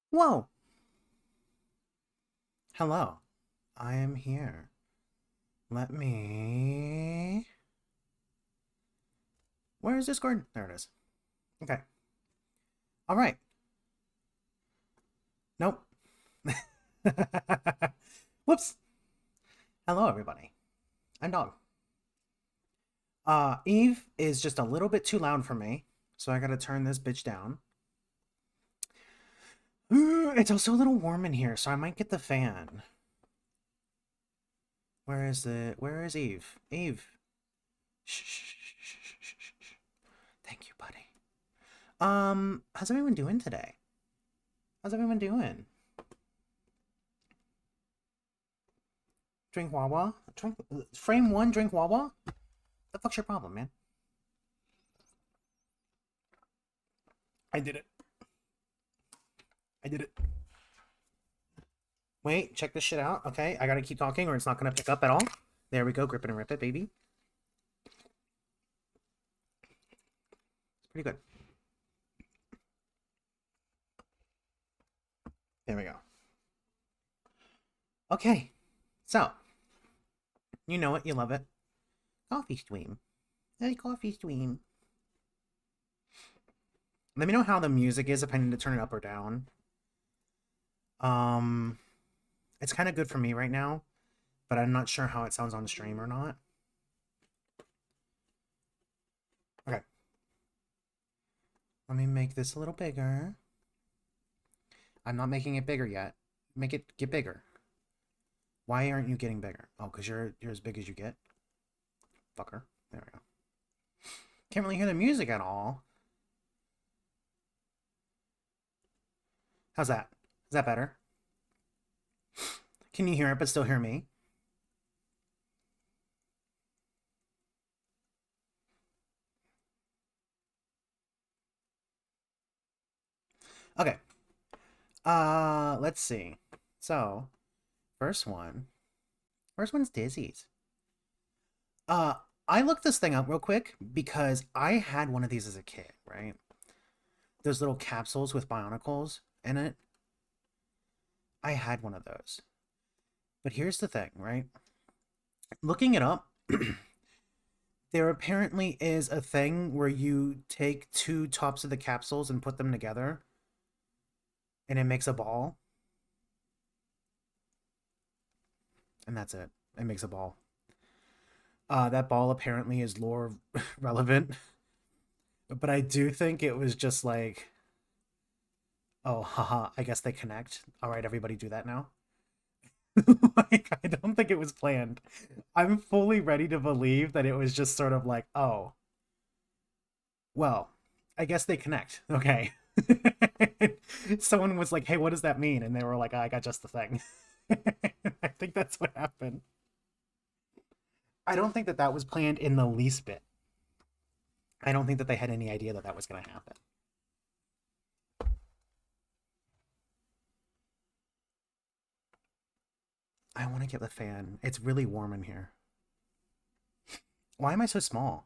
Whoa! Hello. I am here. Let me... Where is Discord? There it is. Okay. Alright. Nope. Whoops. Hello, everybody. I'm Dog. Eve is just a little bit too loud for me, so I gotta turn this bitch down. It's also a little warm in here, so I might get the fan. Where is Eve? Eve. Shh, shh, shh, shh, shh, shh, shh. Thank you, buddy. How's everyone doing today? How's everyone doing? Drink Wawa? Drink frame one, drink Wawa? The fuck's your problem, man? I did it. I did it. Wait, check this shit out. Okay, I gotta keep talking or it's not gonna pick up at all. There we go, grip it and rip it, baby. It's pretty good. There we go. Okay, so you know it, you love it. Coffee stream. Hey, coffee stream. Let me know how the music is if I need to turn it up or down. Um, it's kind of good for me right now, but I'm not sure how it sounds on stream or not. Okay. Let me make this a little bigger. I'm not making it bigger yet. Make it get bigger. Why aren't you getting bigger? Oh, because you're as big as you get. Fucker. There we go. Can't really hear the music at all. How's that? Is that better? Can you hear it but still hear me? Okay. Let's see. So, first one. First one's Dizzy's. Uh, I looked this thing up real quick because I had one of these as a kid, right? Those little capsules with Bionicles in it. I had one of those. But here's the thing, right? Looking it up, there apparently is a thing where you take two tops of the capsules and put them together and it makes a ball. And that's it. It makes a ball. That ball apparently is lore relevant. But I do think it was just like, oh, haha, I guess they connect. All right, everybody do that now. Like, I don't think it was planned. I'm fully ready to believe that it was just sort of like, oh, well, I guess they connect. Okay. Someone was like, hey, what does that mean? And they were like, I got just the thing. I think that's what happened. I don't think that that was planned in the least bit. I don't think that they had any idea that that was going to happen. I want to get the fan. It's really warm in here. Why am I so small?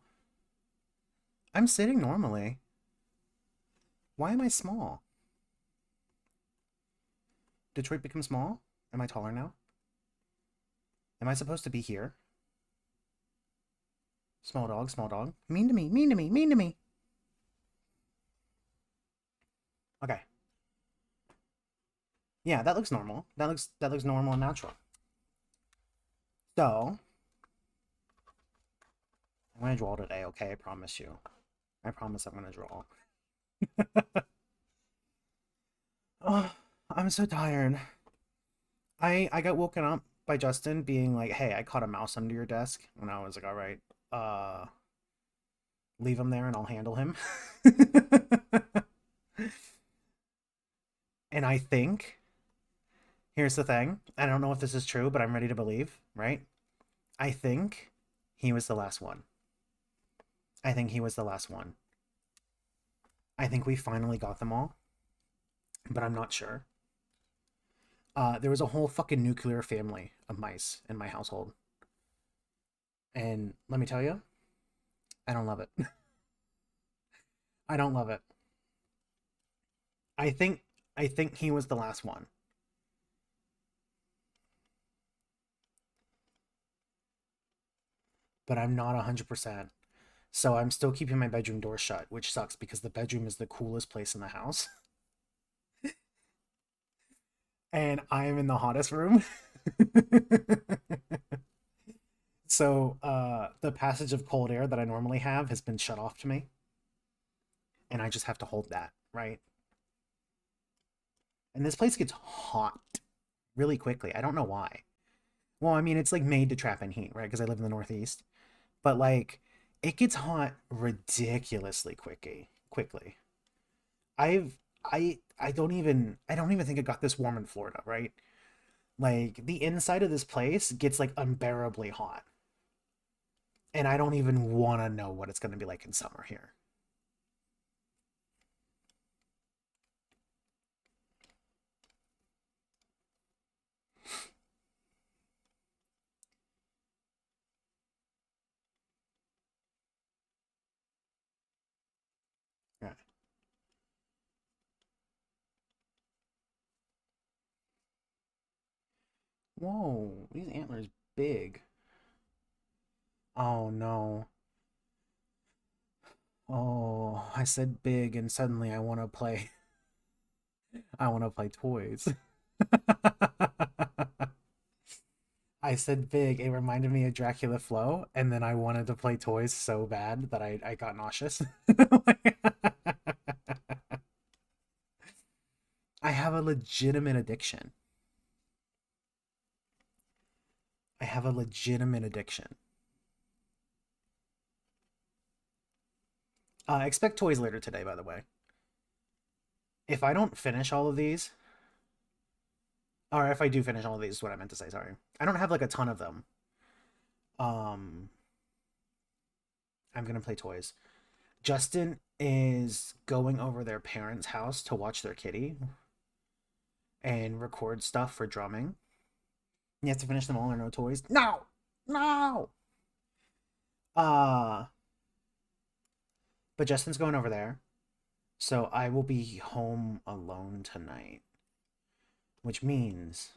I'm sitting normally. Why am I small? Detroit become small? Am I taller now? Am I supposed to be here? Small dog, small dog. Mean to me, mean to me, mean to me. Okay. Yeah, that looks normal. That looks normal and natural. So, I'm gonna draw today, okay? I promise you. I promise I'm gonna draw. Oh, I'm so tired. I got woken up by Justin being like, "Hey, I caught a mouse under your desk," and I was like, "All right, uh, leave him there and I'll handle him." And I think here's the thing. I don't know if this is true, but I'm ready to believe, right? I think he was the last one. I think he was the last one. I think we finally got them all, but I'm not sure. There was a whole fucking nuclear family of mice in my household. And let me tell you, I don't love it. I don't love it. I think I think he was the last one. But I'm not 100%. So I'm still keeping my bedroom door shut, which sucks because the bedroom is the coolest place in the house. And I am in the hottest room. So the passage of cold air that I normally have has been shut off to me. And I just have to hold that, right? And this place gets hot really quickly. I don't know why. Well, I mean, it's like made to trap in heat, right? Because I live in the Northeast. But like, it gets hot ridiculously quickly. I don't even think it got this warm in Florida, right? Like the inside of this place gets like unbearably hot. And I don't even want to know what it's going to be like in summer here. Yeah. Whoa, these antlers big. Oh no. Oh, I said big and suddenly I want to play toys. I said big. It reminded me of Dracula Flow, and then I wanted to play toys so bad that I got nauseous. I have a legitimate addiction. I have a legitimate addiction. Expect toys later today, by the way. If I don't finish all of these, or if I do finish all of these, is what I meant to say. Sorry, I don't have like a ton of them. Um, I'm gonna play toys. Justin is going over their parents' house to watch their kitty and record stuff for drumming. He has to finish them all or no toys. No, no. Uh, but Justin's going over there, so I will be home alone tonight, which means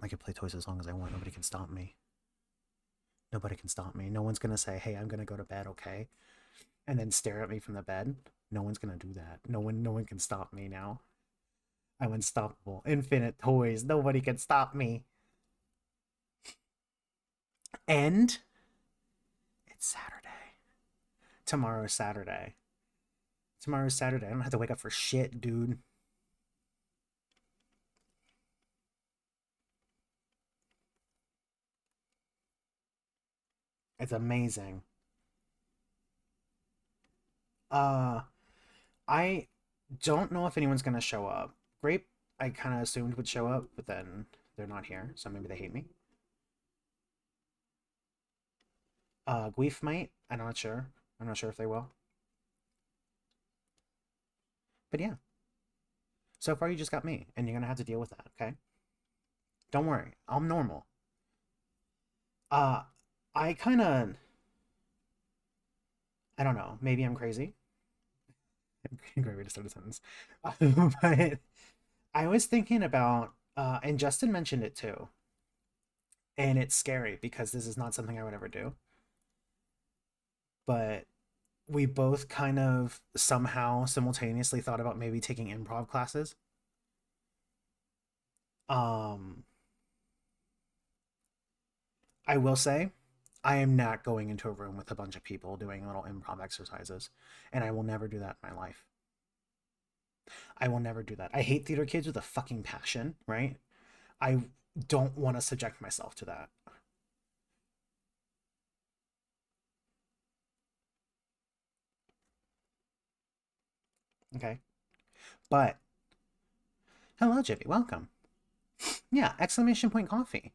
I can play toys as long as I want. Nobody can stop me. Nobody can stop me. No one's gonna say, "Hey, I'm gonna go to bed, okay?" And then stare at me from the bed. No one's gonna do that. No one can stop me now. I'm unstoppable. Infinite toys. Nobody can stop me. And it's Saturday. Tomorrow's Saturday. Tomorrow's Saturday. I don't have to wake up for shit, dude. It's amazing. Uh, I don't know if anyone's gonna show up. Grape, I kind of assumed would show up, but then they're not here, so maybe they hate me. Guif might. I'm not sure. I'm not sure if they will. But yeah, so far you just got me, and you're gonna have to deal with that. Okay? Don't worry, I'm normal. Uh, I kind of, I don't know. Maybe I'm crazy. Great way to start a sentence. But I was thinking about, and Justin mentioned it too, and it's scary because this is not something I would ever do. But we both kind of somehow simultaneously thought about maybe taking improv classes. Um, I will say, I am not going into a room with a bunch of people doing little improv exercises, and I will never do that in my life. I will never do that. I hate theater kids with a fucking passion, right? I don't want to subject myself to that. Okay. But hello, Jimmy. Welcome. Yeah, exclamation point coffee.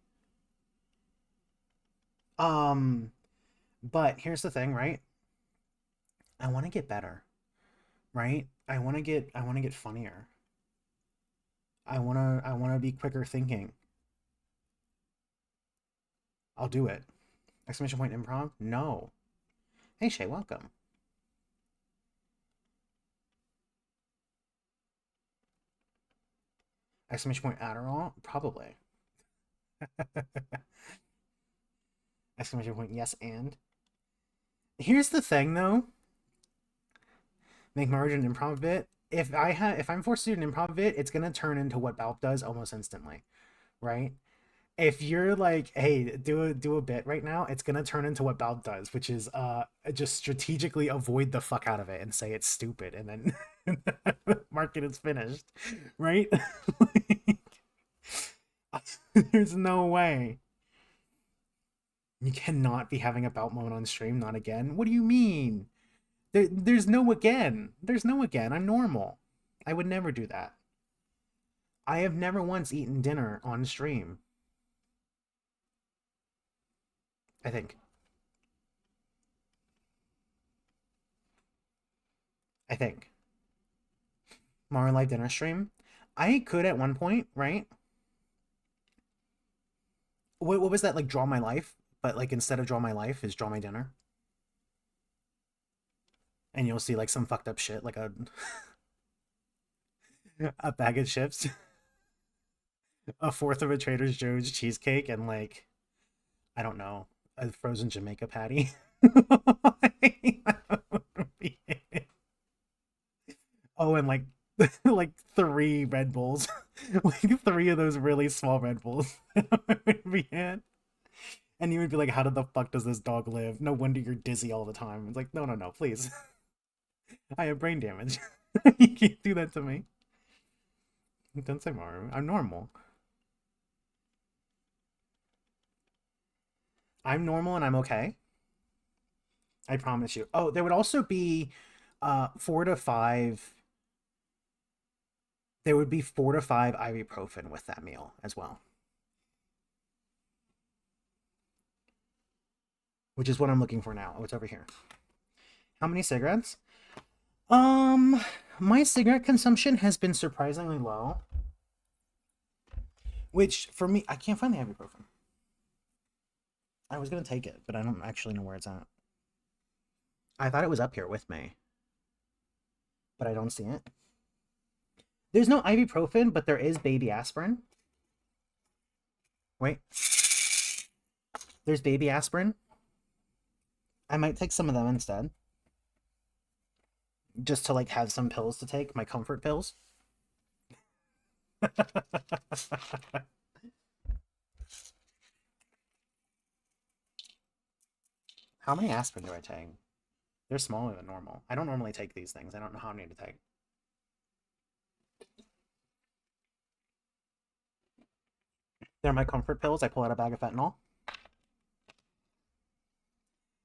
Um, but here's the thing, right? I want to get better, right? I want to get funnier. I want to be quicker thinking. I'll do it. Exclamation point improv? No. Hey Shay, welcome. Exclamation point Adderall? Probably. Exclamation point yes and. Here's the thing though. Make margin improv bit. If I'm forced to do an improv bit, it's gonna turn into what Balp does almost instantly, right? If you're like, hey, do a bit right now, it's gonna turn into what Balp does, which is just strategically avoid the fuck out of it and say it's stupid, and then mark it as finished, right? There's no way. You cannot be having a Balp moment on stream, not again. What do you mean? There's no again. There's no again. I'm normal. I would never do that. I have never once eaten dinner on stream. I think. I think. Mario Live dinner stream. I could at one point, right? What was that like? Draw my life, but like instead of draw my life is draw my dinner, and you'll see like some fucked up shit, like a a bag of chips, a fourth of a Trader Joe's cheesecake, and like I don't know, a frozen Jamaica patty. Oh, and like like three Red Bulls, like three of those really small Red Bulls. We had. And you would be like, how the fuck does this dog live? No wonder you're dizzy all the time. It's like, no, no, no, please. I have brain damage. You can't do that to me. Don't say Maru. I'm normal. I'm normal and I'm okay. I promise you. Oh, there would also be 4 to 5. There would be 4 to 5 ibuprofen with that meal as well. Which is what I'm looking for now. Oh, it's over here. How many cigarettes? Um, my cigarette consumption has been surprisingly low. Which, for me, I can't find the ibuprofen. I was gonna take it, but I don't actually know where it's at. I thought it was up here with me, but I don't see it. There's no ibuprofen, but there is baby aspirin. Wait. There's baby aspirin. I might take some of them instead. Just to like have some pills to take, my comfort pills. How many aspirin do I take? They're smaller than normal. I don't normally take these things. I don't know how many to take. They're my comfort pills. I pull out a bag of fentanyl.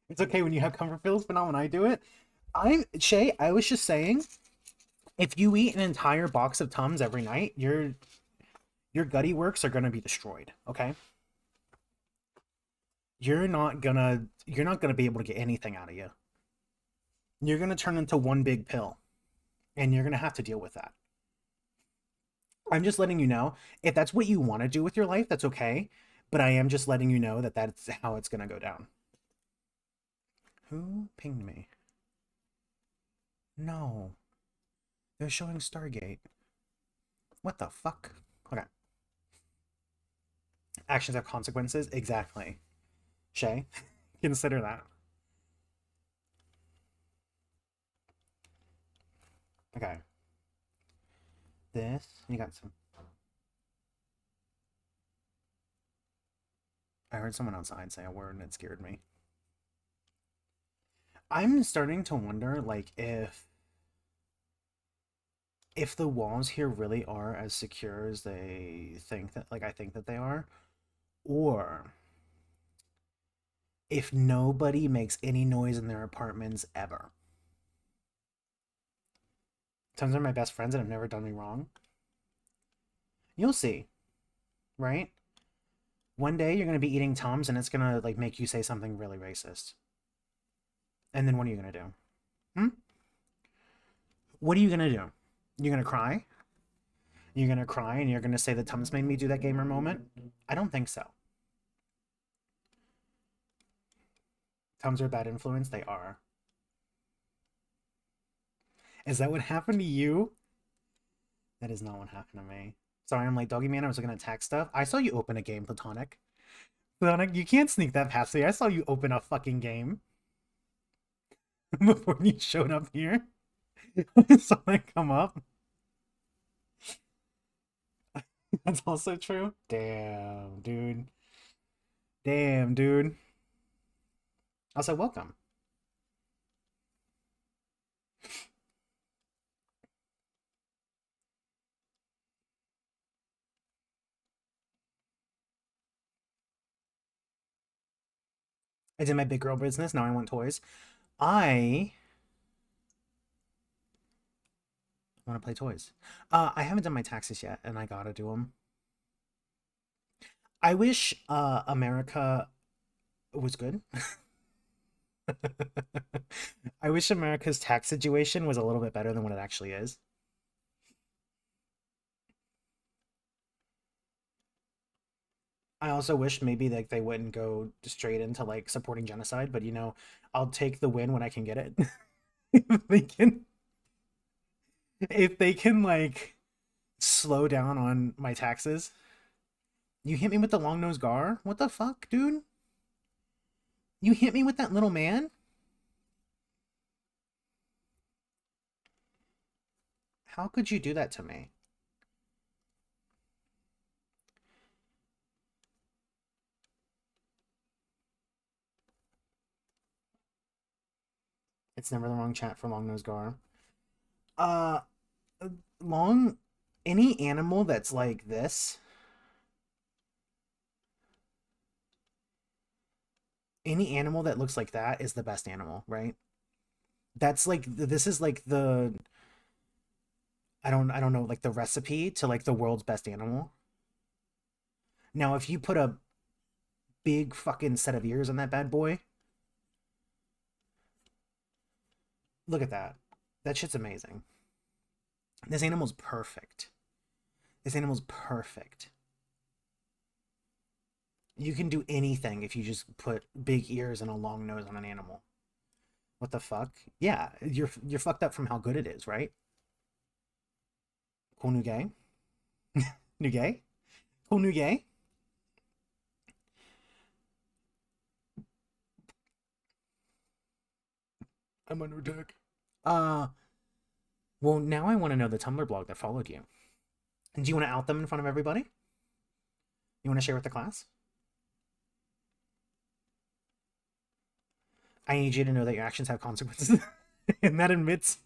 It's okay when you have comfort pills, but not when I do it. Shay, I was just saying, if you eat an entire box of Tums every night, your gutty works are gonna be destroyed. Okay. You're not gonna be able to get anything out of you. You're gonna turn into one big pill, and you're gonna have to deal with that. I'm just letting you know, if that's what you want to do with your life, that's okay. But I am just letting you know that that's how it's gonna go down. Who pinged me? No. They're showing Stargate. What the fuck? Okay. Actions have consequences? Exactly. Shay, consider that. Okay. This, you got some. I heard someone outside say a word and it scared me. I'm starting to wonder, like, if the walls here really are as secure as they think that, like, I think that they are, or if nobody makes any noise in their apartments ever. Tons are my best friends and have never done me wrong. You'll see, right? One day you're gonna be eating Tums and it's gonna like make you say something really racist. And then what are you gonna do? Hmm? What are you gonna do? You're gonna cry? You're gonna cry and you're gonna say the Tums made me do that gamer moment? I don't think so. Tums are a bad influence? They are. Is that what happened to you? That is not what happened to me. Sorry, I'm like, Doggy Man, I was looking at attack stuff. I saw you open a game, Platonic. Platonic, you can't sneak that past me. I saw you open a fucking game before you showed up here. So I come up. That's also true. Damn, dude. Damn, dude. Also, welcome. I did my big girl business. Now I want toys. I want to play toys. I haven't done my taxes yet, and I gotta do them. I wish America was good. I wish America's tax situation was a little bit better than what it actually is. I also wish maybe like they wouldn't go straight into like supporting genocide, but you know, I'll take the win when I can get it. If they can, if they can like slow down on my taxes. You hit me with the long nose gar? What the fuck, dude? You hit me with that little man? How could you do that to me? It's never the wrong chat for long nose gar. Uh, long, any animal that's like this, any animal that looks like that is the best animal, right? That's like, this is like the, I don't know, like the recipe to like the world's best animal. Now, if you put a big fucking set of ears on that bad boy, look at that. That shit's amazing. This animal's perfect. This animal's perfect. You can do anything if you just put big ears and a long nose on an animal. What the fuck? Yeah, you're fucked up from how good it is, right? Cool new gay? New gay? Cool new gay? I'm under attack. Well, now I want to know the Tumblr blog that followed you. And do you want to out them in front of everybody? You want to share with the class? I need you to know that your actions have consequences. And that admits,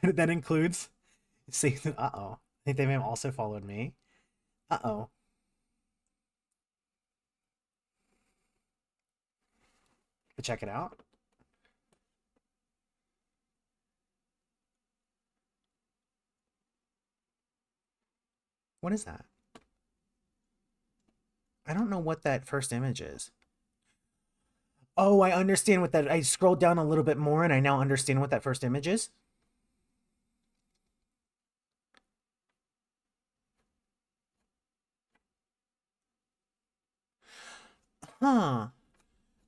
that includes, see, uh-oh. I think they may have also followed me. Uh-oh. But check it out. What is that? I don't know what that first image is. Oh, I understand what that... I scrolled down a little bit more and I now understand what that first image is. Huh.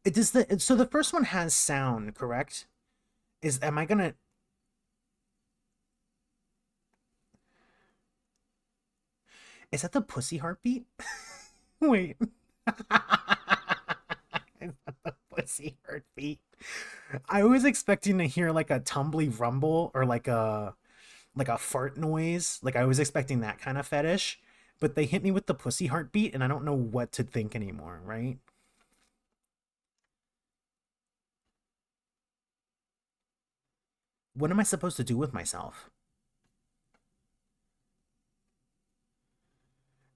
It does the... So the first one has sound, correct? Am I gonna... Is that the pussy heartbeat? Wait. Is that the pussy heartbeat? I was expecting to hear like a tumbly rumble or like a fart noise. Like I was expecting that kind of fetish, but they hit me with the pussy heartbeat and I don't know what to think anymore, right? What am I supposed to do with myself?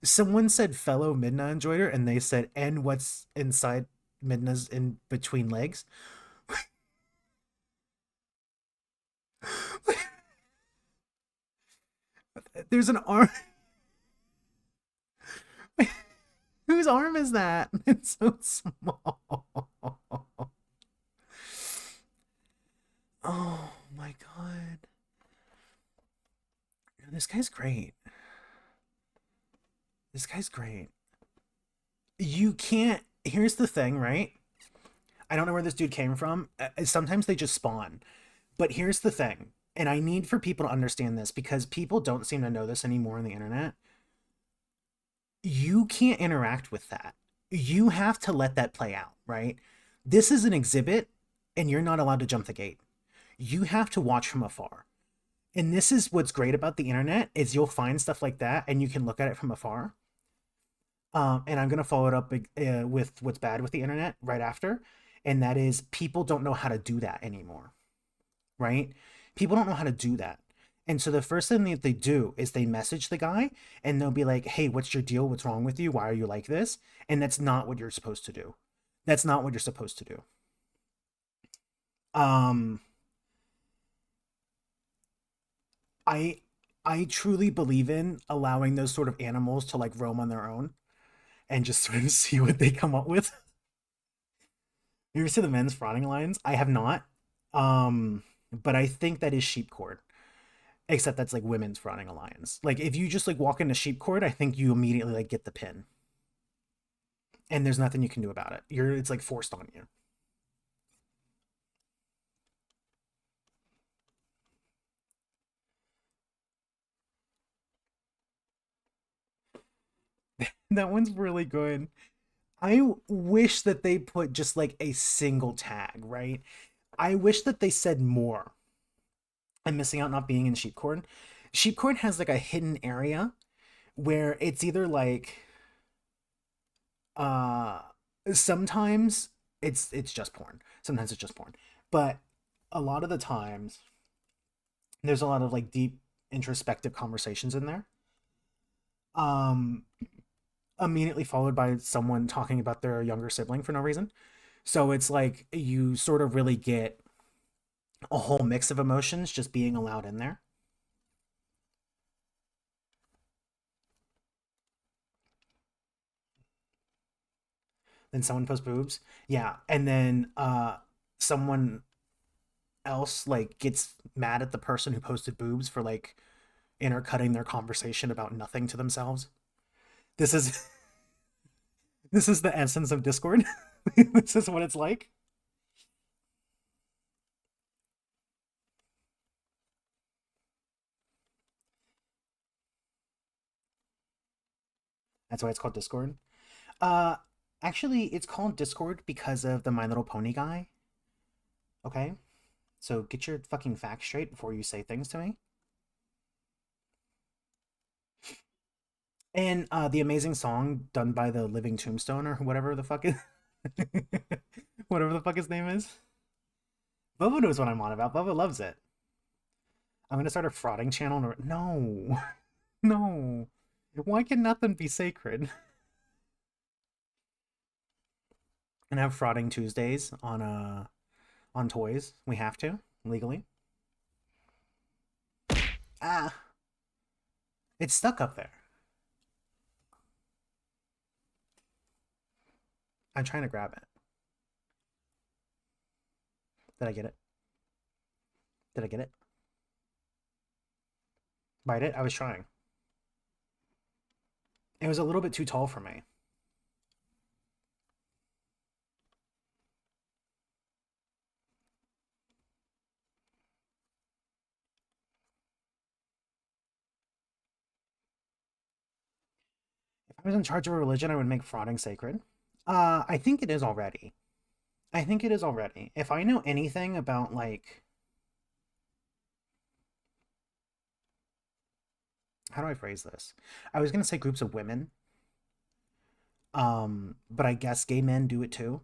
Someone said fellow Midna enjoyer and they said and what's inside Midna's in between legs. There's an arm. Whose arm is that? It's so small. Oh my god. This guy's great. This guy's great. You can't. Here's the thing, right? I don't know where this dude came from. Sometimes they just spawn. But here's the thing, and I need for people to understand this because people don't seem to know this anymore on the internet. You can't interact with that. You have to let that play out, right? This is an exhibit and you're not allowed to jump the gate. You have to watch from afar. And this is what's great about the internet is you'll find stuff like that and you can look at it from afar. And I'm gonna follow it up with what's bad with the internet right after, and that is people don't know how to do that anymore, right? People don't know how to do that. And so the first thing that they do is they message the guy and they'll be like, "Hey, what's your deal? What's wrong with you? Why are you like this?" And that's not what you're supposed to do. That's not what you're supposed to do. Um I I truly believe in allowing those sort of animals to like roam on their own and just sort of see what they come up with. You ever see the men's frauding lines? I have not. But I think that is sheep cord. Except that's like women's frauding alliance. Like if you just like walk into sheep cord, I think you immediately like get the pin. And there's nothing you can do about it. It's like forced on you. That one's really good. I wish that they put just like a single tag, right? I wish that they said more. I'm missing out not being in sheepcorn. Sheepcorn has like a hidden area where it's either like uh sometimes it's just porn. Sometimes it's just porn. But a lot of the times there's a lot of like deep introspective conversations in there. Um Immediately followed by someone talking about their younger sibling for no reason. So it's like you sort of really get a whole mix of emotions just being allowed in there. Then someone posts boobs. Yeah. And then someone else like gets mad at the person who posted boobs for like intercutting their conversation about nothing to themselves. This is this is the essence of Discord. This is what it's like. That's why it's called Discord. Uh Actually it's called Discord because of the My Little Pony guy. Okay? So get your fucking facts straight before you say things to me. And the amazing song done by the Living Tombstone or whatever the fuck is whatever the fuck his name is. Bubba knows what I'm on about. Bubba loves it. I'm gonna start a frauding channel. No, no. Why can nothing be sacred? And have frauding Tuesdays on toys. We have to legally. Ah, it's stuck up there. I'm trying to grab it. Did I get it? Did I get it? Bite it? I was trying. It was a little bit too tall for me. If I was in charge of a religion, I would make frauding sacred. I think it is already. I think it is already. If I know anything about like how do I phrase this? I was gonna say groups of women, but I guess gay men do it too.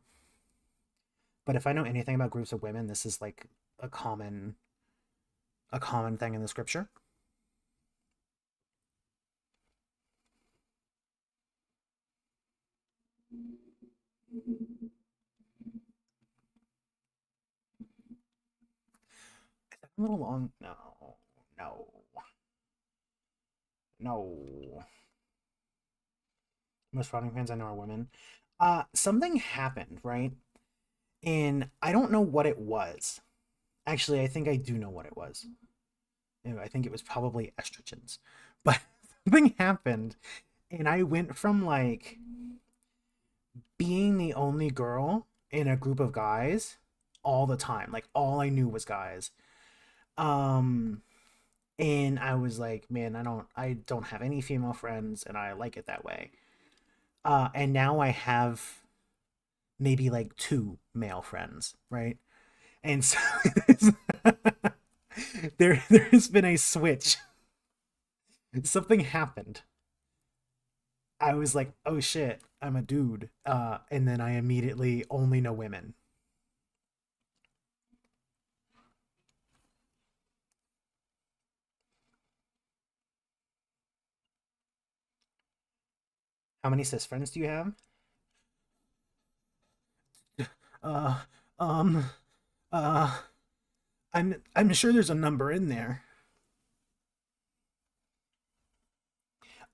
But if I know anything about groups of women, this is like a common a common thing in the scripture. Is that a little long? No, no, no. Most frauding fans I know are women. Something happened, right? And I don't know what it was. Actually, I think I do know what it was. I think it was probably estrogens. But something happened, and I went from like being the only girl in a group of guys all the time. Like all I knew was guys. Um and I was like, man, I don't have any female friends and I like it that way. And now I have maybe like two male friends, right? And so there's been a switch. Something happened. I was like, oh shit, I'm a dude. And then I immediately only know women. How many cis friends do you have? Uh, um, uh, I'm sure there's a number in there.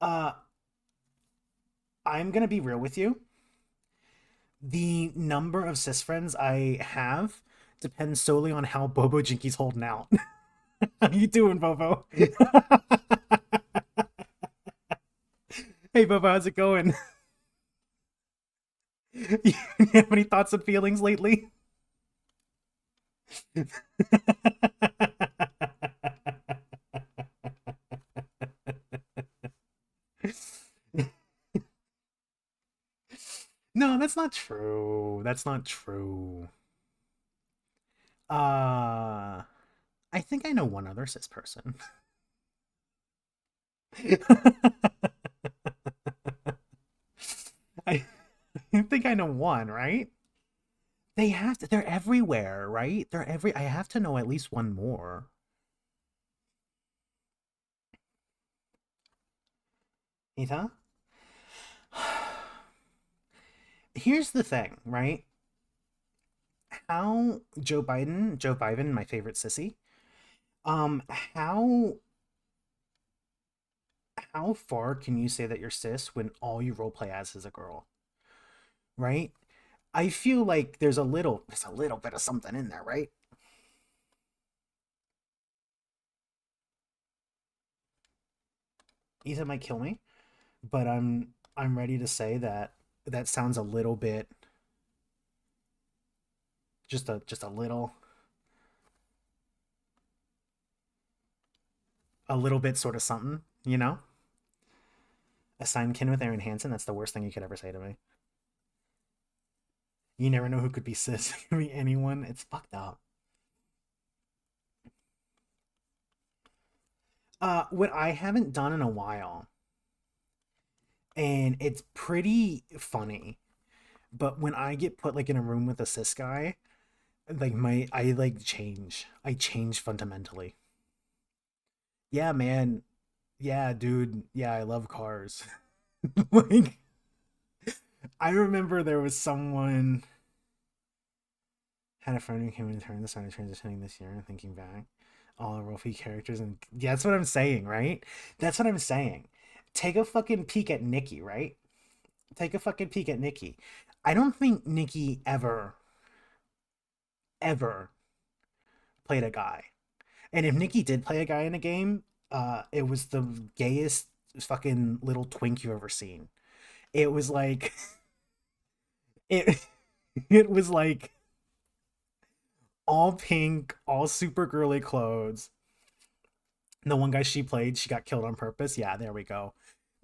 Uh, I'm gonna be real with you. The number of cis friends I have depends solely on how Bobo Jinky's holding out. How you doing, Bobo? Hey, Bobo, how's it going? You have any thoughts and feelings lately? No, that's not true. That's not true. Uh, I think I know one other cis person. I, I think I know one, right? They have to, they're everywhere, right? I have to know at least one more. Ethan? Here's the thing, right? How Joe Biden, my favorite sissy, um, how how far can you say that you're cis when all you roleplay as is a girl, right? I feel like there's a little bit of something in there, right? Ethan might kill me, but I'm ready to say that that sounds just a little bit sort of something, you know? A sign kin with Aaron Hansen, that's the worst thing you could ever say to me. You never know who could be cis. It could be anyone. It's fucked up. What I haven't done in a while, and it's pretty funny, but when I get put like in a room with a cis guy, like I like change. I change fundamentally. Yeah, man. Yeah, dude. Yeah, I love cars. Like I remember there was someone had a friend who came in turn started transitioning this year and thinking back. All the Rolfie characters and yeah, that's what I'm saying, right? That's what I'm saying. Take a fucking peek at Nikki, right? Take a fucking peek at Nikki. I don't think Nikki ever played a guy. And if Nikki did play a guy in a game, it was the gayest fucking little twink you've ever seen. It was like it it was like all pink, all super girly clothes. The one guy she played, she got killed on purpose. Yeah, there we go.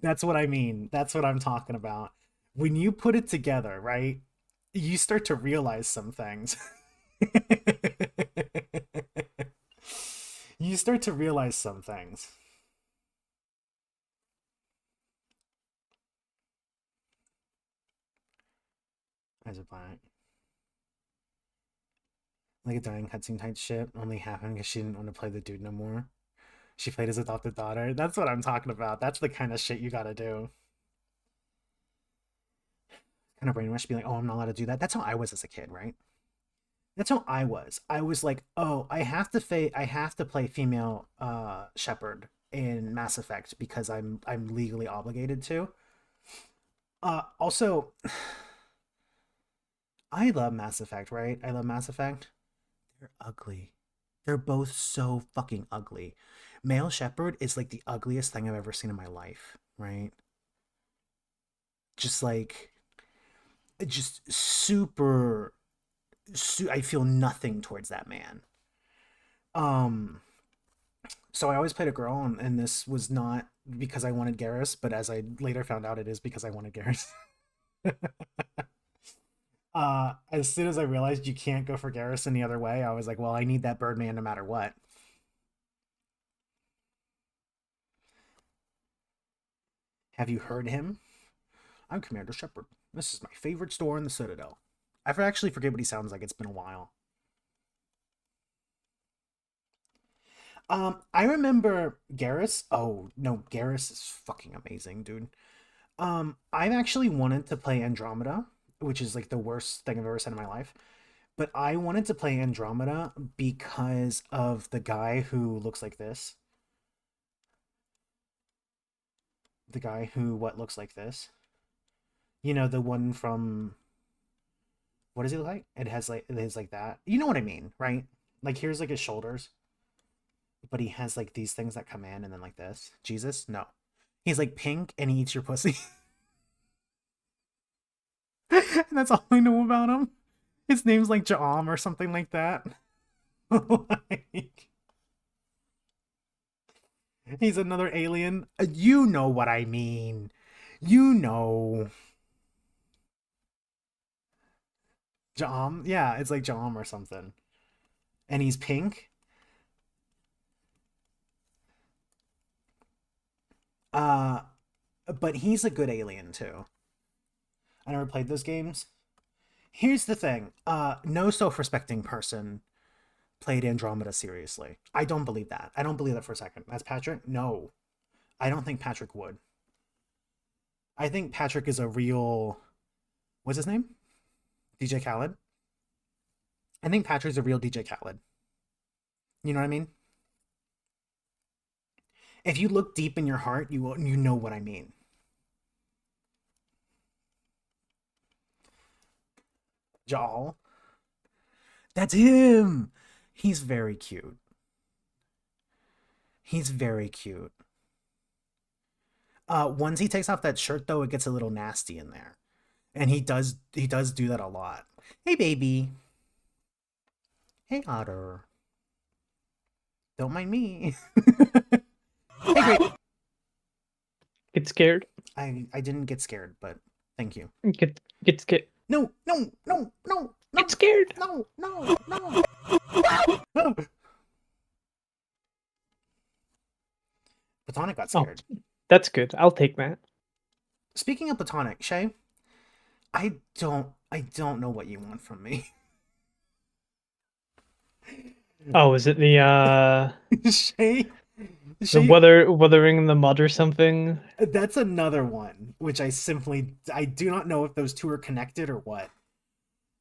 That's what I mean. That's what I'm talking about. When you put it together, right? You start to realize some things. You start to realize some things. As a black. Like a dying cutscene type shit only happened because she didn't want to play the dude no more. She played his adopted daughter. That's what I'm talking about. That's the kind of shit you gotta do. Kind of brainwash, be like, oh, I'm not allowed to do that. That's how I was as a kid, right? That's how I was. I was like, oh, I have to play female shepherd in Mass Effect because I'm legally obligated to. Also, I love Mass Effect, right? I love Mass Effect. They're ugly. They're both so fucking ugly. Male shepherd is like the ugliest thing I've ever seen in my life, right? Just like just I feel nothing towards that man. Um so I always played a girl, and this was not because I wanted Garrus, but as I later found out, it is because I wanted Garrus. As soon as I realized you can't go for Garrison the other way, I was like, well, I need that Birdman no matter what. Have you heard him? I'm Commander Shepard. This is my favorite store in the Citadel. I actually forget what he sounds like. It's been a while. I remember Garrus. Oh no, Garrus is fucking amazing, dude. I've actually wanted to play Andromeda, which is like the worst thing I've ever said in my life. But I wanted to play Andromeda because of the guy who looks like this. The guy who what looks like this. You know, the one from what does he look like? It has like that. You know what I mean, right? Like here's like his shoulders, but he has like these things that come in and then like this. Jesus? No. He's like pink and he eats your pussy. And that's all I know about him. His name's like Jaam or something like that. Like, he's another alien. You know what I mean. You know. Jaam? Yeah, it's like Jaam or something. And he's pink. Uh, but he's a good alien too. I never played those games. Here's the thing. No self-respecting person played Andromeda seriously. I don't believe that. I don't believe that for a second. That's Patrick? No. I don't think Patrick would. I think Patrick is a real what's his name? DJ Khaled. I think Patrick's a real DJ Khaled. You know what I mean? If you look deep in your heart, you know what I mean. Jal. That's him. He's very cute. He's very cute. Once he takes off that shirt though, it gets a little nasty in there. And he does do that a lot. Hey baby. Hey Otter. Don't mind me. Hey great. Get scared. I didn't get scared, but thank you. Get scared. No, no, no, no, Get no, scared. no, no, no. No. Platonic got Oh, scared. that's good. I'll take that. Speaking of Platonic, Shay, I don't know what you want from me. Oh, is it Shay, the Shay, weathering in the mud or something? that's another one which I do not know if those two are connected or what.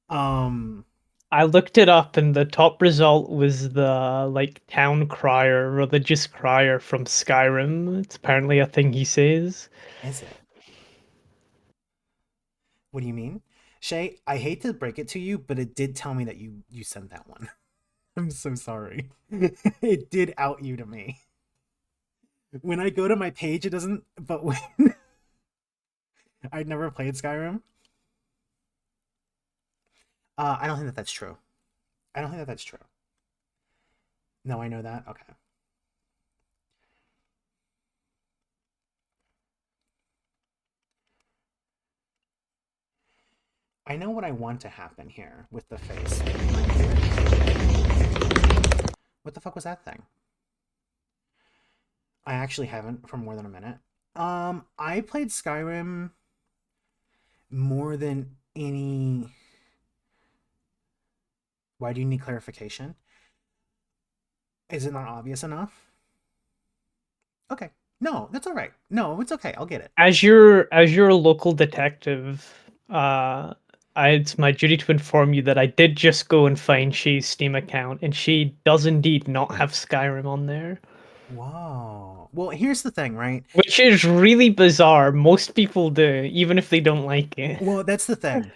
Um, I looked it up, and the top result was the like town crier, religious crier from Skyrim. It's apparently a thing he says. is it? What do you mean? Shay, I hate to break it to you, but it did tell me that you sent that one. I'm so sorry. It did out you to me. When I go to my page, it doesn't. But when I'd never played Skyrim, I don't think that that's true. I don't think that that's true. No, I know that. Okay. I know what I want to happen here with the face. What the fuck was that thing? I actually haven't for more than a minute. I played Skyrim more than any. Why do you need clarification? Is it not obvious enough? Okay. No, that's all right. No, it's okay. I'll get it. As your local detective, it's my duty to inform you that I did just go and find She's Steam account, and she does indeed not have Skyrim on there. Whoa. Well, here's the thing, right? Which is really bizarre. Most people do, even if they don't like it. Well, that's the thing.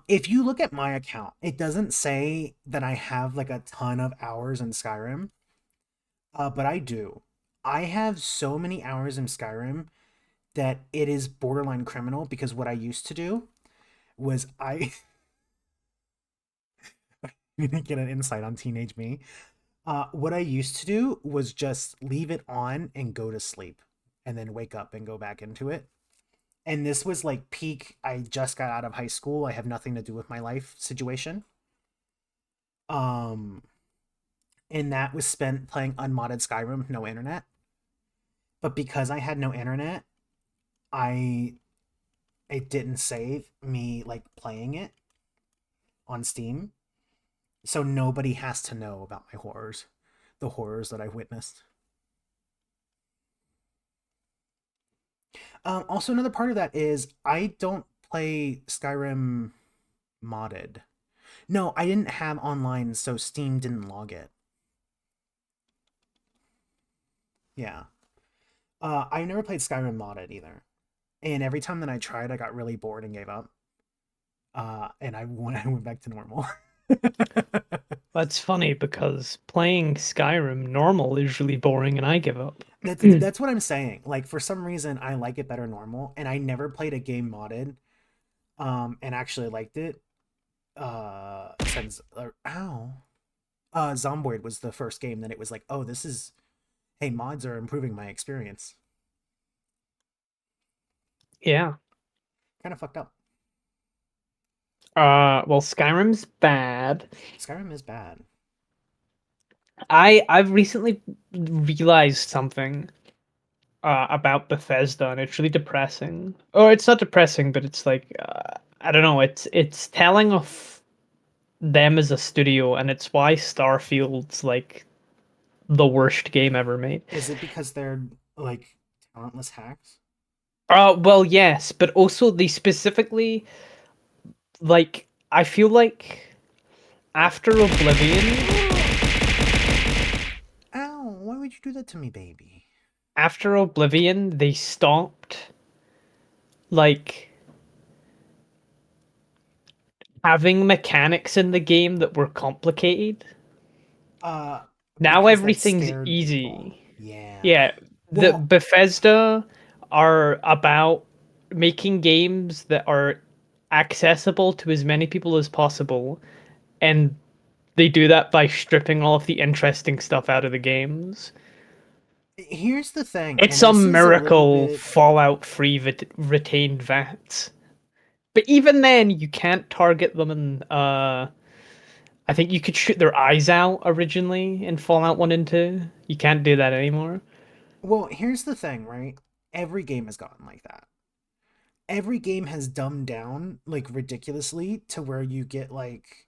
If you look at my account, it doesn't say that I have like a ton of hours in Skyrim. But I do. I have so many hours in Skyrim that it is borderline criminal because what I used to do was I you didn't get an insight on teenage me. What I used to do was just leave it on and go to sleep and then wake up and go back into it. And this was like peak, I just got out of high school, I have nothing to do with my life situation. Um, and that was spent playing unmodded Skyrim, no internet. But because I had no internet, I it didn't save me like playing it on Steam. So nobody has to know about my horrors, the horrors that I've witnessed. Also, another part of that is I don't play Skyrim modded. No, I didn't have online, so Steam didn't log it. Yeah. I never played Skyrim modded either. And every time that I tried, I got really bored and gave up. And I went back to normal. That's funny because playing Skyrim normal is really boring and I give up. That's what I'm saying. Like for some reason, I like it better normal, and I never played a game modded. And actually liked it. Since ow, Zomboid was the first game that it was like, oh, this is hey, mods are improving my experience. Yeah. Kind of fucked up. Well, Skyrim's bad. Skyrim is bad. I've recently realized something about Bethesda, and it's really depressing. Or it's not depressing, but it's like I don't know. It's telling of them as a studio, and it's why Starfield's like the worst game ever made. Is it because they're like talentless hacks? Well, yes, but also they specifically like I feel like after Oblivion, Ow, why would you do that to me, baby? they stopped like having mechanics in the game that were complicated. Uh, Now because that everything's scared people. easy. Yeah. Yeah, the Well, Bethesda are about making games that are accessible to as many people as possible, and they do that by stripping all of the interesting stuff out of the games. here's the thing, It's and this some is a little miracle bit. Fallout Free retained VATs. But even then, you can't target them and I think you could shoot their eyes out originally in Fallout 1 and 2. You can't do that anymore. Well, here's the thing, right? Every game has gotten like that. Every game has dumbed down like ridiculously to where you get like,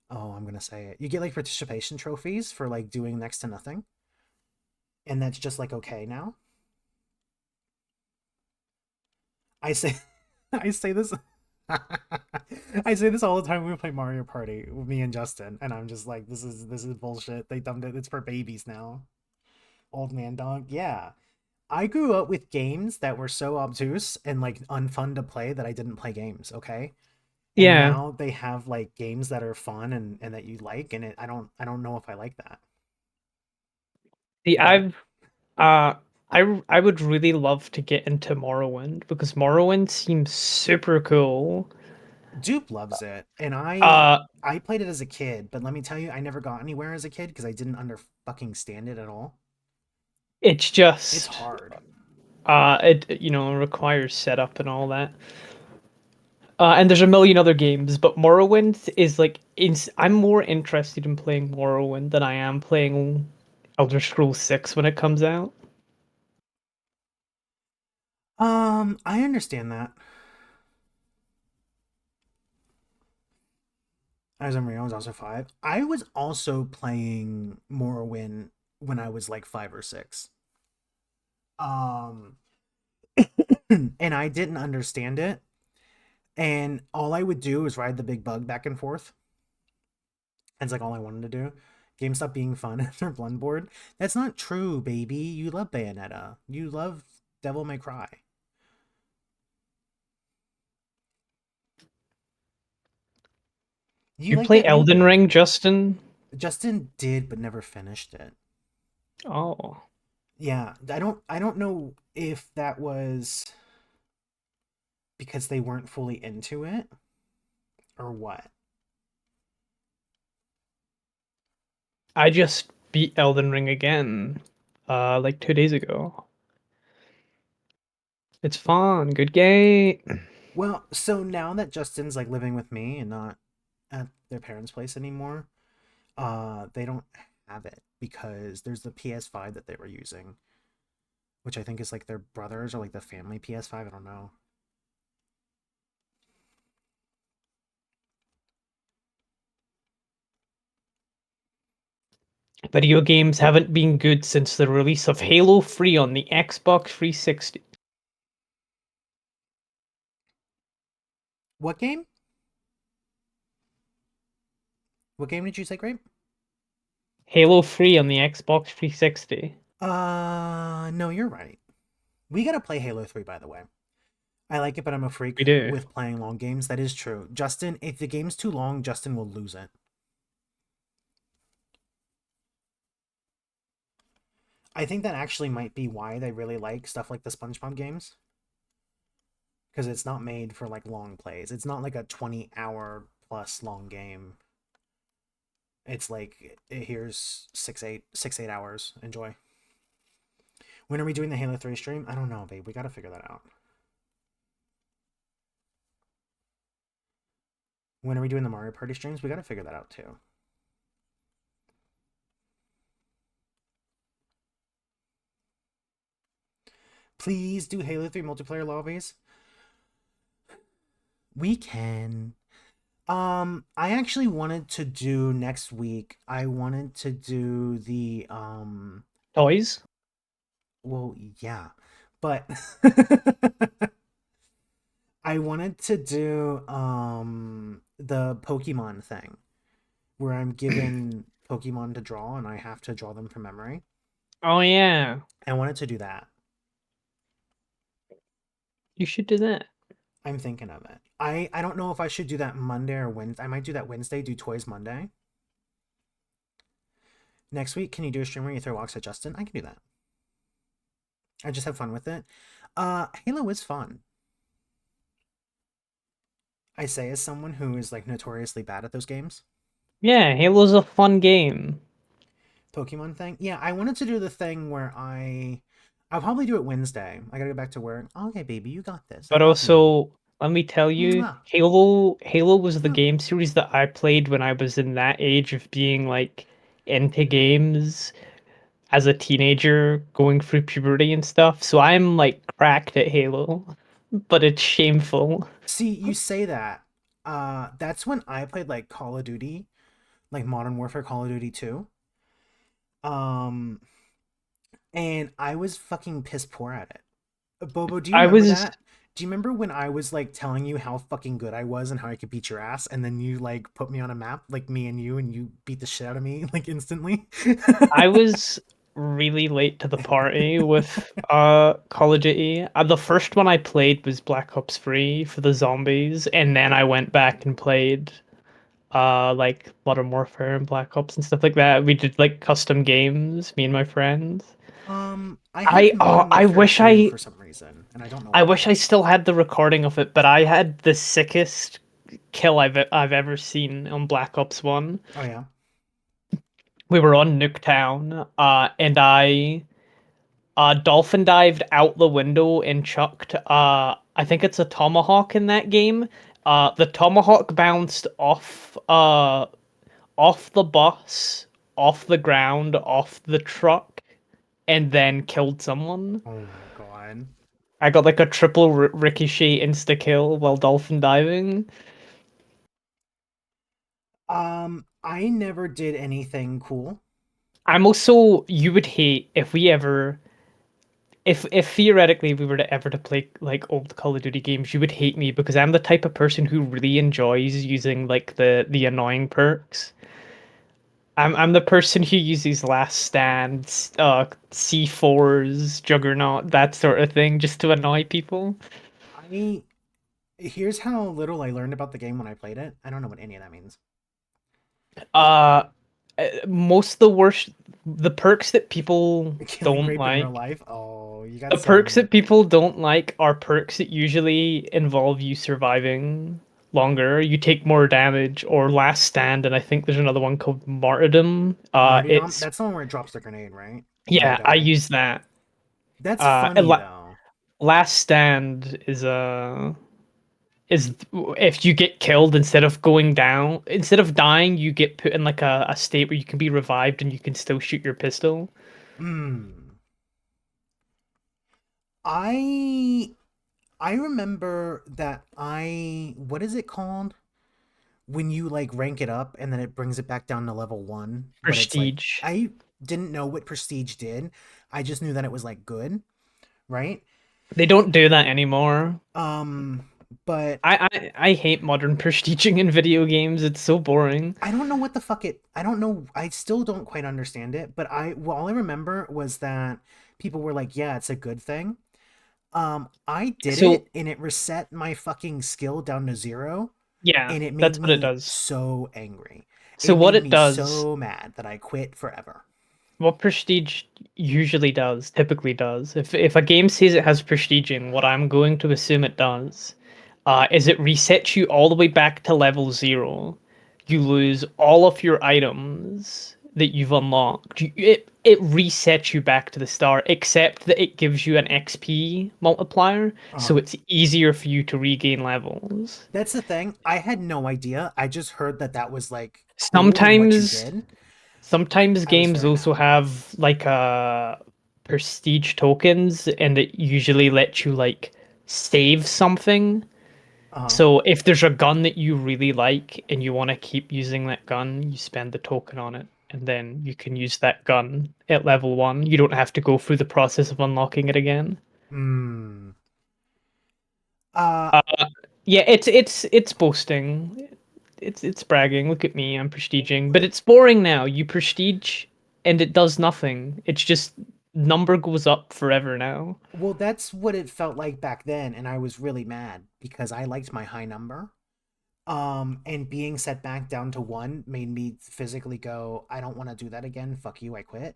oh, I'm gonna say it. You get like participation trophies for like doing next to nothing, and that's just like okay now. I say, I say this. I say this all the time when we play Mario Party with me and Justin, and I'm just like, this is bullshit. They dumbed it. It's for babies now. Old man dog. Yeah. I grew up with games that were so obtuse and like unfun to play that I didn't play games, okay? And Yeah, now they have like games that are fun and that you like, and I don't know if I like that. the Go ahead. I've I would really love to get into Morrowind because Morrowind seems super cool. Dupe loves it, and I Uh I played it as a kid, but let me tell you, I never got anywhere as a kid because I didn't under fucking stand it at all. it's It's just hard. it requires setup and all that. And there's a million other games, but Morrowind is like I'm more interested in playing Morrowind than I am playing Elder Scrolls 6 when it comes out. I understand that. As I'm I was also 5. I was also playing Morrowind when I was like 5 or 6. Um, and I didn't understand it. And all I would do was ride the big bug back and forth. That's like all I wanted to do. Game stopped being fun after Bloodborne. That's not true, baby. You love Bayonetta. You love Devil May Cry. You You like play that new Elden game. Ring, Justin? Justin did, but never finished it. Oh, Yeah, I don't know if that was because they weren't fully into it or what. I just beat Elden Ring again, like 2 days ago. It's fun. Good game. Well, so now that Justin's like living with me and not at their parents' place anymore, they don't have it because there's the PS5 that they were using, which I think is like their brothers or like the family PS5. I don't know. Video games haven't been good since the release of Halo 3 on the Xbox 360. What game? What game did you say, Grape? Halo 3 on the Xbox 360. No, you're right. We gotta play Halo 3, by the way. I like it, but I'm a freak We do. with playing long games. That is true. Justin, if the game's too long, Justin will lose it. I think that actually might be why they really like stuff like the SpongeBob games. Because it's not made for like long plays. It's not like a 20-hour plus long game. It's like here's 6 8 hours. Enjoy. When are we doing the Halo 3 stream? I don't know, babe. We gotta figure that out. When are we doing the Mario Party streams? We gotta figure that out too. Please do Halo 3 multiplayer lobbies. We can. I actually wanted to do next week. I wanted to do the Toys? well, yeah. But I wanted to do the Pokemon thing where I'm given Pokemon to draw and I have to draw them from memory. Oh yeah. I wanted to do that. You should do that. I'm thinking of it. I don't know if I should do that Monday or Wednesday. I might do that Wednesday, do Toys Monday. Next week, can you do a stream where you throw rocks at Justin? I can do that. I just have fun with it. Halo is fun. I say as someone who is like notoriously bad at those games. Yeah, Halo's a fun game. Pokemon thing. Yeah, I wanted to do the thing where I'll probably do it Wednesday. I gotta go back to work. Okay, baby, you got this. I But love you. also, let me tell you, Mwah. Halo was the Mwah. game series that I played when I was in that age of being like into games as a teenager, going through puberty and stuff. So I'm like cracked at Halo, but it's shameful. See, you say that. That's when I played like Call of Duty, like Modern Warfare Call of Duty 2. Um, and I was fucking piss poor at it. Bobo, do you I remember was that? Do you remember when I was like telling you how fucking good I was and how I could beat your ass, and then you like put me on a map, like me and you beat the shit out of me like instantly? I was really late to the party with Call of Duty. The first one I played was Black Ops 3 for the zombies, and then I went back and played like Modern Warfare and Black Ops and stuff like that. We did like custom games, me and my friends. I have Modern I Warfare 2 for some reason, and I don't know wish why. I still had the recording of it, but I had the sickest kill I've ever seen on Black Ops 1. Oh yeah. We were on Nuketown, and I dolphin dived out the window and chucked I think it's a tomahawk in that game. The tomahawk bounced off the bus, off the ground, off the truck, and then killed someone. Oh my god. I got like a triple ricochet insta kill while dolphin diving. I never did anything cool. I'm also you would hate if we ever if theoretically we were to ever to play like old Call of Duty games, you would hate me because I'm the type of person who really enjoys using like the annoying perks. I'm the person who uses Last Stand, C4s, Juggernaut, that sort of thing, just to annoy people. I Here's how little I learned about the game when I played it. I don't know what any of that means. Uh, most of the worst, the perks that people Killing don't grape in real like, life. Oh, you got the perks some. that people don't like are perks that usually involve you surviving longer. You take more damage, or Last Stand, and I think there's another one called Martyrdom. Martyrdom. It's That's the one where it drops the grenade, right? And then you yeah, I die. use that. That's Uh, and funny la- though. Last Stand is if you get killed instead of going down, instead of dying, you get put in like a state where you can be revived and you can still shoot your pistol. Hmm. I I remember that I what is it called? When you like rank it up and then it brings it back down to level 1, but it's like Prestige. I didn't know what prestige did. I just knew that it was like good, right? They don't do that anymore. Um but I hate modern prestiging in video games. It's so boring. I don't know what the fuck it I don't know. I still don't quite understand it, but all I remember was that people were like, "Yeah, it's a good thing." I did So it and it reset my fucking skill down to 0 yeah, and it made that's what it me does. so angry. So It what made it me does, so mad that I quit forever. what prestige usually does, typically does, if a game says it has prestiging, what I'm going to assume it does, is it resets you all the way back to level 0. You lose all of your items that you've unlocked. It resets you back to the start, except that it gives you an XP multiplier, so Uh-huh. it's easier for you to regain levels. That's the thing. I had no idea. I just heard that that was like cool and what you Sometimes did. Sometimes I was games very also mad. have like prestige tokens, and it usually lets you like save something. Uh-huh. So if there's a gun that you really like and you want to keep using that gun, you spend the token on it, and then you can use that gun at level 1. You don't have to go through the process of unlocking it again. Hmm. Uh Uh, yeah, it's boasting. It's bragging. Look at me, I'm prestiging. But it's boring now. You prestige and it does nothing. It's just number goes up forever now. well, that's what it felt like back then, and I was really mad because I liked my high number. And being set back down to 1 made me physically go, I don't want to do that again. Fuck you, I quit.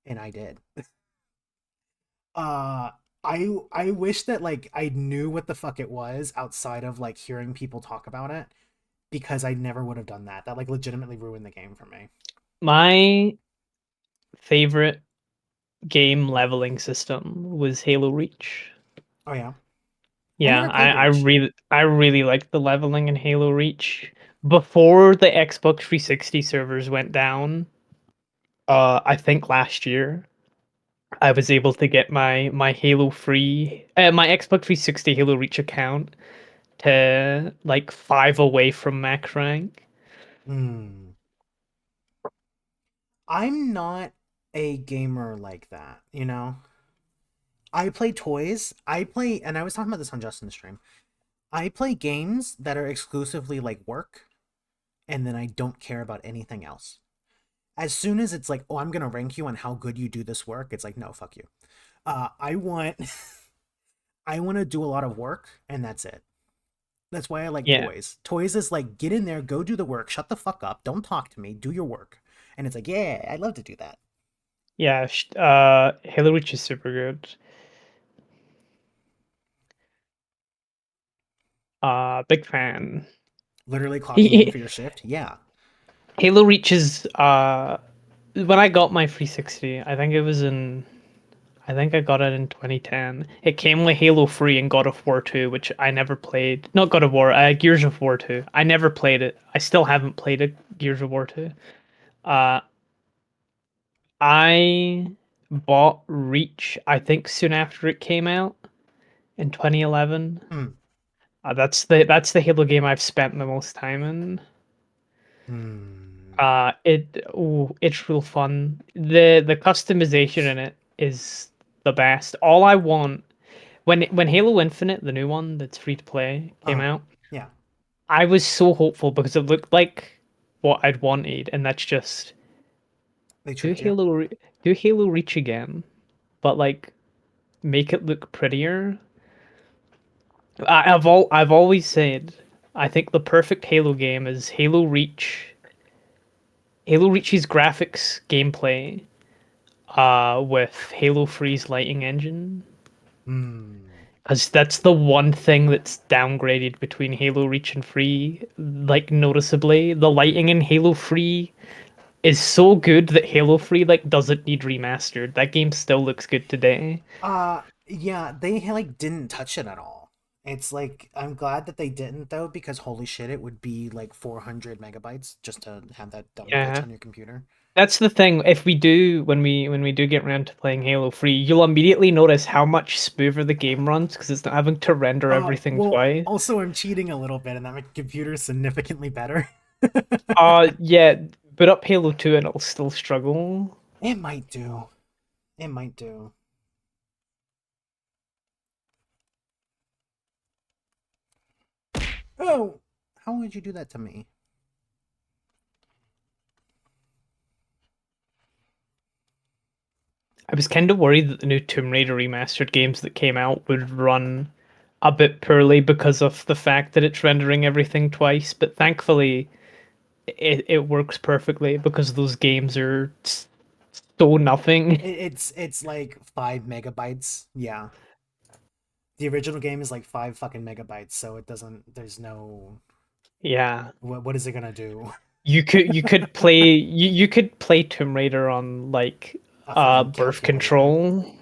And I did. Uh I wish that like I knew what the fuck it was outside of like hearing people talk about it because I never would have done that. That like legitimately ruined the game for me. My favorite game leveling system was Halo Reach. Oh yeah. I Yeah, never played Reach. I really liked the leveling in Halo Reach. Before the Xbox 360 servers went down, I think last year, I was able to get my Halo free, my Xbox 360 Halo Reach account to like 5 away from max rank. Hmm. I'm not a gamer like that, you know? I play toys. I play and I was talking about this on Justin's stream. I play games that are exclusively like work and then I don't care about anything else. As soon as it's like, "Oh, I'm going to rank you on how good you do this work." It's like, "No, fuck you." I want I want to do a lot of work and that's it. That's why I like Yeah, toys. Toys is like, get in there, go do the work, shut the fuck up, don't talk to me, do your work. And it's like, yeah, I love to do that. yeah. Halo Reach is super good. Big fan. Literally He, clocking in he- for your shift. Yeah. Halo Reach is when I got my 360. I think I got it in 2010. It came with Halo 3 and God of War 2, which I never played. Not God of War, Gears of War 2. I never played it. I still haven't played it, Gears of War 2. Uh, I bought Reach, I think soon after it came out in 2011. Hmm. That's the Halo game I've spent the most time in. Hmm. It's real fun. The customization in it is the best. All I want when Halo Infinite, the new one that's free to play, came Uh-huh. out, Yeah. I was so hopeful because it looked like what I'd wanted, and that's just They do tricked you. Halo do Halo Reach again, but like make it look prettier. I've always said I think the perfect Halo game is Halo Reach. Halo Reach's graphics gameplay with Halo 3's lighting engine. Hmm. Because that's the one thing that's downgraded between Halo Reach and Free, like noticeably. The lighting in Halo 3 is so good that Halo 3 like doesn't need remastered. That game still looks good today. Yeah, they like didn't touch it at all. It's like I'm glad that they didn't though, because holy shit, it would be like 400 megabytes just to have that dumb glitch Yeah. on your computer. That's the thing. If we do, when we do get around to playing Halo 3, you'll immediately notice how much smoother the game runs because it's not having to render everything Well, twice. also I'm cheating a little bit, and that my computer is significantly better. Yeah, boot up Halo 2 and it'll still struggle. It might do. It might do. Oh, how would you do that to me? I was kind of worried that the new Tomb Raider remastered games that came out would run a bit poorly because of the fact that it's rendering everything twice, but thankfully it works perfectly because those games are so nothing. It's like 5 megabytes. Yeah, the original game is like 5 fucking megabytes, so it doesn't. There's no. Yeah. What is it gonna do? You could play Tomb Raider on like A fucking birth calculator. control.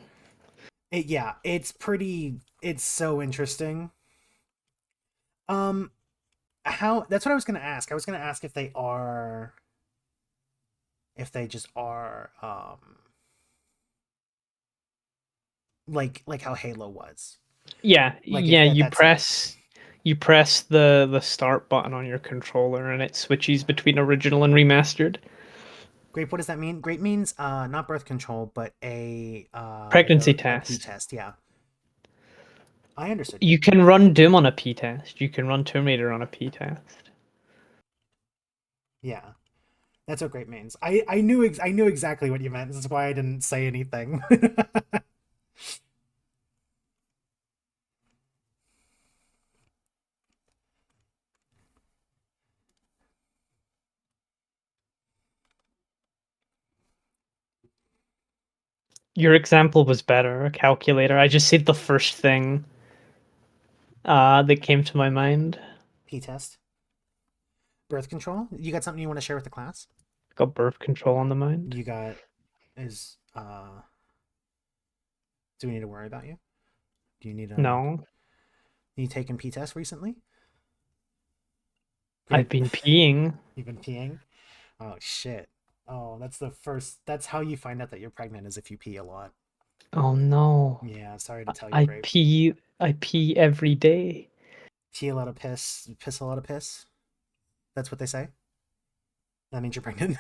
Yeah, it's pretty. It's so interesting. Um, how? That's what I was gonna ask. I was gonna ask if they are, if they just are, like how Halo was. Yeah, Like if yeah, you that's it. press you press the start button on your controller and it switches between original and remastered. Grape, what does that mean? Grape means not birth control, but like Pregnancy a P test. test. Yeah, I understood You grape. can run Doom on a P test. You can run Tomb Raider on a P test. Yeah, that's what grape means. I knew exactly what you meant. That's why I didn't say anything. Your example was better, a calculator. I just said the first thing that came to my mind. P test. Birth control. You got something you want to share with the class? Got birth control on the mind. You got is do we need to worry about you? Do you need No, you taken P test recently? I've Grape. been peeing. You've been peeing? Oh shit. Oh, that's the first. That's how you find out that you're pregnant, is if you pee a lot. Oh no. Yeah, sorry to tell you, I Grape. pee I pee every day. Pee a lot of piss, piss a lot of piss. That's what they say. That means you're pregnant.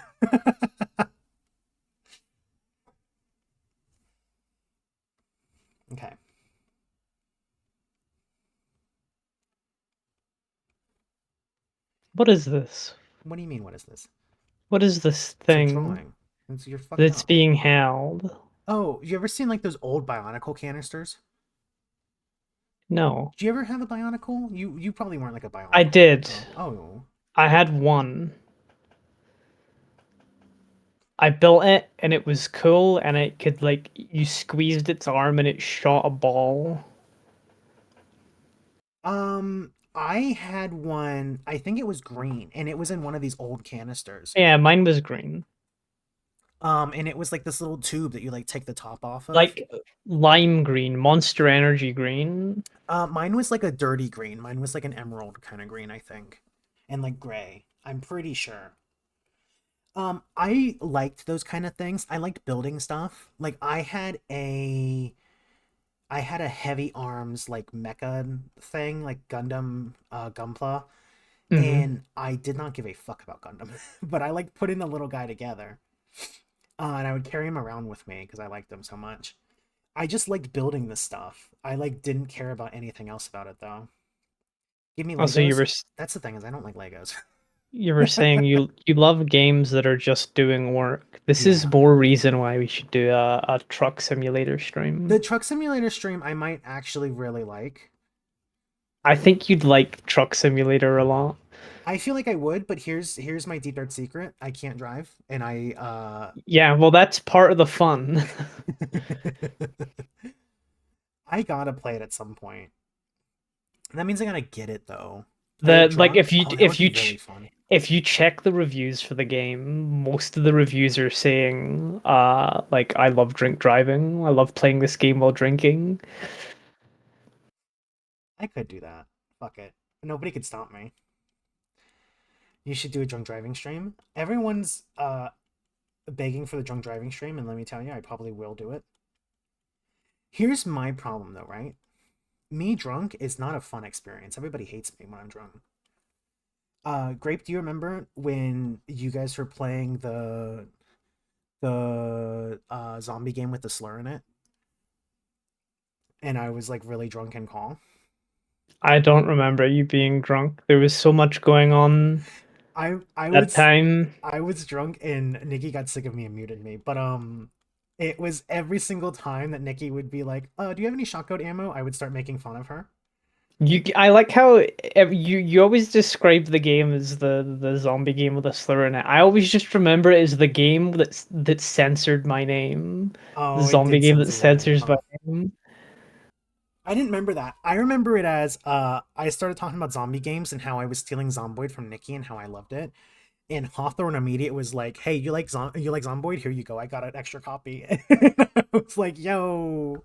Okay. What is this? What do you mean? What is this? What is this It's a thing drawing. You're fucked that's up. being held? Oh, you ever seen like those old Bionicle canisters? No. Did you ever have a Bionicle? You probably weren't like a I Bionicle kid did. though. Oh, I had one. I built it and it was cool and it could like you squeezed its arm and it shot a ball. I had one. I think it was green, and it was in one of these old canisters. Yeah, mine was green. And it was like this little tube that you like take the top off of. Like lime green, Monster Energy green. Mine was like a dirty green. Mine was like an emerald kind of green, I think, and like gray. I'm pretty sure. I liked those kind of things. I liked building stuff. Like I had a heavy arms like mecha thing, like Gundam Gunpla, Hmm. and I did not give a fuck about Gundam, but I liked putting the little guy together. And I would carry him around with me because I liked him so much. I just liked building this stuff. I like didn't care about anything else about it though. Give me Also, you Legos. were That's the thing, is I don't like Legos. you were saying you love games that are just doing work. This is Yeah. more reason why we should do a truck simulator The stream. truck simulator stream I might actually really like. I think you'd like Truck Simulator a lot. I feel like I would, but here's my deep dark secret. I can't drive, and Yeah, well, that's part of the fun. I gotta play it at some point. That means I gotta get it though. Are they The like drunk? Oh, that would be really fun. if you check the reviews for the game, most of the reviews are saying like I love drink driving. I love playing this game while drinking. I could do that. Fuck it. Nobody could stop me. You should do a drunk driving stream. Everyone's begging for the drunk driving stream, and let me tell you, I probably will do it. Here's my problem though, right? Me drunk is not a fun experience. Everybody hates me when I'm drunk. Grape, do you remember when you guys were playing the zombie game with the slur in it? And I was like really drunk and calm. I don't remember you being drunk. There was so much going on I that was time. I was drunk and Nikki got sick of me and muted me. But it was every single time that Nikki would be like, do you have any shotgun ammo?" I would start making fun of her. I like how you always describe the game as the zombie game with a slur in it. I always just remember it as the game that censored my name, the Oh, it zombie did game that censor your name, censors my huh? name. I didn't remember that. I remember it as I started talking about zombie games and how I was stealing Zomboid from Nikki and how I loved it. And Hawthorne immediate was like, "Hey, you like Zomboid? Here you go. I got an extra copy." I was like, "Yo."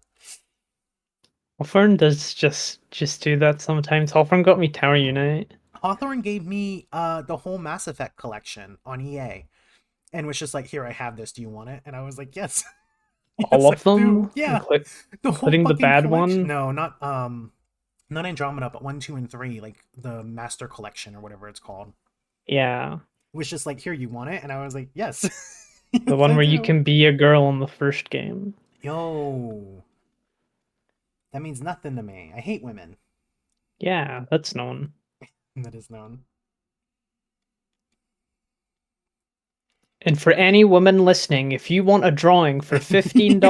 Hawthorne does just do that sometimes. Hawthorne got me Tower Unite. Hawthorne gave me the whole Mass Effect collection on EA and was just like, "Here, I have this. Do you want it?" And I was like, "Yes." All Yes, I of them, do. Yeah. The whole including the fucking bad collection. one. No, not Andromeda, but 1, 2, and 3, like the Master Collection or whatever it's called. Yeah, Was just like, "Here, you want it?" And I was like, "Yes." the Yes, one I where you do. can be a girl in the first game. Yo, that means nothing to me. I hate women. Yeah, that's known. That is known. And for any woman listening, if you want a drawing for $15,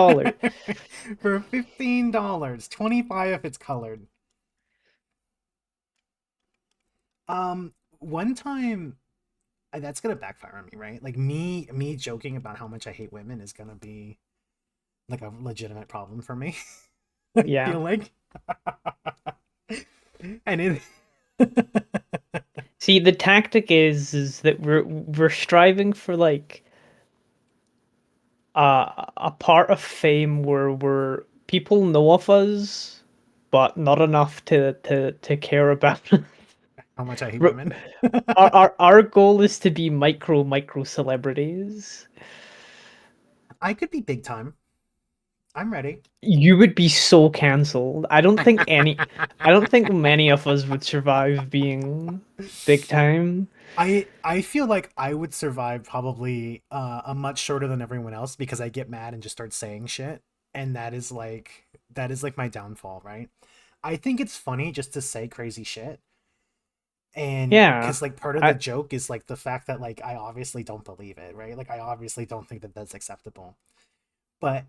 For $15, 25 if it's colored. One time that's gonna backfire on me, right? Like me joking about how much I hate women is gonna be like a legitimate problem for me. I yeah. feel like, and it. See, the tactic is that we're striving for like a part of fame where we're people know of us, but not enough to care about. How much I hate We're- women. our goal is to be micro celebrities. I could be big time. I'm ready. You would be so cancelled. I don't think many of us would survive being big time. I feel like I would survive probably a much shorter than everyone else because I get mad and just start saying shit, and that is like my downfall, right? I think it's funny just to say crazy shit, and Yeah. because like part of the I joke is like the fact that like I obviously don't believe it, right? Like I obviously don't think that that's acceptable, but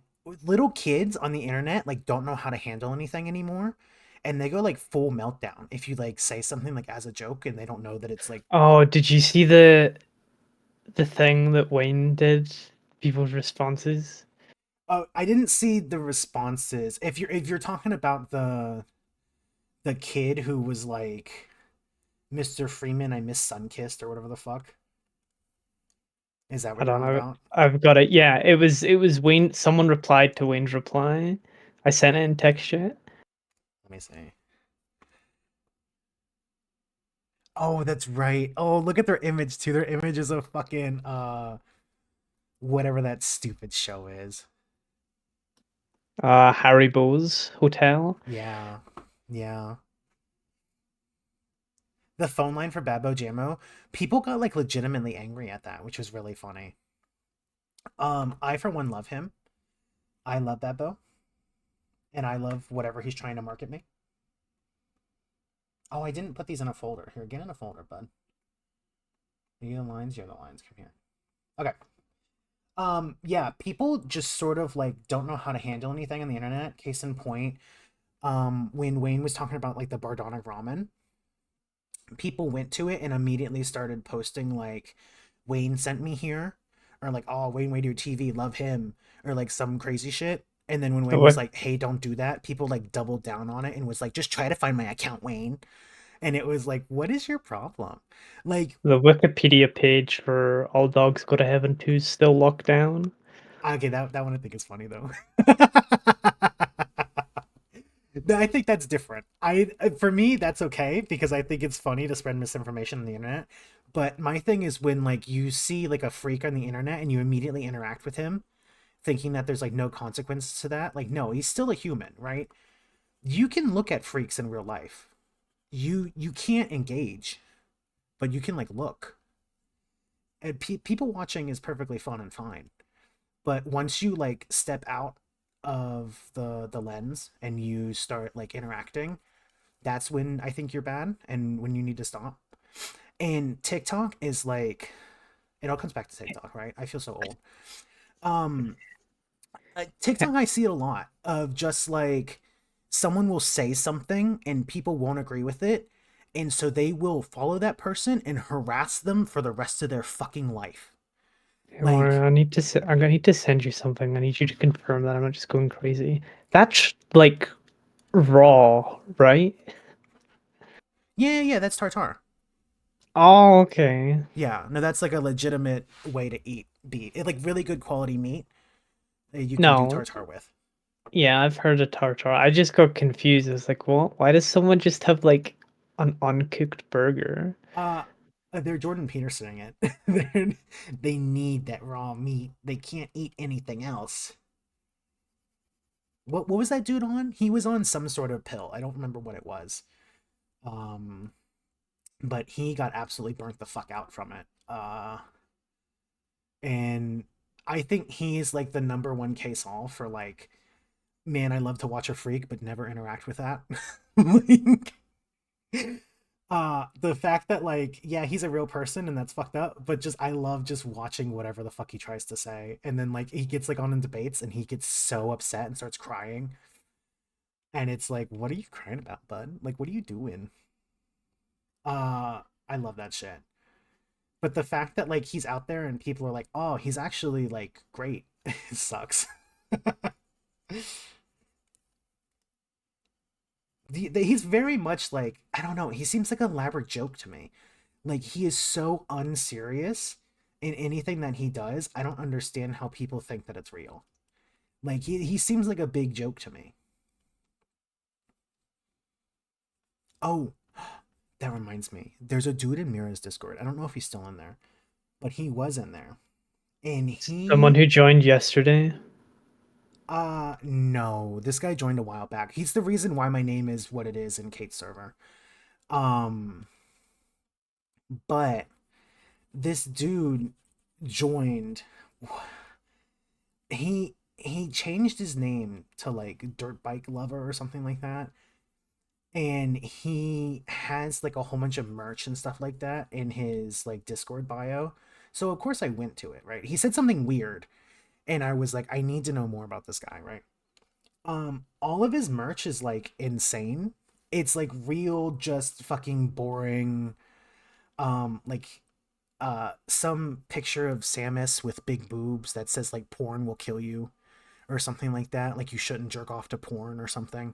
little kids on the internet like don't know how to handle anything anymore, and they go like full meltdown if you like say something like as a joke and they don't know that it's like. Oh, did you see the thing that Wayne did? People's responses? Oh, I didn't see the responses. If you're talking about the kid who was like Mr. Freeman, I miss Sunkissed or whatever the fuck. Is that I what you're don't on know. about? I've got it. Yeah, it was Wayne. Someone replied to Wayne's reply. I sent it in text chat. Let me see. Oh, that's right. Oh, look at their image too. Their image is a fucking whatever that stupid show is. Haribo's hotel. Yeah. Yeah. The phone line for Babbo Jammo, people got like legitimately angry at that, which was really funny. I for one love him. I love Babbo, and I love whatever he's trying to market me. Oh, I didn't put these in a folder. Here, get in a folder, bud. Are you the lines? You're the lines. Come here. Okay. Yeah, people just sort of like don't know how to handle anything on the internet. Case in point, when Wayne was talking about like the Bardonic ramen, people went to it and immediately started posting like Wayne sent me here, or like, oh, Wayne Radio TV, love him, or like some crazy shit. And then when Wayne was What? like, hey, don't do that, people like doubled down on it and was like, just try to find my account, Wayne. And it was like, what is your problem? Like, The Wikipedia page for All Dogs Go to Heaven 2 is still locked down. okay, that one I think is funny though. I think that's different. I For me that's okay because I think it's funny to spread misinformation on the internet. But my thing is when like you see like a freak on the internet and you immediately interact with him, thinking that there's like no consequence to that. Like no, he's still a human, right? You can look at freaks in real life. You can't engage, but you can like look. And people watching is perfectly fun and fine. But once you like step out of the lens and you start like interacting, that's when I think you're bad and when you need to stop. And TikTok is like it all comes back to TikTok, right? I feel so old. Um TikTok I see it a lot of just like someone will say something and people won't agree with it. And so they will follow that person and harass them for the rest of their fucking life. Or Like, I'm gonna need to send you something. I need you to confirm that I'm not just going crazy. That's like raw, right? yeah, that's tartar. Oh, okay. Yeah, no, that's like a legitimate way to eat beef. It like really good quality meat that you can do No, tartar with. yeah, I've heard of tartar. I just got confused. It's like, well, why does someone just have like an uncooked burger? Uh, they're Jordan Petersoning it. They need that raw meat. They can't eat anything else. What was that dude on? He was on some sort of pill. I don't remember what it was. Um, but he got absolutely burnt the fuck out from it. And I think he's like the number one case all for like, man, I love to watch a freak, but never interact with that. Like, the fact that like, yeah, he's a real person and that's fucked up, but just I love just watching whatever the fuck he tries to say. And then like he gets like on in debates and he gets so upset and starts crying. And it's like, what are you crying about, bud? Like, what are you doing? I love that shit. But the fact that like he's out there and people are like, oh, he's actually like great, it sucks. He's very much like I don't know. He seems like an elaborate joke to me. Like he is so unserious in anything that he does. I don't understand how people think that it's real. Like he seems like a big joke to me. Oh, that reminds me. There's a dude in Mira's Discord. I don't know if he's still in there, but he was in there. And Someone he who joined yesterday. no, this guy joined a while back. He's the reason why my name is what it is in Kate's server. Um, but this dude joined he changed his name to like Dirt Bike Lover or something like that. And he has like a whole bunch of merch and stuff like that in his like Discord bio. So of course I went to it, right? He said something weird and I was like I need to know more about this guy, right? All of his merch is like insane. It's like real just fucking boring like some picture of Samus with big boobs that says like porn will kill you or something like that, like you shouldn't jerk off to porn or something.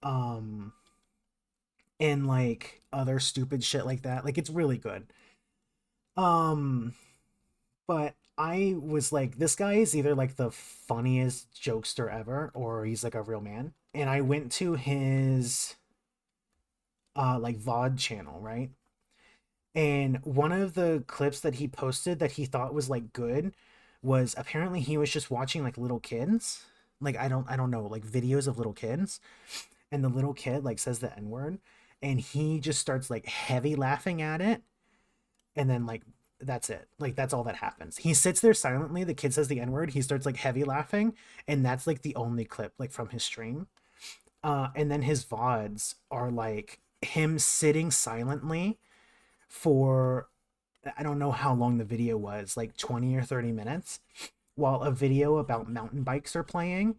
Um and like other stupid shit like that. Like it's really good. Um but I was like this guy is either like the funniest jokester ever or he's like a real man. And I went to his like VOD channel, right? And one of the clips that he posted that he thought was like good was apparently he was just watching like little kids. Like I don't know, like videos of little kids and the little kid like says the n-word and he just starts like heavy laughing at it and then like that's it. Like that's all that happens. He sits there silently, the kid says the n-word, he starts like heavy laughing and that's like the only clip like from his stream. And then his VODs are like him sitting silently for I don't know how long the video was, like 20 or 30 minutes, while a video about mountain bikes are playing.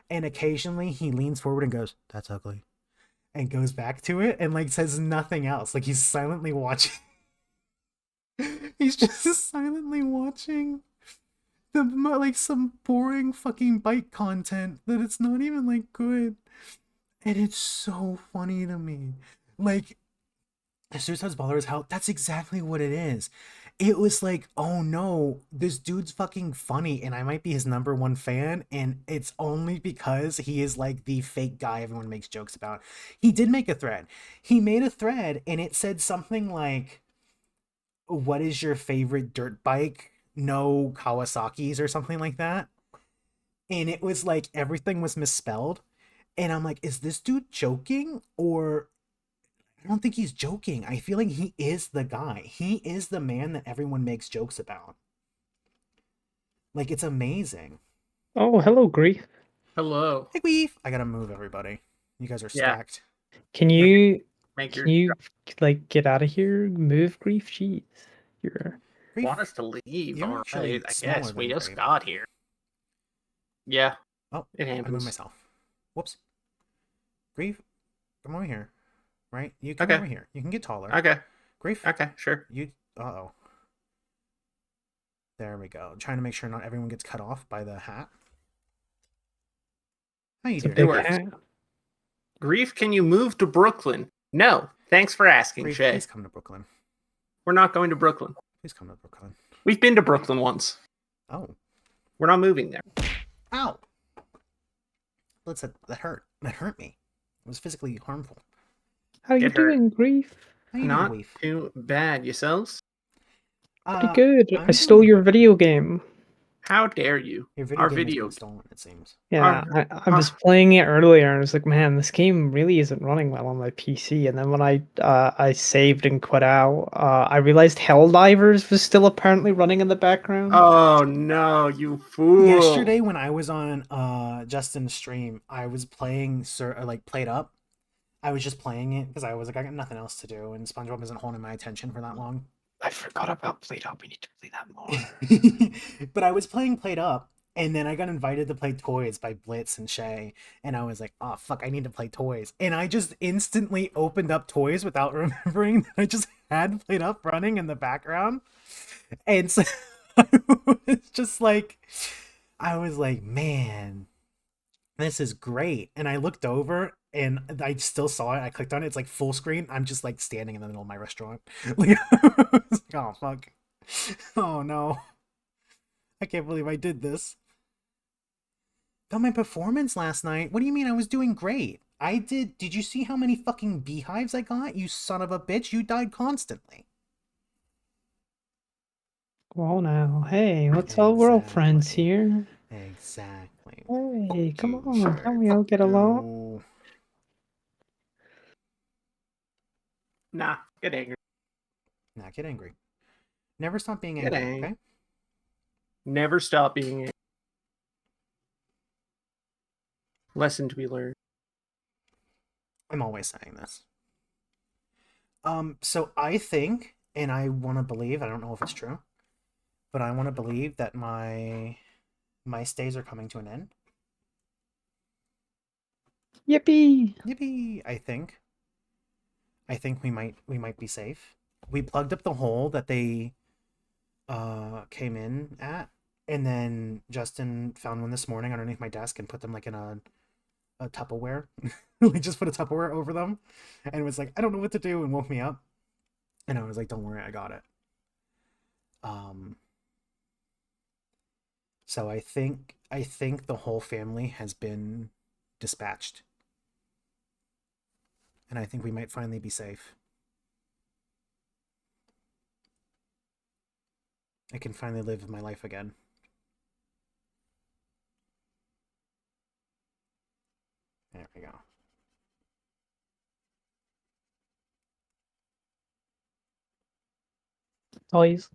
And occasionally he leans forward and goes, "That's ugly," and goes back to it and like says nothing else. Like he's silently watching. He's just silently watching the like some boring fucking bike content that it's not even like good. And it's so funny to me. Like Suicide's Ballers How that's exactly what it is. It was like, oh no, this dude's fucking funny, and I might be his number one fan, and it's only because he is like the fake guy everyone makes jokes about. He did make a thread. He made a thread, and it said something like, "What is your favorite dirt bike? No Kawasaki's," or something like that. And it was like everything was misspelled, and I'm like, is this dude joking or I don't think he's joking. I feel like he is the guy. He is the man that everyone makes jokes about. Like, it's amazing. Oh, hello, Grief. Hello. Hey, Weave. I gotta move everybody. You guys are Yeah. stacked. Can Make you make can your you like get out of here? Move, Grief. Jeez, you're Grief, want us to leave. you're All right, actually I smaller guess than we just Grief. got here. Yeah, Oh, it I moved happens. myself. Whoops. Grief, come over here. Right? You come Okay. over here. You can get taller. Okay. Grief, Okay. Sure. you. Uh-oh. There we go. I'm trying to make sure not everyone gets cut off by the hat. How you it's a doing, big works. Grief? hat. Grief, can you move to Brooklyn? No. Thanks for asking, Grief, Shay. please come to Brooklyn. We're not going to Brooklyn. Please come to Brooklyn. We've been to Brooklyn once. Oh. We're not moving there. Ow. That hurt. That hurt me. It was physically harmful. How you Get hurt. doing, Grief? How you doing, Not Weave? too bad. Yourselves? Pretty good. I'm I stole doing your fine. video game. How dare you? Your video Our game has video. been stolen, it seems. Yeah, Our, I was playing it earlier and I was like, man, this game really isn't running well on my PC. And then when I saved and quit out, I realized Helldivers was still apparently running in the background. Oh no, you fool! Yesterday when I was on Justin's stream, I was playing Played Up. I was just playing it because I was like, I got nothing else to do, and SpongeBob isn't holding my attention for that long. I forgot about Played Up. We need to play that more. But I was playing Played Up, and then I got invited to play Toys by Blitz and Shay, and I was like, oh fuck, I need to play Toys. And I just instantly opened up Toys without remembering that I just had Played Up running in the background. And so I was just like, I was like, man, this is great. And I looked over and I still saw it. I clicked on it. It's like full screen. I'm just like standing in the middle of my restaurant. Like, oh fuck. Oh no. I can't believe I did this. Got my performance last night. What do you mean I was doing great? Did you see how many fucking beehives I got? You son of a bitch. You died constantly. Well, now, hey, let's all we're all friends Exactly. here. Exactly. Hey, come You, on, Shay. can we all get along? You. Nah, get angry. Nah, get angry. Never stop being Get angry, angry. okay? Never stop being angry. Lesson to be learned. I'm always saying this. So I think, and I want to believe, I don't know if it's true, but I want to believe that my stays are coming to an end. Yippee! Yippee! I think we might be safe. We plugged up the hole that they came in at, and then Justin found one this morning underneath my desk and put them like in a Tupperware. We just put a Tupperware over them, and was like, I don't know what to do, and woke me up. And I was like, don't worry, I got it. So I think the whole family has been dispatched. And I think we might finally be safe. I can finally live my life again. There we go. Toys.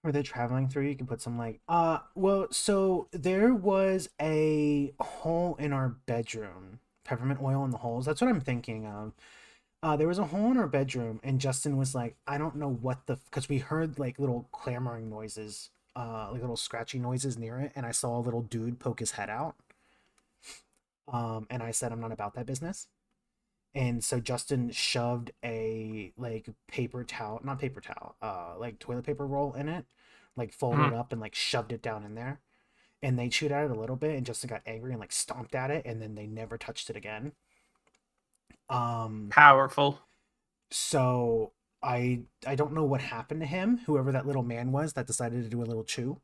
Were they traveling through? You can put some like well, so there was a hole in our bedroom. Peppermint oil in the holes. That's what I'm thinking of. There was a hole in our bedroom, and Justin was like, I don't know what the because we heard like little clamoring noises, like little scratchy noises near it, and I saw a little dude poke his head out. And I said I'm not about that business. And so Justin shoved a like paper towel, not paper towel, like toilet paper roll in it, like folded it up and like shoved it down in there. and they chewed at it a little bit, and Justin got angry and like stomped at it, and then they never touched it again. Powerful. So I don't know what happened to him, whoever that little man was that decided to do a little chew.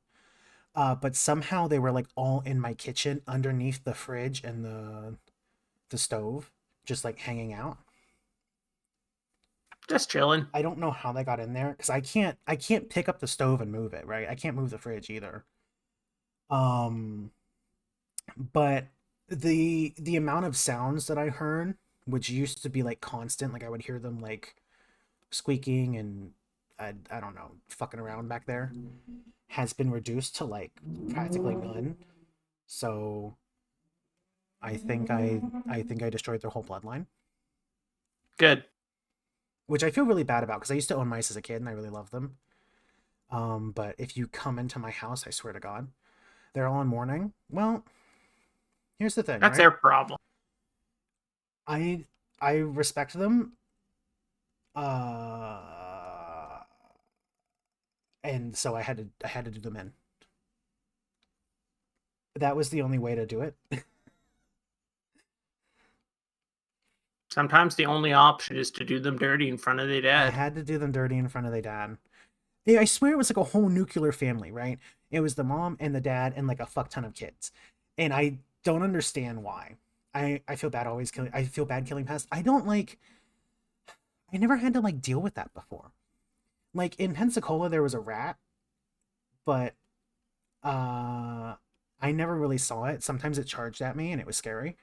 But somehow they were like all in my kitchen underneath the fridge and the stove, just like hanging out. Just chilling. I don't know how they got in there because I can't pick up the stove and move it, right? I can't move the fridge either. Um, but the amount of sounds that I heard, which used to be like constant, like I would hear them like squeaking and I don't know, fucking around back there, has been reduced to like practically none. So I think I destroyed their whole bloodline, Good. which I feel really bad about because I used to own mice as a kid and I really loved them. But if you come into my house, I swear to God, they're all in mourning. Well, here's the thing, That's right? their problem. I I respect them, uh, and so I had to do them in. That was the only way to do it. Sometimes the only option is to do them dirty in front of their I dad. had to do them dirty in front of their dad. Yeah, I swear it was like a whole nuclear family, right? It was the mom and the dad and like a fuck ton of kids. And I don't understand why. I feel bad always killing I feel bad killing pests. I never had to like deal with that before. Like in Pensacola there was a rat, but I never really saw it. Sometimes it charged at me and it was scary.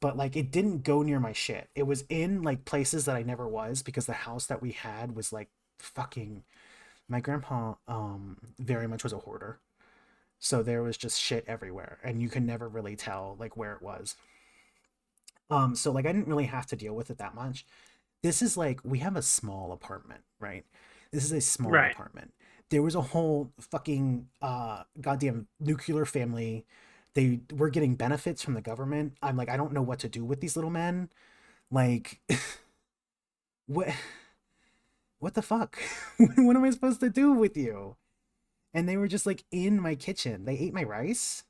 But like it didn't go near my shit. It was in like places that I never was because the house that we had was like fucking my grandpa very much was a hoarder. So there was just shit everywhere and you could never really tell like where it was. So like I didn't really have to deal with it that much. This is like we have a small apartment, right? This is a small Right. apartment. There was a whole fucking goddamn nuclear family. They were getting benefits from the government. I'm like I don't know what to do with these little men. Like what what the fuck? What am I supposed to do with you? And they were just like in my kitchen. They ate my rice,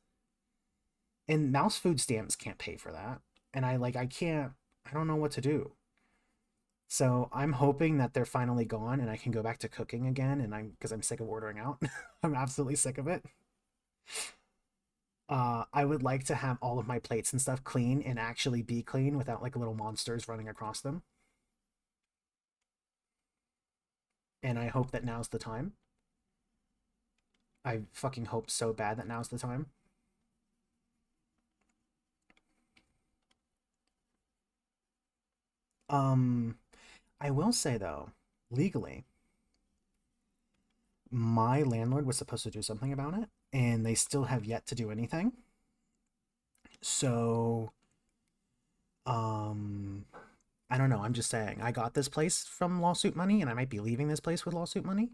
and mouse food stamps can't pay for that. And I can't. I don't know what to do. So I'm hoping that they're finally gone and I can go back to cooking again. And I'm because I'm sick of ordering out. I'm absolutely sick of it. I would like to have all of my plates and stuff clean and actually be clean without like little monsters running across them. And I hope that now's the time. I fucking hope so bad that now's the time. Um, I will say though, legally, my landlord was supposed to do something about it, and they still have yet to do anything. So, um, I don't know. I'm just saying, I got this place from lawsuit money, and I might be leaving this place with lawsuit money.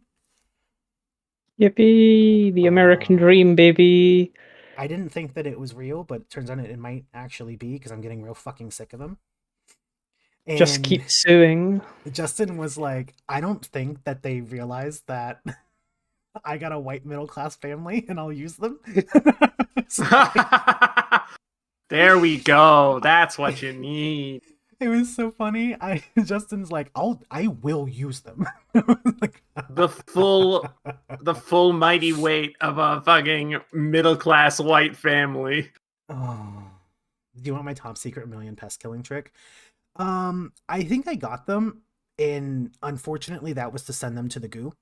Yippee! The American Uh, dream, baby. I didn't think that it was real, but it turns out it might actually be because I'm getting real fucking sick of them. Just And keep suing. Justin was like, I don't think that they realize that I got a white middle class family and I'll use them. So, like, There we go. That's what you need. it was so funny. Justin's like, I will use them. Like, The full mighty weight of a fucking middle class white family. oh, do you want my top secret million pest killing trick? I think I got them, and unfortunately, that was to send them to the goo.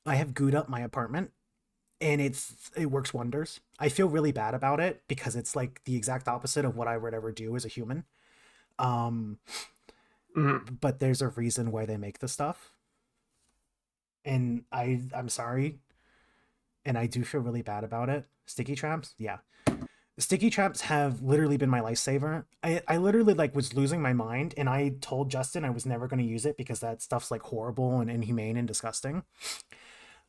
I have gooed up my apartment, and it works wonders. I feel really bad about it because it's like the exact opposite of what I would ever do as a human. Um, Mhm. but there's a reason why they make the stuff, and I'm sorry, and I do feel really bad about it. Sticky traps, yeah. Sticky traps have literally been my lifesaver. I literally like was losing my mind and I told Justin I was never going to use it because that stuff's like horrible and inhumane and disgusting.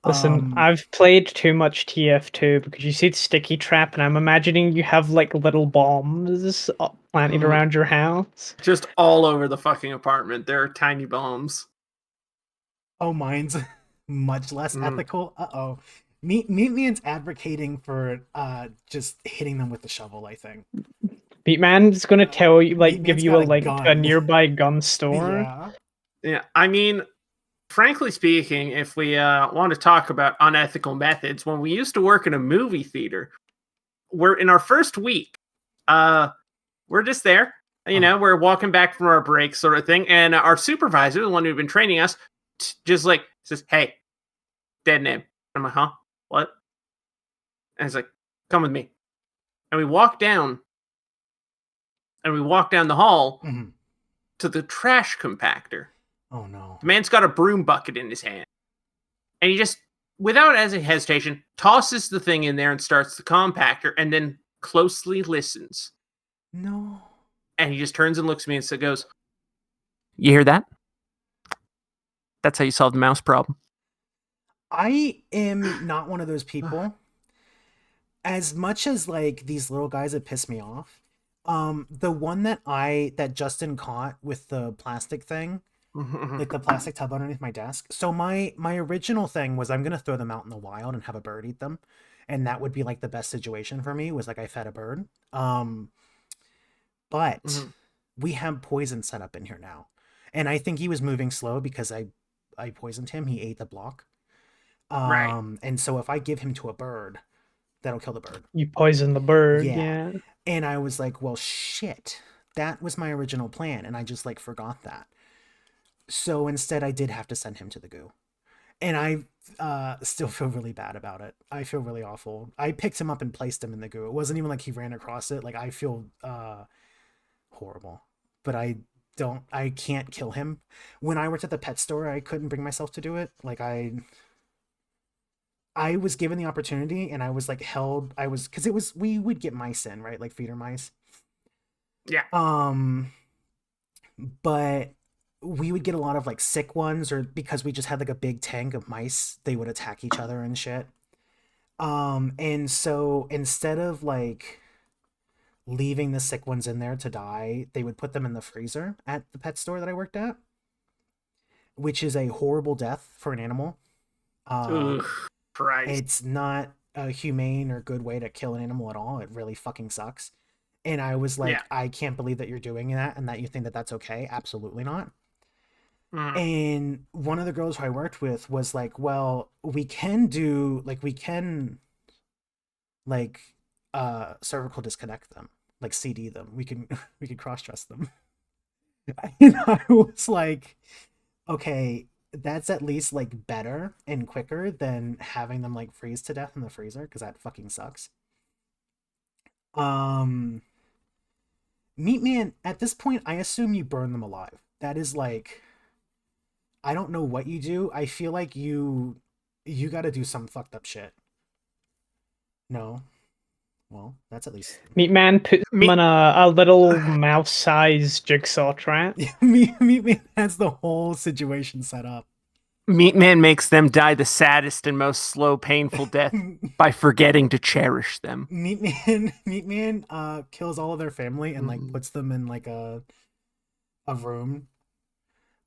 Listen, Um I've played too much TF2 because you see Sticky Trap, and I'm imagining you have like little bombs planted Mhm. around your house. Just all over the fucking apartment. There are tiny bombs. oh mine's much less Mm. ethical. Uh-oh. Meat Man's advocating for just hitting them with the shovel, I think. Meatman's gonna tell you, Meat like, give Man's you a got a link to a gun. nearby gun store. Yeah. Yeah, I mean, frankly speaking, if we want to talk about unethical methods, when we used to work in a movie theater, we're in our first week. We're just there, we're walking back from our break, sort of thing, and our supervisor, the one who'd been training us, just like says, "Hey, dead name." I'm like, "Huh? What?" And he's like, "Come with me." And we walk down, the hall Mhm. to the trash compactor. Oh no. The man's got a broom bucket in his hand. And he just, without as a hesitation, tosses the thing in there and starts the compactor and then closely listens. No. And he just turns and looks at me and goes, "You hear that? That's how you solve the mouse problem." I am not one of those people. As much as like these little guys that piss me off, the one that Justin caught with the plastic thing, like the plastic tub underneath my desk. So my original thing was I'm gonna throw them out in the wild and have a bird eat them, and that would be like the best situation for me. Was like I fed a bird. But we have poison set up in here now, and I think he was moving slow because I poisoned him. He ate the block. Right. And so if I give him to a bird, that'll kill the bird. You poison the bird, Yeah. yeah. And I was like, well, shit. That was my original plan, and I just like forgot that. So instead, I did have to send him to the goo, and I still feel really bad about it. I feel really awful. I picked him up and placed him in the goo. It wasn't even like he ran across it. Like I feel horrible, but I can't kill him. When I worked at the pet store, I couldn't bring myself to do it. Like I was given the opportunity, and I was like held. I was because it was we would get mice in, right, like feeder mice. Yeah. But we would get a lot of like sick ones, or because we just had like a big tank of mice, they would attack each other and shit. And so instead of like leaving the sick ones in there to die, they would put them in the freezer at the pet store that I worked at, which is a horrible death for an animal. Ugh, Christ. It's not a humane or good way to kill an animal at all. It really fucking sucks. And I was like, Yeah. I can't believe that you're doing that and that you think that that's okay. Absolutely not. Mm. And one of the girls who I worked with was like, well, we can do like like cervical disconnect them, like CD them. We can we can cross dress them. And I was like, okay, that's at least like better and quicker than having them like freeze to death in the freezer, because that fucking sucks. Um Meat Man, at this point, I assume you burn them alive. That is like, I don't know what you do. I feel like you got to do some fucked up shit. No. Well, that's at least Meatman puts them Me- on a little mouse-sized jigsaw trap. Meat Man has the whole situation set up. Meat Man makes them die the saddest and most slow, painful death by forgetting to cherish them. Meat Man kills all of their family and like puts them in like a room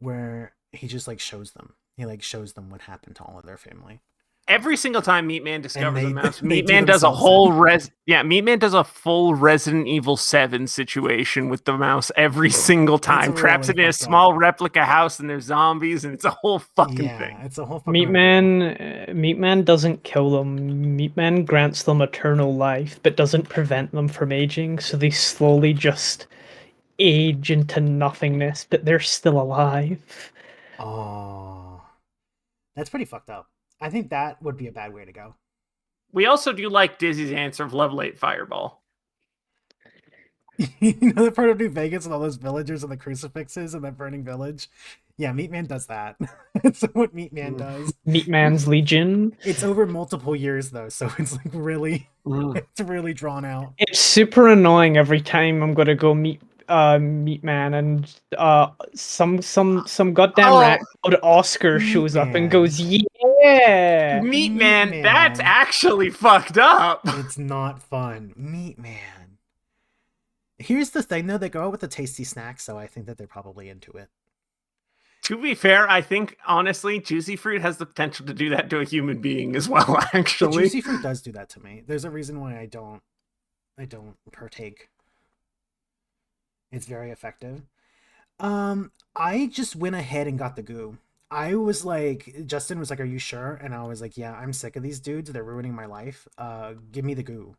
where he just like shows them. He like shows them what happened to all of their family. Every single time Meat Man discovers they- a mouse, they Meat do Man does a themselves whole in. Meat Man does a full Resident Evil 7 situation with the mouse every single time. Traps really it in a fucked up. small replica house and there's zombies and it's a whole fucking Yeah, thing. it's a whole fucking ordeal. Meatman doesn't kill them. Meatman grants them eternal life, but doesn't prevent them from aging, so they slowly just age into nothingness, but they're still alive. Oh, that's pretty fucked up. I think that would be a bad way to go. We also do like Dizzy's answer of level 8 Fireball. You know the part of New Vegas and all those villagers and the crucifixes and that burning village? Yeah, Meat Man does that. That's what Meat Man does. Meatman's Legion. It's over multiple years though, so it's like really it's really drawn out. It's super annoying every time I'm gonna go meet Meatman and some goddamn rat called Oscar Meat shows up and Man. goes, yeah. Meat Meat Man, that's Man. actually fucked up. It's not fun. Meat Man. Here's the thing though, they go out with the tasty snacks, so I think that they're probably into it. To be fair, I think honestly, juicy fruit has the potential to do that to a human being as well. The Actually, juicy fruit does do that to me. There's a reason why I don't partake. It's very effective. I just went ahead and got the goo. I was like, Justin was like, "Are you sure?" And I was like, "Yeah, I'm sick of these dudes. They're ruining my life. Give me the goo."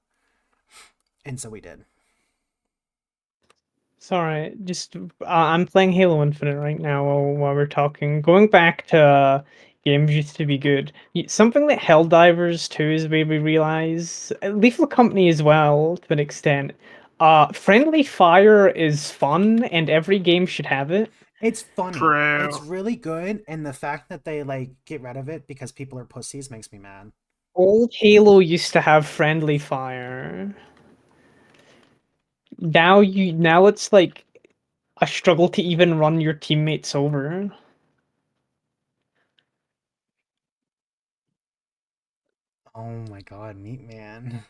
And so we did. Sorry, just I'm playing Halo Infinite right now while we're talking. Going back to games used to be good. Something that Helldivers 2 has made me realize, Lethal Company as well to an extent. Friendly fire is fun, and every game should have it. It's funny. It's true. really good, and the fact that they like get rid of it because people are pussies makes me mad. Old Halo used to have friendly fire. Now it's like a struggle to even run your teammates over. Oh my god, Meat Man.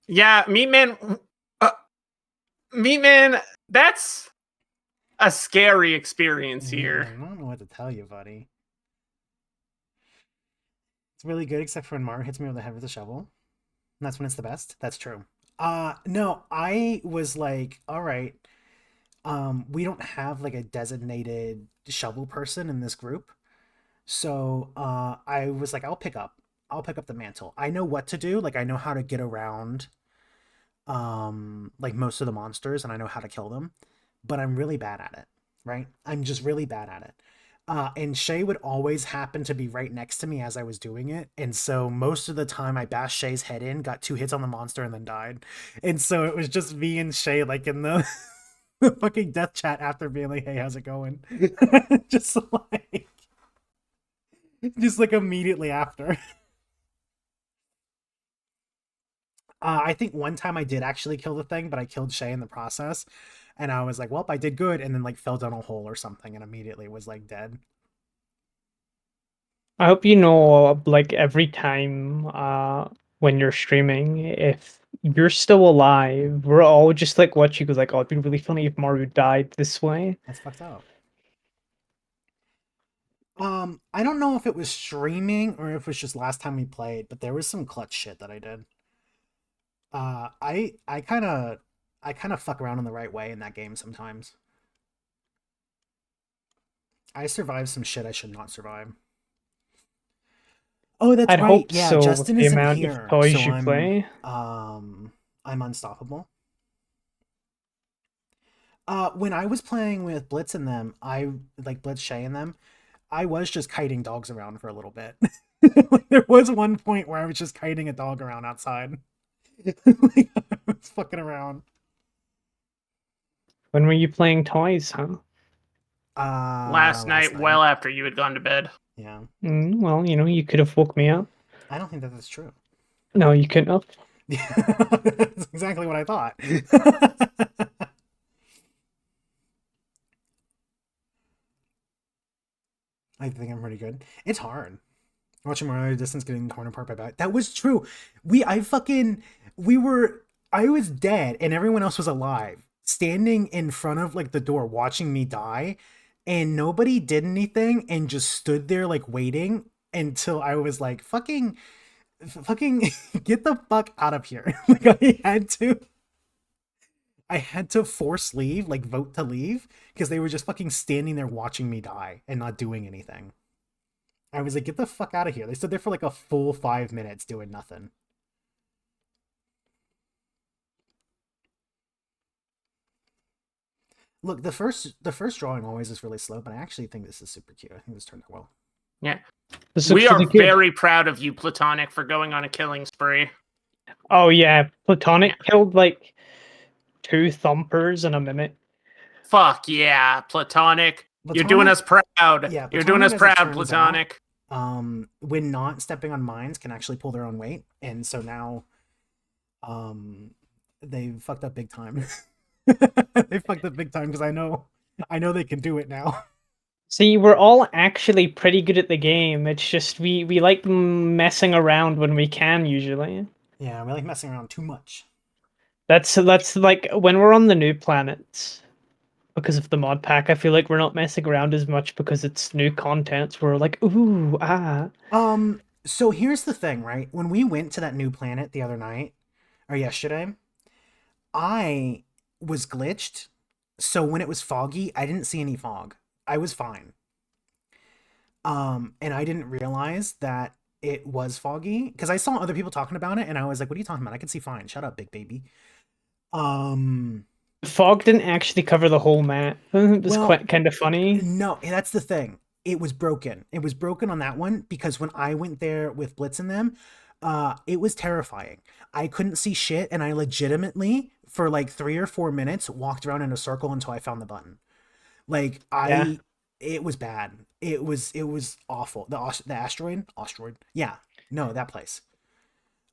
Yeah, uh, Meat Man. That's a scary experience Meat here. Man, I don't know what to tell you, buddy. It's really good, except for when Mario hits me over the head with a shovel. And that's when it's the best. That's true. No, I was like, all right, we don't have like a designated shovel person in this group. So I was like, I'll pick up the mantle. I know what to do. Like I know how to get around like most of the monsters and I know how to kill them, but I'm really bad at it, right? I'm just really bad at it. And Shay would always happen to be right next to me as I was doing it. And so most of the time I bashed Shay's head in, got 2 hits on the monster, and then died. And so it was just me and Shay like in the, the fucking death chat after being like, hey, how's it going? just like just like immediately after. I think one time I did actually kill the thing, but I killed Shay in the process. And I was like, well, I did good. And then like fell down a hole or something and immediately was like dead. I hope you know, like every time when you're streaming, if you're still alive, we're all just like watching because like, oh, it'd be really funny if Mario died this way. That's fucked up. I don't know if it was streaming or if it was just last time we played, but there was some clutch shit that I did. I kind of fuck around in the right way in that game sometimes. I survived some shit I should not survive. Oh, that's I'd right. hope Yeah, so with Justin the isn't amount of here, toys so you play. I'm unstoppable. When I was playing with Blitz and them, I like Blitz Shay and them, I was just kiting dogs around for a little bit. Like, there was one point where I was just kiting a dog around outside. Like, I was fucking around. When were you playing toys, huh? Last Last night, night. well after you had gone to bed. Yeah. Well, you could have woke me up. I don't think that that's true. No, you couldn't have. That's exactly what I thought. I think I'm pretty good. It's hard. Watching Mario Distance getting torn apart by bat. That was true. We were, I was dead and everyone else was alive, standing in front of like the door watching me die, and nobody did anything and just stood there like waiting until I was like, fucking get the fuck out of here. Like I had to force leave, like vote to leave, because they were just fucking standing there watching me die and not doing anything. I was like, get the fuck out of here. They stood there for like a full 5 minutes doing nothing. Look, the first drawing always is really slow, but I actually think this is super cute. I think this turned out well. Yeah. This We looks are really good. very proud of you, Platonic, for going on a killing spree. Oh yeah, Platonic killed like 2 thumpers in a minute. Fuck yeah, Platonic. You're doing Platonic, us proud. yeah, You're doing Platonic, us as it proud, turns out, Platonic. when not stepping on mines, can actually pull their own weight, and so now, they fucked up big time. They fucked up big time because I know they can do it now. See, we're all actually pretty good at the game. It's just we like messing around when we can usually. Yeah, we like messing around too much. That's like when we're on the new planets. because of the mod pack. I feel like we're not messing around as much because it's new content. So we're like, ooh, ah. So here's the thing, right? When we went to that new planet the other night or yesterday, I was glitched. So when it was foggy, I didn't see any fog. I was fine. And I didn't realize that it was foggy because I saw other people talking about it and I was like, what are you talking about? I can see fine. Shut up, big baby. Um, Fog didn't actually cover the whole map. It was well, quite kind of funny. no, that's the thing. It was broken. It was broken on that one because when I went there with Blitz and them, it was terrifying. I couldn't see shit, and I legitimately, for like 3 or 4 minutes, walked around in a circle until I found the button. Like Yeah. it was bad. It was awful. The asteroid. Yeah, no, that place.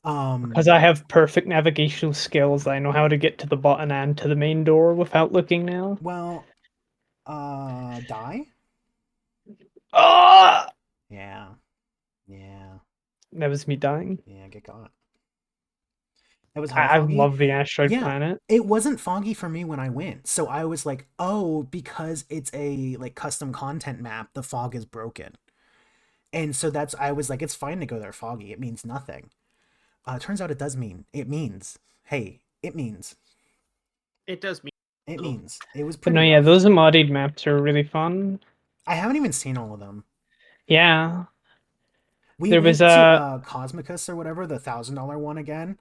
Because Um, I have perfect navigational skills, I know how to get to the button and to the main door without looking now. well, die. Ah! Yeah, yeah, That was me dying. yeah. Get got. It was hella I foggy. love the asteroid Yeah, planet. it wasn't foggy for me when I went. So I was like, "Oh, because it's a like custom content map, the fog is broken." And so that's I was like, "It's fine to go there foggy. It means nothing." Turns out it does mean. It means. Hey, it means. It does mean It a little. means. It was But pretty no, yeah, rough. those modded maps are really fun. I haven't even seen all of them. Yeah. We There was went to a Cosmicus or whatever, the $1,000 one again,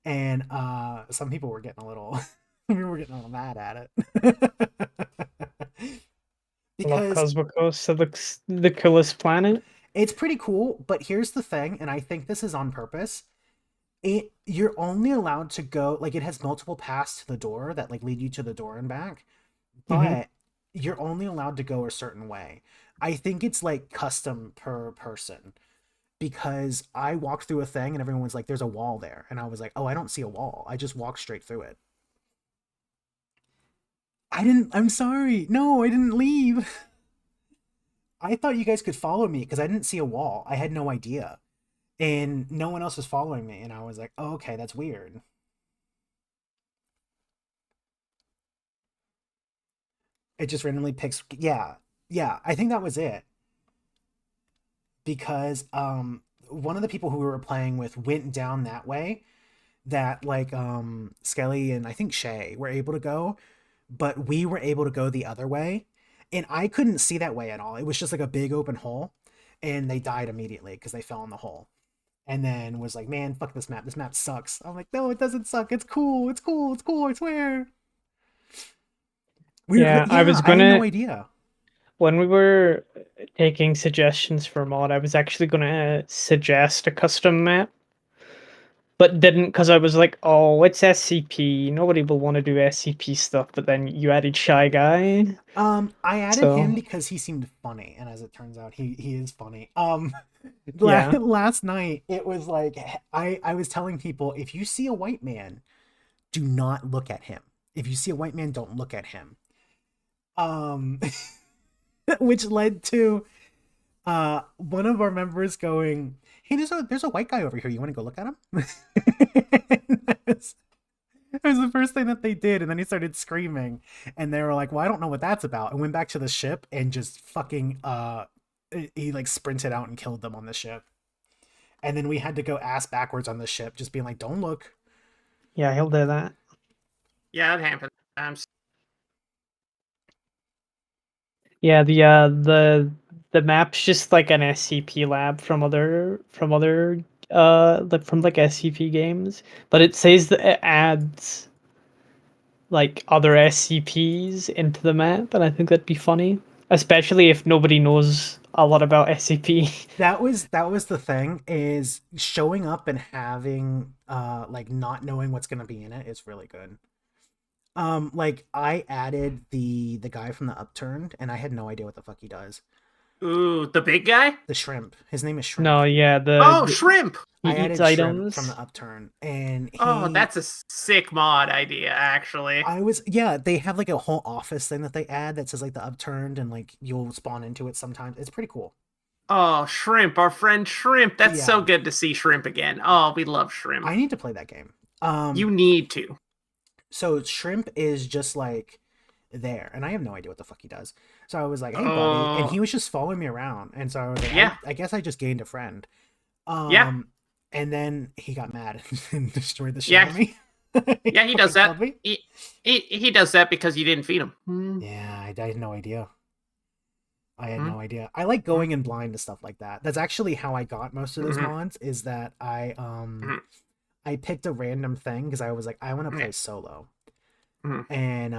and some people were getting a little we were getting a little mad at it. I love Because Cosmocos. It looks the coolest planet. it's pretty cool, but here's the thing, and I think this is on purpose. You're only allowed to go like it has multiple paths to the door that like lead you to the door and back, Hmm. but you're only allowed to go a certain way. I think it's like custom per person because I walked through a thing and everyone was like, "There's a wall there," and I was like, "Oh, I don't see a wall. I just walked straight through it." I didn't. I'm sorry. No, I didn't leave. I thought you guys could follow me because I didn't see a wall. I had no idea. And no one else was following me. And I was like, oh, okay, that's weird. It just randomly picks. Yeah. Yeah. I think that was it. Because one of the people who we were playing with went down that way that like Skelly and I think Shay were able to go, but we were able to go the other way. And I couldn't see that way at all. It was just like a big open hole. And they died immediately because they fell in the hole. And then was like, man, fuck this map. This map sucks. I'm like, no, it doesn't suck. It's cool. It's cool. It's cool. I swear. We were, Yeah, I yeah, was I had no gonna idea. when we were taking suggestions for mod, I was actually gonna suggest a custom map, but didn't because I was like, oh, it's SCP. Nobody will want to do SCP stuff. But then you added Shy Guy, I added him so because he seemed funny, and as it turns out, he is funny. yeah, Last night it was like I was telling people if you see a white man, do not look at him. If you see a white man, don't look at him. Um, which led to one of our members going, "Hey, there's a white guy over here. You want to go look at him?" It was the first thing that they did, and then he started screaming, and they were like, "Well, I don't know what that's about," and went back to the ship and just fucking he like sprinted out and killed them on the ship, and then we had to go ass backwards on the ship, just being like, "Don't look." yeah, he'll do that. Yeah, it happens. Yeah, the map's just like an SCP lab from like SCP games, but it says that it adds like other SCPs into the map, and I think that'd be funny, especially if nobody knows a lot about SCP. That was the thing is showing up and having like not knowing what's gonna be in it is really good. Like I added the guy from the Upturned, and I had no idea what the fuck he does. Ooh, the big guy? The shrimp. His name is Shrimp. No, yeah, Oh, shrimp! he I eats added Shrimp from items. the Upturn, and Oh, that's a sick mod idea, actually. yeah, they have like a whole office thing that they add that says like the Upturned, and like you'll spawn into it sometimes. It's pretty cool. Oh, Shrimp, our friend Shrimp. That's so Yeah, good to see Shrimp again. Oh, we love Shrimp. I need to play that game. You need to. So Shrimp is just like there, and I have no idea what the fuck he does. So I was like, "Hey, buddy," and Oh, he was just following me around, and so I was like, yeah, I guess I just gained a friend." yeah, And then he got mad and destroyed the shit out yeah, of me. He yeah. He does fucking that. killed me. He does that because you didn't feed him. Yeah, I had no idea. I had Mm, no idea. I like mm, going in blind to stuff like that. That's actually how I got most of those mhm, mods. Is that mhm, I picked a random thing because I was like, I want to yeah, play solo, mhm. and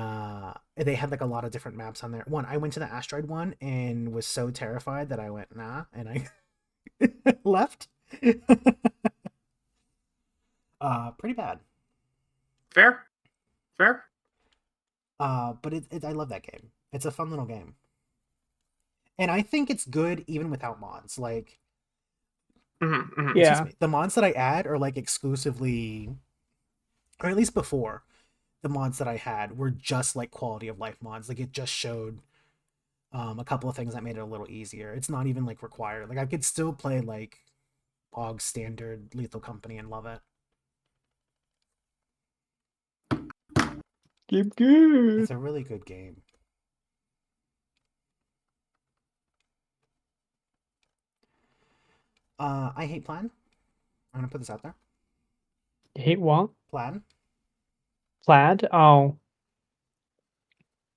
they had like a lot of different maps on there. One, I went to the asteroid one and was so terrified that I went nah, and I left. Pretty bad. Fair, fair. But I love that game. It's a fun little game, and I think it's good even without mods. Like, excuse Yeah. me, the mods that I add are like exclusively, or at least before, the mods that I had were just like quality of life mods. Like it just showed a couple of things that made it a little easier. It's not even like required. Like I could still play like bog standard Lethal Company and love it. Game good. It's a really good game. I hate Plan. I'm gonna put this out there. You hate what? Plan. Plaid? Oh.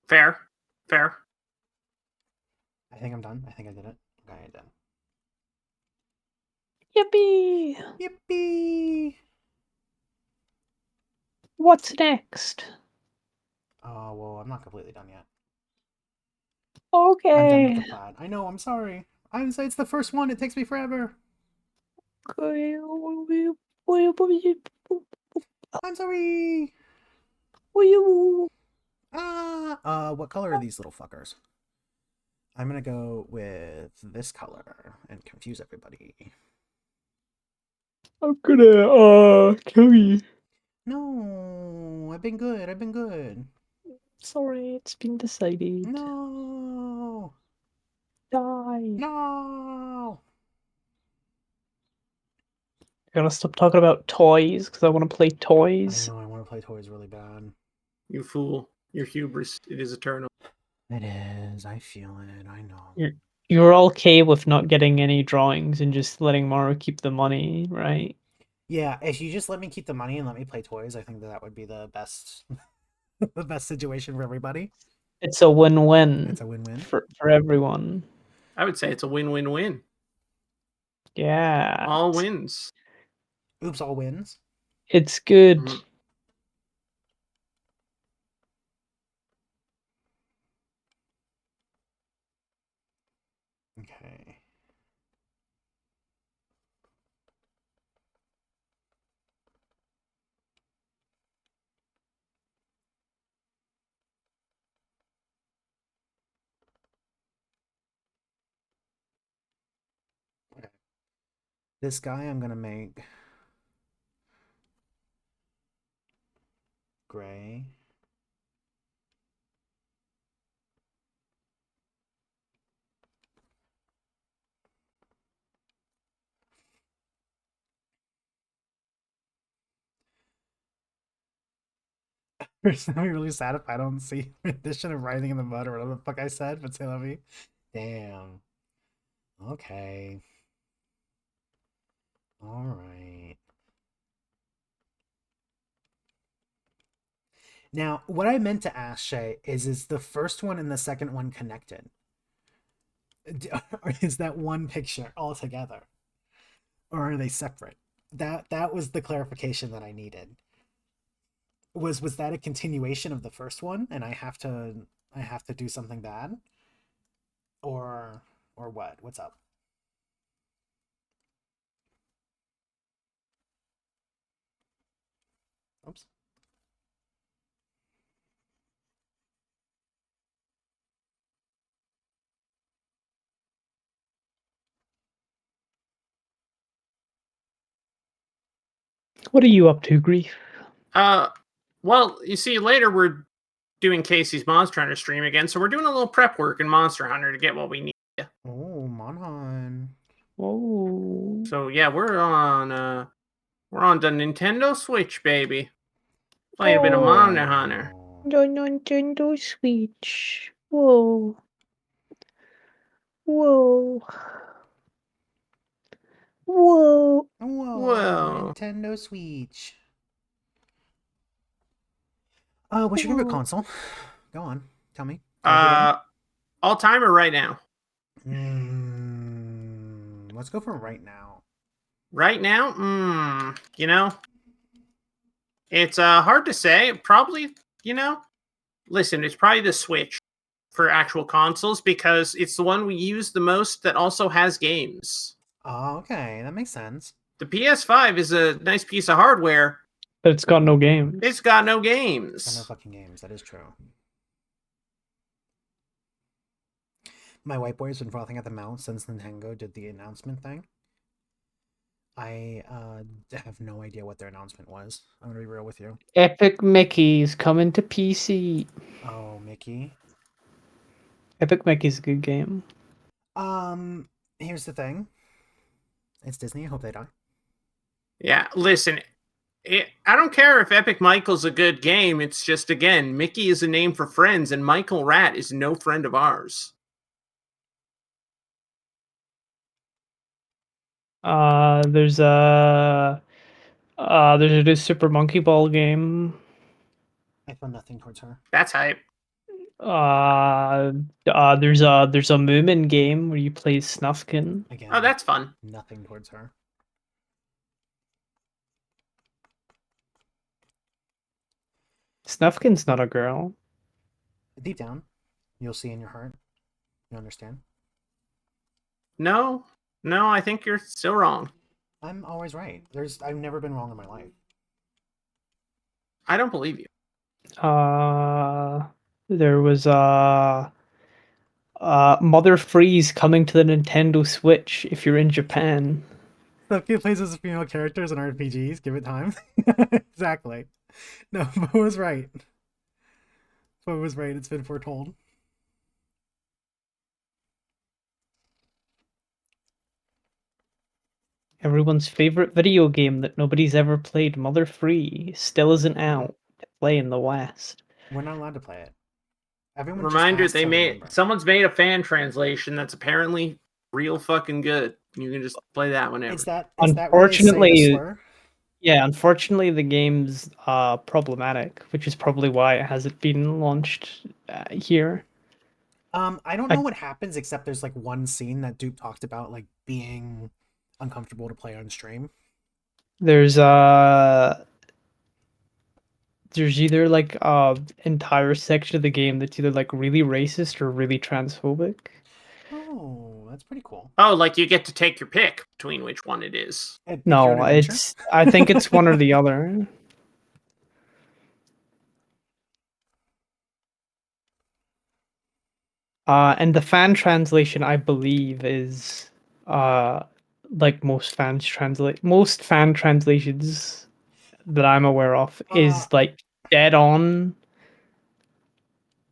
Fair, fair. I think I'm done. I think I did it. Okay, I'm done. Yippee! Yippee! What's next? Oh well, I'm not completely done yet. I'm done with the Okay. plaid. I know. I'm sorry. It's the first one. It takes me forever. I'm sorry. What color are these little fuckers? I'm gonna go with this color and confuse everybody. I'm gonna kill you. No, I've been good. I've been good. Sorry, it's been decided. No, Die. no. I'm gonna stop talking about toys because I want to play I toys. know. I want to play toys really bad. You fool. Your hubris. It is eternal. It is. I feel it. I know. You're okay with not getting any drawings and just letting Mario keep the money, right? Yeah, if you just let me keep the money and let me play toys, I think that would be the best, the best situation for everybody. It's a win-win It's a win-win. for everyone. I would say it's a win-win-win. Yeah. All wins. Oops, all wins. It's good. Mhm. Okay. Okay. This guy I'm gonna make gray. It's gonna be really sad if I don't see rendition of writing in the mud or whatever the fuck I said, but say let me. Damn. Okay. All right. Now, what I meant to ask Shay is the first one and the second one connected? Or is that one picture altogether? Or are they separate? That was the clarification that I needed. Was that a continuation of the first one and I have to do something bad? Or what? What's up? Oops. What are you up to, Grief? Well, you see, later we're doing Casey's Monster Hunter stream again, so we're doing a little prep work in Monster Hunter to get what we need. Oh, Monhan. Oh. So yeah, we're on the Nintendo Switch, baby. Playing a bit of Oh. Monster Hunter. The Nintendo Switch. Whoa. Whoa. Whoa. Whoa, Whoa. Nintendo Switch. What's your favorite console? Go on, tell me. All timer right now. Let's go for right now. Right now, it's hard to say. Probably, listen, it's probably the Switch for actual consoles because it's the one we use the most that also has games. Oh, okay, that makes sense. The PS5 is a nice piece of hardware. But it's got no games. It's got no Got no games. fucking games. That is true. My white boy has been frothing at the mouth since Nintendo did the announcement thing. I have no idea what their announcement was. I'm gonna be real with you. Epic Mickey's coming to PC. Oh, Mickey. Epic Mickey's a good game. Here's the thing. It's Disney. I hope they die. Yeah, listen, I don't care if Epic Michael's a good game. It's just, again, Mickey is a name for friends, and Michael Rat is no friend of ours. There's a new Super Monkey Ball game. I feel nothing towards her. That's hype. There's a Moomin game where you play Snufkin. Again. Oh, that's fun. Nothing towards her. Snufkin's not a girl. Deep down, you'll see in your heart. You understand? No, I think you're still wrong. I'm always right. I've never been wrong in my life. I don't believe you. There was Mother Freeze coming to the Nintendo Switch if you're in Japan. The kid plays as female characters in RPGs. Give it time. Exactly. No, Bo was right. Bo was right. It's been foretold. Everyone's favorite video game that nobody's ever played, Mother Free, still isn't out to play in the West. We're not allowed to play it. Everyone Reminder, just someone's made a fan translation that's apparently real fucking good. You can just play that whenever. Is that Unfortunately, where they say the slur? Yeah, unfortunately the game's problematic, which is probably why it hasn't been launched here. I don't know what happens except there's like one scene that Dupe talked about like being uncomfortable to play on stream. There's either like entire section of the game that's either like really racist or really transphobic. Oh, that's pretty cool. Oh, like you get to take your pick between which one it is. No, I think it's one or the other. And the fan translation, I believe, is like most fan translations that I'm aware of is like dead on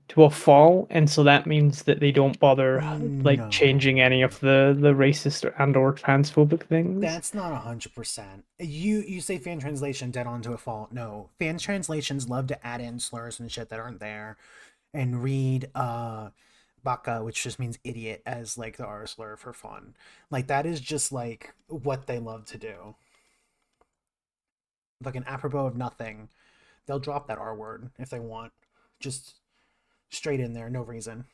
to a fault, and so that means that they don't bother like changing any of the racist and or transphobic things. That's not 100%. You say fan translation dead on to a fault. No, fan translations love to add in slurs and shit that aren't there, and read baka, which just means idiot, as like the R slur for fun. Like that is just like what they love to do. Like an apropos of nothing, they'll drop that R word if they want, just straight in there, no reason.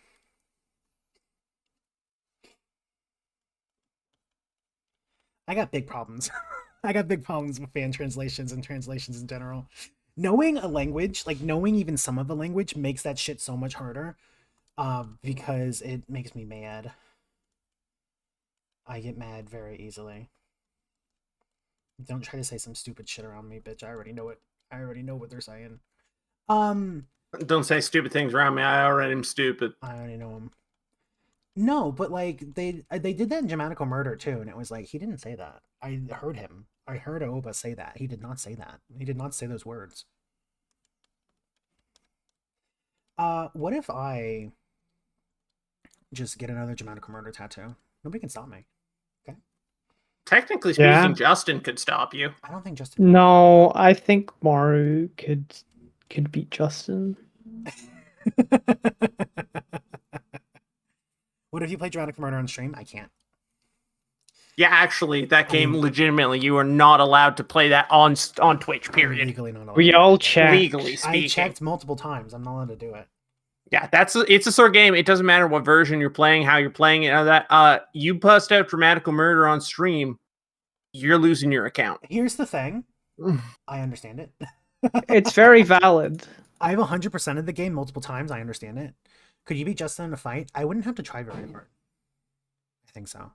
I got big problems. I got big problems with fan translations and translations in general. Knowing a language, like knowing even some of the language, makes that shit so much harder. Because it makes me mad. I get mad very easily. Don't try to say some stupid shit around me, bitch. I already know it. I already know what they're saying. Don't say stupid things around me. I already am stupid. I already know them. No, but like they did that in Germanical Murder too, and it was like he didn't say that. I heard him. I heard Oba say that. He did not say that. He did not say those words. What if I just get another Germanical Murder tattoo? Nobody can stop me. Okay. Technically speaking, Justin could stop you. I don't think Justin. No, I think Maru could beat Justin. What if you play Dramatic Murder on stream? I can't. Yeah, actually, that I game mean- legitimately, you are not allowed to play that on Twitch. I'm Period. legally not allowed We to all do that. checked. Legally I speaking, checked multiple times. I'm not allowed to do it. yeah, it's a sort of game. It doesn't matter what version you're playing, how you're playing it. And that you bust out Dramatical Murder on stream, you're losing your account. Here's the thing. I understand it. It's very valid. I've 100%ed the game multiple times. I understand it. Could you beat Justin in a fight? I wouldn't have to try very hard. I think so.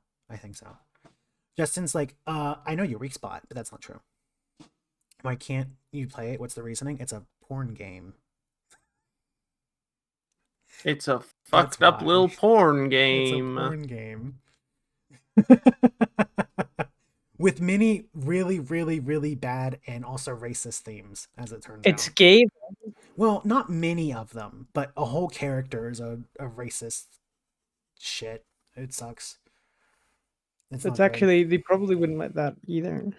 Justin's like, I know your weak spot, but that's not true. Why can't you play it? What's the reasoning? It's a porn game. It's a That's fucked up why. little porn It's game. a porn game. With many really, really, really bad and also racist themes, as it turns It's out. gay. Well, not many of them, but a whole character is a racist shit. It sucks. It's not It's good. actually, they probably wouldn't let that either.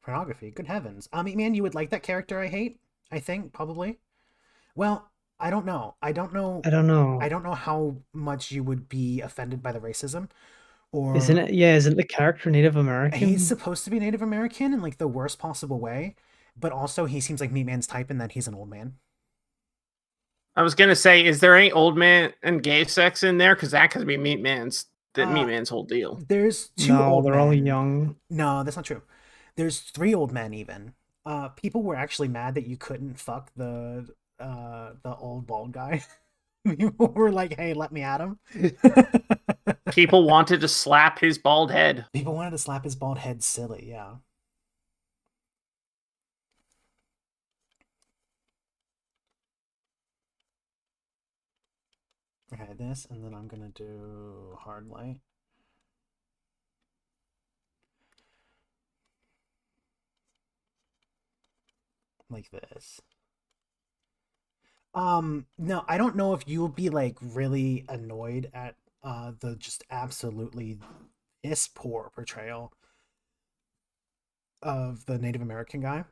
Pornography. Good heavens. Man, you would like that character I hate? I think, probably. Well, I don't know. I don't know how much you would be offended by the racism. Or Isn't it? Yeah, isn't the character Native American? he's supposed to be Native American in like the worst possible way, but also he seems like Meat Man's type in that he's an old man. I was gonna say, is there any old man and gay sex in there? Because that could be Meat Man's whole deal. There's two No, old they're men. all young. No, that's not true. There's 3 old men even. People were actually mad that you couldn't fuck the old bald guy. People were like, "Hey, let me at him." People wanted to slap his bald head. People wanted to slap his bald head silly, yeah. Okay, this, and then I'm gonna do hard light. Like this. No, I don't know if you'll be like really annoyed at the just absolutely piss poor portrayal of the Native American guy,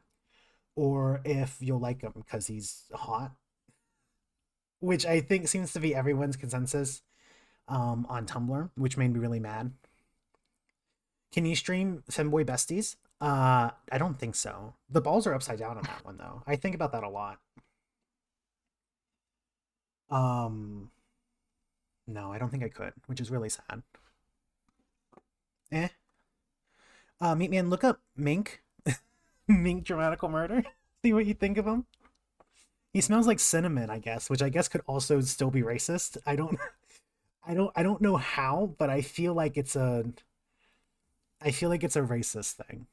or if you'll like him because he's hot, which I think seems to be everyone's consensus on Tumblr, which made me really mad. Can you stream Femboy Besties? I don't think so. The balls are upside down on that one though. I think about that a lot. No, I don't think I could, which is really sad. Meat Man, look up Mink. Mink Dramatical Murder. See what you think of him. He smells like cinnamon, I guess, which I guess could also still be racist. I don't know how, but I feel like it's a racist thing.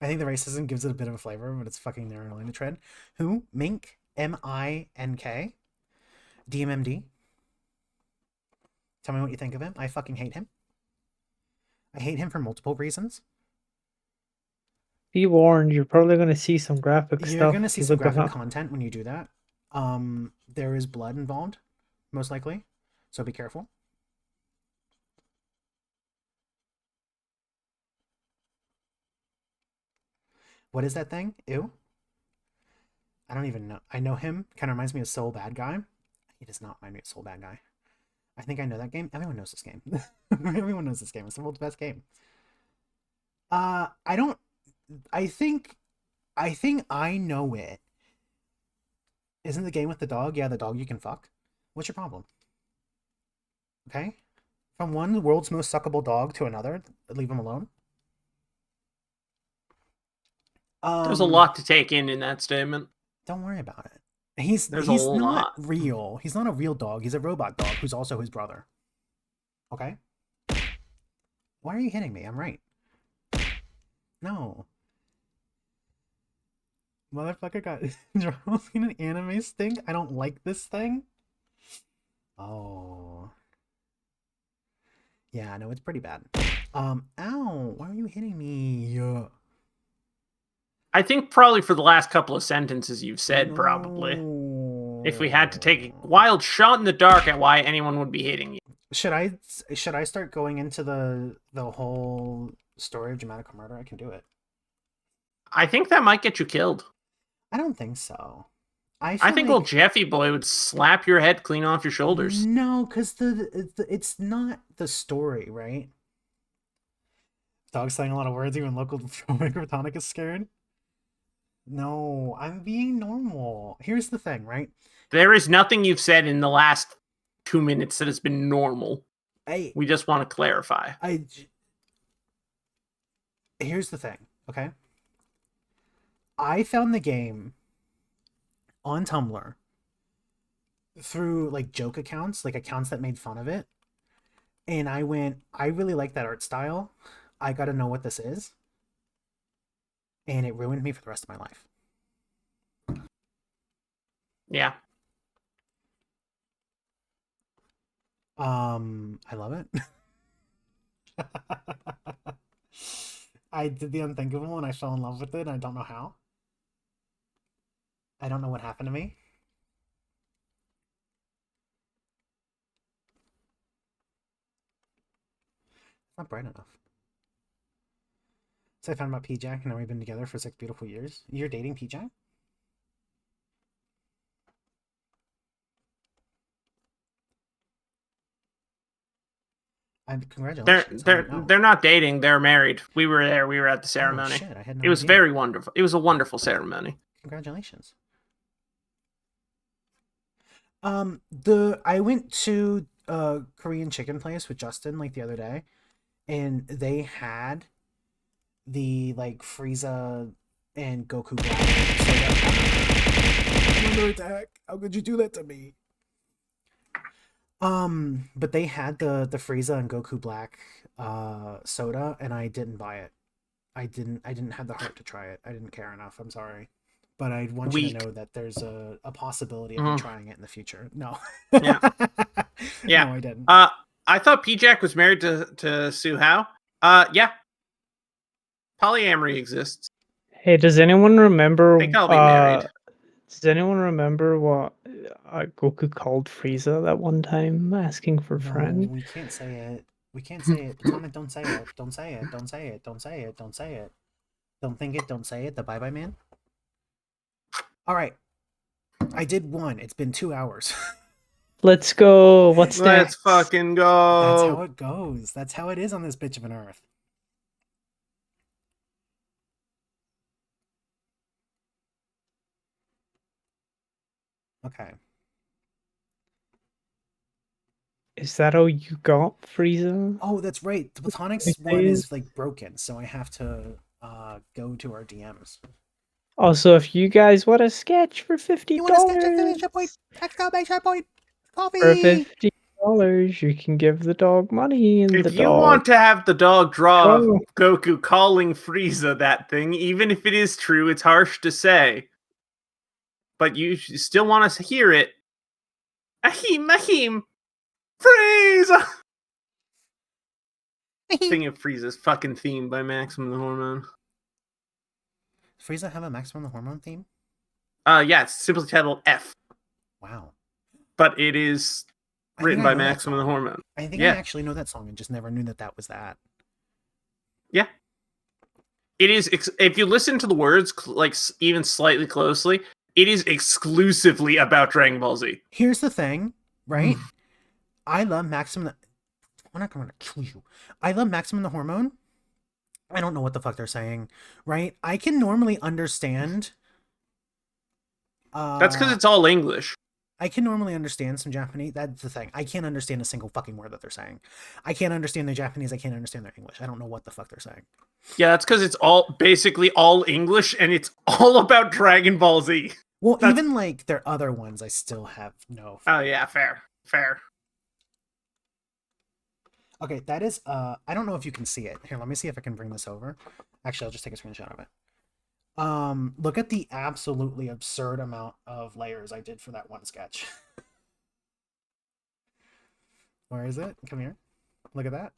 I think the racism gives it a bit of a flavor, but it's fucking narrow line to tread. Who? Mink? M-I-N-K? DMMD? Tell me what you think of him. I fucking hate him. I hate him for multiple reasons. Be warned, you're probably going to see some graphic stuff. You're going to see if you some look him graphic up. content when you do that. There is blood involved, most likely, so be careful. What is that thing? Ew. I don't even know. I know him. Kind of reminds me of Soul Bad Guy. He does not remind me of Soul Bad Guy. I think I know that game. Everyone knows this game. Everyone knows this game. It's the world's best game. I don't. I think I know it. Isn't the game with the dog? Yeah, the dog you can fuck. What's your problem? Okay? From one world's most suckable dog to another, leave him alone. There's a lot to take in that statement. Don't worry about it. He's not lot. real. He's not a real dog. He's a robot dog who's also his brother. Okay? Why are you hitting me? I'm right. No. Motherfucker got drawn in an anime stink. I don't like this thing. Oh. Yeah, no, it's pretty bad. Ow, why are you hitting me? I think probably for the last couple of sentences you've said, probably. If we had to take a wild shot in the dark at why anyone would be hitting you. Should I start going into the whole story of Dramatical Murder? I can do it. I think that might get you killed. I don't think so. I I feel think like old Jeffy boy would slap your head clean off your shoulders. no, because it's not the story, right? Dog saying a lot of words, even local Gratonic is scared. No, I'm being normal. Here's the thing, right? There is nothing you've said in the last 2 minutes that has been normal. I We just want to clarify. Here's the thing, okay? I found the game on Tumblr through like joke accounts, like accounts that made fun of it. And I went, I really like that art style. I gotta know what this is. And it ruined me for the rest of my life. Yeah. I love it. I did the unthinkable and I fell in love with it. I don't know how. I don't know what happened to me. It's not bright enough. So I found out P-Jack and now we've been together for 6 beautiful years. You're dating P-Jack? Congratulations. I didn't know. They're not dating. They're married. We were there. We were at the Oh ceremony. shit! I had no It was idea. very wonderful. It was a wonderful ceremony. Congratulations. I went to a Korean chicken place with Justin like the other day, and they had the like Frieza and Goku Black soda. I'm under attack. How could you do that to me? But they had the Frieza and Goku Black soda, and I didn't buy it. I didn't have the heart to try it. I didn't care enough. I'm sorry. But I want you to know that there's a possibility of me trying it in the future. No. Yeah. Yeah. No, I didn't. I thought P-Jack was married to Sue Hao. Yeah. Polyamory exists. Hey, does anyone remember? I think I'll be married. Does anyone remember what Goku called Frieza that one time, asking for a friend? We can't say it. We can't say it. Platonic, don't say it. Don't say it. Don't say it. Don't say it. Don't say it. Don't think it. Don't say it. The bye bye man. All right. I did one. It's been 2 hours. Let's go. What's Let's next? fucking go. That's how it goes. That's how it is on this bitch of an earth. Okay. Is that all you got, Frieza? Oh, that's right. The Platonics one is like broken, so I have to go to our DMs. Also, if you guys want a sketch for $50, you want to sketch exclamation point! Exclamation point! Coffee! For $50, you can give the dog money, and if you want to have the dog draw Goku calling Frieza that thing, even if it is true, it's harsh to say. But you still want us to hear it. Ahim! Frieza! Thinking of Frieza's fucking theme by Maximum the Hormone. Does Frieza have a Maximum the Hormone theme? Yeah, it's simply titled F. Wow. But it is written by Maximum the Hormone. I think I actually know that song and just never knew that was that. Yeah. It is, if you listen to the words like even slightly closely, it is exclusively about Dragon Ball Z. Here's the thing, right? I love Maximum. I'm not going to kill you. I love Maximum the Hormone. I don't know what the fuck they're saying, right? I can normally understand. That's because it's all English. I can normally understand some Japanese. That's the thing. I can't understand a single fucking word that they're saying. I can't understand their Japanese. I can't understand their English. I don't know what the fuck they're saying. Yeah, that's because it's all basically all English and it's all about Dragon Ball Z. Well, even like their other ones, I still have no. Oh yeah, fair. Okay, that is I don't know if you can see it. Here, let me see if I can bring this over. Actually, I'll just take a screenshot of it. Look at the absolutely absurd amount of layers I did for that one sketch. Where is it? Come here. Look at that.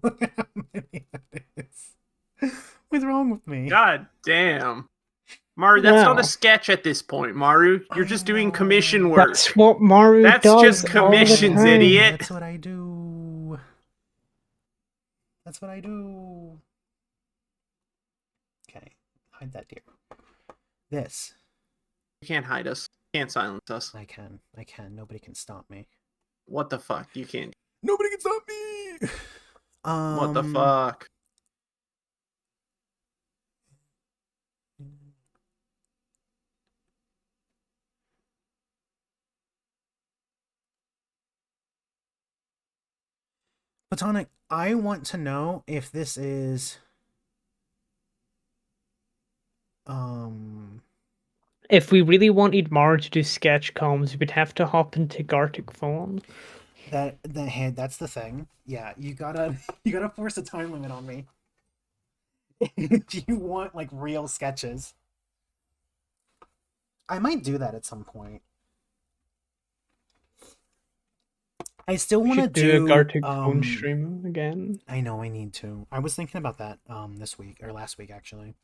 Look at how many that is. What's wrong with me? God damn. Maru, that's not a sketch at this point, Maru. You're just doing commission work. That's what Maru does. That's just commissions, idiot. That's what I do. That's what I do. Okay, hide that deer. This. You can't hide us. You can't silence us. I can. Nobody can stop me. What the fuck? You can't. Nobody can stop me! What the fuck? Platonic, I want to know if this is If we really wanted Mara to do sketch comms, we'd have to hop into Gartic phone. that's the thing. Yeah, you gotta force a time limit on me. If you want like real sketches. I might do that at some point. I still We want to should do a do Gartic phone stream again. I know I need to. I was thinking about that this week or last week actually.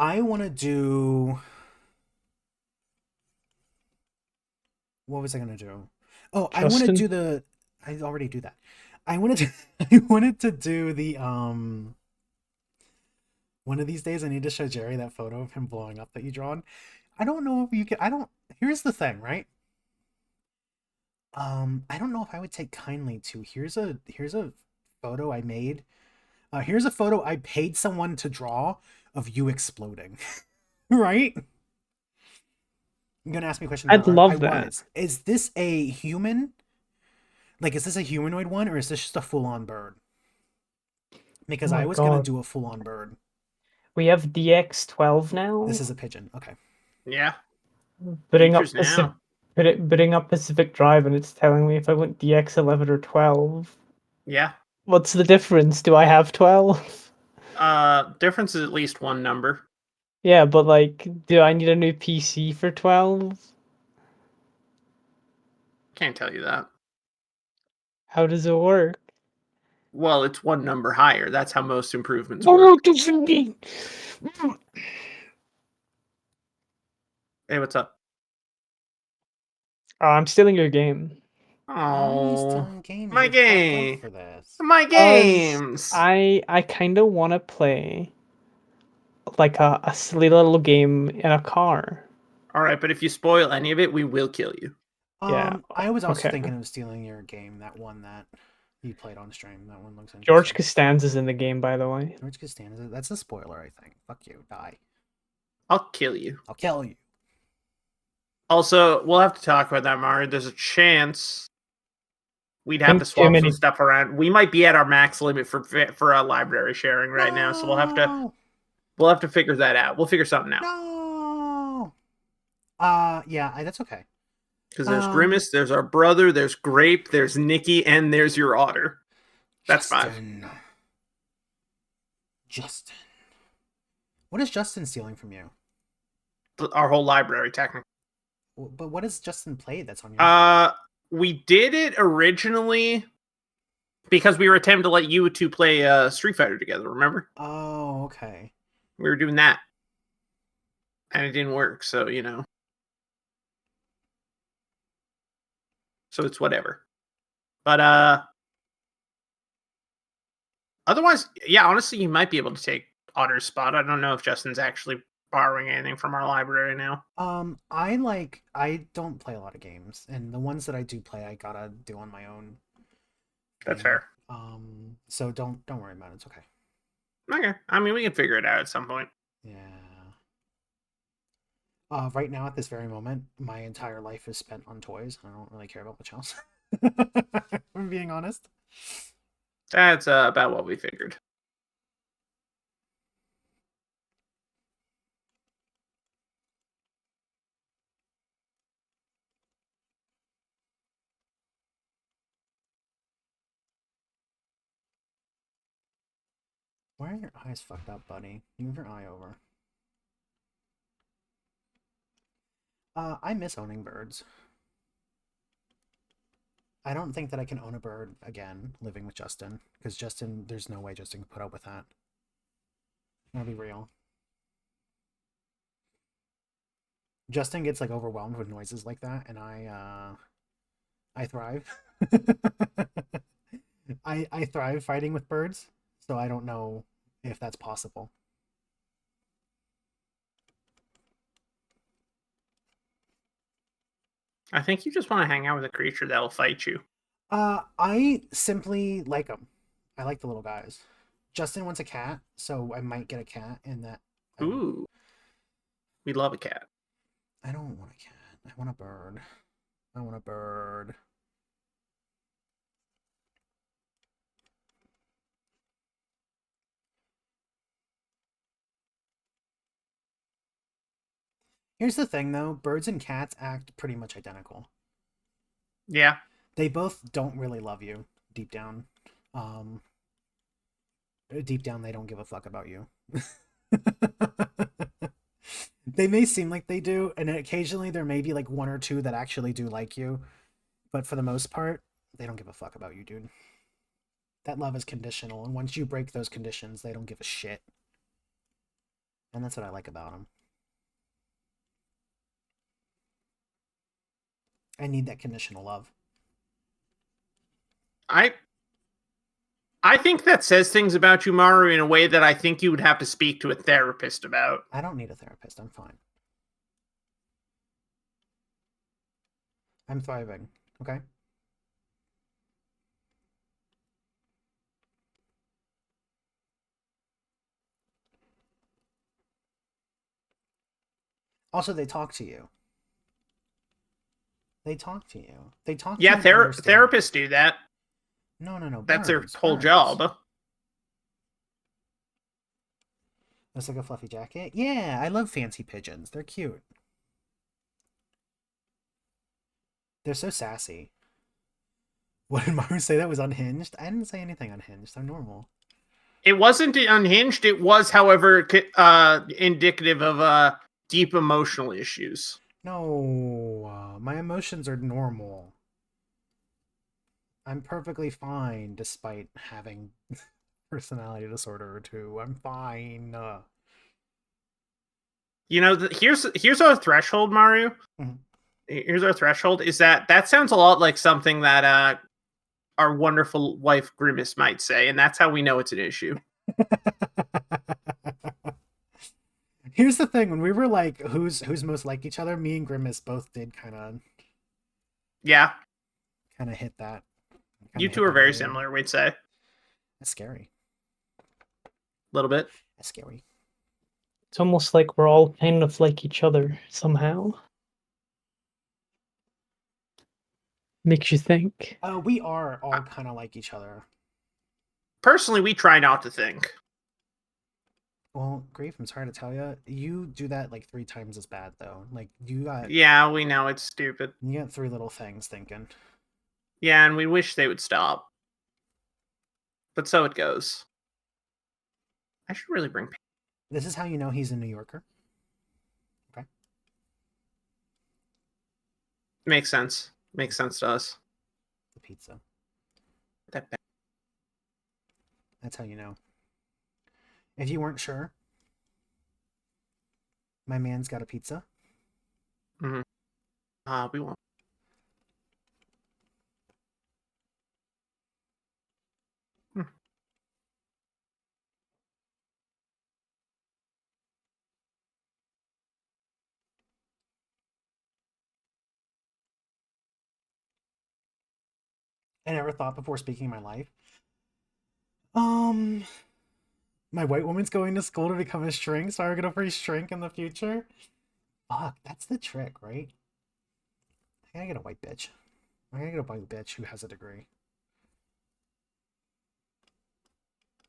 I want to do. What was I gonna do? Oh, I want to Justin? do the. I already do that. I wanted to. I wanted to do the One of these days, I need to show Jerry that photo of him blowing up that you drawn. I don't know if you can. I don't. Here's the thing, right? I don't know if I would take kindly to. Here's a photo I made. Here's a photo I paid someone to draw of you exploding. Right? You're gonna ask me a question I'd about art. I love that. was. Is this a human? Like, is this a humanoid one, or is this just a full-on bird? Because Oh I my was gonna God. do a full-on bird. We have DX12 now. This is a pigeon. Okay. Yeah. Booting up Features now. booting up Pacific Drive, and it's telling me if I want DX11 or 12. Yeah. What's the difference? Do I have 12? Difference is at least one number. Yeah, but like, do I need a new PC for 12? Can't tell you that. How does it work? Well, it's one number higher. That's how most improvements Oh, work. doesn't mean. Hey, what's up? Oh, I'm stealing your game. Why are you Oh, stealing games? my You're fucked up game. for this. My games. I kind of want to play like a silly little game in a car. All right, but if you spoil any of it, we will kill you. Yeah. I was also Okay. thinking of stealing your game, that one that you played on stream. That one looks interesting. George Costanza's in the game, by the way. George Costanza. That's a spoiler, I think. Fuck you. Die. I'll kill you. I'll kill you. Also, we'll have to talk about that, Mario. There's a chance we'd have Think to too swap many- some stuff around. We might be at our max limit for a library sharing right now, so we'll have to figure that out. We'll figure something out. No. Yeah, that's okay. Because there's Grimace, there's our brother, there's Grape, there's Nikki, and there's your otter. That's Justin. 5. Justin. What is Justin stealing from you? Our whole library, technically. But what has Justin played that's on your We did it originally because we were attempting to let you two play Street Fighter together, remember? Oh, okay. We were doing that. And it didn't work, so, So it's whatever. But, otherwise, yeah, honestly, you might be able to take Otter's spot. I don't know if Justin's actually borrowing anything from our library now. I don't play a lot of games, and the ones that I do play I gotta do on my own. That's fair. So don't worry about it. It's okay. Okay. I mean, we can figure it out at some point. Yeah. Right now at this very moment, my entire life is spent on toys. I don't really care about much else. If I'm being honest. That's about what we figured. Why are your eyes fucked up, buddy? Move your eye over. I miss owning birds. I don't think that I can own a bird again living with Justin, because Justin, there's no way Justin can put up with that. I'll be real. Justin gets like overwhelmed with noises like that, and I thrive. I thrive fighting with birds, so I don't know if that's possible. I think you just want to hang out with a creature that'll fight you. I simply like them. I like the little guys. Justin wants a cat, so I might get a cat in that. Ooh, we love a cat. I don't want a cat. I want a bird. I want a bird. Here's the thing, though. Birds and cats act pretty much identical. Yeah. They both don't really love you deep down. Um, Deep down, they don't give a fuck about you. They may seem like they do, and occasionally there may be like one or two that actually do like you, but for the most part, they don't give a fuck about you, dude. That love is conditional, and once you break those conditions, they don't give a shit. And that's what I like about them. I need that conditional love. I think that says things about you, Maru, in a way that I think you would have to speak to a therapist about. I don't need a therapist. I'm fine. I'm thriving. Okay? Also, they talk to you. They talk to you. They talk to Yeah, you and understand you. therapists do that. No. That's their Birds, whole birds. job. Looks like a fluffy jacket. Yeah, I love fancy pigeons. They're cute. They're so sassy. What did Maru say that was unhinged? I didn't say anything unhinged. I'm normal. It wasn't unhinged. It was, however, indicative of deep emotional issues. No, my emotions are normal. I'm perfectly fine despite having personality disorder or two. I'm fine. You know, here's our threshold, Mario. Mhm. Here's our threshold. Is that sounds a lot like something that our wonderful wife Grimace might say, and that's how we know it's an issue. Here's the thing: when we were like, who's most like each other, me and Grimace both did kind of Yeah, hit that. you two are very similar. We'd say That's scary. a little bit. That's scary. It's almost like we're all kind of like each other somehow. Makes you think. We are all kind of like each other. Personally, we try not to think. Well, Grief, I'm sorry to tell you, you do that like 3 times as bad though. Like you got Yeah, we know it's stupid. you got 3 little things thinking. Yeah, and we wish they would stop. But so it goes. I should really bring. This is how you know he's a New Yorker. Okay. Makes sense. Makes sense to us. The pizza. That That's how you know. If you weren't sure, my man's got a pizza. Mm-hmm. We won't. Hmm. I never thought before speaking in my life. My white woman's going to school to become a shrink, so I get a free shrink in the future. Fuck, that's the trick, right? I gotta get a white bitch. I gotta get a white bitch who has a degree.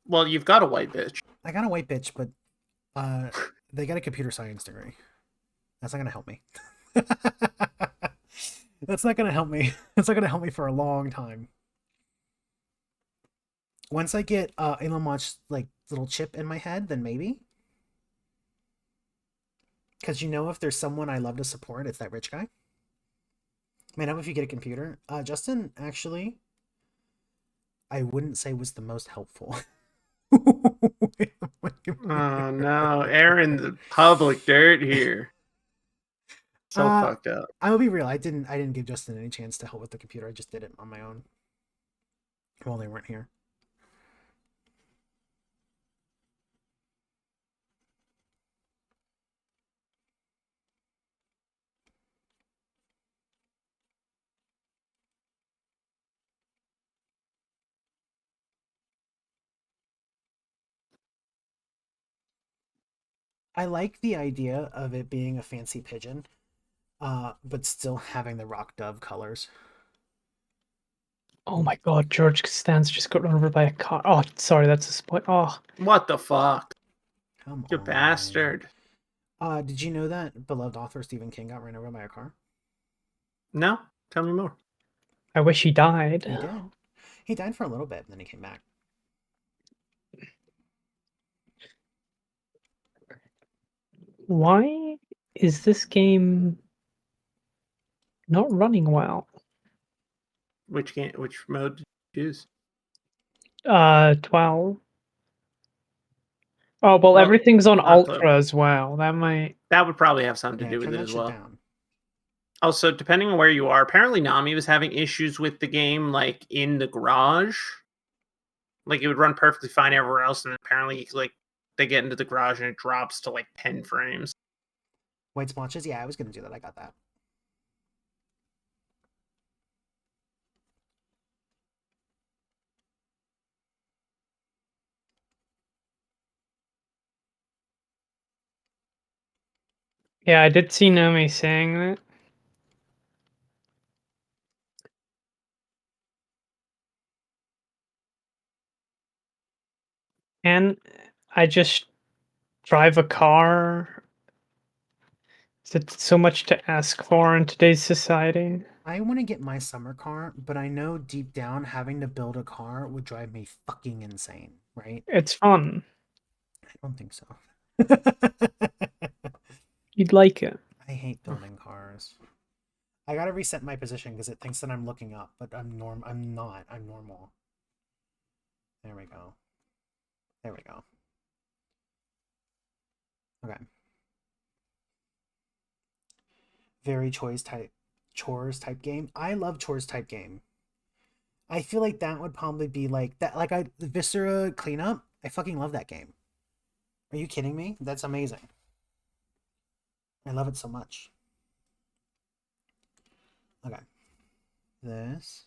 Well, you've got a white bitch. I got a white bitch, but they got a computer science degree. That's not gonna help me. That's not gonna help me. That's not gonna help me for a long time. Once I get Elon Musk's like little chip in my head, then maybe. Because if there's someone I love to support, it's that rich guy. Man, how if you get a computer? Justin, actually, I wouldn't say was the most helpful. Oh no, Aaron, the public dirt here. So fucked up. I will be real. I didn't give Justin any chance to help with the computer. I just did it on my own while they weren't here. I like the idea of it being a fancy pigeon, but still having the rock dove colors. Oh my god, George Costanza just got run over by a car. Oh, sorry, that's a spoil. Oh, What the fuck? Come You on. bastard. Did you know that beloved author Stephen King got ran over by a car? No? Tell me more. I wish he died. He did. He died for a little bit, and then he came back. Why is this game not running well? Which mode did you choose? 12. Oh, well, Well, everything's on not the- Ultra as well. That might... That would probably have something to Yeah, do with turn it that as shit well. down. Also, depending on where you are, apparently Nami was having issues with the game, like in the garage. Like it would run perfectly fine everywhere else, and apparently, like they get into the garage and it drops to like 10 frames. White splotches? Yeah, I was gonna do that. I got that. Yeah, I did see Nami saying that. And I just drive a car. Is it so much to ask for in today's society? I want to get my summer car, but I know deep down having to build a car would drive me fucking insane, right? It's fun. I don't think so. You'd like it. I hate building cars. I gotta reset my position because it thinks that I'm looking up, but I'm not. I'm normal. There we go. There we go. Okay. Very chores type game. I love chores type game. I feel like that would probably be like that. Like the Viscera cleanup. I fucking love that game. Are you kidding me? That's amazing. I love it so much. Okay. This.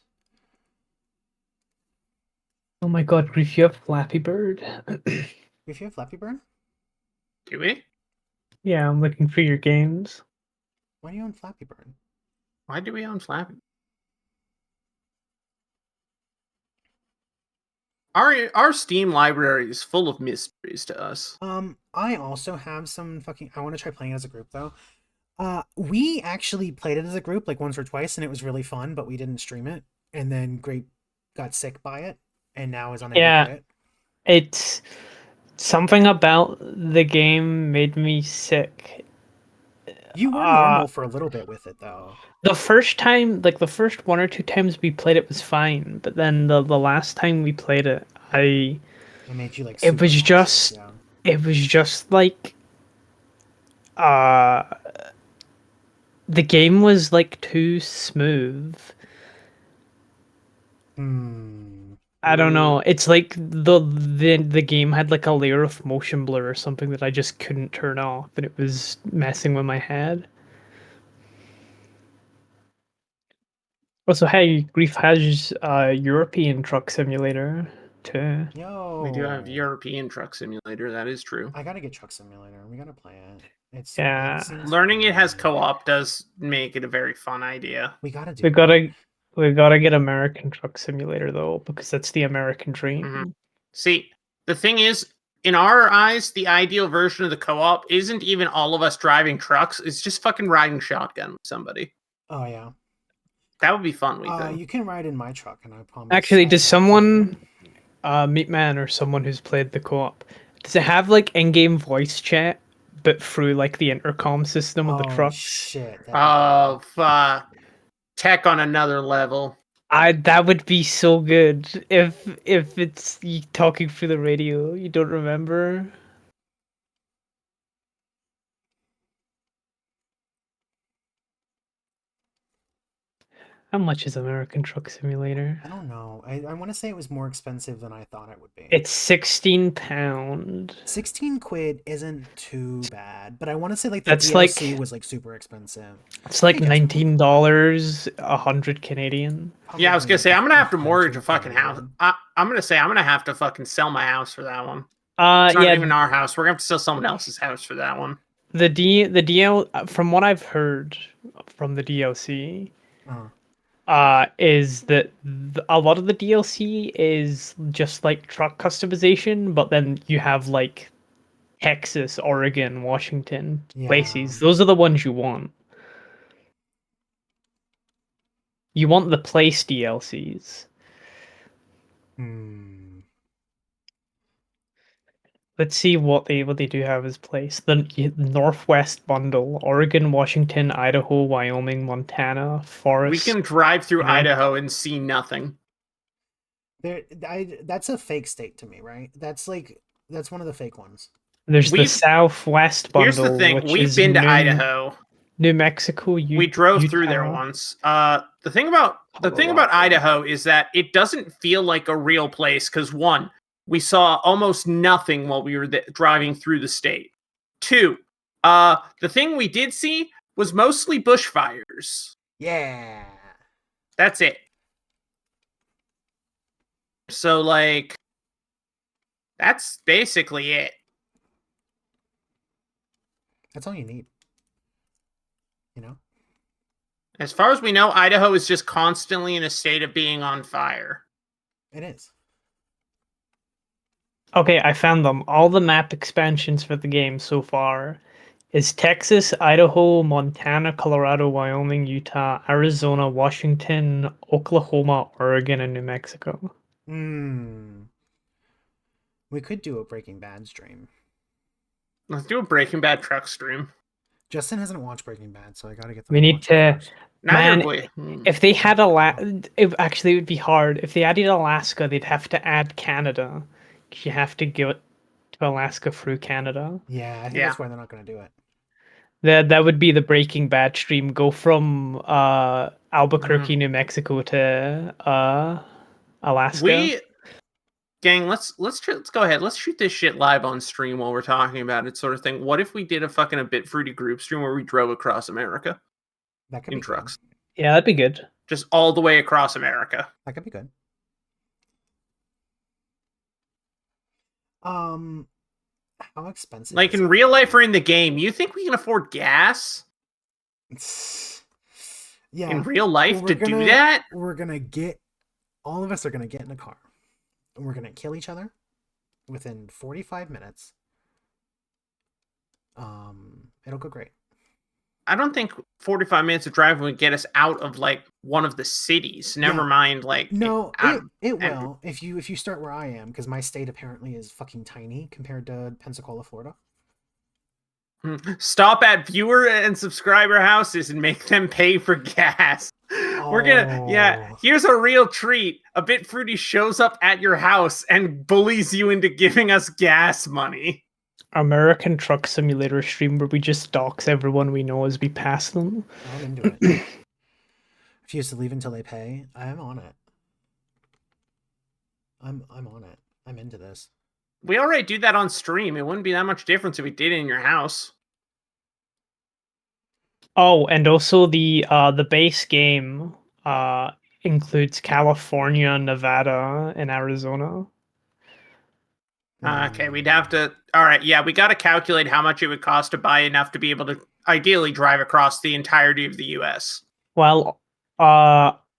Oh my god, Grief, you have Flappy Bird? If you have Flappy Bird, Do we? Yeah, I'm looking for your games. why do you own Flappy Bird? Why do we own Flappy? Our Steam library is full of mysteries to us. I also have some fucking. I want to try playing it as a group though. We actually played it as a group like once or twice, and it was really fun, but we didn't stream it. And then Grape got sick by it, and now is unable to play it. It's something about the game made me sick. You were normal for a little bit with it though. The first time, like the first one or two times we played it was fine, but then the last time we played it, It made you like. it was super just nauseous, yeah. it was just like the game was like too smooth. I don't know. It's like the game had like a layer of motion blur or something that I just couldn't turn off, and it was messing with my head. Also, hey, Grief has European Truck Simulator too. Yo. We do have European Truck Simulator. That is true. I gotta get Truck Simulator. We gotta play it. Yeah. Learning it has co-op does make it a very fun idea. We gotta do. We gotta get American Truck Simulator though, because that's the American dream. Mm-hmm. See, the thing is, in our eyes, the ideal version of the co-op isn't even all of us driving trucks. It's just fucking riding shotgun with somebody. Oh yeah. That would be fun. We think. You can ride in my truck, and I promise. Actually, does someone, Meatman or someone who's played the co-op, does it have like in-game voice chat, but through like the intercom system of the trucks? Shit. Oh fuck! Tech on another level. That would be so good if it's you talking through the radio. You don't remember? How much is American Truck Simulator? I don't know. I want to say it was more expensive than I thought it would be. It's £16. 16 quid isn't too bad, but I want to say like the That's DLC was like super expensive. It's like $19, 100 Canadian. Yeah, I was gonna say I'm gonna have to mortgage a fucking house. I'm gonna say I'm gonna have to fucking sell my house for that one. It's not Yeah, even our house. We're gonna have to sell someone else's house for that one. the DL from what I've heard from the DLC, Uh, is that a lot of the DLC is just like truck customization, but then you have like Texas, Oregon, Washington yeah. places. Those are the ones you want. You want the place DLCs. Hmm. Let's see what they do have as place. The Northwest bundle: Oregon, Washington, Idaho, Wyoming, Montana, We Forest. can drive through New Mexico. Idaho and see nothing. That's a fake state to me, right? That's one of the fake ones. There's the We've Southwest Here's the bundle, thing. which We've is been to Idaho. New Mexico, We drove through there Utah, once. The thing about Colorado. Idaho is that it doesn't feel like a real place because one, we saw almost nothing while we were driving through the state. Two, the thing we did see was mostly bushfires. Yeah. That's it. So like, that's basically it. That's all you need. You know? As far as we know, Idaho is just constantly in a state of being on fire. It is. Okay, I found them. All the map expansions for the game so far is Texas, Idaho, Montana, Colorado, Wyoming, Utah, Arizona, Washington, Oklahoma, Oregon, and New Mexico. Hmm. We could do a Breaking Bad stream. Let's do a Breaking Bad truck stream. Justin hasn't watched Breaking Bad, so I gotta get them We to need watch it to. first. Neither Man, have we. if they had actually it would be hard. If they added Alaska, they'd have to add Canada. 'Cause you have to go to Alaska through Canada. Yeah, I think Yeah. that's why they're not gonna do it. That would be the Breaking Bad stream. Go from Albuquerque, New Mexico to Alaska. Gang, let's go ahead. Let's shoot this shit live on stream while we're talking about it, sort of thing. What if we did a bit fruity group stream where we drove across America That could in be trucks, good. Yeah, that'd be good. just all the way across America? That could be good. How expensive? Like is in it? real life or in the game, you think we can afford gas Yeah. in real life We're to gonna- do that? We're gonna get. All of us are gonna get in a car, and we're gonna kill each other within 45 minutes. It'll go great. I don't think 45 minutes of driving would get us out of like one of the cities. Never Yeah. mind, like No, out it will if you start where I am, because my state apparently is fucking tiny compared to Pensacola, Florida. Stop at viewer and subscriber houses and make them pay for gas. We're gonna, Oh. here's a real treat. A Bit Fruity shows up at your house and bullies you into giving us gas money. American Truck Simulator stream where we just dox everyone we know as we pass them. I'm into it. Refuse to leave until they pay. I'm on it. I'm on it. I'm into this. We already do that on stream. It wouldn't be that much difference if we did it in your house. Oh, and also the base game includes California, Nevada, and Arizona. Okay, we'd have to. All right, yeah, we got to calculate how much it would cost to buy enough to be able to ideally drive across the entirety of the U.S. Well,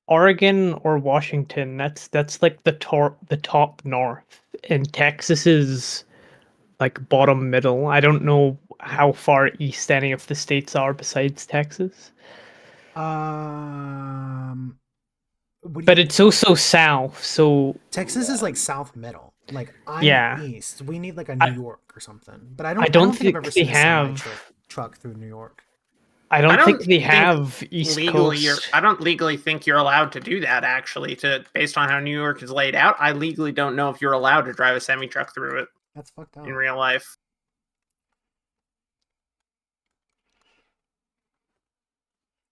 Oregon or Washington, that's like the top north, and Texas is like bottom middle. I don't know how far east any of the states are besides Texas. But it's also south, so Texas is like south middle. Like I'm yeah. east. We need like a New York or something. But I don't think I've ever they seen a semi have. truck through New York. I don't think they have East legally Coast. I don't legally think you're allowed to do that. Actually, based on how New York is laid out, I legally don't know if you're allowed to drive a semi truck through it. That's fucked up. In real life.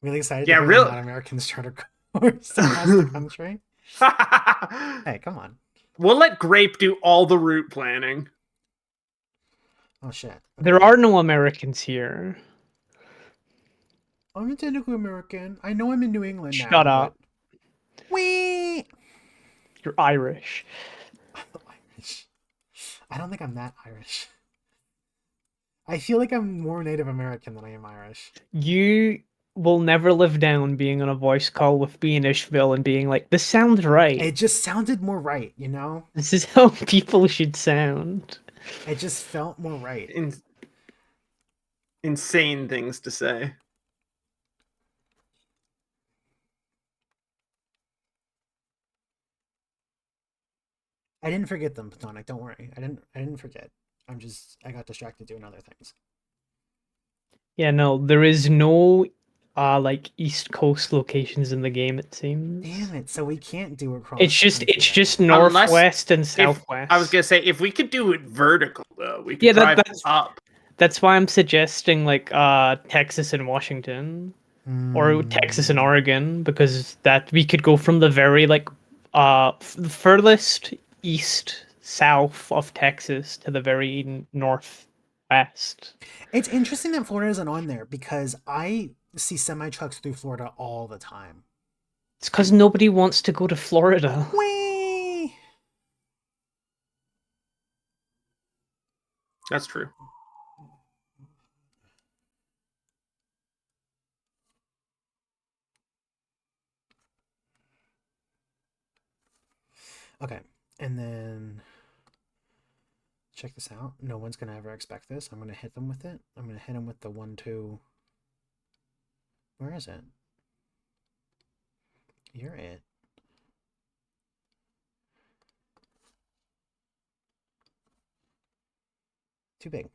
Really excited Yeah, to hear non-Americans try to course across the country. Hey, come on. We'll let Grape do all the route planning. Oh shit. Okay. There are no Americans here. I'm a technically American. I know I'm in New England now. Shut up. Wee! You're Irish. Irish. I don't think I'm that Irish. I feel like I'm more Native American than I am Irish. You will never live down being on a voice call with me in Ishville and being like, this sounds right. It just sounded more right, you know? This is how people should sound. It just felt more right. Insane things to say. I didn't forget them, Platonic. Don't worry. I didn't forget. I got distracted doing other things. Yeah, no, there is no like East Coast locations in the game, it seems. Damn it! So we can't do a cross. It's country just then. northwest and southwest. I was gonna say if we could do it vertical though, we could Yeah, drive that's up. that's why I'm suggesting like Texas and Washington or Texas and Oregon, because that we could go from the very like furthest east south of Texas to the very northwest. It's interesting that Florida isn't on there because I see semi trucks through Florida all the time. It's because nobody wants to go to Florida. Whee! That's true. Okay, and then check this out. No one's gonna ever expect this. I'm gonna hit them with it. I'm gonna hit them with the 1-2. Where is it? You're it. Too big.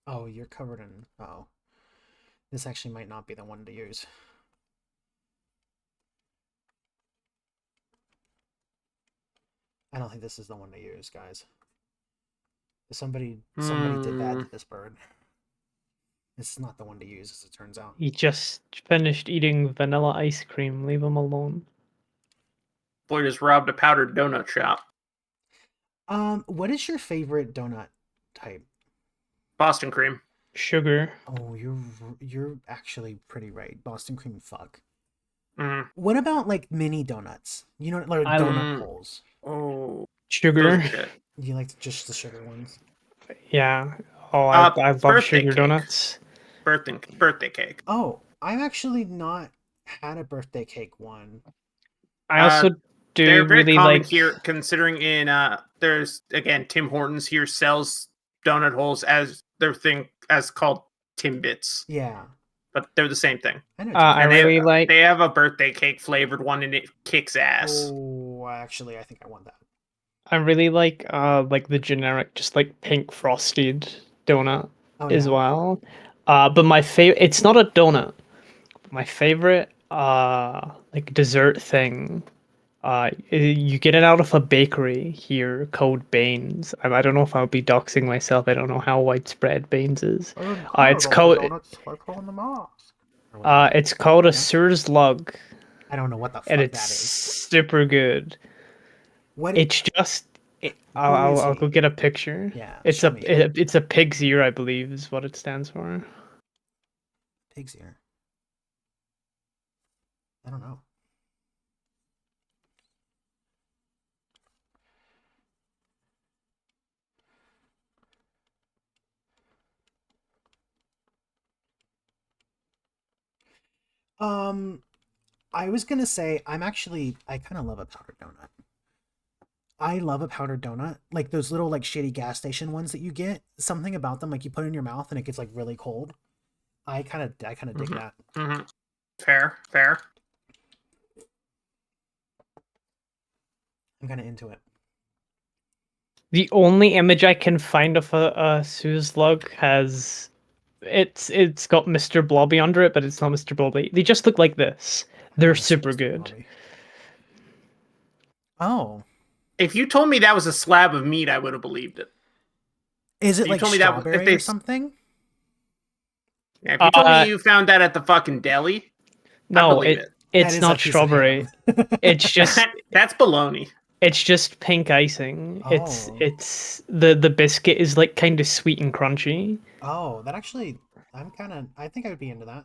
Oh, you're covered in... Oh. This actually might not be the one to use. I don't think this is the one to use, guys. Somebody did bad to this bird. This is not the one to use, as it turns out. He just finished eating vanilla ice cream. Leave him alone. Boy just robbed a powdered donut shop. What is your favorite donut type? Boston cream. Sugar. Oh, you're actually pretty right. Boston cream, fuck. Mm. What about like mini donuts? You know, like donut holes. Oh, Sugar. You like just the sugar ones? Yeah. Oh, I love birthday sugar cake. donuts. Birthday cake. Oh, I've actually not had a birthday cake one. I also do they're very really common like here, considering in there's again Tim Hortons here sells donut holes as their thing as called Timbits. Yeah, but they're the same thing. I know. I really like. They have a birthday cake flavored one, and it kicks ass. Oh, actually, I think I want that. I really like the generic, just like pink frosted donut as well. But my favorite, it's not a donut. My favorite like dessert thing, you get it out of a bakery here called Baines. I don't know if I'll be doxing myself. I don't know how widespread Baines is. It's called it's called a Sears Lug. I don't know what the fuck and that it's is. super good. What? It's just. I'll go get a picture. Yeah, it's it's a pig's ear, I believe, is what it stands for. Pig's ear. I don't know. I was gonna say I kind of love a powdered donut. I love a powdered donut, like those little like shitty gas station ones that you get. Something about them, like you put it in your mouth and it gets like really cold. I kind of dig that. Mm-hmm. Fair. I'm kind of into it. The only image I can find of a Sue's lug has it's got Mr. Blobby under it, but it's not Mr. Blobby. They just look like this. They're super good. Blobby. Oh. If you told me that was a slab of meat, I would have believed it. Is it like strawberry or something? Yeah, if you told me you found that at the fucking deli, no, it's not strawberry. It's just that's baloney. It's just pink icing. Oh. It's the biscuit is like kind of sweet and crunchy. Oh, that actually, I think I would be into that.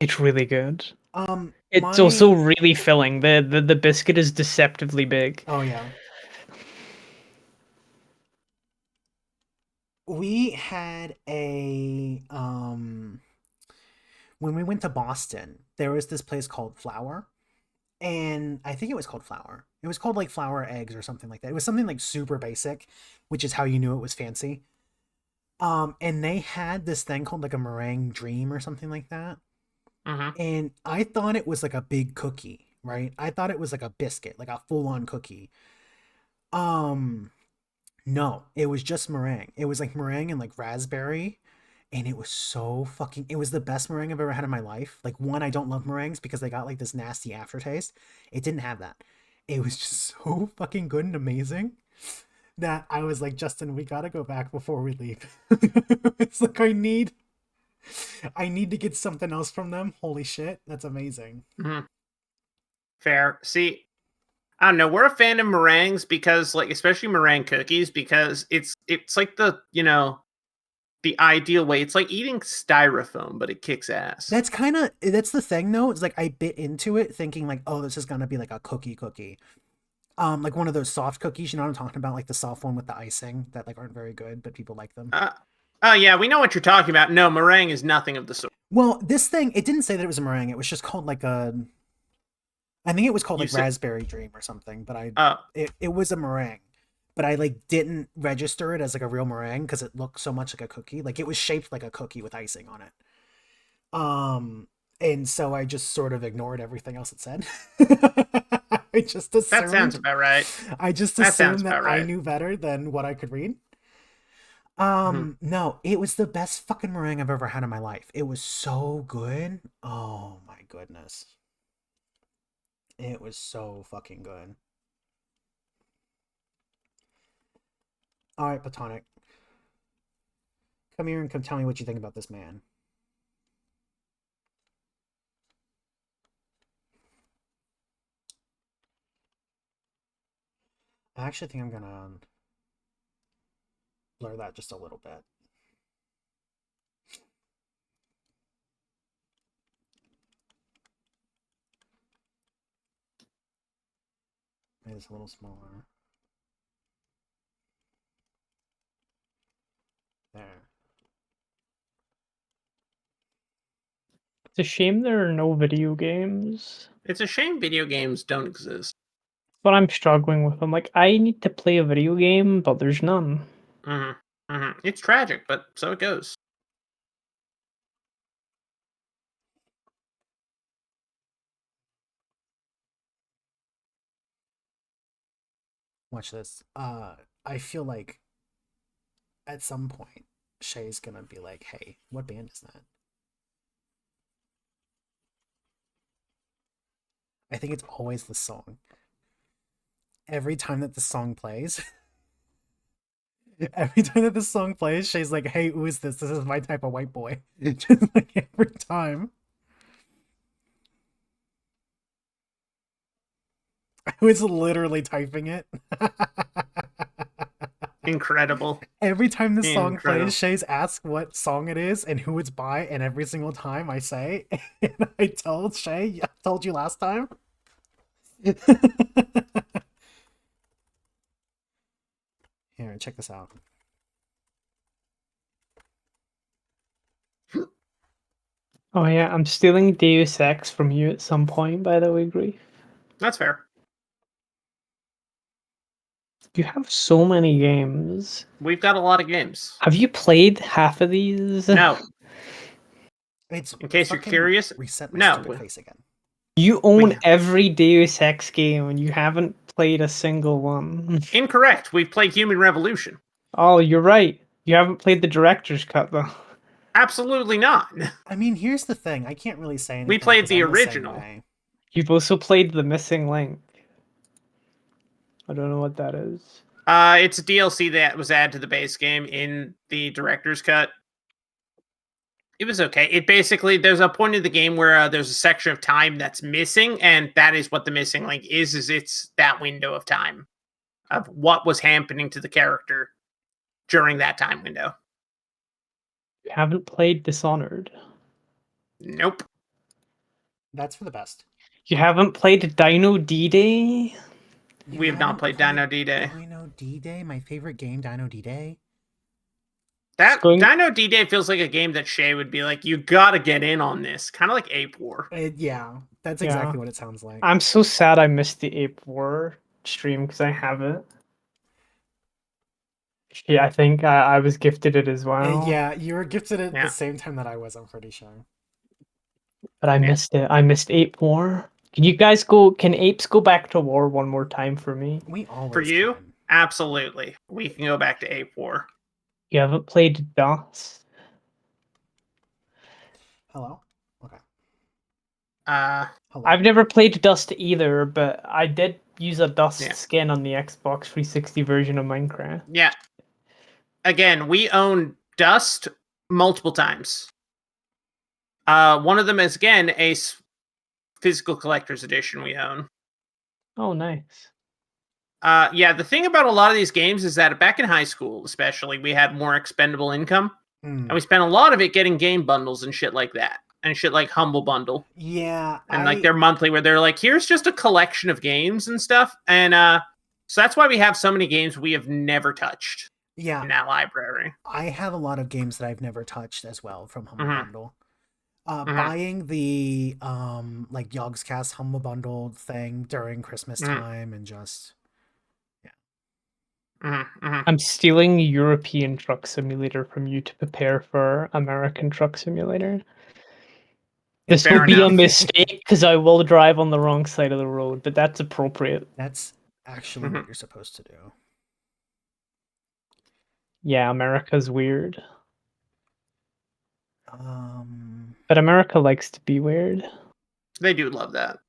It's really good. It's My also really filling. The biscuit is deceptively big. oh yeah. We had a when we went to Boston, there was this place called Flour, and I think it was called Flour. It was called like Flour Eggs or something like that. It was something like super basic, which is how you knew it was fancy. And they had this thing called like a meringue dream or something like that. Mm-hmm. And I thought it was like a big cookie, right? I thought it was like a biscuit, like a full-on cookie. Um, no, it was just meringue. It was like meringue and like raspberry. And it was so fucking, it was the best meringue I've ever had in my life. Like, one, I don't love meringues because they got like this nasty aftertaste. It didn't have that. It was just so fucking good and amazing that I was like, Justin, we gotta go back before we leave. It's like, I need to get something else from them. Holy shit, that's amazing. Mm-hmm. Fair. See, I don't know. We're a fan of meringues because, like, especially meringue cookies, because it's like the ideal way. It's like eating styrofoam, but it kicks ass. That's the thing though. It's like I bit into it thinking like, oh, this is gonna be like a cookie. Like one of those soft cookies, you know what I'm talking about, like the soft one with the icing that like aren't very good, but people like them. Oh yeah, we know what you're talking about. No, meringue is nothing of the sort. Well, this thing, it didn't say that it was a meringue. It was just called like I think it was called You like said, Raspberry Dream or something, but uh, it was a meringue. But I like didn't register it as like a real meringue because it looked so much like a cookie. Like it was shaped like a cookie with icing on it. And so I just sort of ignored everything else it said. I just that sounds assumed about right. I just That sounds assumed that about I right. knew better than what I could read. Mhm. No, it was the best fucking meringue I've ever had in my life. It was so good. Oh my goodness. It was so fucking good. All right, Platonic. Come here and come tell me what you think about this man. I actually think I'm gonna blur that just a little bit. Make this a little smaller. There. It's a shame there are no video games. It's a shame video games don't exist. But I'm struggling with. I'm like, I need to play a video game, but there's none. It's tragic, but so it goes. Watch this. I feel like at some point Shay's gonna be like, "Hey, what band is that?" I think it's always the song. Every time that the song plays, every time that the song plays, Shay's like, "Hey, who is this? This is my type of white boy." Just like every time. I was literally typing it. Incredible. Every time the song Incredible. plays, Shay's asked what song it is and who it's by, and every single time I say, and I told Shay, I told you last time. Here, check this out. Oh yeah, I'm stealing Deus Ex from you at some point, by the way, Grief. That's fair. You have so many games. We've got a lot of games. Have you played half of these? No, It's in case you're fucking curious, reset my no. stupid face again. You own We every Deus Ex game and you haven't played a single one. incorrect. We've played Human Revolution. Oh, you're right. You haven't played the director's cut though. Absolutely not. I mean, here's the thing. I can't really say anything. We played 'cause the I'm same original. way. You've also played The Missing Link. I don't know what that is. It's a DLC that was added to the base game in the director's cut. It was okay. It basically, there's a point in the game where there's a section of time that's missing, and that is what the missing link is it's that window of time of what was happening to the character during that time window. You haven't played Dishonored. Nope. That's for the best. You haven't played Dino D-Day? We have not played Dino D-Day. Dino D-Day, my favorite game, Dino D-Day. That Going- Dino D-Day feels like a game that Shay would be like, you gotta get in on this. Kind of like Ape War. Yeah, that's Yeah. exactly what it sounds like. I'm so sad I missed the Ape War stream because I have it. Yeah, I think I was gifted it as well. Yeah, you were gifted it Yeah. the same time that I was, I'm pretty sure. But I Yeah. missed it. I missed Ape War. Can you guys go? Can apes go back to war one more time for me? We always For you, can. absolutely. We can go back to Ape War. You haven't played Dust? Hello? Okay. Hello. I've never played Dust either, but I did use a Dust Yeah. skin on the Xbox 360 version of Minecraft. Yeah. Again, we own Dust multiple times. One of them is, again, a physical collector's edition we own. Oh, nice. Yeah, the thing about a lot of these games is that back in high school, especially, we had more expendable income. And we spent a lot of it getting game bundles and shit like that. And shit like Humble Bundle. Yeah, And like their monthly where they're like, here's just a collection of games and stuff. And so that's why we have so many games we have never touched yeah, in that library. I have a lot of games that I've never touched as well from Humble Mhm. Bundle. Buying the like Yogscast Humble Bundle thing during Christmas time and just I'm stealing European Truck Simulator from you to prepare for American Truck Simulator. This Fair will be a enough. mistake because I will drive on the wrong side of the road, but that's appropriate. that's actually what you're supposed to do. Yeah, America's weird. Um, But America likes to be weird. They do love that.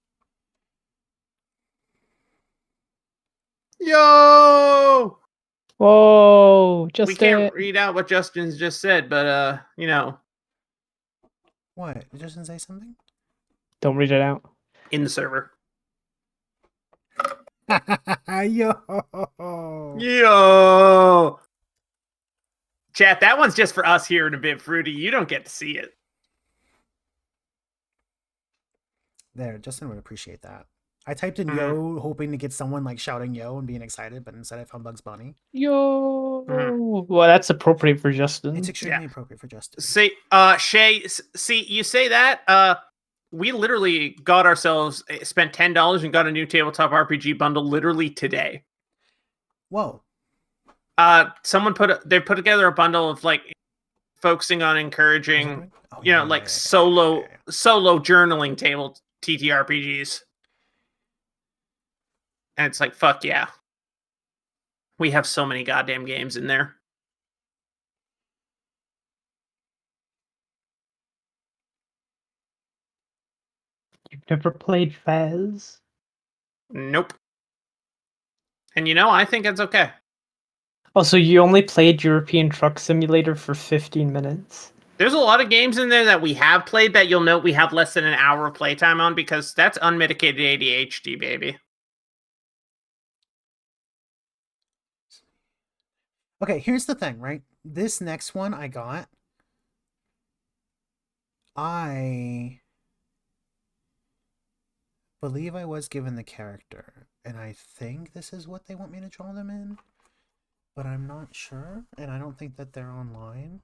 Yo! Whoa, just We can't read out what Justin's just said, but you know, what? Did Justin say something? Don't read it out. in the server. Yo! Yo! Chat, that one's just for us here in a bit fruity. You don't get to see it. There, Justin would appreciate that. I typed in yo, hoping to get someone like shouting yo and being excited, but instead I found Bugs Bunny. Yo. Well, that's appropriate for Justin. It's extremely appropriate for Justin. See, Shay, see, you say that, we literally got ourselves, spent $10 and got a new tabletop RPG bundle literally today. Whoa. Someone put together a bundle of like focusing on encouraging, solo journaling table TTRPGs. And it's like, fuck yeah. We have so many goddamn games in there. You've never played Fez? Nope. And you know, I think it's okay. Oh, so you only played European Truck Simulator for 15 minutes? There's a lot of games in there that we have played that you'll note we have less than an hour of playtime on because that's unmitigated ADHD, baby. Okay, here's the thing, right? This next one I got, I believe I was given the character, and I think this is what they want me to draw them in, but I'm not sure, and I don't think that they're online.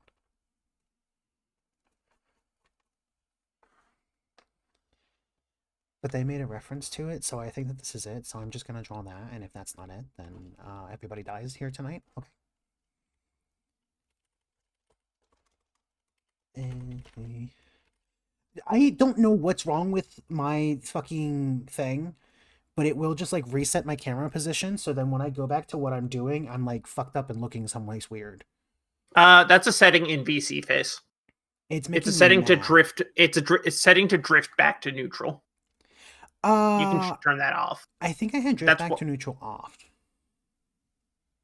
But they made a reference to it, so I think that this is it, so I'm just going to draw that, and if that's not it, then everybody dies here tonight. Okay. I don't know what's wrong with my fucking thing, but it will just like reset my camera position, so then when I go back to what I'm doing, I'm like fucked up and looking someplace weird. That's a setting in VC Face. It's a setting to drift. It's setting to drift back to neutral. You can turn that off. I think I had drift back to neutral off.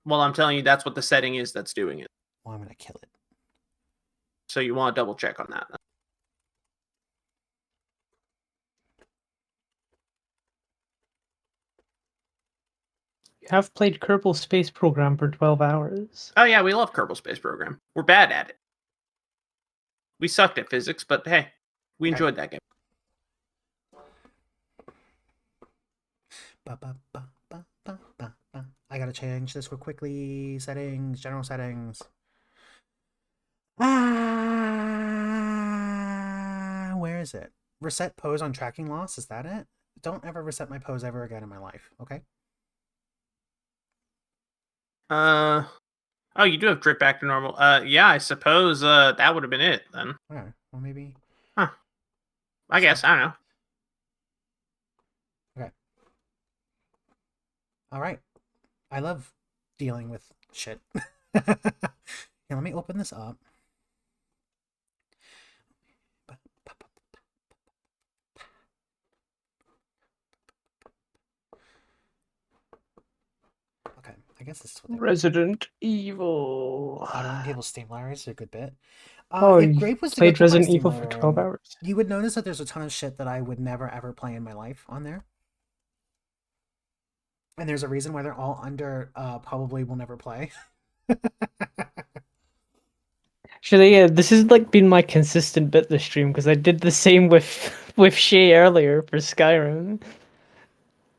Well, I'm telling you, that's what the setting is that's doing it. Well, I'm gonna kill it. So you want to double check on that. You have played Kerbal Space Program for 12 hours. Oh yeah, we love Kerbal Space Program. We're bad at it. We sucked at physics, but hey, we enjoyed that game. I gotta change this real quickly. Settings, general settings. Where is it? Reset pose on tracking loss. Is that it? Don't ever reset my pose ever again in my life. Okay. Oh, you do have drip back to normal. Yeah, I suppose that would have been it then. All right. Well, maybe. Huh. I guess, I don't know. Okay. All right. I love dealing with shit. Here, let me open this up. Okay, I guess this is what they Resident Evil. Auto table Steam libraries are a good bit. Oh, If you Grape was to go played through my Resident Steam Evil for 12 library, hours. you would notice that there's a ton of shit that I would never ever play in my life on there. And there's a reason why they're all under probably will never play. Actually, yeah, this has like been my consistent bit this stream because I did the same with Shay earlier for Skyrim.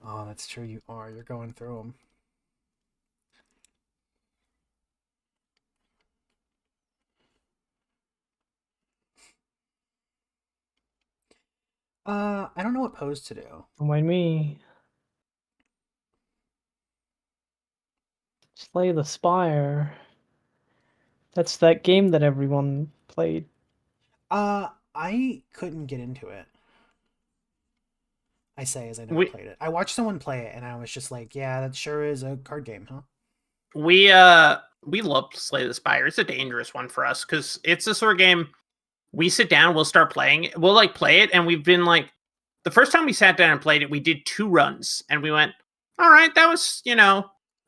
Oh, that's true. You are. You're going through them. I don't know what pose to do. Don't mind me. Slay the Spire. That's that game that everyone played. I couldn't get into it. I say as I never We played it. I watched someone play it, and I was just like, "Yeah, that sure is a card game, huh?" we love Slay the Spire. It's a dangerous one for us because it's a sort of game we sit down, we'll start playing it, we'll like play it, and we've been like the first time we sat down and played it, we did 2 runs and we went, all right, that was, that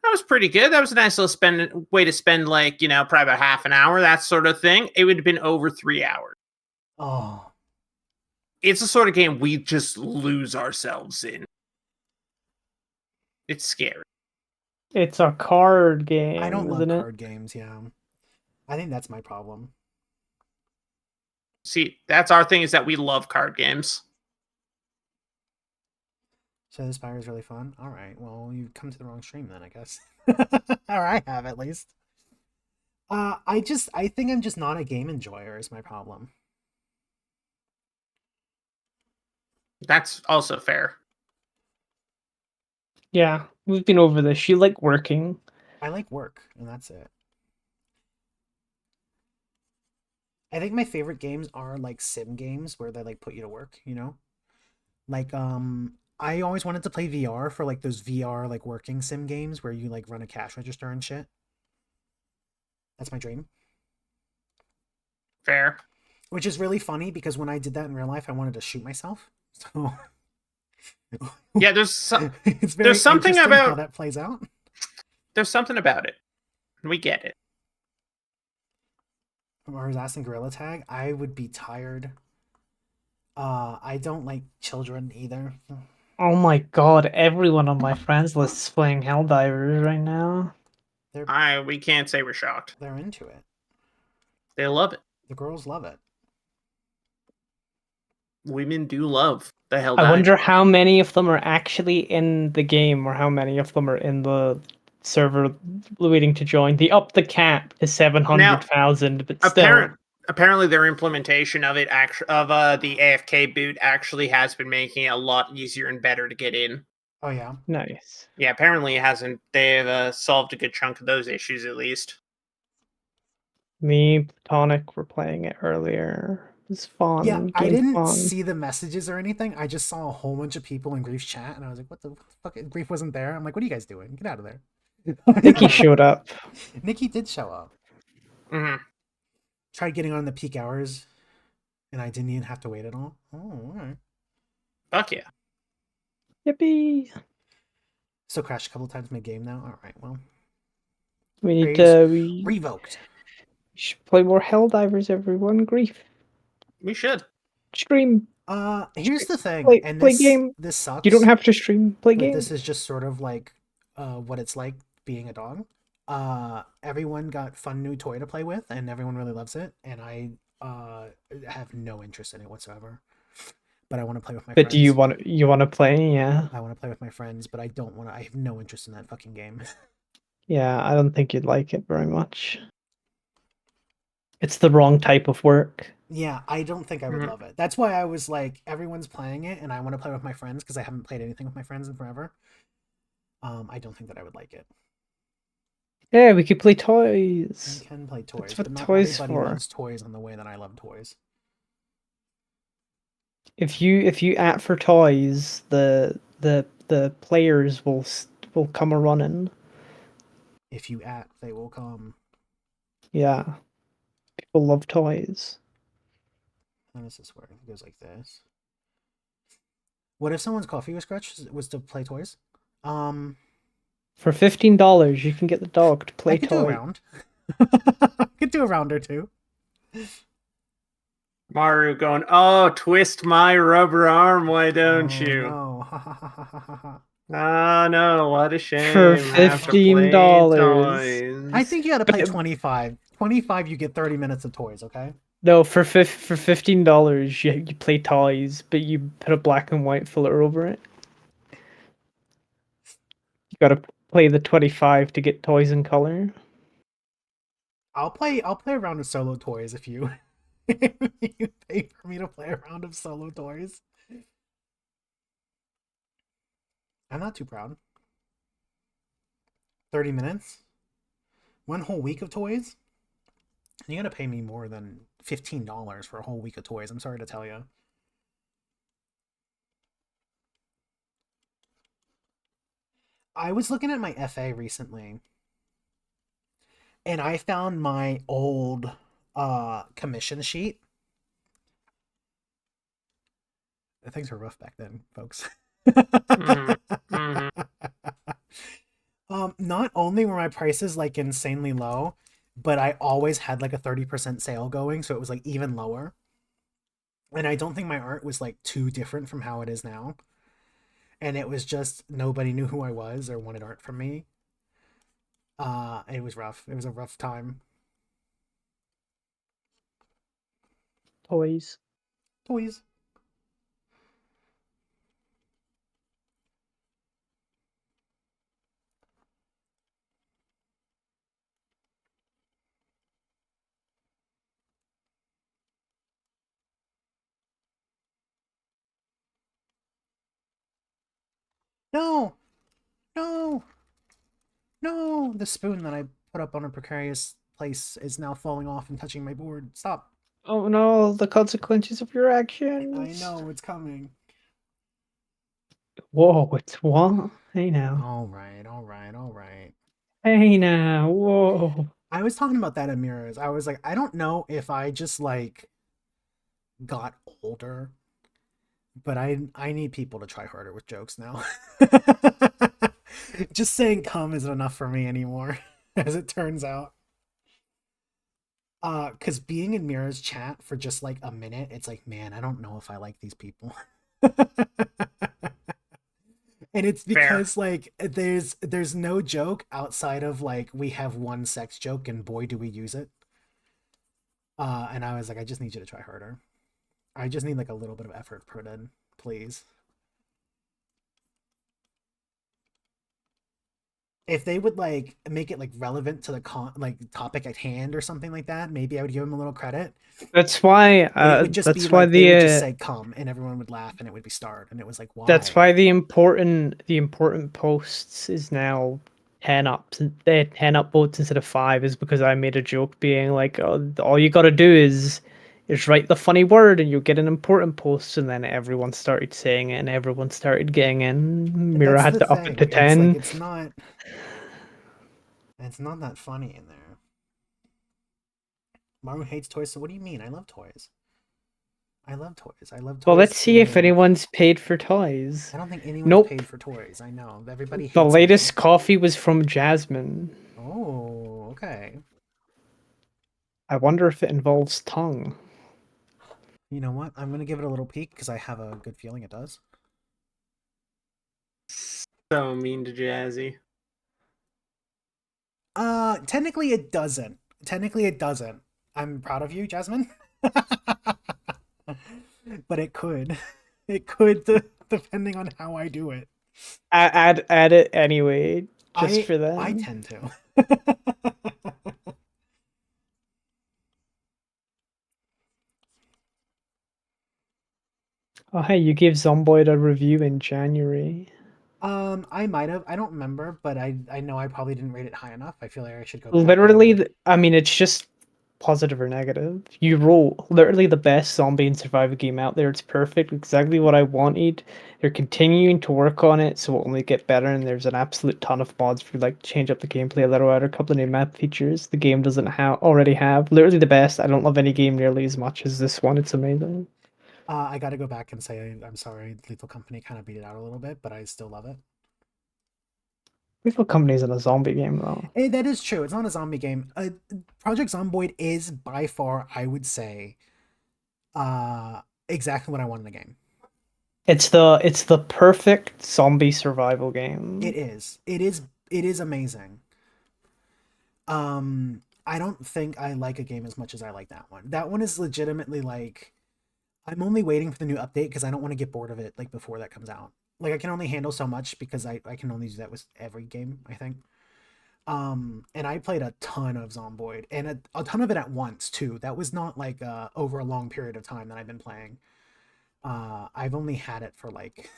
was pretty good. That was a nice little way to spend like, probably about half an hour, that sort of thing. It would have been over 3 hours. Oh, It's the sort of game we just lose ourselves in. It's scary. It's a card game, I don't love isn't it? card games. Yeah, I think that's my problem. See, that's our thing is that we love card games. So the Spire is really fun. All right, well, you've come to the wrong stream then, I guess. Or I have at least. I think I'm just not a game enjoyer is my problem. That's also fair. Yeah, we've been over this. You like working. I like work, and that's it. I think my favorite games are like sim games where they like put you to work, you know? Like I always wanted to play VR for like those VR like working sim games where you like run a cash register and shit. That's my dream. Fair. Which is really funny because when I did that in real life I wanted to shoot myself. So Yeah, it's very there's something interesting how about that plays out. there's something about it. We get it. Or asking Gorilla Tag, I would be tired. I don't like children either. Oh my god, everyone on my friends list is playing Helldivers right now. We can't say we're shocked. They're into it. They love it. The girls love it. Women do love the hell. I wonder how many of them are actually in the game or how many of them are in the server waiting to join. They upped the cap to 700,000, but still. Apparently their implementation of it the AFK boot actually has been making it a lot easier and better to get in. Oh yeah. Nice. Yeah, apparently it hasn't. They've solved a good chunk of those issues at least. Me, Platonic were playing it earlier. It was fun. Yeah, I Game's didn't fun. see the messages or anything. I just saw a whole bunch of people in Grief's chat, and I was like, "What the fuck?" Grief wasn't there. I'm like, "What are you guys doing? Get out of there!" Nikki showed up. Nikki did show up. Mm-hmm. Tried getting on the peak hours, and I didn't even have to wait at all. Oh, all right. Fuck yeah. Yippee. So crashed a couple times mid game now. All right, well, We need praise we revoked. should play more Helldivers, everyone. Grief. We should. Stream. Here's the thing, Play, and play game. this sucks. You don't have to stream. Play but game. this is just sort of like what it's like being a dog. Everyone got fun new toy to play with, and everyone really loves it, and I have no interest in it whatsoever. but I want to play with my But do friends. you want to play? Yeah. I want to play with my friends, but I don't want to. I have no interest in that fucking game. Yeah, I don't think you'd like it very much. It's the wrong type of work. Yeah, I don't think I would Mhm. love it. That's why I was like, everyone's playing it, and I want to play with my friends because I haven't played anything with my friends in forever. I don't think that I would like it. Yeah, we could play I toys. can play toys, That's but what not toys everybody for. loves toys in the way that I love toys. If you act for toys, the players will come a running. If you act, they will come. Yeah, people love toys. How does this work? It goes like this. What if someone's coffee was to play toys? For $15, you can get the dog to I play could do a toy. round. I could do a round or two. Maru going, oh, twist my rubber arm, why don't Oh you? no. Ah, no, what a For shame. Have to play $15. I toys. think you got to play But 25. 25, you get 30 minutes of toys, okay? no, for $15, you play toys, but you put a black and white filter over it. You gotta play the 25 to get toys in color. I'll play a round of solo toys if you if you pay for me to play a round of solo toys. I'm not too proud. 30 minutes? One whole week of toys? You gotta pay me more than $15 for a whole week of toys. I'm sorry to tell you. I was looking at my FA recently, and I found my old commission sheet. Things were rough back then, folks. Mhm. Not only were my prices like insanely low, but I always had like a 30% sale going, so it was like even lower. And I don't think my art was like too different from how it is now. And it was just nobody knew who I was or wanted art from me. It was rough. It was a rough time. Toys. Toys. No, no, no. The spoon that I put up on a precarious place is now falling off and touching my board. Stop. Oh no, the consequences of your I actions. know it's coming. Whoa, it's what? Hey now. All right, all right, all right. Hey now, whoa. I was talking about that at Mirrors. I was like, I don't know if I just like got older, but I need people to try harder with jokes now. Just saying "come" isn't enough for me anymore, as it turns out. Because being in Mirrors chat for just like a minute, it's like, man, I don't know if I like these people. And it's Fair. because like there's no joke outside of like we have one sex joke and boy do we use it. And I was like, I just need you to try harder. I just need like a little bit of effort put in, please. If they would like make it like relevant to the like topic at hand or something like that, maybe I would give them a little credit. That's why But it would just be that's why like they would just say "come" and everyone would laugh and it would be starred, and it was like, that's why? why the important posts is now 10 up. They're 10 upvotes instead of 5 is because I made a joke being like, oh, all you gotta do is write the funny word and you'll get an important post, and then everyone started saying it and everyone started getting in. Mira That's had the to up it to thing. It's like 10. it's not that funny in there. Maru hates toys, so what do you mean? I love toys. I love toys. I love Well, toys let's to see the if end. anyone's paid for toys. I don't think anyone's Nope. paid for toys. I know. Everybody The hates me. latest coffee was from Jasmine. Oh, okay. I wonder if it involves tongue. You know what? I'm gonna give it a little peek because I have a good feeling it does. So mean to Jazzy. Technically it doesn't. Technically it doesn't. I'm proud of you, Jasmine. But it could. It could, depending on how I do it. Add it anyway, just I for I that. tend to. Oh hey, you gave Zomboid a review in January. I might have. I don't remember, but I know I probably didn't rate it high enough. I feel like I should go back Literally, and. I mean, it's just positive or negative. You roll literally the best zombie and survivor game out there. It's perfect, exactly what I wanted. They're continuing to work on it, so it'll only get better. And there's an absolute ton of mods for like change up the gameplay a little, add a couple of new map features the game doesn't have already have. Literally the best. I don't love any game nearly as much as this one. It's amazing. I got to go back and say I'm sorry. Lethal Company kind of beat it out a little bit, but I still love it. Lethal Company's in a zombie game though. That is true. It's not a zombie game. Project Zomboid is by far, I would say, uh, exactly what I want in a game. It's the perfect zombie survival It game. is. It is. It is amazing. I don't think I like a game as much as I like that one. That one is legitimately like I'm only waiting for the new update because I don't want to get bored of it like before that comes out. Like I can only handle so much because I can only do that with every game, I think. And I played a ton of Zomboid and a ton of it at once too. That was not like over a long period of time that I've been playing. I've only had it for like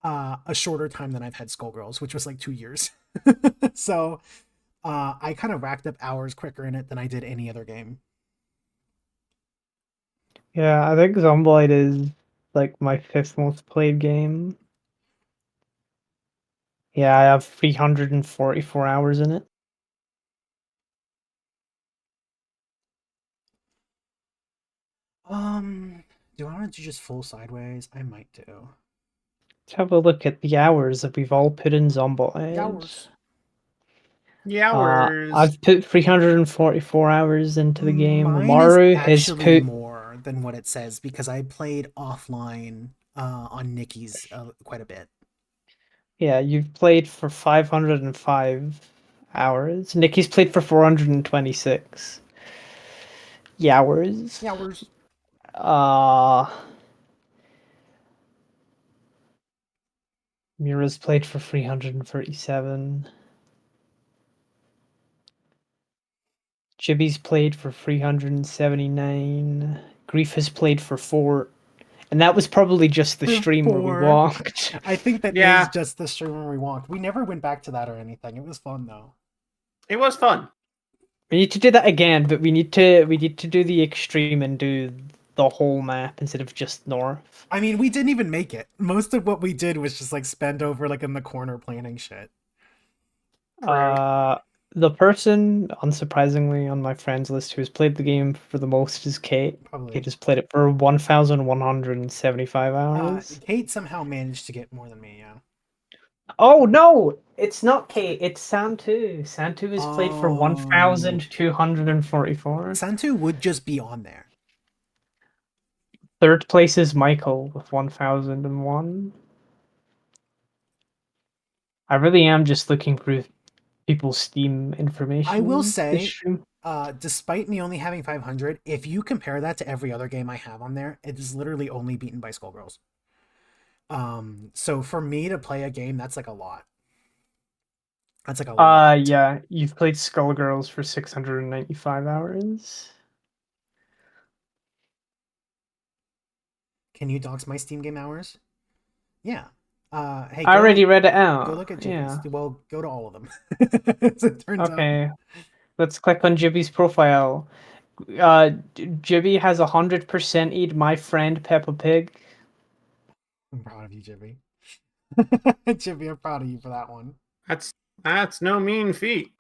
a shorter time than I've had Skullgirls, which was like 2 years. So I kind of racked up hours quicker in it than I did any other game. Yeah, I think Zomboid is like my fifth most played game. Yeah, I have 344 hours in it. Um, do I want to do just full sideways? I might do. Let's have a look at the hours that we've all put in Zomboid. Yours. Yowers. I've put 344 hours into the game. Mine is Maru has actually put, more than what it says because I played offline on Nikki's quite a bit. yeah, you've played for 505 hours. Nikki's played for 426 hours. Yours. Uh, Mira's played for 337. Chibi's played for 379. Grief has played for 4. And that was probably just the For stream where we 4. walked. I think that is Yeah, just the stream where we walked. We never went back to that or anything. It was fun though. it was fun. We need to do that again, but we need to do the extreme and do the whole map instead of just north. I mean, we didn't even make it. Most of what we did was just like spend over like in the corner planning shit. Rude. Uh the person, unsurprisingly, on my friends list who has played the game for the most is Kate. Kate Probably. has played it for 1,175 hours. Kate somehow managed to get more than me, yeah. Oh no, it's not Kate. It's Santu. Santu is played for Oh. 1,244. Santu would just be on there. Third place is Michael with 1,001. I really am just looking through people's Steam I will information this say, stream. despite me only having 500, if you compare that to every other game I have on there, it is literally only beaten by Skullgirls. So for me to play a game, that's like a lot. That's like a lot. Yeah, you've played Skullgirls for 695 hours. Can you dox my Steam game hours? Yeah. Hey, I already go read it go out. look at Jibby's. Yeah. Well, go to all of them. As it turns out. Okay. Let's click on Jibby's profile. Jibby has 100% eat my friend Peppa Pig. I'm proud of you, Jibby. Jibby, I'm proud of you for that one. That's that's no mean feat.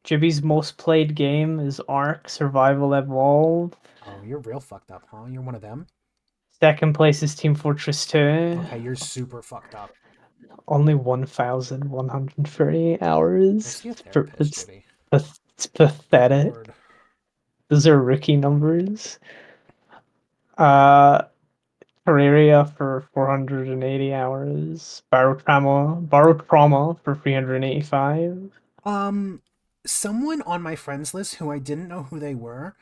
Jibby's most played game is Ark Survival Evolved. Oh, you're real fucked up, huh? You're one of them? Second place is Team Fortress 2. Okay, you're super fucked up. Only 1,130 Go hours. see a therapist, Jibby. It's pathetic. Lord. Those are rookie numbers. Uh, Terraria for 480 hours. Barotrauma for 385. Um, Someone on my friends list who I didn't know who they were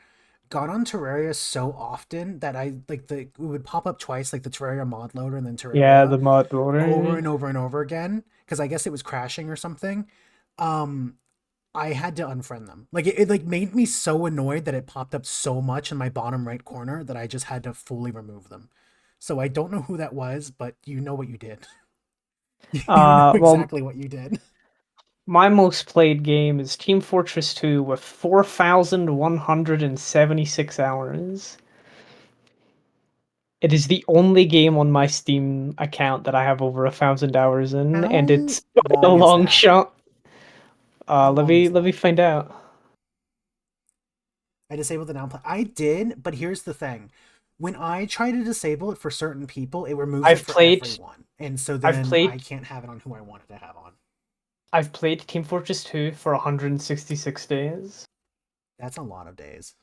got on Terraria so often that I like the it would pop up twice, like the Terraria mod loader and then Yeah, Terraria the mod over loader. and over and over again because I guess it was crashing or something. Um, I had to unfriend them. Like it like made me so annoyed that it popped up so much in my bottom right corner that I just had to fully remove them. So I don't know who that was, but you know what you did. You know Well, exactly what you did. my most played game is Team Fortress 2 with 4,176 hours. It is the only game on my Steam account that I have over 1,000 hours in, and How it's a long is long that? shot. How Let long me is let me that? find out. I disabled the now play. I did, but here's the thing. When I try to disable it for certain people, it removes it I've for played everyone. And so I've then I played can't have it on who I wanted to have on. I've played Team Fortress 2 for 166 days. That's a lot of days.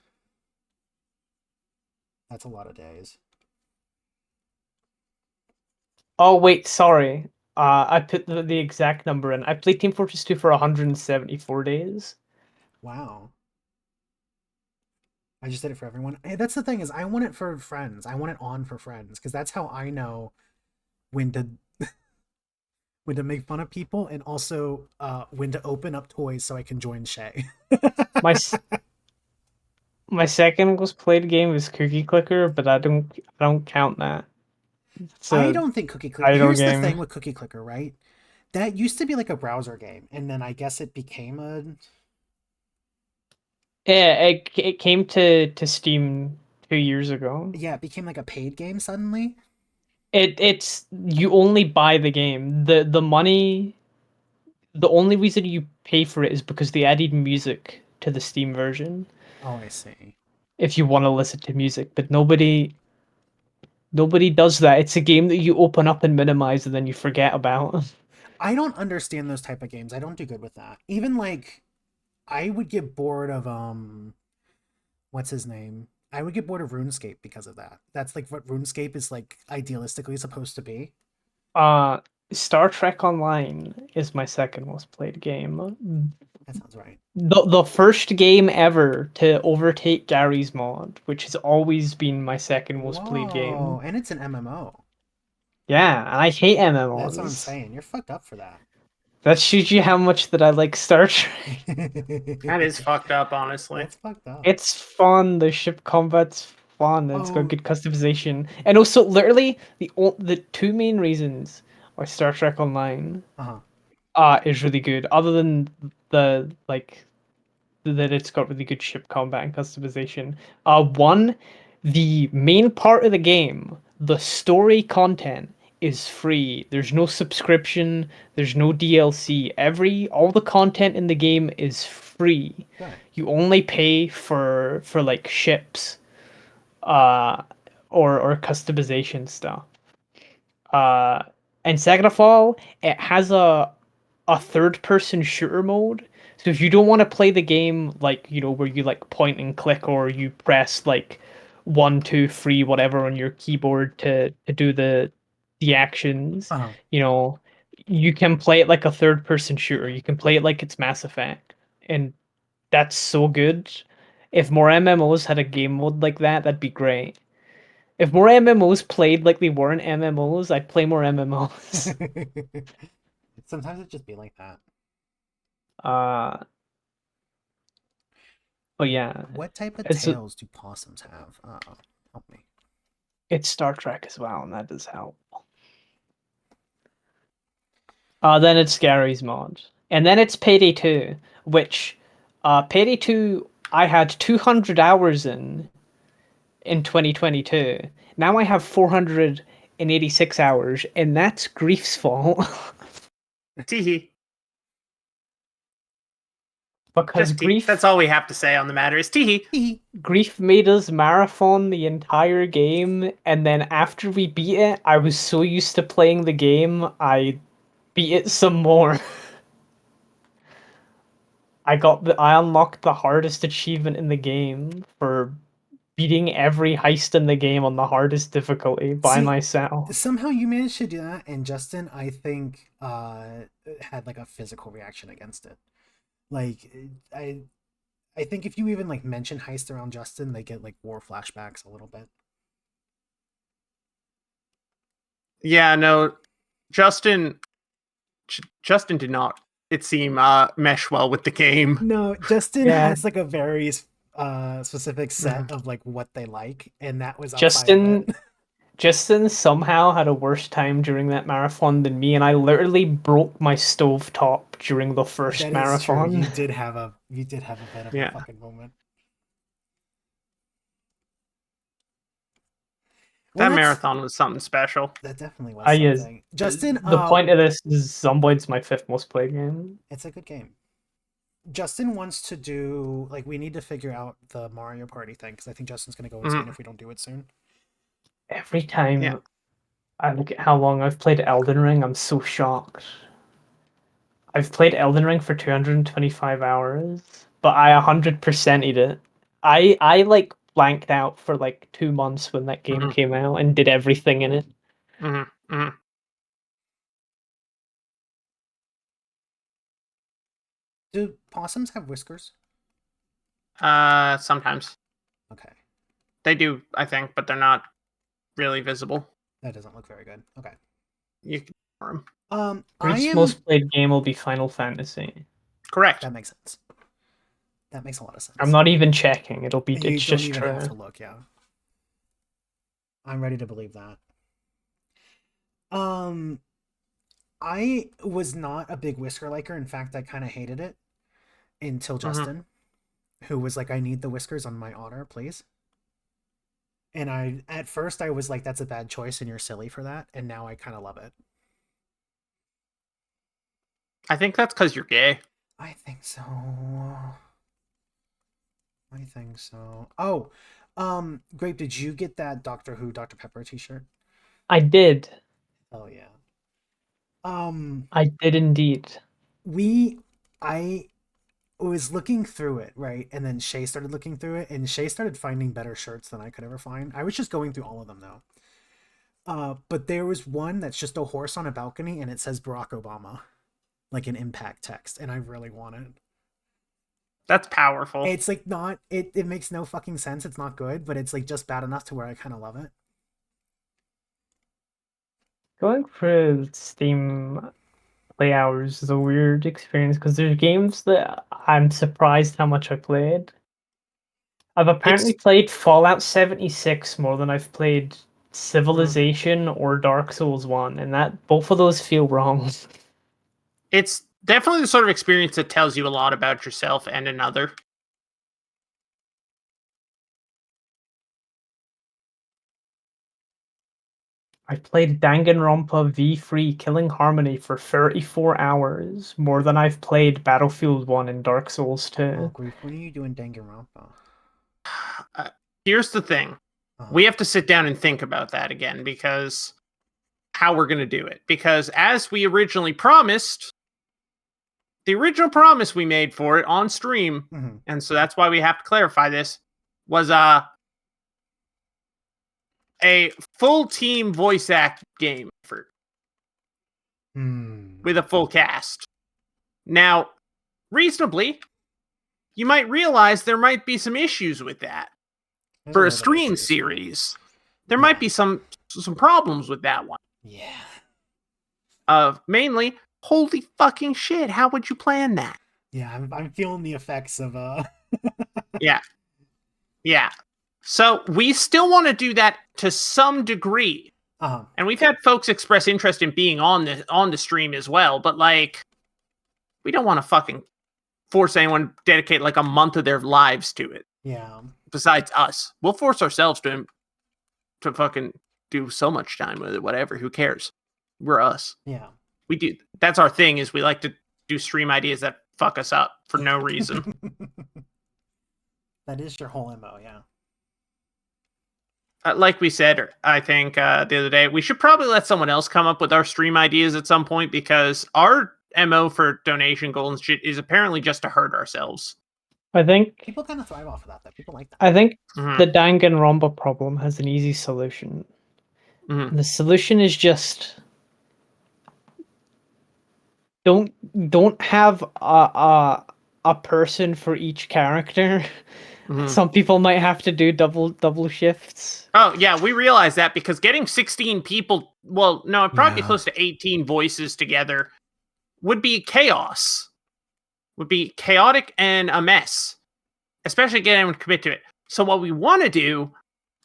That's a lot of days. Oh wait, sorry. I put the exact number in. I played Team Fortress 2 for 174 days. Wow. I just did it for everyone. Hey, that's the thing is I want it for friends. I want it on for friends because that's how I know when to when to make fun of people and also when to open up toys so I can join Shay. My s- my second most played game is Cookie Clicker, but I don't count that. It's I a don't think Cookie Clicker. idle Here's the game. thing with Cookie Clicker, right? That used to be like a browser game, and then I guess it became a Yeah, it came to Steam 2 years ago. yeah, it became like a paid game suddenly. It's you only buy the game. The money, the only reason you pay for it is because they added music to the Steam version Oh, I see. if you want to listen to music, but nobody does that. It's a game that you open up and minimize and then you forget about. I don't understand those type of games. I don't do good with that. Even like I would get bored of what's his name? I would get bored of RuneScape because of that. That's like what RuneScape is like idealistically supposed to be. Uh Star Trek Online is my second most played game. That sounds right. The first game ever to overtake Gary's Mod, which has always been my second most played Whoa, game. and it's an MMO. Yeah, and I hate That's what I'm MMOs. saying. You're fucked up for that. That shows you how much that I like Star Trek. That is fucked up, honestly. That's fucked up. It's fun. The ship combat's fun. It's got Oh, good customization, and also literally the two main reasons why Star Trek Online uh-huh. is really good, other than the like that it's got really good ship combat and customization. One, the main part of the game, the story content is free. There's no subscription, there's no DLC. All the content in the game is free. Good. You only pay for like ships uh or customization stuff. Uh and second of all, it has a third person shooter mode. So if you don't want to play the game like, where you like point and click or you press like one, two, three, whatever on your keyboard to do the actions, Uh-huh. you know, you can play it like a third person shooter. You can play it like it's Mass Effect. And that's so good. If more MMOs had a game mode like that, that'd be great. If more MMOs played like they weren't MMOs, I'd play more MMOs. Sometimes it just be like that. Uh but yeah, What type of it's tails do possums have? Help me. it's Star Trek as well, and that does help. Then it's Gary's Mod, and then it's Payday 2, which Payday 2 I had 200 hours in 2022. Now I have 486 hours, and that's Grief's fault Teehee. because Just tee. That's all we have to say on the matter is teehee. Grief made us marathon the entire game, and then after we beat it, I was so used to playing the game, I beat it some more. I unlocked the hardest achievement in the game for beating every heist in the game on the hardest difficulty by See, myself. somehow you managed to do that, and Justin, I think, had like a physical reaction against it. Like, I I think if you even like mention heist around Justin, they get like war flashbacks a little bit. Yeah, no, Justin Justin did not, it seem, mesh well with the game. No, Justin Yeah. has like a very specific set Mhm. of like what they like, and that was outside Justin of it. Justin somehow had a worse time during that marathon than me, and I literally broke my stovetop during the first That is true. marathon. You did have a bit of a Yeah. fucking moment. That Well, marathon was something special. that definitely was I is something. Justin, the point of this is Zomboid's my 5th most played game. it's a good game. Justin wants to do like we need to figure out the Mario Party thing because I think Justin's gonna go insane if we don't do it soon. Every time Yeah. I look at how long I've played Elden Ring, I'm so shocked. I've played Elden Ring for 225 hours, but I 100%ed it. I like blanked out for like 2 months when that game Mhm. came out and did everything in it. Mhm. Mhm. Do possums have whiskers? Sometimes Okay, they do, I think, but they're not really visible. that doesn't look very good. Okay. You can ignore 'em. I Reed's am. most played game will be Final Fantasy. Correct. That makes sense. That makes a lot of sense. I'm not even checking. You It's don't just even have to true. look. Yeah, I'm ready to believe that. Um, I was not a big whisker liker. In fact, I kind of hated it until Mhm. Justin, who was like, "I need the whiskers on my honor, please." And I, at first, I was like, "That's a bad choice, and you're silly for that." And now I kind of love it. I think that's because you're gay. I think so. I think so. Oh, Grape, did you get that Doctor Who Dr. Pepper T-shirt? I did. Oh yeah. Um, I did indeed. we, I was looking through it, right? And then Shay started looking through it, and Shay started finding better shirts than I could ever find. I was just going through all of them though. But there was one that's just a horse on a balcony, and it says Barack Obama, like an impact text, and I really want it. That's powerful. It's like not it makes no fucking sense. It's not good, but it's like just bad enough to where I kind of love it. Going through Steam play hours is a weird experience because there's games that I'm surprised how much I played. I've apparently It's played Fallout 76 more than I've played mm, Civilization or Dark Souls 1, and that both of those feel wrong. it's definitely the sort of experience that tells you a lot about yourself and another. I played Danganronpa V3 Killing Harmony for 34 hours, more than I've played Battlefield 1 and Dark Souls Oh, 2. grief! When are you doing Danganronpa? Uh, Here's the thing. Uh-huh. We have to sit down and think about that again because how we're going to do it. Because as we originally promised, the original promise we made for it on stream, Mm-hmm. and so that's why we have to clarify this, was a full team voice act game effort Hmm. with a full cast. Now, reasonably, you might realize there might be some issues with that. There's For a little bit of stream issues. series, there Yeah. might be some problems with that one. Yeah. Mainly, holy fucking shit, how would you plan that? Yeah, I'm feeling the effects of Yeah. Yeah. So we still want to do that to some degree. uh-huh. And we've had folks express interest in being on the stream as well, but like we don't want to fucking force anyone to dedicate like a month of their lives to it. Yeah. Besides us. We'll force ourselves to fucking do so much time with it, whatever. Who cares? We're us. Yeah. We do. That's our thing. Is we like to do stream ideas that fuck us up for no reason. That is your whole MO, yeah. Like we said, I think the other day, we should probably let someone else come up with our stream ideas at some point because our MO for donation goals and shit is apparently just to hurt ourselves. I think People kind of thrive off of that, though. People like that. I think Mhm. the Danganronpa problem has an easy solution. Mhm. And the solution is just don't have a person for each character. Mhm. Some people might have to do double shifts. Oh, yeah, we realize that because getting 16 people, well, no, it'd probably be Yeah. close to 18 voices together would be chaos. Would be chaotic and a mess, especially getting everyone to commit to it. So what we want to do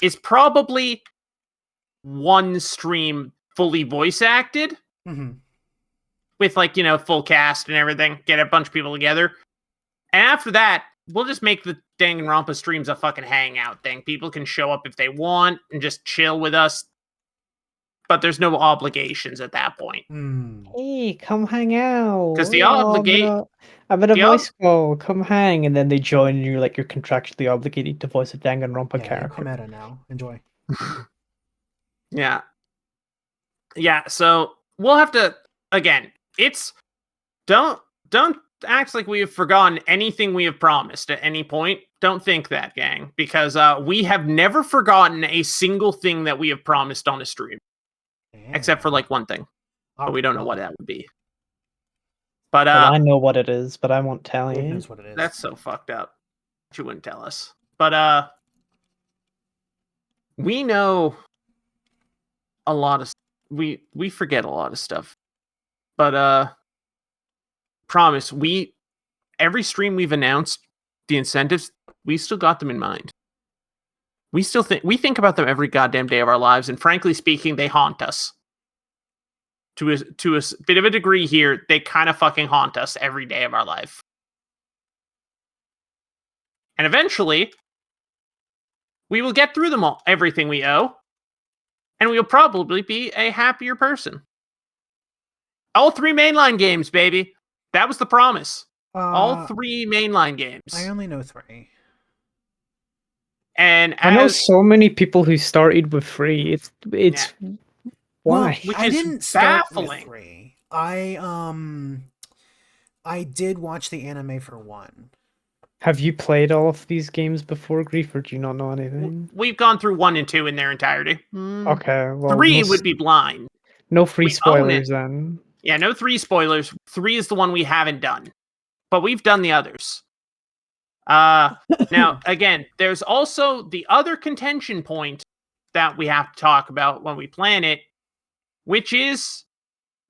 is probably one stream fully voice acted Mm-hmm. with like, full cast and everything, get a bunch of people together. And after that, we'll just make the Danganronpa streams a fucking hangout thing. People can show up if they want and just chill with us. But there's no obligations at that point. Hey, come hang out. Because the I'm in a the ob- voice call. Come hang, and then they join, and you're contractually obligated to voice a Danganronpa Yeah, you're character. Kometa now. Enjoy. Yeah. Yeah, so we'll have to again, it's don't act like we have forgotten anything we have promised at any point. Don't think that, gang, because we have never forgotten a single thing that we have promised on a stream. Except for like one thing. But we don't know what that would be. But Well, I know what it is, but I won't tell Who you. knows what it is? that's so fucked up. You wouldn't tell us. But we know a lot of we forget a lot of stuff. But promise, every stream we've announced the incentives, we still got them in mind. We think about them every goddamn day of our lives, and frankly speaking, they haunt us. To a bit of a degree here, they kind of fucking haunt us every day of our life. And eventually, we will get through them all, everything we owe, and we will probably be a happier person. All 3 mainline games, baby. That was the promise. All 3 mainline games. I only know 3. And I know so many people who started with 3. It's why? Well, I didn't start with 3. I did watch the anime for 1. Have you played all of these games before, Grief, or do you not know anything? We've gone through 1 and 2 in their entirety. Okay, well, 3 would be blind. No free spoilers then. Yeah, no 3 spoilers. 3 is the one we haven't done. But we've done the others. Now, again, there's also the other contention point that we have to talk about when we plan it, which is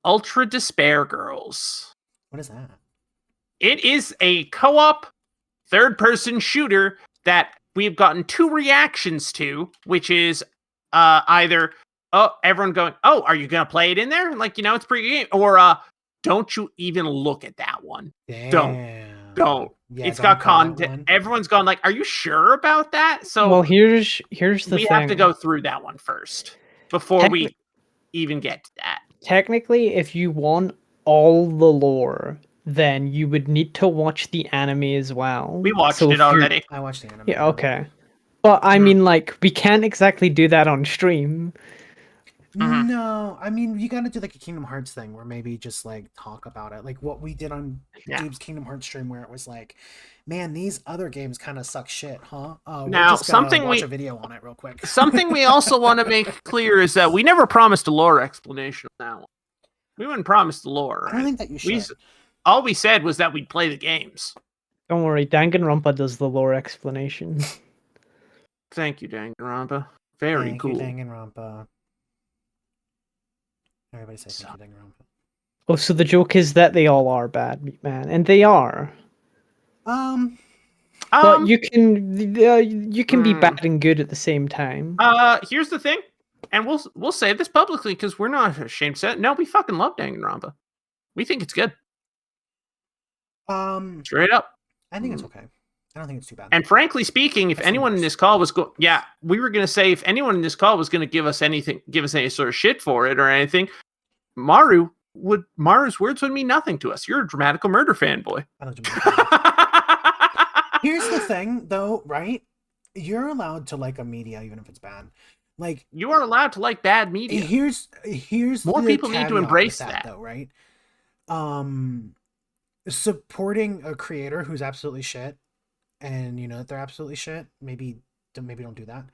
Ultra Despair Girls. What is that? It is a co-op third-person shooter that we've gotten 2 reactions to, which is either everyone going, "Oh, are you gonna play it in there? Like, it's pretty game," or "Don't you even look at that one? Damn. Don't." Yeah, it's got content. one. Everyone's gone like, "Are you sure about that?" So, well, here's the thing. We have to go through that one first before we even get to that. Technically, if you want all the lore, then you would need to watch the anime as well. We watched it already. I watched the anime. Yeah, okay. But I mean, we can't exactly do that on stream. No, I mean, you gotta do like a Kingdom Hearts thing where maybe just like talk about it, like what we did on Gabe's Kingdom Hearts stream, where it was like, man, these other games kind of suck shit, huh? Now, just gonna watch a video on it real quick. Something we also want to make clear is that we never promised a lore explanation on that one. We wouldn't promise the lore. Right? I don't think that you should. All we said was that we'd play the games. Don't worry, Danganronpa does the lore explanation. Thank you, Danganronpa. Very Thank cool. You, Danganronpa. Everybody say thank you, Danganronpa. Oh, so the joke is that they all are bad, man, and they are. But you can be bad and good at the same time. Here's the thing, and we'll say this publicly because we're not ashamed to say it. No, we fucking love Danganronpa. We think it's good. Straight up. I think it's okay. I don't think it's too bad. And frankly speaking, if anyone in this call was we were gonna say if anyone in this call was gonna give us any sort of shit for it or anything, Maru's words would mean nothing to us. You're a Dramatical Murder fanboy. Here's the thing, though, right? You're allowed to like a media even if it's bad. Like you are allowed to like bad media. Here's more people need to embrace that, though, right? Supporting a creator who's absolutely shit, and they're absolutely shit. Maybe don't do that.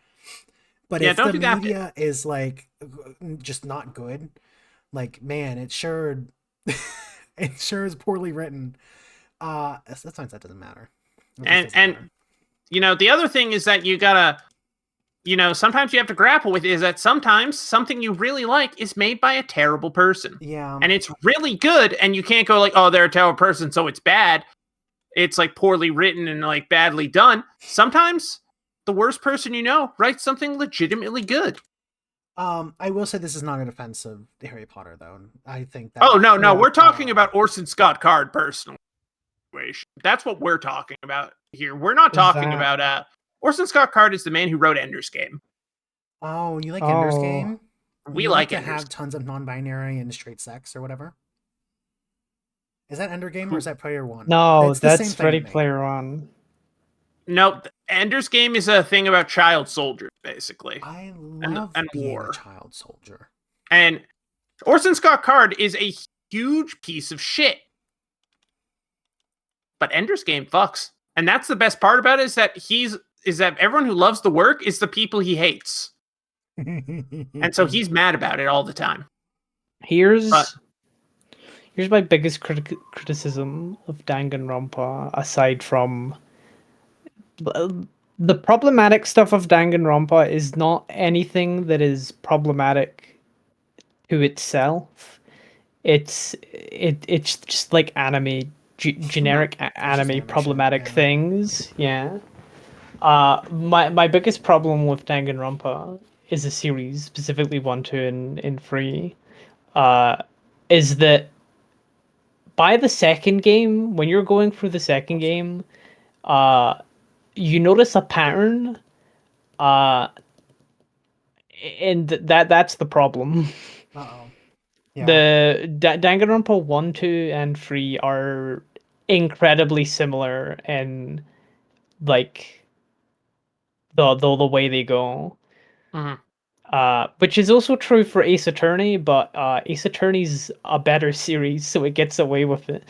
But if the media is like just not good, like man, it sure is poorly written. Sometimes that doesn't matter. It just And doesn't matter. the other thing is that you gotta, sometimes you have to grapple with is that sometimes something you really like is made by a terrible person. Yeah. And it's really good, and you can't go like, oh, they're a terrible person, so it's bad. It's like poorly written and like badly done. Sometimes the worst person you know writes something legitimately good. I will say this is not a defense of Harry Potter, though. I think that. Oh no, Yeah. we're talking about Orson Scott Card personal situation. That's what we're talking about here. We're not Is talking that- about Orson Scott Card is the man who wrote Ender's Game. Oh, you like Ender's Oh. Game? We You like to Ender's have tons of non-binary and straight sex or whatever. Is that Ender Game or is that Player One? No, It's the same that's thing Ready to me. Player One. No, Ender's Game is a thing about child soldiers, basically. I love and being war. a child soldier. And Orson Scott Card is a huge piece of shit. But Ender's Game fucks. And that's the best part about it is that everyone who loves the work is the people he hates. And so he's mad about it all the time. Here's But- here's my biggest criticism of Danganronpa, aside from the problematic stuff of Danganronpa is not anything that is problematic to itself. It's just like anime, generic anime animation, problematic yeah. things. Yeah. My biggest problem with Danganronpa is the series, specifically 1, 2, and 3, is that by the second game, when you're going through the second game, you notice a pattern, uh, and that's the problem. Uh-oh. Yeah. The Danganronpa 1, 2, and 3 are incredibly similar in like the way they go. Mhm. Which is also true for Ace Attorney, but Ace Attorney's a better series, so it gets away with it.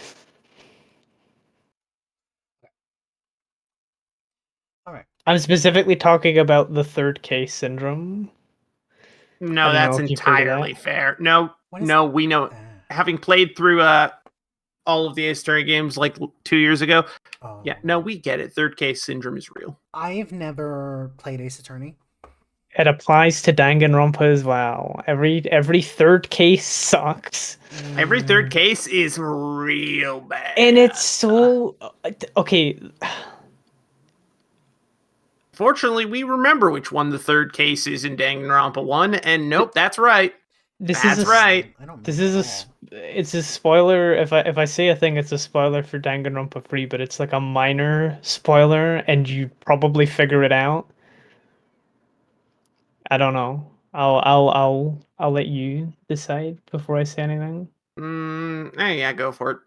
All right. I'm specifically talking about the third case syndrome. I No, don't that's know if you've heard of entirely that. fair. No, What is no, we know. that? Having played through all of the Ace Attorney games like 2 years ago, Oh, yeah, no, we get it. Third case syndrome is real. I've never played Ace Attorney. It applies to Danganronpa as well. Every third case sucks. Every third case is real bad. And it's so okay. Fortunately, we remember which one the third case is in Danganronpa 1, and nope, that's right. This That's is a, right. I don't This remember is at all. it's a spoiler. If I say a thing, it's a spoiler for Danganronpa 3, but it's like a minor spoiler, and you probably figure it out. I don't know. I'll let you decide before I say anything. Yeah, go for it.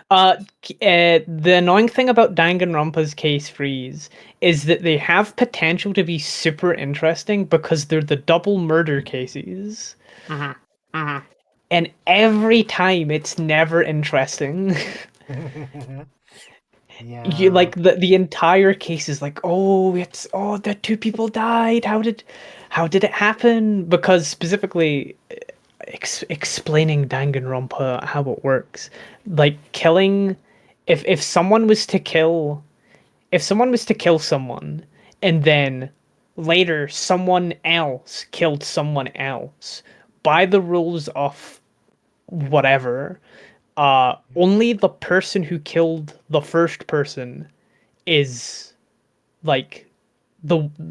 The annoying thing about Danganronpa's case freeze is that they have potential to be super interesting because they're the double murder cases. And every time it's never interesting. Yeah. You like the entire case is like, oh, the two people died. How did it happen? Because specifically explaining Danganronpa how it works, like killing, if someone was to kill, if someone was to kill someone, and then later someone else killed someone else, by the rules of whatever, only the person who killed the first person is like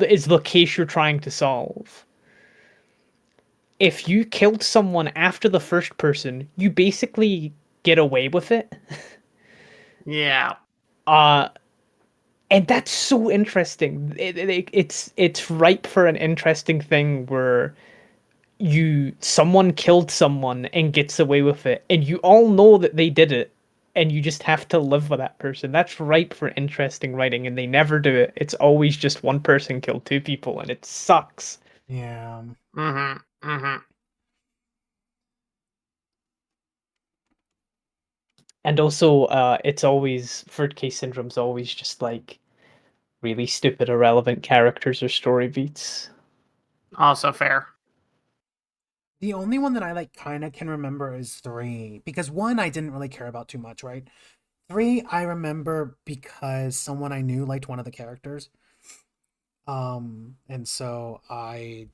is the case you're trying to solve. If you killed someone after the first person, you basically get away with it. Yeah. And that's so interesting. It's ripe for an interesting thing where someone killed someone and gets away with it, and you all know that they did it, and you just have to live with that person. That's ripe for interesting writing, and they never do it. It's always just one person killed two people, and it sucks. Yeah. And also, it's always third case syndrome's always just like really stupid, irrelevant characters or story beats. Also fair. The only one that I like kind of can remember is 3 because 1 I didn't really care about too much, right? 3 I remember because someone I knew liked one of the characters. And so I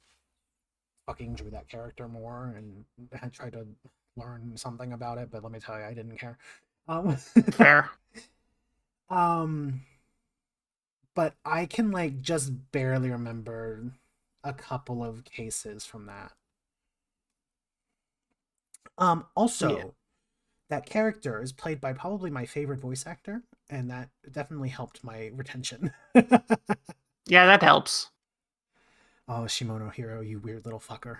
fucking drew that character more and I tried to learn something about it, but let me tell you, I didn't care. Um, Fair. um, but I can like just barely remember a couple of cases from that. Yeah. Also, that character is played by probably my favorite voice actor, and that definitely helped my retention. Yeah, that helps. Oh, Shimono Hiro, you weird little fucker.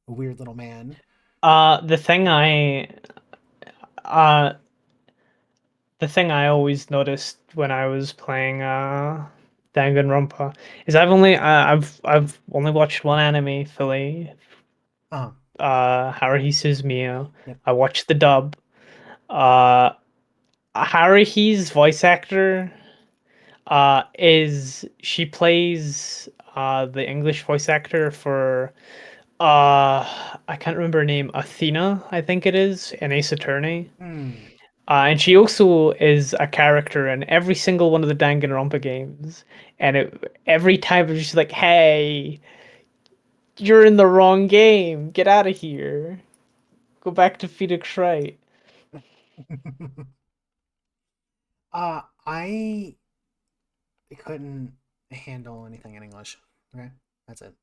A weird little man. The thing uh always noticed when I was playing Danganronpa is I've only watched one anime fully, Oh, Haruhi Suzumiya. yep. I watched the dub. Uh Haruhi's voice actor is she plays the English voice actor for I can't remember her name, Athena, I think it is, in Ace Attorney. Hmm. And she also is a character in every single one of the Danganronpa games. And every time it's just like, hey, you're in the wrong game. Get out of here. Go back to Phoenix Wright. I couldn't handle anything in English. Okay, that's it.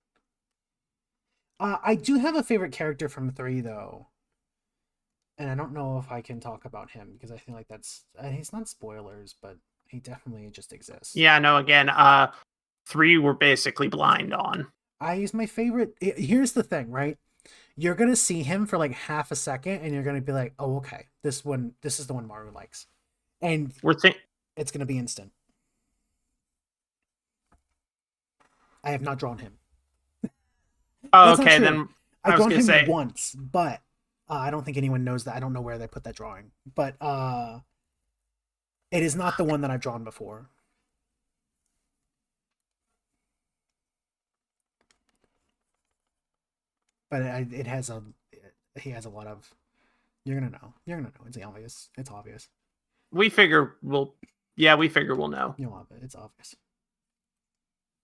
I do have a favorite character from 3 though, and I don't know if I can talk about him because I feel like that's he's not spoilers, but he definitely just exists. Yeah, no, again, 3 we're basically blind on. I use my favorite. Here's the thing, right? You're gonna see him for like half a second, and you're gonna be like, "Oh, okay, this is the one Maru likes," and We're think it's gonna be instant. I have not drawn him. Oh, That's not okay, true. then I've I was drawn gonna him say once, but I don't think anyone knows that. I don't know where they put that drawing, but it is not the one that I've drawn before. But it has a he has a lot of. You're gonna know. You're gonna know. It's obvious. It's obvious. we figure we'll yeah, we figure we'll know. You'll love it. It's obvious.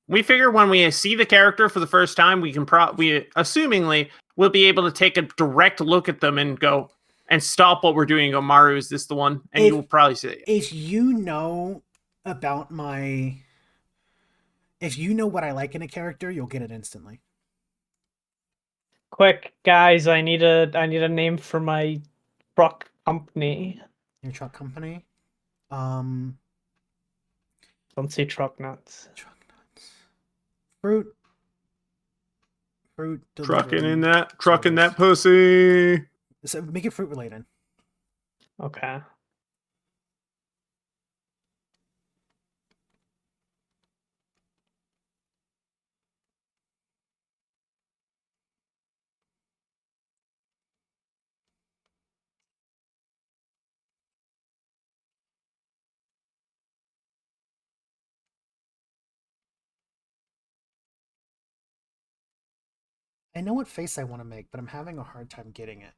We figure when we see the character for the first time, we assumingly will be able to take a direct look at them and go and stop what we're doing and go, Maru, is this the one? And you If will probably say, if you know about my if you know what I like in a character, you'll get it instantly. Quick, guys, I need a name for my truck company. Your truck company, um, Don't say truck nuts. truck nuts, fruit, fruit trucking delivery that service. pussy. So make it fruit related. Okay. I know what face I want to make, but I'm having a hard time getting it.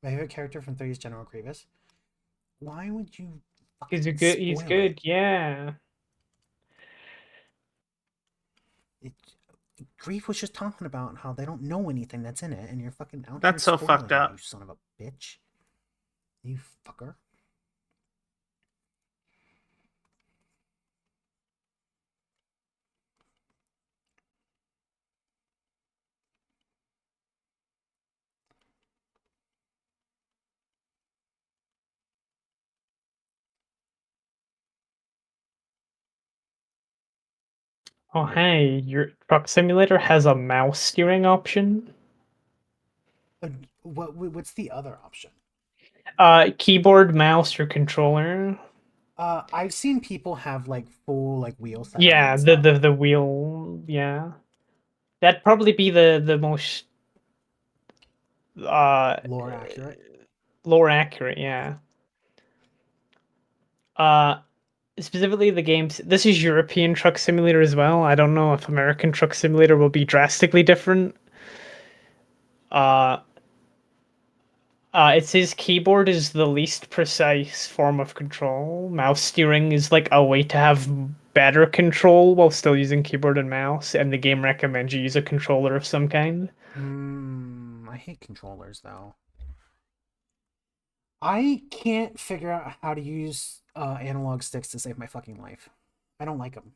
My favorite character from 3 is General Grievous. Why would you He's a fucking good he's spoil it? good, yeah. it? Grief was just talking about how they don't know anything that's in it, and you're fucking out here That's so fucked spoiling it, you up. son of a bitch. You fucker. Oh hey, your truck simulator has a mouse steering option. What's the other option? Keyboard, mouse, or controller. I've seen people have like full like wheel setup Yeah, and the stuff. the the wheel, yeah. That'd probably be the most uh Lore accurate. lore accurate, yeah. Uh specifically the games. This is European Truck Simulator as well. I don't know if American Truck Simulator will be drastically different. Uh, it says keyboard is the least precise form of control. Mouse steering is like a way to have better control while still using keyboard and mouse, and the game recommends you use a controller of some kind. I hate controllers though. I can't figure out how to use analog sticks to save my fucking life. I don't like them.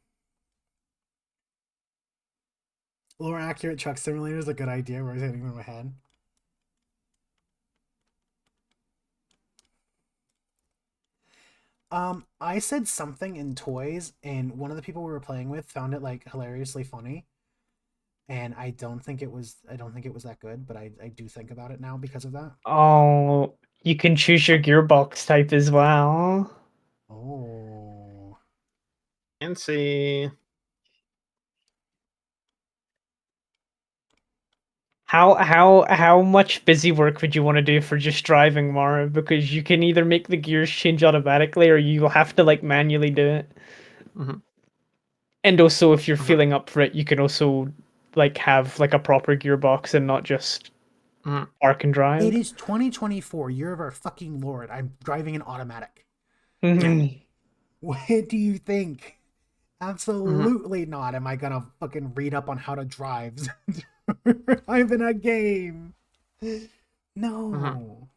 More accurate truck simulator is a good idea. Where I was hitting in my head. I said something in toys, and one of the people we were playing with found it like hilariously funny. And I don't think it was that good, but I do think about it now because of that. Oh, you can choose your gearbox type as well. Oh. Fancy. How much busy work would you want to do for just driving, Mara? Because you can either make the gears change automatically or you'll have to like manually do it. Mhm. And also if you're Mhm. feeling up for it, you can also like have like a proper gearbox and not just Mhm. park and It drive. is 2024, year of our fucking lord. I'm driving an automatic. Mhm. What do you think? Mhm. Absolutely not. Am I gonna fucking read up on how to drive? I'm in a game. Mhm. No.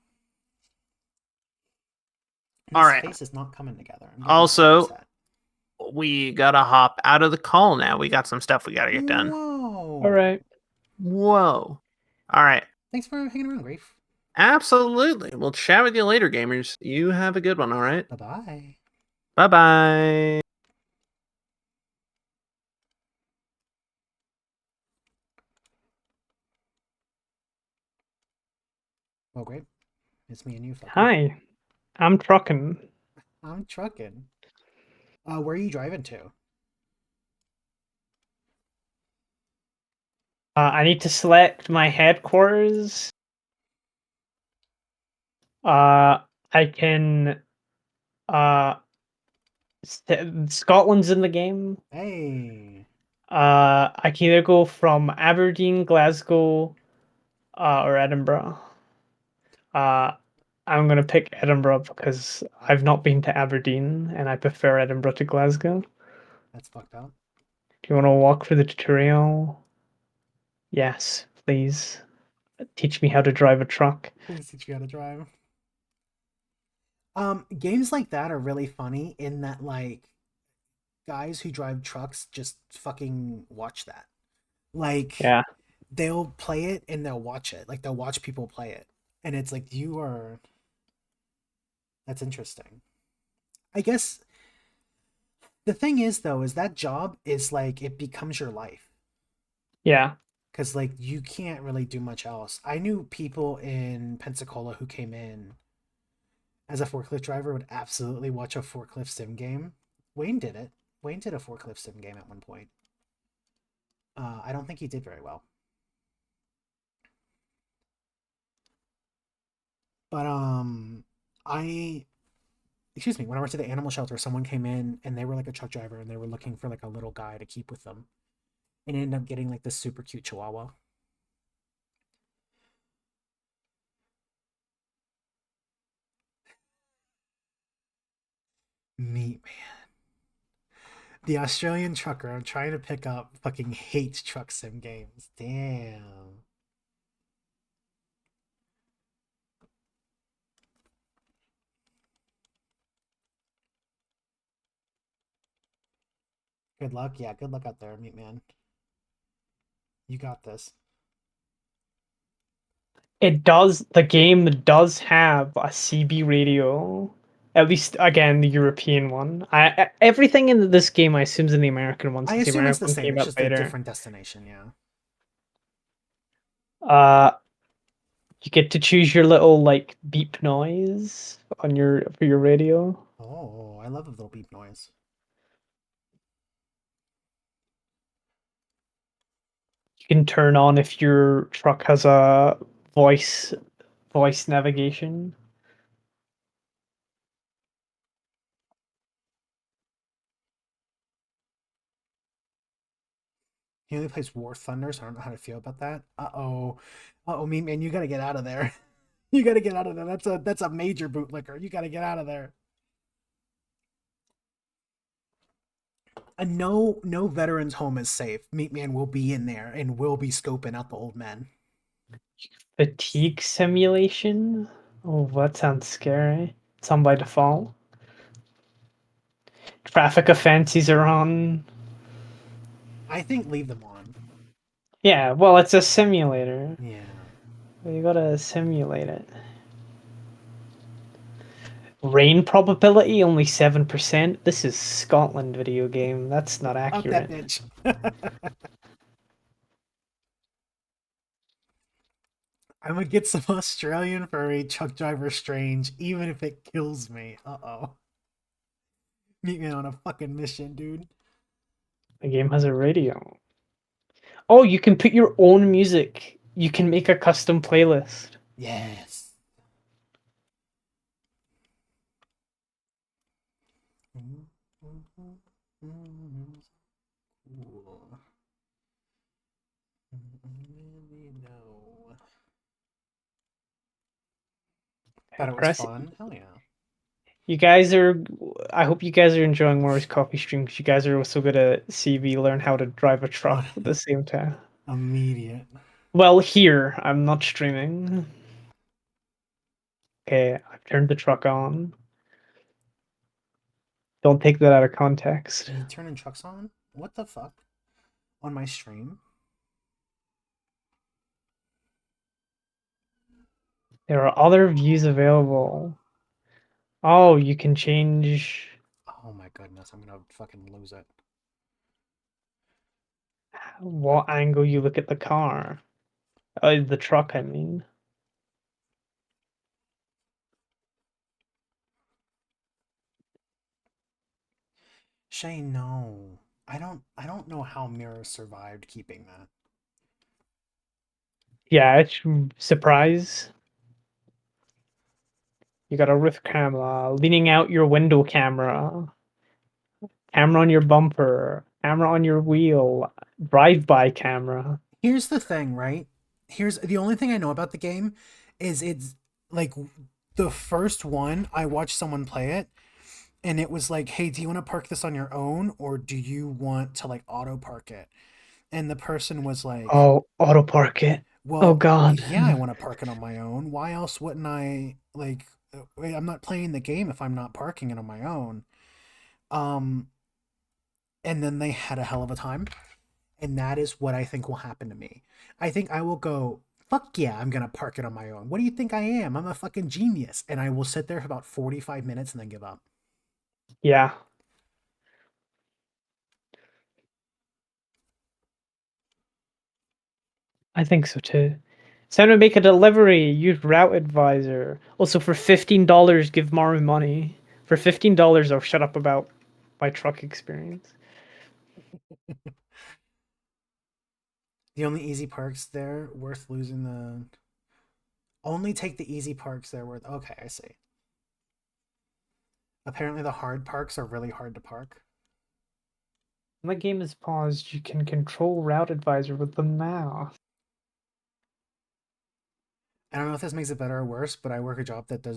All This right. face is not coming together. I'm getting so Also, upset. we gotta hop out of the call now. We got some stuff we gotta get done. All Whoa. right. Whoa. All right. Thanks for hanging around, Grief. Absolutely. We'll chat with you later, gamers. You have a good one, all right? Bye bye. Bye bye. Well, great. It's me and you, fucker. Hi. I'm trucking. I'm trucking. Where are you driving to? I need to select my headquarters. I can uh Scotland's in the game. Hey. I can either go from Aberdeen, Glasgow, or Edinburgh. Uh, I'm gonna pick Edinburgh because I've not been to Aberdeen and I prefer Edinburgh to Glasgow. That's fucked up. Do you want to walk through the tutorial? Yes, please. Teach me how to drive a truck. Please teach me how to drive. Games like that are really funny in that like guys who drive trucks just fucking watch that. Like Yeah. they'll play it and they'll watch it. Like they'll watch people play it. And it's like that's interesting. I guess the thing is though is that job is like it becomes your life. Yeah. Cuz like you can't really do much else. I knew people in Pensacola who came in as a forklift driver would absolutely watch a forklift sim game. Wayne did it. Wayne did a forklift sim game at one point. I don't think he did very well. But I excuse me, when I worked at the animal shelter, someone came in and they were like a truck driver and they were looking for like a little guy to keep with them. And ended up getting like this super cute chihuahua. Neat man. The Australian trucker I'm trying to pick up fucking hates truck sim games. Damn. Good luck. Yeah, good luck out there, meat man. You got this. The game does have a CB radio. At least again the European one. Everything in this game I assume is in the American one I since the assume it's American the one same. came It's out just a later. different destination, yeah. Uh you get to choose your little like beep noise on your for your radio. Oh, I love a little beep noise. You can turn on if your truck has a voice voice navigation. He only plays War Thunder, so I don't know how to feel about that. Meat Man, you gotta get out of there. You gotta get out of there. That's a major bootlicker. You gotta get out of there. And no veterans home is safe. Meat Man will be in there and will be scoping out the old men. Fatigue simulation. Oh, that sounds scary. It's on by default. Traffic offenses are on. I think leave them on. Yeah, well, it's a simulator. Yeah. You gotta simulate it. Rain probability only 7%. This is Scotland video game. That's not Up that accurate. bitch. I'm gonna get some Australian furry truck driver strange, even if it kills me. Uh-oh. Meet me on a fucking mission, dude. The game has a radio. Oh, you can put your own music. You can make a custom playlist. Yes. Cool. Really know. Thought it was Press. fun. Hell yeah. You guys are. I hope you guys are enjoying Morris Coffee Stream because you guys are also good at CB. Learn how to drive a truck at the same time. Immediate. Well, here I'm not streaming. Okay, I've turned the truck on. Don't take that out of context. Are you turning trucks on? What the fuck? On my stream? There are other views available. Oh, you can change Oh my goodness, I'm gonna fucking lose it. what angle you look at the car. The truck, I mean. Shane, no. I don't know how Mirror survived keeping that. Yeah, it's surprise. You got a roof camera, leaning out your window camera, camera on your bumper, camera on your wheel, drive-by camera. Here's the thing, right? Here's the only thing I know about the game is it's like the first one I watched someone play it and it was like, "Hey, do you want to park this on your own or do you want to like auto park it?" And the person was like, Oh, auto park it. Oh "Well, God. yeah, I want to park it on my own. Why else wouldn't I like I'm not playing the game if I'm not parking it on my own." Um and then they had a hell of a time. And that is what I think will happen to me. I think I will go, fuck yeah, I'm going to park it on my own. What do you think I am? I'm a fucking genius. And I will sit there for about 45 minutes and then give up. Yeah. I think so too. It's time to make a delivery. Use Route Advisor. Also, for $15, give Maru money. For $15, I'll shut up about my truck experience. The only easy parks there worth losing the. Only take the easy parks there worth. Okay, I see. Apparently, the hard parks are really hard to park. When the game is paused, you can control Route Advisor with the mouse. I don't know if this makes it better or worse, but I work a job that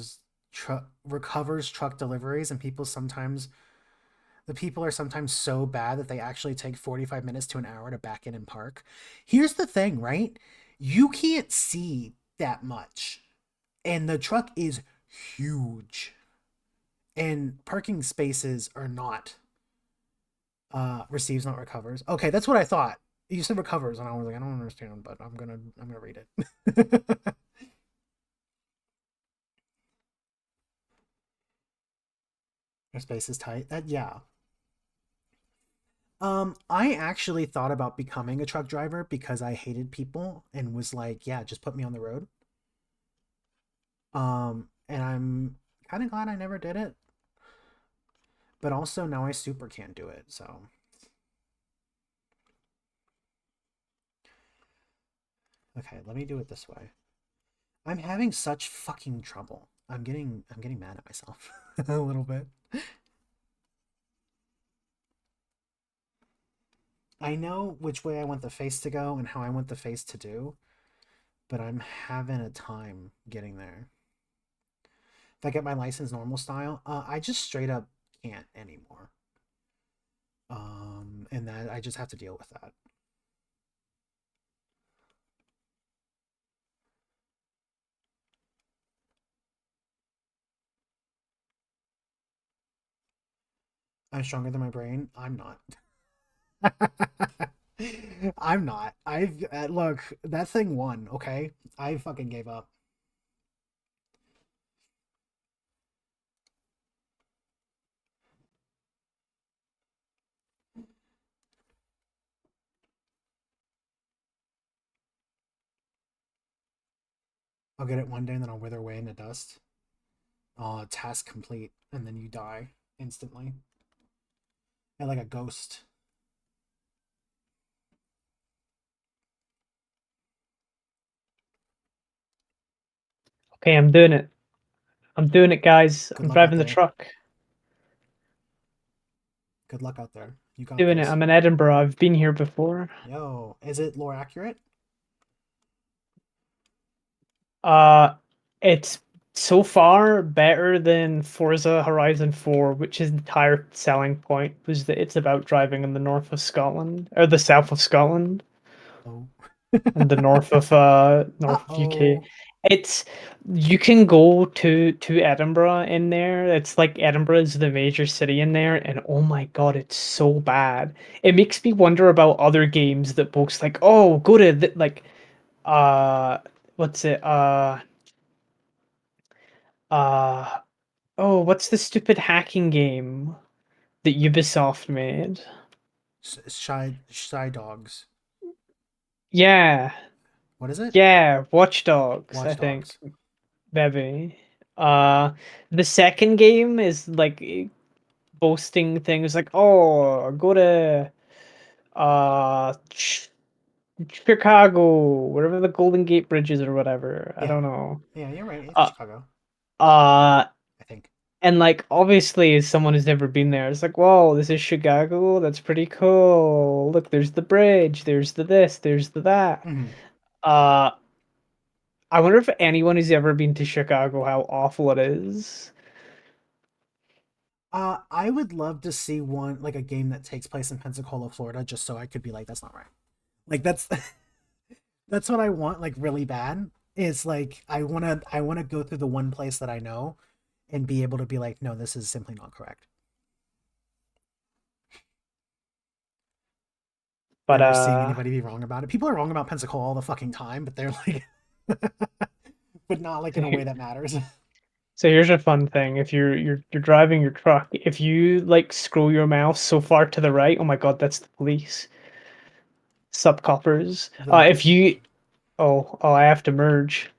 recovers truck deliveries, and the people are sometimes so bad that they actually take 45 minutes to an hour to back in and park. Here's the thing, right? You can't see that much. And the truck is huge. And parking spaces are not receives, not recovers. Okay, that's what I thought. You said recovers, and I was like, I don't understand, but I'm gonna read it. Your space is tight. That yeah. I actually thought about becoming a truck driver because I hated people and was like, yeah, just put me on the road. And I'm kind of glad I never did it, but also now I super can't do it. So, okay, let me do it this way. I'm having such fucking trouble. I'm getting mad at myself a little bit. I know which way I want the face to go and how I want the face to do, but I'm having a time getting there. If I get my license normal style, I just straight up can't anymore. And that I just have to deal with that. I'm stronger than my brain. I'm not. I'm not. I've look, that thing won. Okay, I fucking gave up. I'll get it one day and then I'll wither away in the dust. Task complete, and then you die instantly. And like a ghost. Okay, I'm doing it. I'm doing it, guys. Good I'm luck out driving the there. truck. Good luck out there. You got Doing it. this. I'm in Edinburgh. I've been here before. Yo, is it lore accurate? Uh, it's so far better than Forza Horizon 4, which his entire selling point was that it's about driving in the north of Scotland or the south of Scotland Oh. and the north of UK. Uh-oh. It's you can go to Edinburgh in there. It's like Edinburgh is the major city in there, and oh my God, it's so bad. It makes me wonder about other games that folks like, oh, go to like uh what's it? Uh oh, what's the stupid hacking game that Ubisoft made? Shy Dogs. Yeah, What is it? yeah, Watch Dogs, I Watch think. Dogs. Maybe. Uh the second game is like boasting things like, "Oh, go to Chicago, wherever the Golden Gate Bridge is or whatever." I Yeah. don't know. Yeah, you're right. It's Uh Chicago, uh I think. and like obviously as someone who's never been there, it's like, whoa, this is Chicago. That's pretty cool. Look, there's the bridge, there's the this, there's the that. Hmm. Uh I wonder if anyone who's ever been to Chicago, how awful it is. I would love to see one like a game that takes place in Pensacola, Florida, just so I could be like, that's not right. Like that's that's what I want, like really bad. Is like I wanna go through the one place that I know and be able to be like, no, this is simply not correct. But Never seeing anybody be wrong about it. People are wrong about Pensacola all the fucking time, but they're like but not like in a way that matters. so here's a fun thing. If you're driving your truck, if you like scroll your mouse so far to the right, oh my God, that's the police. Sup coppers. The If you oh, I have to merge.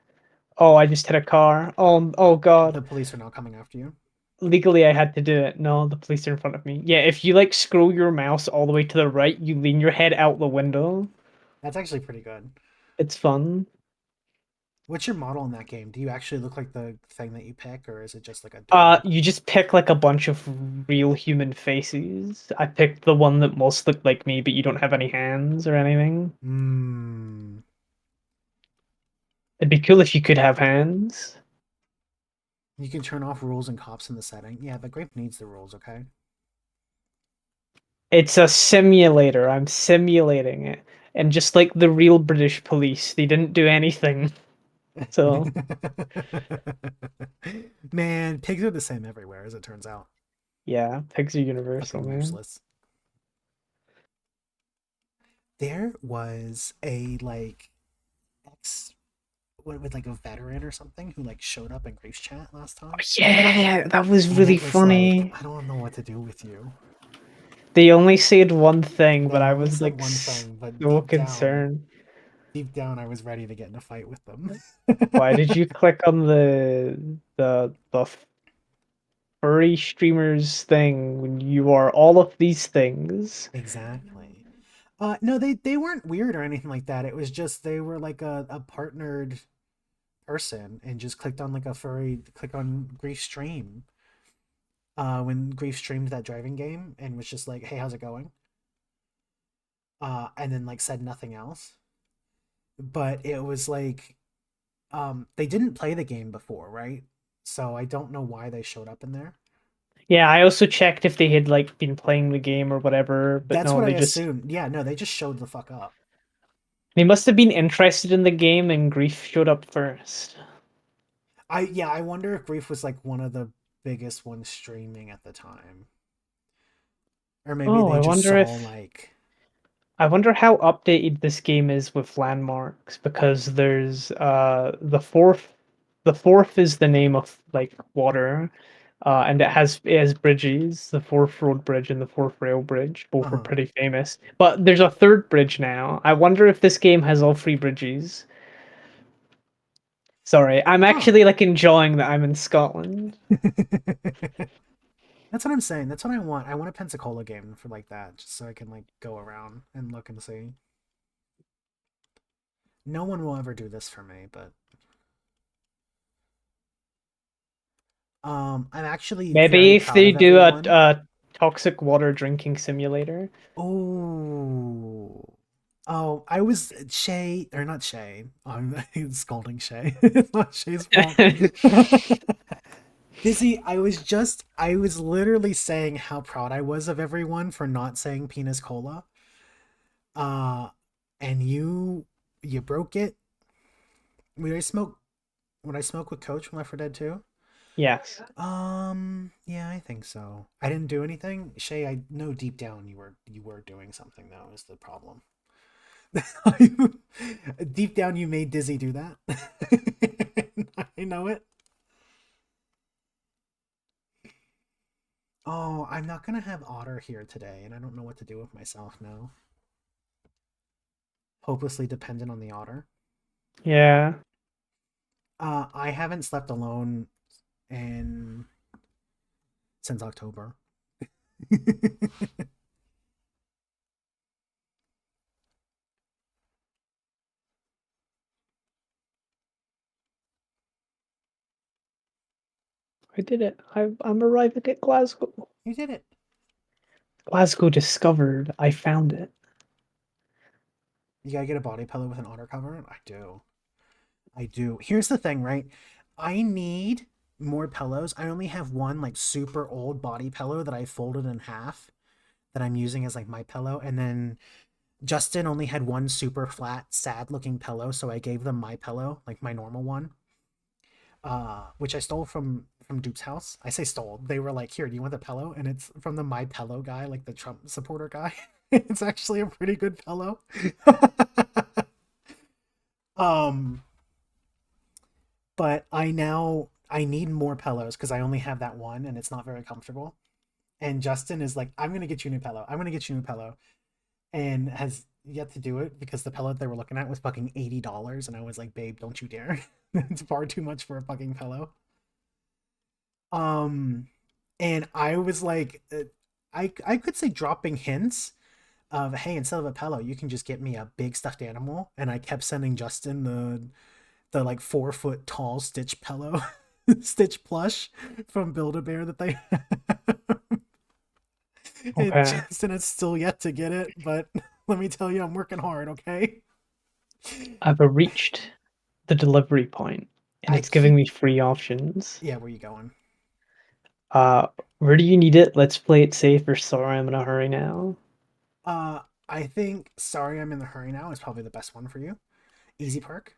Oh, I just hit a car. Oh the God. police are now coming after you. Legally I had to do it. No, the police are in front of me. Yeah, if you like scroll your mouse all the way to the right, you lean your head out the window. That's actually pretty good. It's fun. What's your model in that game? Do you actually look like the thing that you pick, or is it just like a dude? You just pick like a bunch of real human faces. I picked the one that most looked like me, but you don't have any hands or anything. Hmm. It'd be cool if you could have hands. You can turn off rules and cops in the setting. Yeah, but Grape needs the rules, okay? It's a simulator. I'm simulating it. And just like the real British police, they didn't do anything. So, Man, pigs are the same everywhere, as it turns out. yeah, pigs are universal, Fucking man. useless. There was a like ex what with like a veteran or something who like showed up in Grape's chat last time. Yeah, that was And really it was like, funny. I don't know what to do with you. They only said one thing, but They I only was said like one thing, but so concerned. deep down, I was ready to get in a fight with them. Why did you click on the furry streamers thing when you are all of these things? Exactly. No, they weren't weird or anything like that. It was just they were like a partnered person and just clicked on like a furry click on Grief stream. When Grief streamed that driving game and was just like, "Hey, how's it going?" and then like said nothing else. But it was like they didn't play the game before, right? So I don't know why they showed up in there. Yeah, I also checked if they had like been playing the game or whatever, but That's no, what I they just assumed. Yeah, no, they just showed the fuck up. they must have been interested in the game and Grief showed up first. I wonder if Grief was like one of the biggest ones streaming at the time. Or maybe Oh, they just saw like I wonder how updated this game is with landmarks because there's the fourth is the name of like water. And it has bridges, the fourth road bridge and the fourth rail bridge. Both are uh-huh. pretty famous. But there's a third bridge now. I wonder if this game has all three bridges. Sorry, I'm Huh. actually like enjoying that I'm in Scotland. That's what I'm saying. That's what I want. I want a Pensacola game for like that, just so I can like go around and look and see. No one will ever do this for me, but I'm actually Maybe very if proud they of do everyone. a toxic water drinking simulator. Oh. Oh, I was Shay, or not Shay. I'm scolding Shay. It's not Shay's fault. Dizzy, I was literally saying how proud I was of everyone for not saying penis cola. Uh, and you broke it. Would I smoke? Would I smoke with Coach from Left 4 Dead 2? Yes. Yeah, I think so. I didn't do anything. Shay, I know deep down you were doing something though, is the problem. Deep down you made Dizzy do that. I know it. Oh, I'm not gonna have Otter here today, and I don't know what to do with myself now. Hopelessly dependent on the Otter. Yeah. I haven't slept alone in since October. I did it. I'm arriving at Glasgow. You did it. Glasgow discovered. I found it. You gotta get a body pillow with an otter cover? I do. I do. Here's the thing, right? I need more pillows. I only have one like super old body pillow that I folded in half that I'm using as like my pillow. And then Justin only had one super flat, sad looking pillow, so I gave them my pillow, like my normal one. Which I stole from Duke's house. I say stole. They were like, "Here, do you want the pillow?" And it's from the My Pillow guy, like the Trump supporter guy. It's actually a pretty good pillow. um, but I need more pillows because I only have that one and it's not very comfortable. And Justin is like, "I'm gonna get you a new pillow. I'm gonna get you a new pillow," and has yet to do it because the pillow they were looking at was fucking $80, and I was like, "Babe, don't you dare! It's far too much for a fucking pillow." Um, and I was like, I could say dropping hints of, hey, instead of a pillow, you can just get me a big stuffed animal. And I kept sending Justin the like 4 foot tall Stitch pillow, Stitch plush from Build a Bear that they have. And Okay. Justin has still yet to get it, but let me tell you, I'm working hard. Okay. I've reached the delivery point, and I it's giving keep. me free options. Yeah, where you going? Uh, where do you need it? Let's play it safe or sorry, I'm in a hurry now. Uh, I think Sorry I'm in the Hurry Now is probably the best one for you. Easy Park.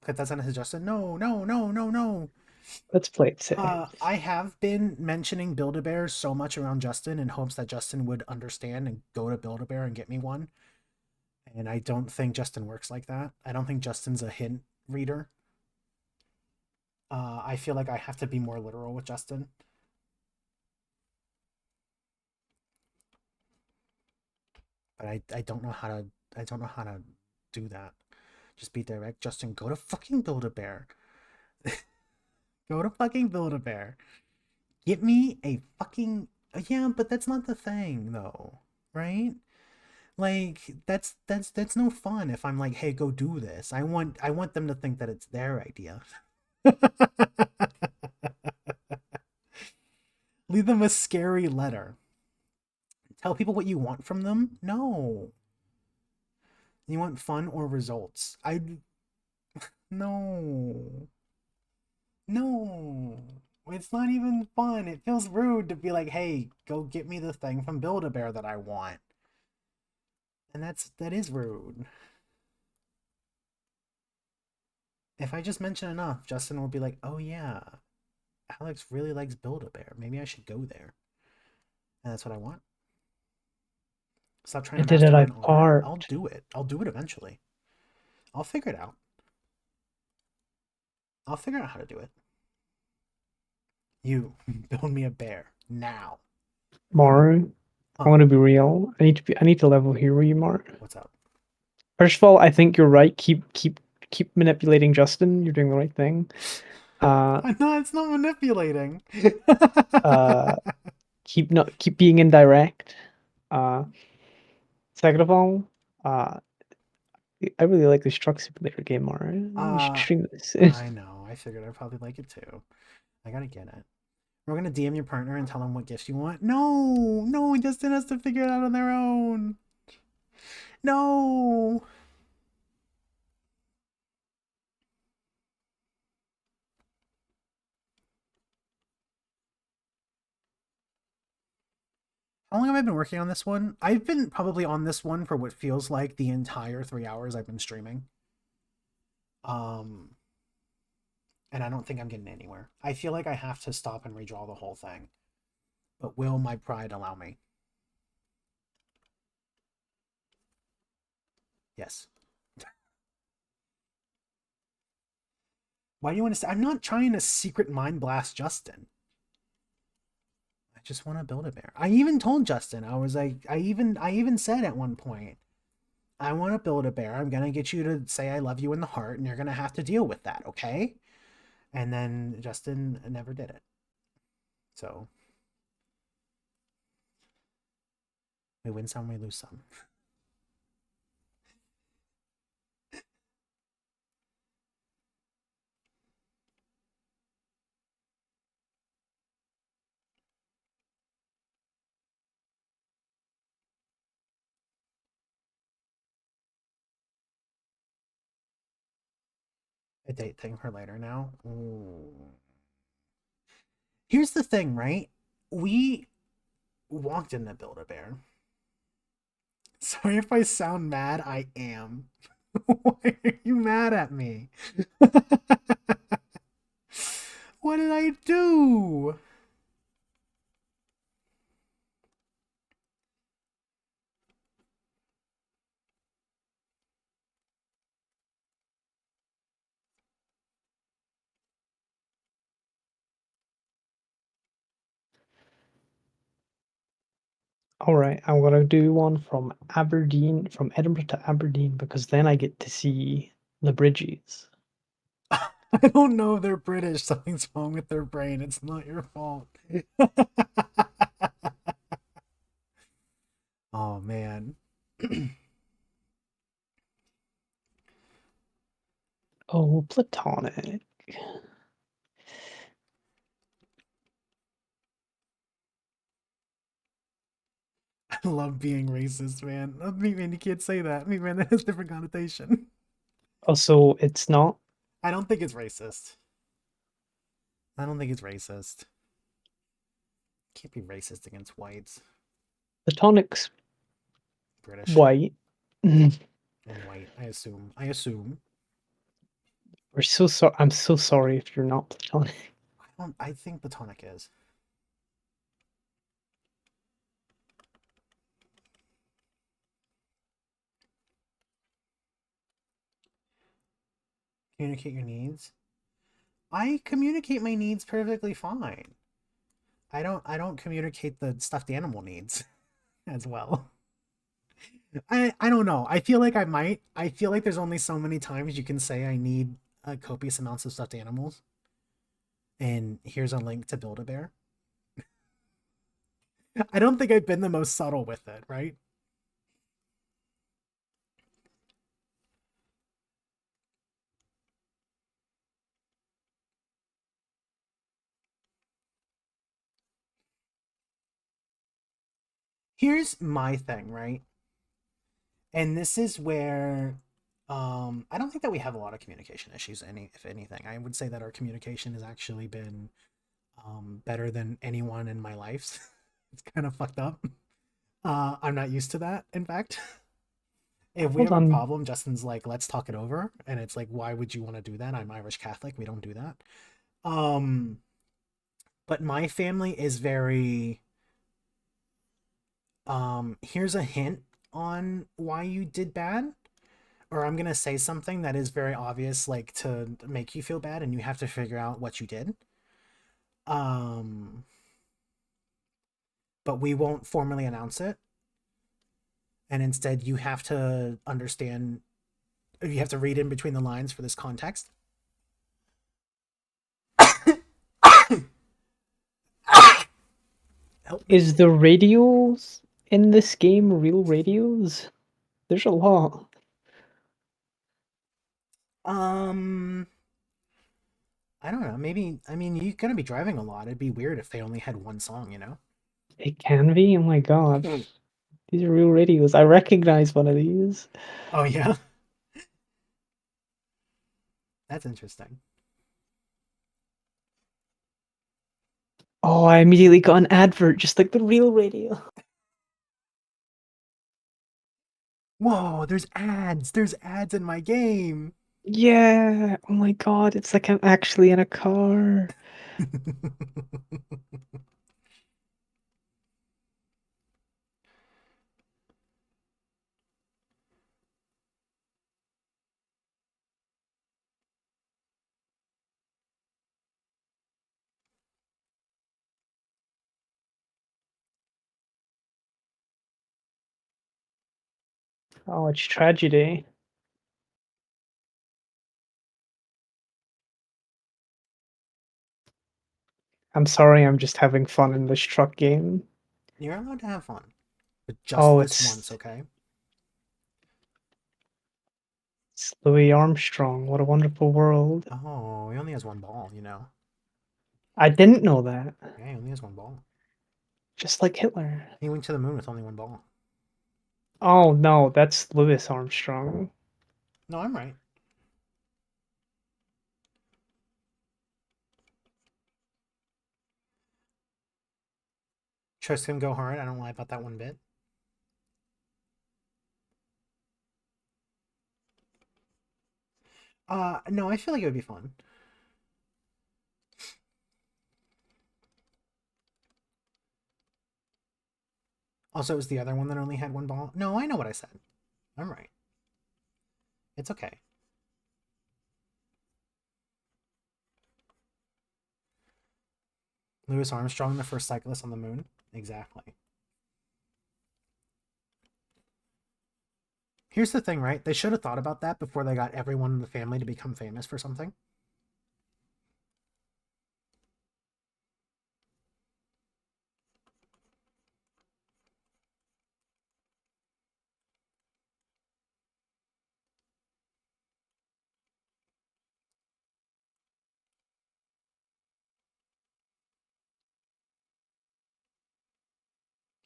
Click that sentence to Justin. No, no, no, no, no. Let's play it safe. I have been mentioning Build-A-Bear so much around Justin in hopes that Justin would understand and go to Build-A-Bear and get me one. And I don't think Justin works like that. I don't think Justin's a hint reader. I feel like I have to be more literal with Justin. But I don't know how to do that. Just be direct. Justin, go to fucking Build-A-Bear. Go to fucking Build-A-Bear. Get me a fucking yeah, but that's not the thing though, right? Like that's no fun if I'm like, hey, go do this. I want them to think that it's their idea. Leave them a scary letter. Tell people what you want from them? No. You want fun or results? No. No. It's not even fun. It feels rude to be like, hey, go get me the thing from Build-A-Bear that I want. And that is rude. If I just mention enough, Justin will be like, oh yeah, Alex really likes Build-A-Bear. Maybe I should go there. And that's what I want. Stop trying I to did it, I mastermind art. I'll parked. do it. I'll do it eventually. I'll figure it out. I'll figure out how to do it. You build me a bear now. Maru, I Huh? want to be real. I need to level here with you, Maru. What's up? First of all, I think you're right. Keep manipulating Justin. You're doing the right thing. Uh, I'm not. It's not manipulating. uh, keep being indirect. Uh, Second of all, uh, I really like this Truck Simulator game, Maru. You should uh, stream this. I know. I figured I'd probably like it too. I gotta get it. We're gonna DM your partner and tell them what gifts you want. No, no, Justin has to figure it out on their own. No. How long have I been working on this one? I've been probably on this one for what feels like the entire 3 hours I've been streaming. Um, and I don't think I'm getting anywhere. I feel like I have to stop and redraw the whole thing. But will my pride allow me? Yes. Why do you want to say? I'm not trying to secret mind blast Justin. I just want to build a bear. I even told Justin, I was like, I even said at one point, I want to build a bear. I'm gonna get you to say I love you in the heart, and you're gonna have to deal with that, okay? And then Justin never did it. So we win some, we lose some. A date thing for later now. Ooh. Here's the thing, right? We walked in to build a bear. Sorry if I sound mad. I am. Why are you mad at me? What did I do? All right, I'm gonna do one from Aberdeen, from Edinburgh to Aberdeen, because then I get to see the bridges. I don't know if they're British. Something's wrong with their brain. It's not your fault. Oh man. Oh, platonic. I love being racist, man. Meat man, you can't say that. Meat man, that has different connotation. Also, it's not I don't think it's racist. I don't think it's racist. Can't be racist against whites. platonic's British white. We're and white. I assume. I assume. so sorry. I'm so sorry if you're not platonic. I think platonic is. Communicate your needs. I communicate my needs perfectly fine. I don't communicate the stuffed animal needs as well. I don't know. I feel like I might. I feel like there's only so many times you can say I need copious amounts of stuffed animals. And here's a link to Build a Bear. I don't think I've been the most subtle with it, right? Here's my thing, right? And this is where I don't think that we have a lot of communication issues, if anything. I would say that our communication has actually been better than anyone in my life. It's kind of fucked up. I'm not used to that, in fact. If we Hold have a on. problem, Justin's like, let's talk it over. And it's like, why would you want to do that? I'm Irish Catholic. We don't do that. Um, but my family is very here's a hint on why you did bad. Or I'm gonna say something that is very obvious, like to make you feel bad, and you have to figure out what you did. Um, but we won't formally announce it, and instead you have to understand. You have to read in between the lines for this context. Help me. Is the radios in this game real radios? There's a lot. Um, I don't know. Maybe I mean you're gonna be driving a lot. It'd be weird if they only had one song, you know? It can be? Oh my god. These are real radios. I recognize one of these. Oh yeah, that's interesting. Oh, I immediately got an advert, just like the real radio. Whoa, there's ads. There's ads in my game. Yeah. Oh my god, it's like I'm actually in a car. Oh, it's tragedy. I'm sorry, I'm just having fun in this truck game. You're allowed to have fun, but just Oh, this once, it's okay? it's Louis Armstrong. What a wonderful world. Oh, he only has one ball, you know? I didn't know that. Yeah, he only has one ball. Just like Hitler. He went to the moon with only one ball. Oh no, that's Louis Armstrong. No, I'm right. Trust him, go hard. I don't lie about that one bit. No, I feel like it would be fun. Also, it was the other one that only had one ball. No, I know what I said. I'm right. It's okay. Louis Armstrong, the first cyclist on the moon. Exactly. Here's the thing, right? They should have thought about that before they got everyone in the family to become famous for something.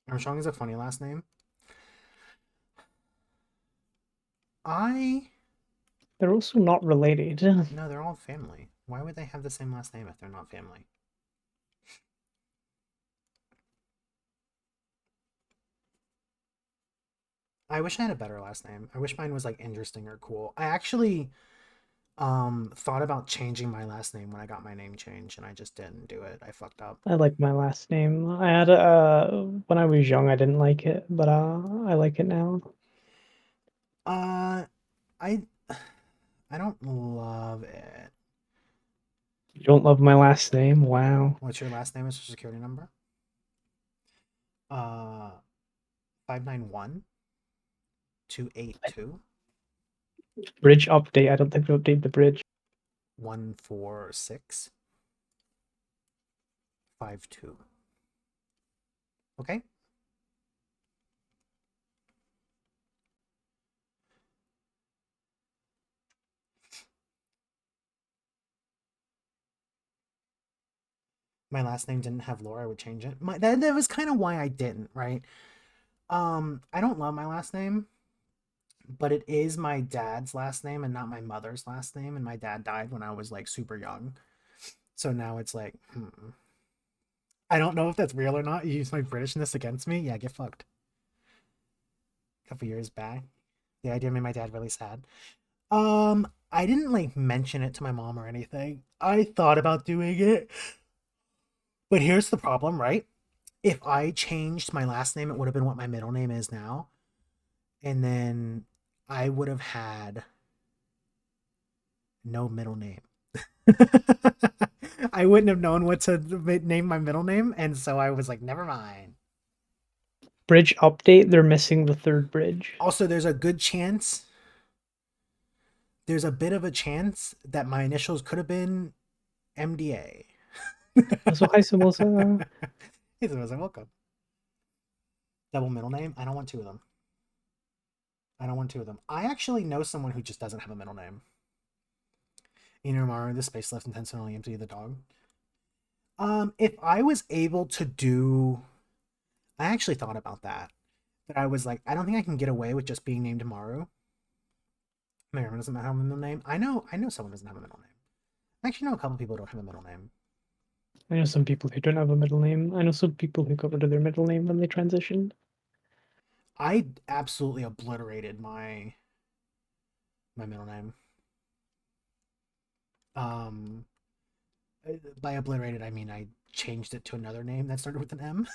Armstrong is a funny last name. I They're also not related. No, they're all family. Why would they have the same last name if they're not family? I wish I had a better last name. I wish mine was like interesting or cool. I actually thought about changing my last name when I got my name changed and I just didn't do it. I fucked up. I like my last name. I had when I was young I didn't like it, but I like it now. Uh I I don't love it. You don't love my last name? Wow. What's your last name and social security number? 591 282 Bridge update. I don't think we update the bridge. 146 52. Okay? My last name didn't have Laura, I would change it. That was kind of why I didn't, right? I don't love my last name, but it is my dad's last name and not my mother's last name. And my dad died when I was like super young. So now it's like, I don't know if that's real or not. You use my Britishness against me? Yeah, get fucked. A couple years back. The idea made my dad really sad. I didn't like mention it to my mom or anything. I thought about doing it. But here's the problem, right? If I changed my last name, it would have been what my middle name is now. And then I would have had no middle name. I wouldn't have known what to name my middle name. And so I was like, never mind. Bridge update, they're missing the third bridge. Also, there's a good chance, there's a bit of a chance that my initials could have been MDA. Also, hi, Samosa. Hey, Samosa, welcome. Double middle name? I don't want two of them. I don't want two of them. I actually know someone who just doesn't have a middle name. Inarumaru, the space left intentionally empty, the dog. If I was able to do, I actually thought about that. But I was like, I don't think I can get away with just being named Maru. My grandma doesn't have a middle name. I know someone doesn't have a middle name. I actually know a couple people who don't have a middle name. I know some people who don't have a middle name. I know some people who got rid of their middle name when they transitioned. I absolutely obliterated my middle name. Um, by obliterated, I mean I changed it to another name that started with an M.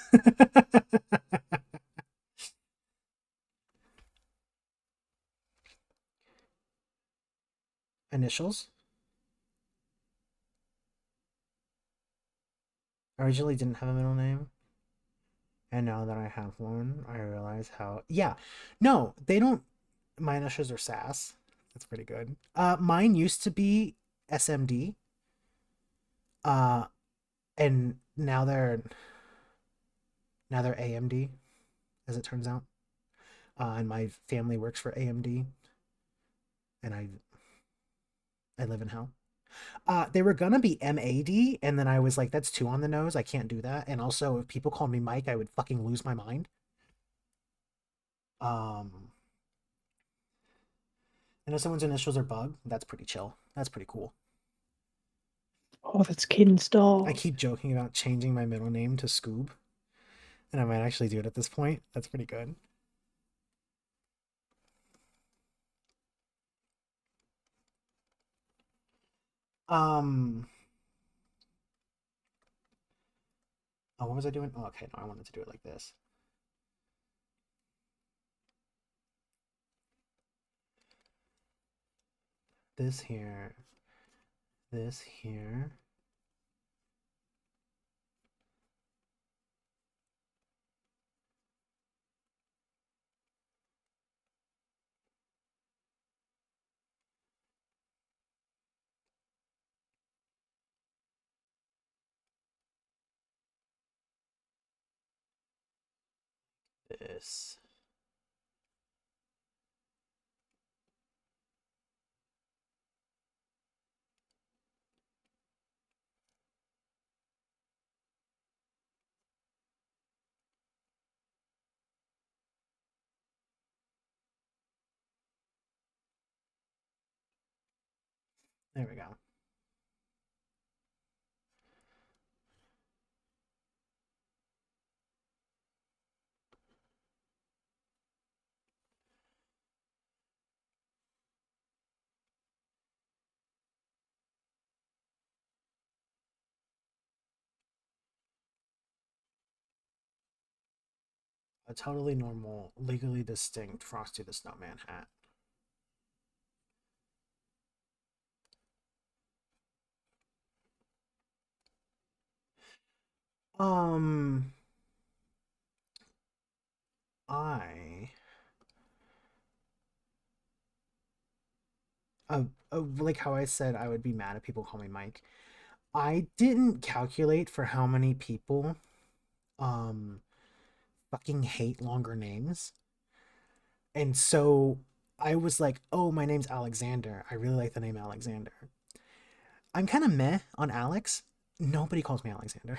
Initials. I originally didn't have a middle name. And now that I have one, I realize how. Yeah. No, they don't. My initials are SAS. That's pretty good. Mine used to be SMD. Uh, and now they're AMD, as it turns out. And my family works for AMD, and I live in hell. They were gonna be MAD, and then I was like, that's two on the nose. I can't do that. And also, if people called me Mike, I would fucking lose my mind. Um, I know someone's initials are Bug. That's pretty chill. That's pretty cool. Oh, that's Caden's dog. I keep joking about changing my middle name to Scoob, and I might actually do it at this point. That's pretty good. Um, oh, what was I doing? Oh, okay, no, I wanted to do it like this. This here, this here. This. There we go. A totally normal, legally distinct Frosty the Snowman hat. Um, I like how I said I would be mad if people call me Mike. I didn't calculate for how many people um fucking hate longer names. And so I was like, "Oh, my name's Alexander. I really like the name Alexander." I'm kind of meh on Alex. Nobody calls me Alexander.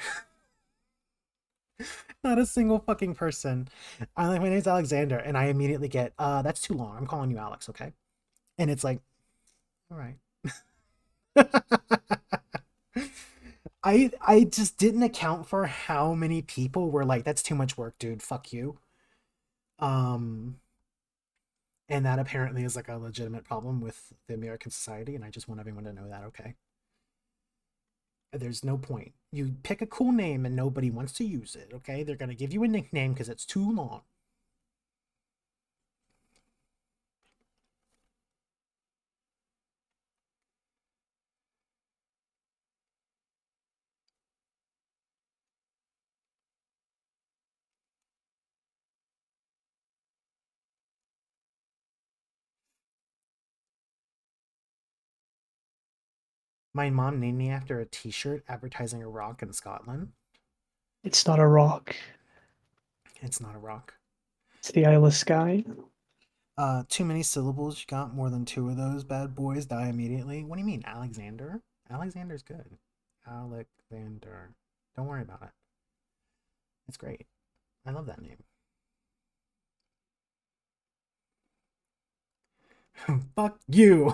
Not a single fucking person. I'm like, my name's Alexander, and I immediately get, that's too long. I'm calling you Alex, okay? And it's like, all right. I just didn't account for how many people were like, that's too much work, dude. Fuck you. Um, and that apparently is like a legitimate problem with the American society, and I just want everyone to know that, okay? There's no point. You pick a cool name and nobody wants to use it, okay? They're gonna give you a nickname because it's too long. My mom named me after a t-shirt advertising a rock in Scotland. It's not a rock. It's not a rock. It's the Isle of Skye. Too many syllables. You got more than two of those bad boys, die immediately. What do you mean, Alexander? Alexander's good. Alexander. Don't worry about it. It's great. I love that name. Fuck you.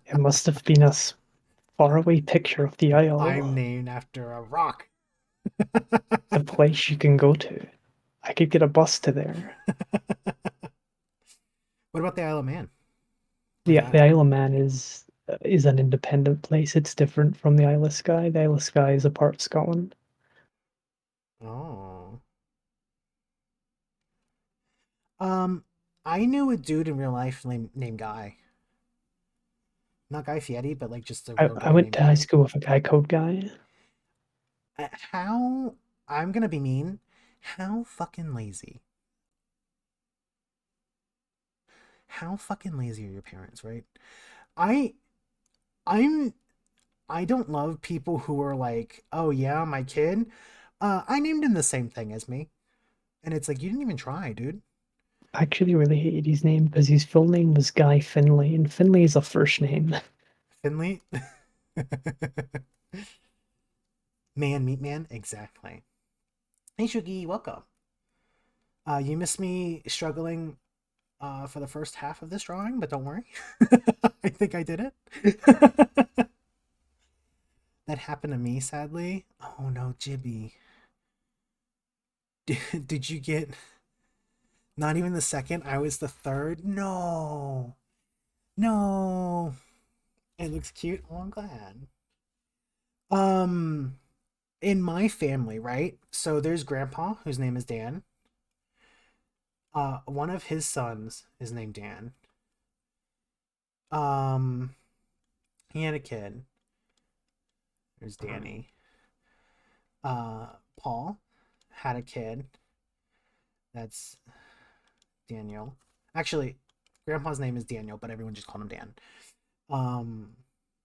It must have been a faraway picture of the I'm Isle, named after a rock. the place you can go to. I could get a bus to there. What about the Isle of Man? Where's The that? Isle of Man is an independent place. It's different from the Isle of Skye. The Isle of Skye is a part of Scotland. Oh. Um, I knew a dude in real life named Guy. Not Guy Fieri, but like just a real I guy went named to high Guy. school with a guy code guy. How, I'm gonna be mean. How fucking lazy. How fucking lazy are your parents, right? I I'm I don't love people who are like, "Oh yeah, my kid. I named him the same thing as me." And it's like, "You didn't even try, dude." I actually really hated his name because his full name was Guy Finley, and Finley is a first name. Finley. Man, meat man, exactly. Hey Shugi, welcome. You missed me struggling for the first half of this drawing, but don't worry. I think I did it. That happened to me, sadly. Oh no, Jibby. Did you get not even the second? I was the third? No. No. It looks cute. Oh, I'm glad. Um, in my family, right? So there's grandpa, whose name is Dan. One of his sons is named Dan. Um, he had a kid. There's Danny. Paul had a kid. That's Daniel. Actually, grandpa's name is Daniel, but everyone just called him Dan. Um,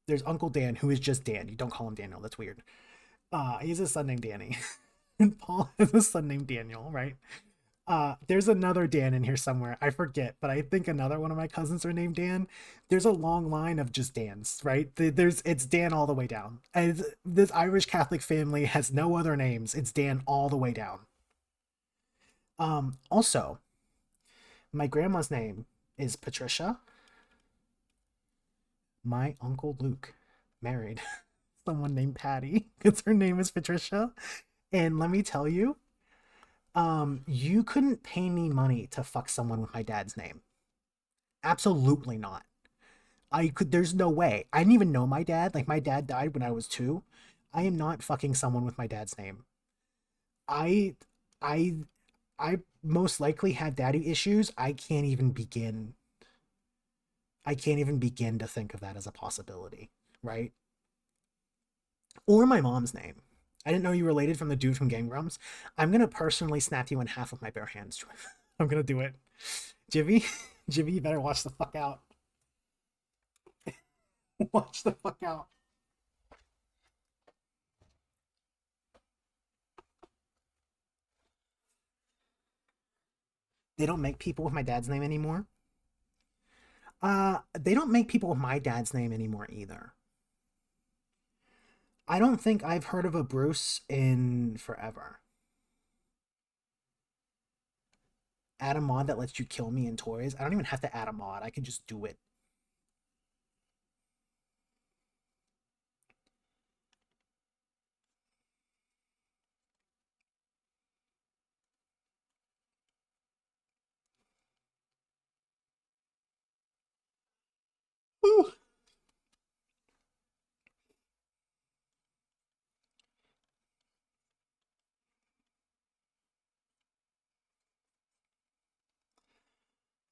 there's Uncle Dan, who is just Dan. You don't call him Daniel. That's weird. He has a son named Danny. And Paul has a son named Daniel, right? There's another Dan in here somewhere. I forget, but I think another one of my cousins are named Dan. There's a long line of just Dans, right? It's Dan all the way down. And this Irish Catholic family has no other names. It's Dan all the way down. Also, my grandma's name is Patricia. My uncle Luke married someone named Patty because her name is Patricia. And let me tell you, you couldn't pay me money to fuck someone with my dad's name. Absolutely not. I could, there's no way. I didn't even know my dad. Like, my dad died when I was 2. I am not fucking someone with my dad's name. I, I, I most likely had daddy issues. I can't even begin to think of that as a possibility, right? Or my mom's name. I didn't know you related from the dude from Game Grumps. I'm gonna personally snap you in half with my bare hands. I'm gonna do it. Jivy, Jivy, you better watch the fuck out. Watch the fuck out. They don't make people with my dad's name anymore. They don't make people with my dad's name anymore either. I don't think I've heard of a Bruce in forever. Add a mod that lets you kill me in toys. I don't even have to add a mod. I can just do it. Whew.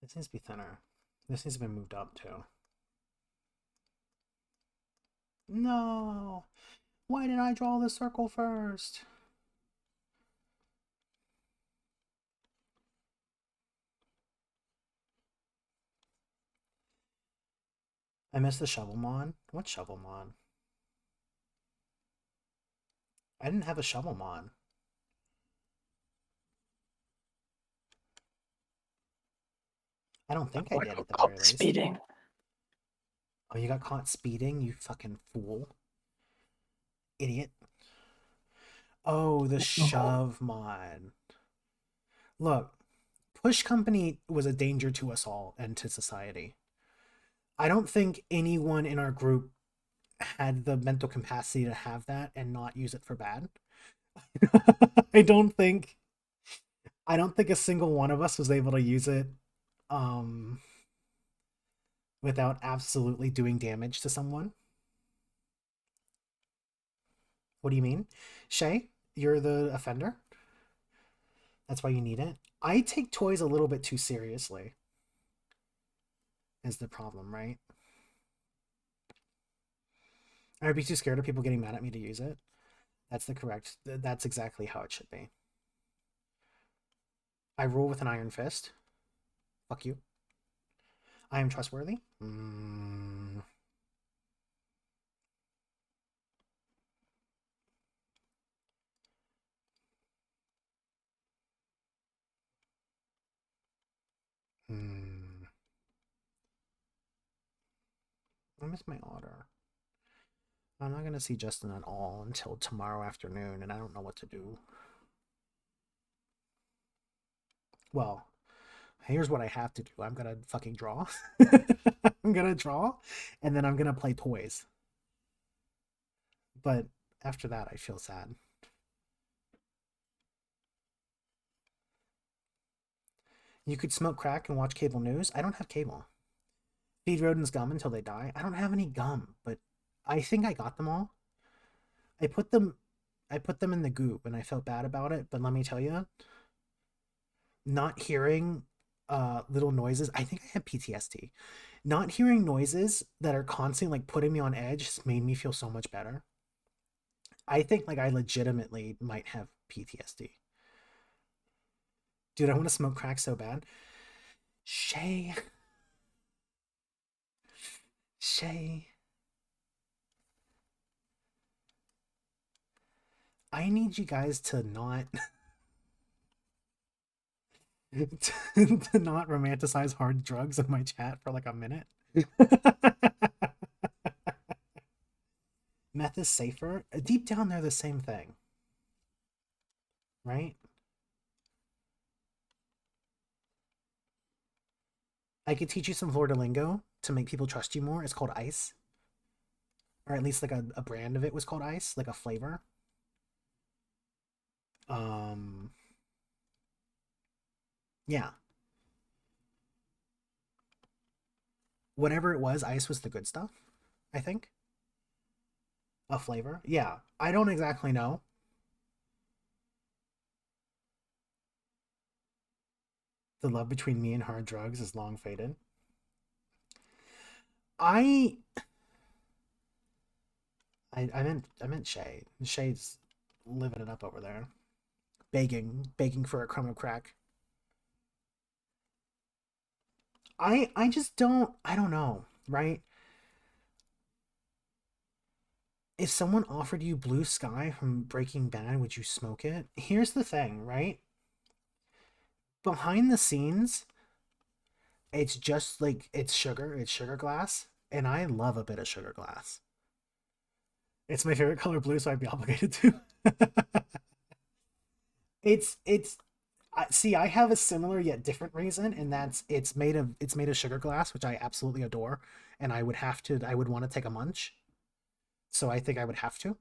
This needs to be thinner. This needs to be moved up too. No! Why did I draw the circle first? I missed the shovel mod. What shovel mod? I didn't have a shovel mod. I don't think I did at the very least. Speeding. Oh, you got caught speeding, you fucking fool. Idiot. Oh, the shove mod. Look, Push Company was a danger to us all and to society. I don't think anyone in our group had the mental capacity to have that and not use it for bad. I don't think a single one of us was able to use it um without absolutely doing damage to someone. What do you mean? Shay, you're the offender? That's why you need it? I take toys a little bit too seriously. Is the problem, right? I'd be too scared of people getting mad at me to use it. That's exactly how it should be. I rule with an iron fist. Fuck you. I am trustworthy. I miss my otter. I'm not gonna see Justin at all until tomorrow afternoon, and I don't know what to do. Well, here's what I have to do. I'm gonna fucking draw. I'm gonna draw, and then I'm gonna play toys. But after that, I feel sad. You could smoke crack and watch cable news. I don't have cable. Feed rodents gum until they die. I don't have any gum, but I think I got them all. I put them in the goop and I felt bad about it, but let me tell you, not hearing little noises, I think I have PTSD. Not hearing noises that are constantly like putting me on edge has made me feel so much better. I think like I legitimately might have PTSD. Dude, I want to smoke crack so bad. Shay. Shay. I need you guys to not to not romanticize hard drugs in my chat for like a minute. Meth is safer. Deep down, they're the same thing, right? I could teach you some Florida lingo to make people trust you more. It's called ice, or at least like a brand of it was called ice, like a flavor. Um, yeah, whatever it was, ice was the good stuff. I think a flavor. Yeah, I don't exactly know. The love between me and hard drugs is long faded. I I meant Shay. Shay's living it up over there, begging for a crumb of crack. I just I don't know, right? If someone offered you Blue Sky from Breaking Bad, would you smoke it? Here's the thing, right? Behind the scenes, it's just like it's sugar glass, and I love a bit of sugar glass. It's my favorite color blue, so I'd be obligated to. It's see, I have a similar yet different reason, and that's it's made of sugar glass, which I absolutely adore, and I would want to take a munch, so I think I would have to.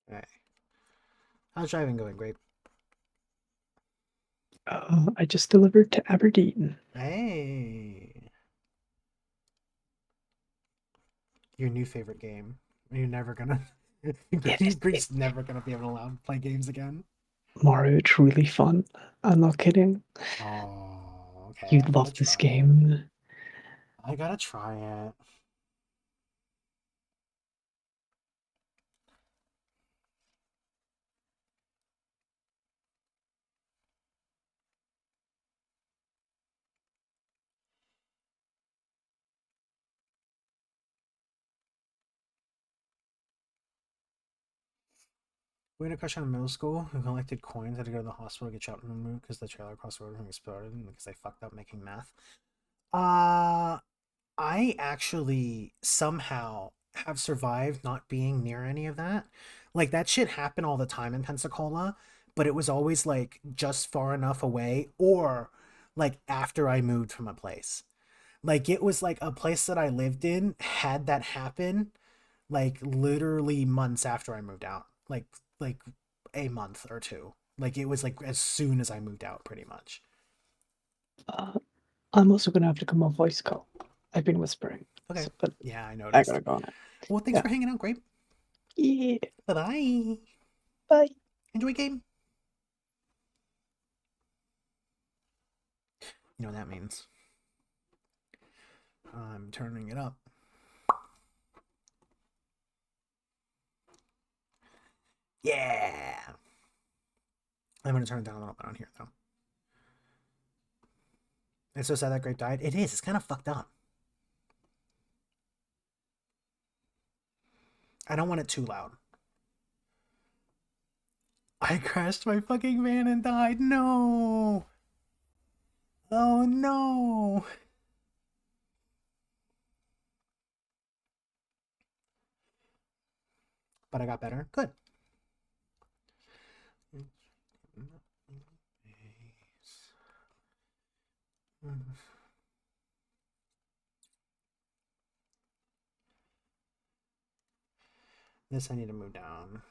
Okay. How's driving going? Great. I just delivered to Aberdeen. Hey, your new favorite game. You're never gonna. It is Greek's never gonna be able to allow play games again. Mario. It's really fun. I'm not kidding. Oh, okay. I You'd gotta love this try it. game. I gotta try it. We had a crush on in middle school who collected coins, had to go to the hospital to get shot and removed because the trailer across the road from exploded and because they fucked up making meth. Uh, I actually somehow have survived not being near any of that. Like that shit happened all the time in Pensacola, but it was always like just far enough away or like after I moved from a place. Like it was like a place that I lived in had that happen like literally months after I moved out. Like a month or two. Like it was like as soon as I moved out pretty much. Uh, I'm also gonna have to come off voice call. I've been whispering, Okay. so, but Yeah, I I noticed. gotta go now. Well, thanks Yeah. for hanging out, Grape. Yeah. Bye-bye. Bye. Enjoy game. You know what that means. I'm turning it up. Yeah. I'm gonna turn it down a little bit on here though. It's so sad that Grape died. It is. It's kind of fucked up. I don't want it too loud. I crashed my fucking van and died. No. Oh no. But I got better. Good. This I need to move down.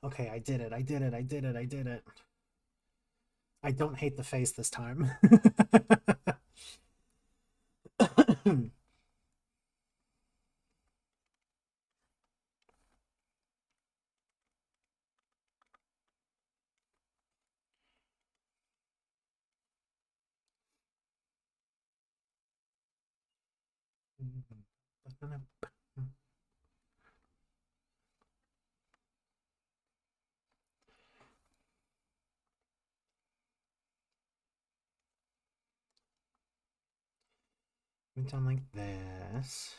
Okay, I did it. I did it. I did it. I did it. I don't hate the face this time. Went down like this.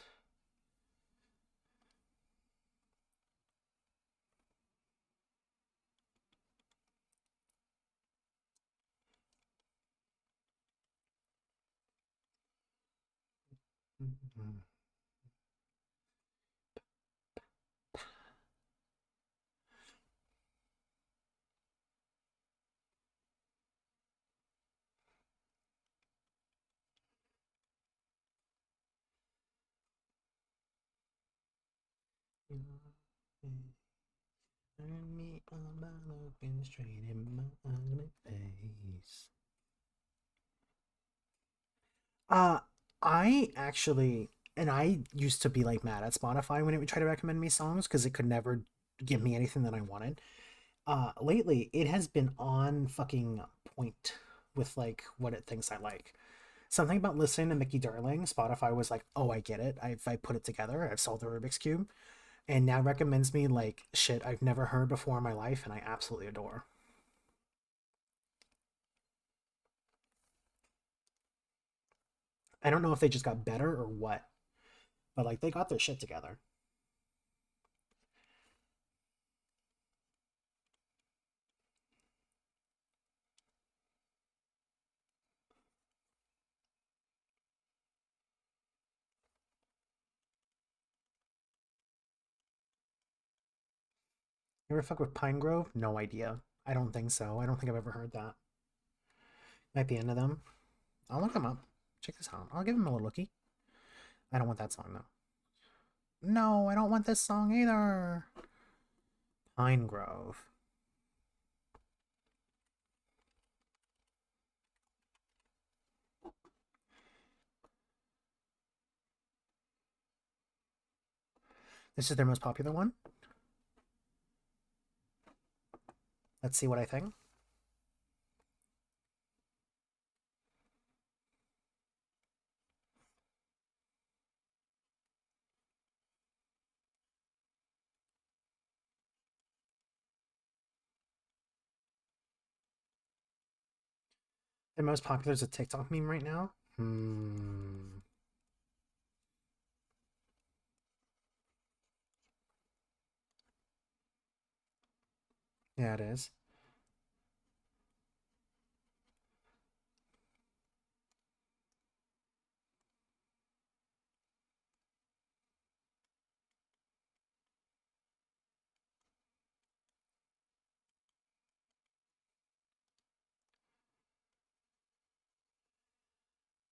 Turn me on by looking straight in my ugly face. Uh, I actually, and I used to be like mad at Spotify when it would try to recommend me songs because it could never give me anything that I wanted. Lately it has been on fucking point with like what it thinks I like. Something about listening to Mickey Darling, Spotify was like, "Oh, I get it. I put it together. I've solved the Rubik's cube," and now recommends me like shit I've never heard before in my life, and I absolutely adore. I don't know if they just got better or what, but like they got their shit together. You ever fuck with Pine Grove? No idea. I don't think so. I don't think I've ever heard that. Might be into them. I'll look them up. Check this out. I'll give them a little looky. I don't want that song though. No, I don't want this song either. Pine Grove. This is their most popular one. Let's see what I think. Their most popular is a TikTok meme right now. Yeah, it is.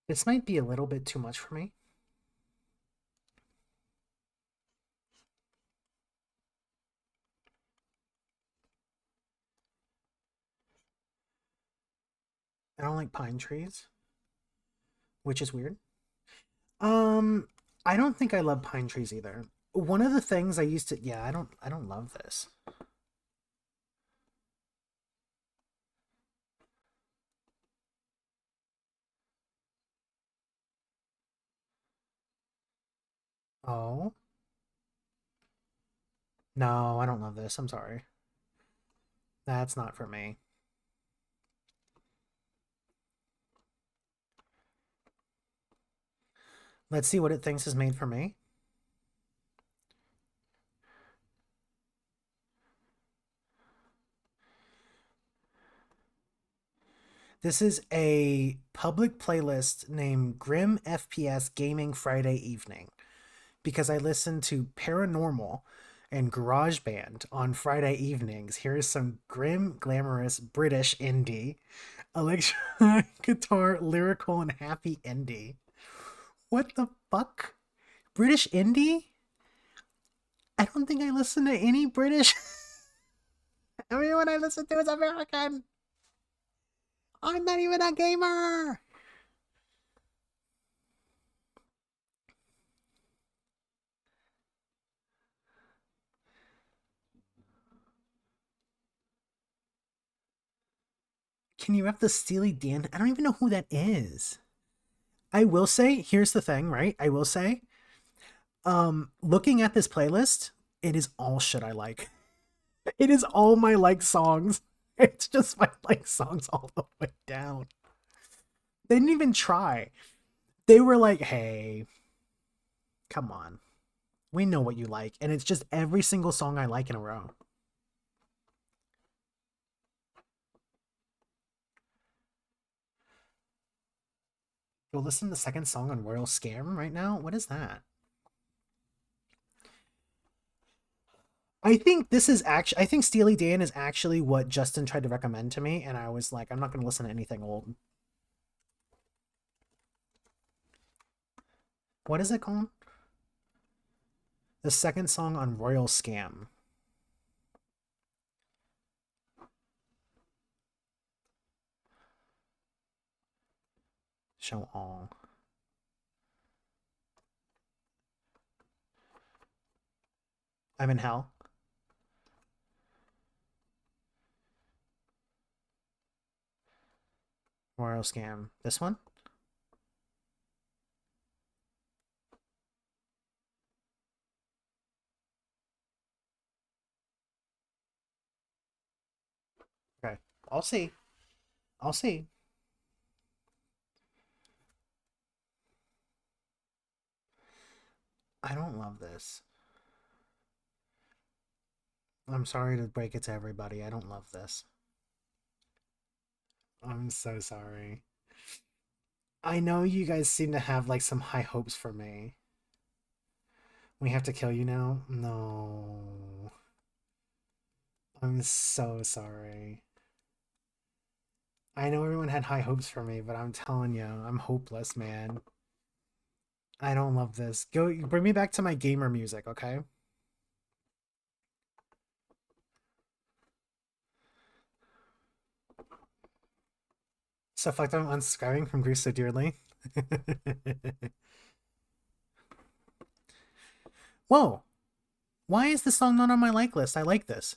This might be a little bit too much for me. I don't like pine trees, which is weird. Um, I don't think I love pine trees either. One of the things I used to, yeah, I don't love this. Oh, no, I don't love this. I'm sorry. That's not for me. Let's see what it thinks is made for me. This is a public playlist named Grim FPS Gaming Friday Evening because I listen to Paranormal and GarageBand on Friday evenings. Here's some grim, glamorous British indie, electronic guitar, lyrical, and happy indie. What the fuck? British indie? I don't think I listen to any British. Everyone I listen to is American. I'm not even a gamer. Can you rep the Steely Dan? I don't even know who that is. I will say, here's the thing, right? I will say, looking at this playlist, it is all shit I like. It is all my like songs. It's just my like songs all the way down. They didn't even try. They were like, hey, come on. We know what you like. And it's just every single song I like in a row. You'll listen to the second song on Royal Scam right now? What is that? I think this is actually, I think Steely Dan is actually what Justin tried to recommend to me. And I was like, I'm not going to listen to anything old. What is it called? The second song on Royal Scam. Show all. I'm in hell. Mario scam. This one? Okay. I'll see. I'll see. I don't love this. I'm sorry to break it to everybody. I don't love this. I'm so sorry. I know you guys seem to have like some high hopes for me. We have to kill you now? No. I'm so sorry. I know everyone had high hopes for me, but I'm telling you, I'm hopeless, man. I don't love this. Go bring me back to my gamer music, okay? So fucked I'm unsubscribing from Grease so dearly. Whoa! Why is this song not on my like list? I like this.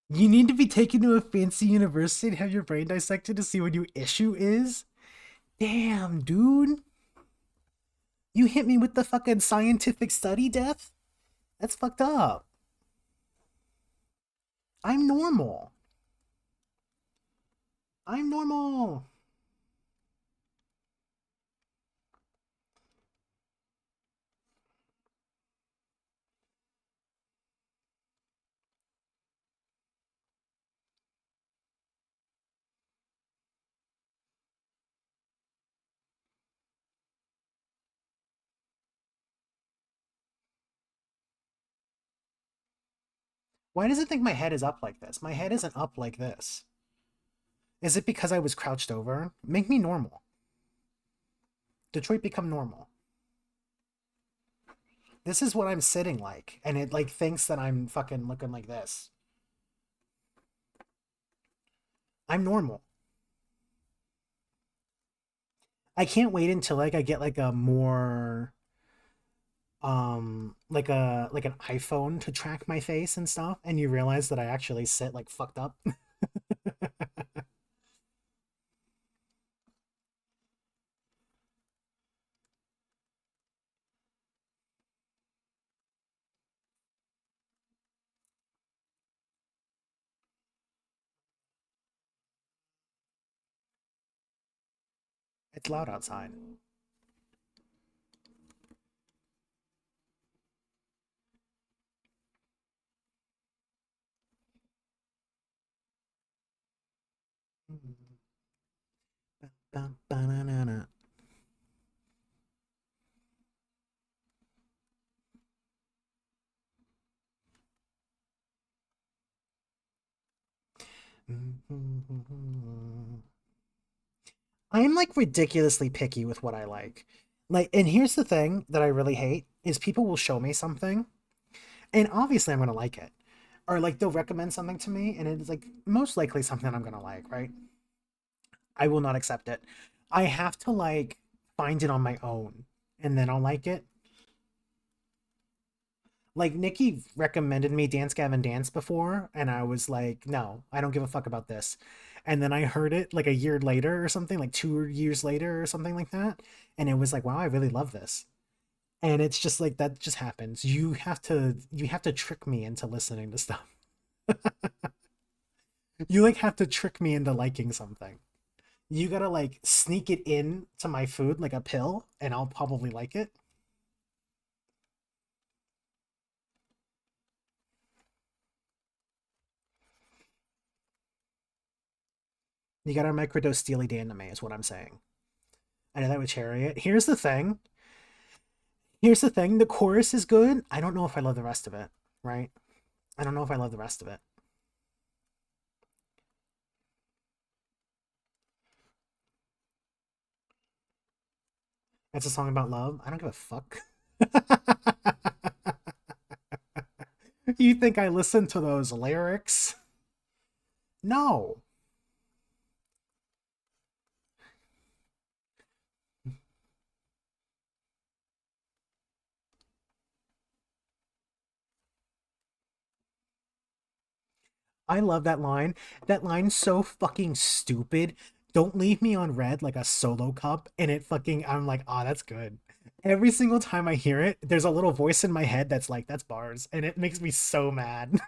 You need to be taken to a fancy university and have your brain dissected to see what your issue is? Damn, dude. You hit me with the fucking scientific study death? That's fucked up. I'm normal. I'm normal. Why does it think my head is up like this? My head isn't up like this. Is it because I was crouched over? Make me normal. Detroit become normal. This is what I'm sitting like, and it like thinks that I'm fucking looking like this. I'm normal. I can't wait until like I get like a more like an iPhone to track my face and stuff, and you realize that I actually sit like fucked up. It's loud outside. I am like ridiculously picky with what I like. Like, and here's the thing that I really hate is people will show me something, and obviously I'm gonna like it. Or like they'll recommend something to me, and it's like most likely something I'm gonna like, right? I will not accept it. I have to like find it on my own, and then I'll like it. Like Nikki recommended me Dance Gavin Dance before, and I was like, no, I don't give a fuck about this. And then I heard it like a year later or something, like 2 years later or something like that, and it was like, wow, I really love this. And it's just like that just happens. You have to trick me into listening to stuff. You like have to trick me into liking something. You gotta like sneak it in to my food like a pill, and I'll probably like it. You gotta microdose Steely Dan to me, is what I'm saying. I know that with Chariot. Here's the thing. The chorus is good. I don't know if I love the rest of it, right? I don't know if I love the rest of it. It's a song about love. I don't give a fuck. You think I listen to those lyrics? No. I love that line. That line's so fucking stupid. Don't leave me on red like a solo cup. And it fucking, I'm like, ah, that's good. Every single time I hear it, there's a little voice in my head that's like, that's bars. And it makes me so mad.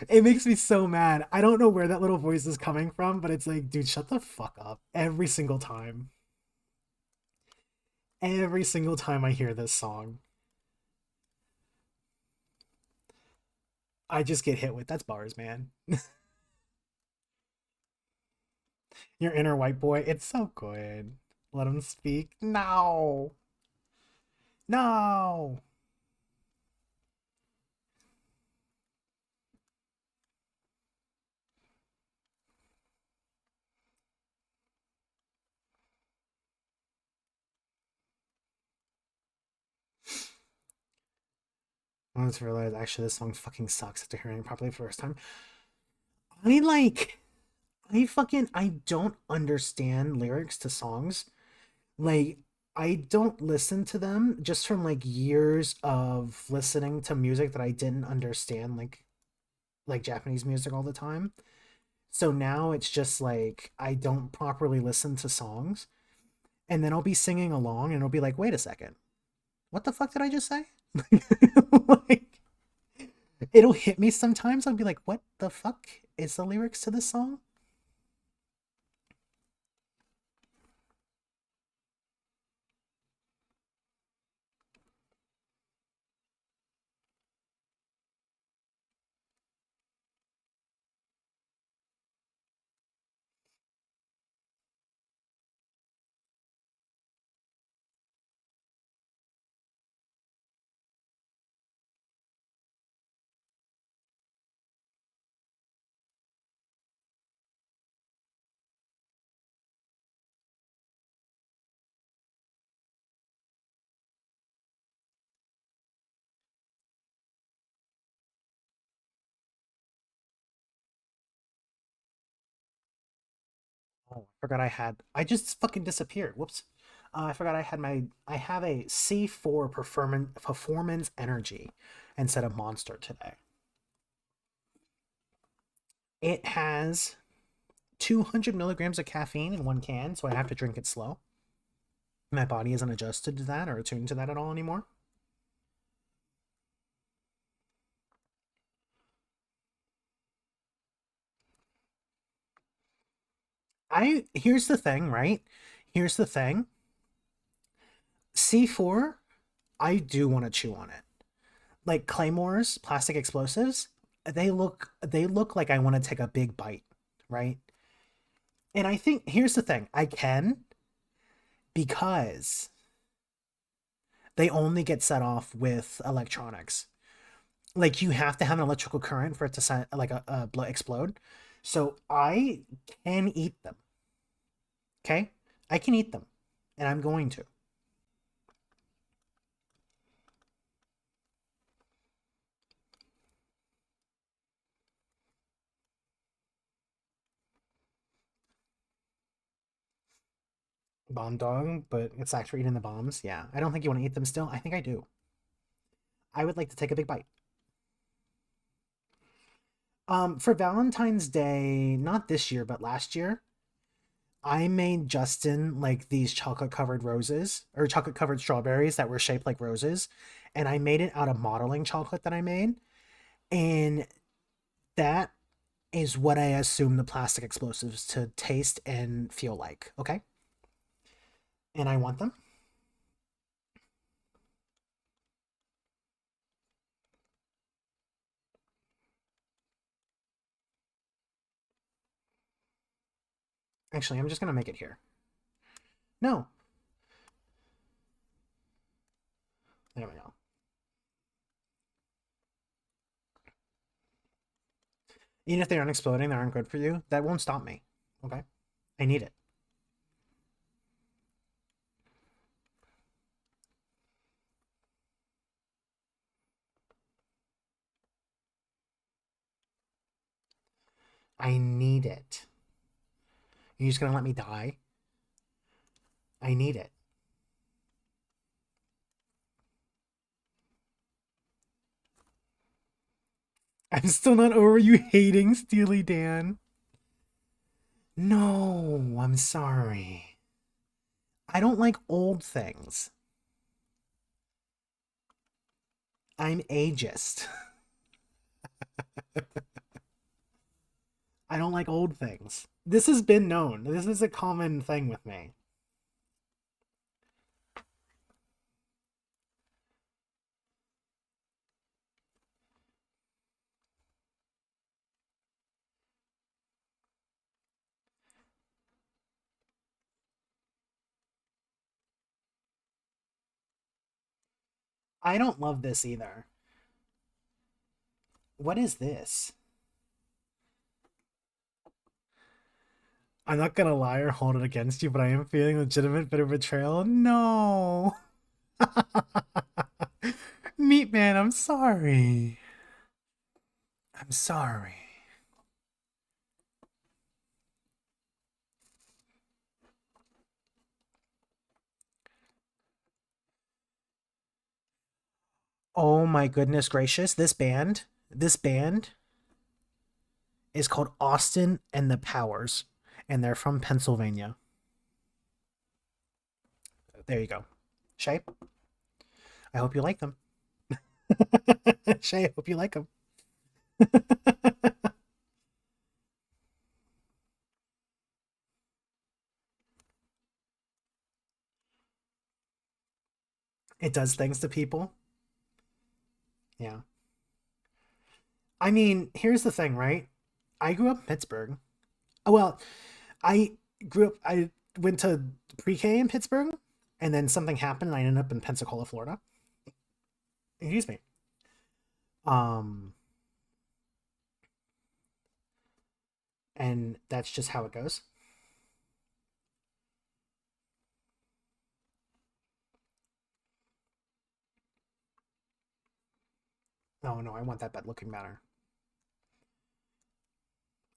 It makes me so mad. I don't know where that little voice is coming from, but it's like, dude, shut the fuck up. Every single time. Every single time I hear this song, I just get hit with, that's bars, man. Your inner white boy, it's so good. Let him speak. No. No. I just realized actually this song fucking sucks after hearing it properly for the first time. I like I don't understand lyrics to songs. Like I don't listen to them just from like years of listening to music that I didn't understand like Japanese music all the time. So now it's just like I don't properly listen to songs and then I'll be singing along and it'll be like, "Wait a second. What the fuck did I just say?" Like it'll hit me sometimes. I'll be like, "What the fuck is the lyrics to this song?" Oh, I forgot I had. I just fucking disappeared. Whoops. I forgot I had my. I have a C4 performance energy instead of monster today. It has 200 milligrams of caffeine in one can, so I have to drink it slow. My body isn't adjusted to that or attuned to that at all anymore. I here's the thing, right? Here's the thing. C4, I do want to chew on it. Like claymores, plastic explosives, they look like I want to take a big bite, right? And I think here's the thing, I can because they only get set off with electronics. Like you have to have an electrical current for it to set like a blood explode. So I can eat them. Okay? I can eat them. And I'm going to. Bomb dog, but it's actually eating the bombs. Yeah. I don't think you want to eat them still. I think I do. I would like to take a big bite. For Valentine's Day, not this year, but last year, I made Justin like these chocolate covered roses or chocolate covered strawberries that were shaped like roses. And I made it out of modeling chocolate that I made. And that is what I assume the plastic explosives to taste and feel like. Okay. And I want them. Actually, I'm just going to make it here. No. There we go. Even if they aren't exploding, they aren't good for you. That won't stop me. Okay. I need it. I need it. You're just gonna let me die? I need it. I'm still not over you hating Steely Dan. No, I'm sorry. I don't like old things. I'm ageist. I don't like old things. This has been known. This is a common thing with me. I don't love this either. What is this? I'm not gonna lie or hold it against you, but I am feeling legitimate bit of betrayal. No. Meat Man, I'm sorry. I'm sorry. Oh my goodness gracious, this band is called Austin and the Powers, and they're from Pennsylvania. There you go. Shay, I hope you like them. Shay, I hope you like them. It does things to people. Yeah. I mean, here's the thing, right? I grew up in Pittsburgh. Well, I I went to pre-K in Pittsburgh, and then something happened, and I ended up in Pensacola, Florida. Excuse me. Um, and that's just how it goes. Oh no, I want that bed looking better.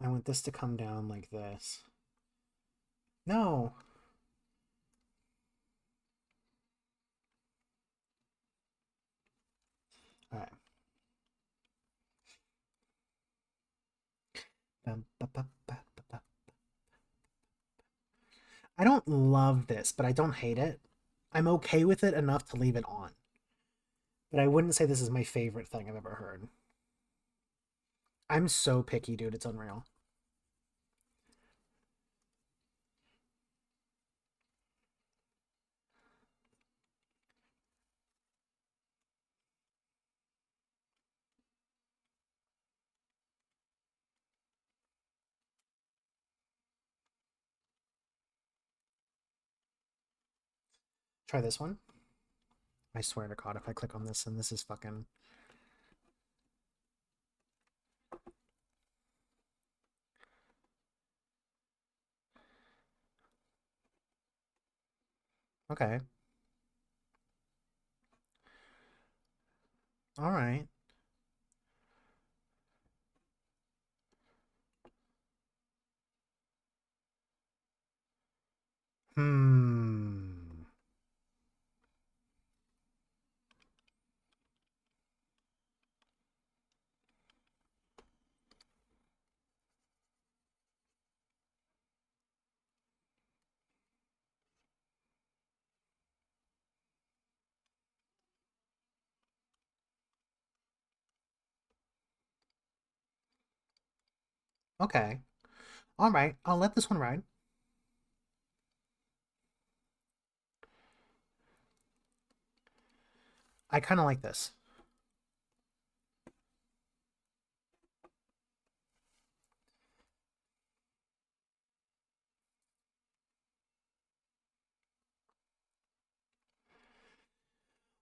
I want this to come down like this. No. All right. I don't love this, but I don't hate it. I'm okay with it enough to leave it on. But I wouldn't say this is my favorite thing I've ever heard. I'm so picky, dude. It's unreal. Try this one. I swear to God, if I click on this and this is fucking... Okay. All right. Hmm. Okay. All right. I'll let this one ride. I kind of like this.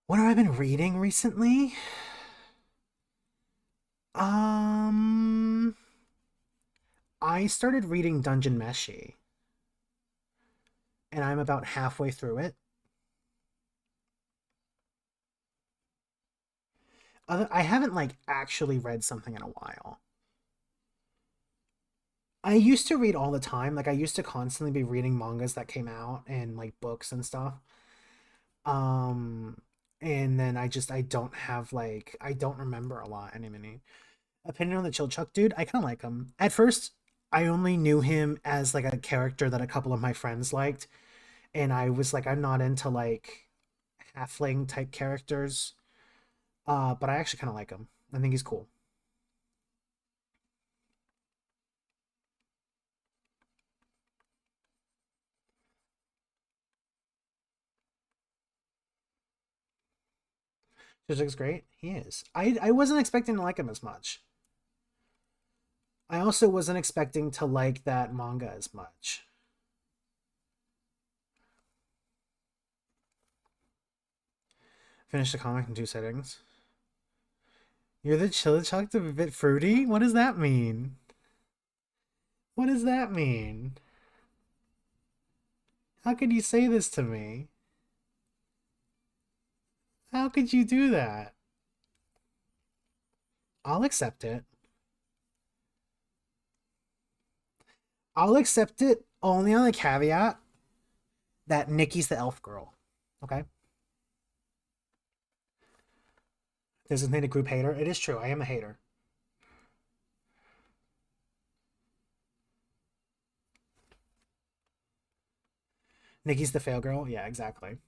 What have I been reading recently? Um, I started reading Dungeon Meshi, and I'm about halfway through it. I haven't like actually read something in a while. I used to read all the time. Like I used to constantly be reading mangas that came out and like books and stuff. Um, and then I don't have like I don't remember a lot anymore. Opinion on the Chill Chuck dude, I kind of like him. At first, I only knew him as like a character that a couple of my friends liked, and I was like, I'm not into like halfling type characters. But I actually kind of like him. I think he's cool. Chill Chuck's great. He is. I wasn't expecting to like him as much. I also wasn't expecting to like that manga as much. Finish the comic in 2 sittings. You're the Chili Chuck a bit fruity? What does that mean? What does that mean? How could you say this to me? How could you do that? I'll accept it. I'll accept it only on the caveat that Nikki's the elf girl. Okay? Designated group hater. It is true. I am a hater. Nikki's the fail girl. Yeah, exactly.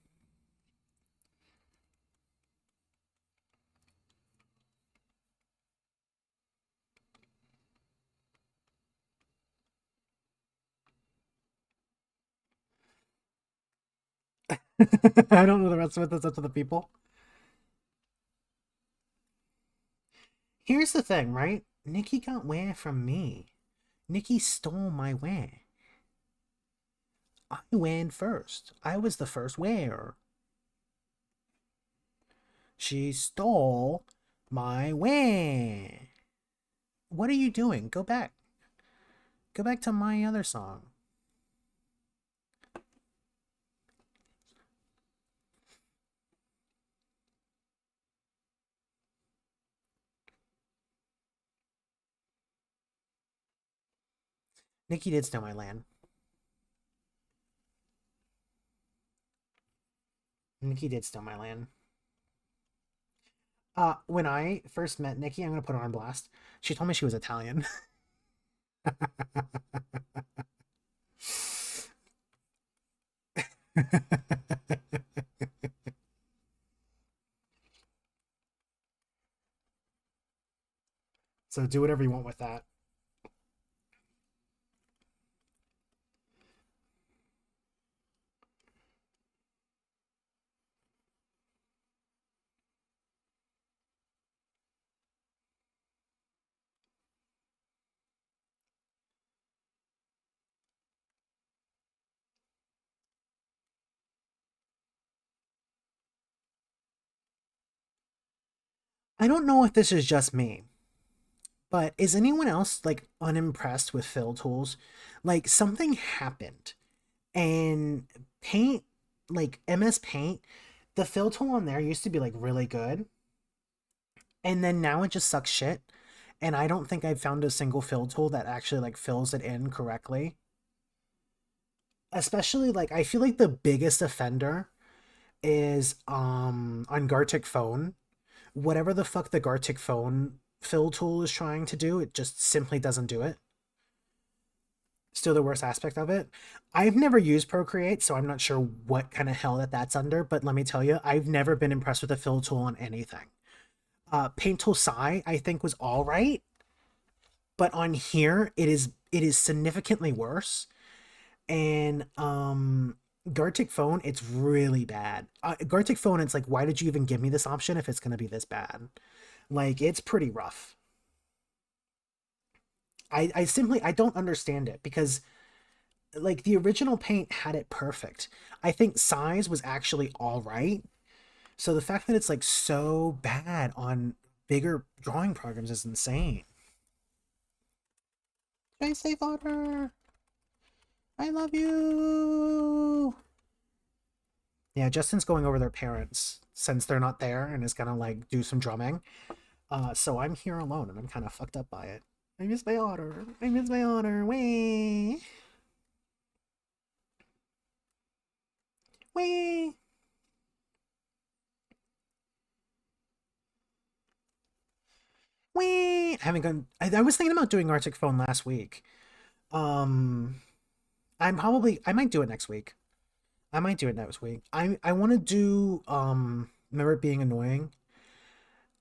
I don't know the rest of it. That's up to the people. Here's the thing, right? Nikki got where from me. Nikki stole my where. I went first. I was the first where. She stole my where. What are you doing? Go back. Go back to my other song. Nikki did steal my land. Nikki did steal my land. When I first met Nikki, I'm gonna put her on blast. She told me she was Italian. So do whatever you want with that. I don't know if this is just me, but is anyone else like unimpressed with fill tools? Like something happened and Paint, like MS Paint, the fill tool on there used to be like really good, and then now it just sucks shit. And I don't think I've found a single fill tool that actually like fills it in correctly. Especially like I feel like the biggest offender is on Gartic Phone. Whatever the fuck the Gartic Phone fill tool is trying to do, it just simply doesn't do it. Still the worst aspect of it. I've never used Procreate, so I'm not sure what kind of hell that's under, but let me tell you, I've never been impressed with a fill tool on anything. Paint Tool Sai, I think, was all right, but on here, it is significantly worse. And Gartic Phone, it's really bad. Gartic Phone, it's like, why did you even give me this option if it's going to be this bad? Like, it's pretty rough. I simply I don't understand it because like the original Paint had it perfect. I think size was actually all right. So the fact that it's like so bad on bigger drawing programs is insane. Stay safe, Otter. I love you. Yeah, Justin's going over their parents since they're not there and is gonna like do some drumming. So I'm here alone and I'm kind of fucked up by it. I miss my otter. I miss my otter. Wee. Wee. Wee. I haven't gone. I was thinking about doing Arctic Phone last week. Um, I might do it next week. I might do it next week. I want to do remember it being annoying.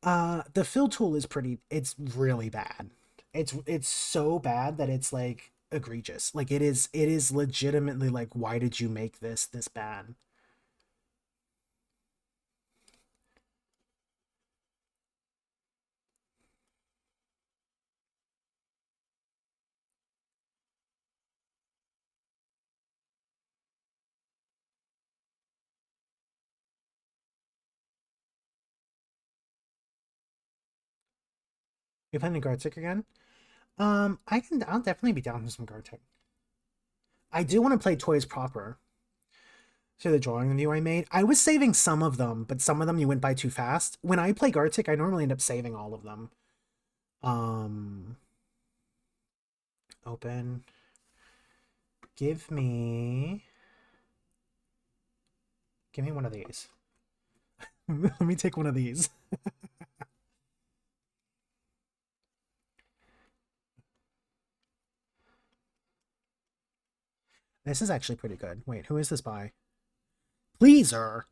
The fill tool is it's really bad. It's so bad that it's like egregious. Like it is legitimately like, why did you make this bad? You playing the Gartic again? I'll definitely be down for some Gartic. I do want to play Toys proper. So the drawing review I made, I was saving some of them, but some of them you went by too fast. When I play Gartic, I normally end up saving all of them. Open. Give me one of these. Let me take one of these. This is actually pretty good. Wait, who is this by? Pleaser.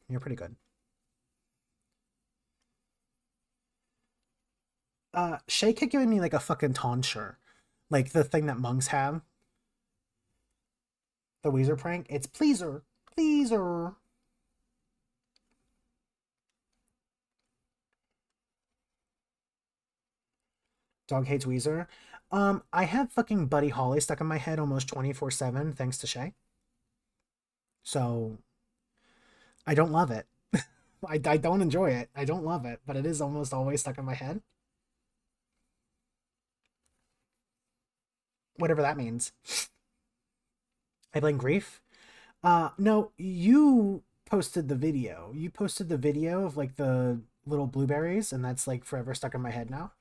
You're pretty good. Shay kept giving me like a fucking tonsure. Like the thing that monks have. The Weezer prank. It's pleaser. Pleaser. Dog hates Weezer. I have fucking Buddy Holly stuck in my head almost 24/7 thanks to Shay. So I don't love it. I don't enjoy it. I don't love it, but it is almost always stuck in my head. Whatever that means. I blame grief. No, you posted the video. You posted the video of like the little blueberries, and that's like forever stuck in my head now.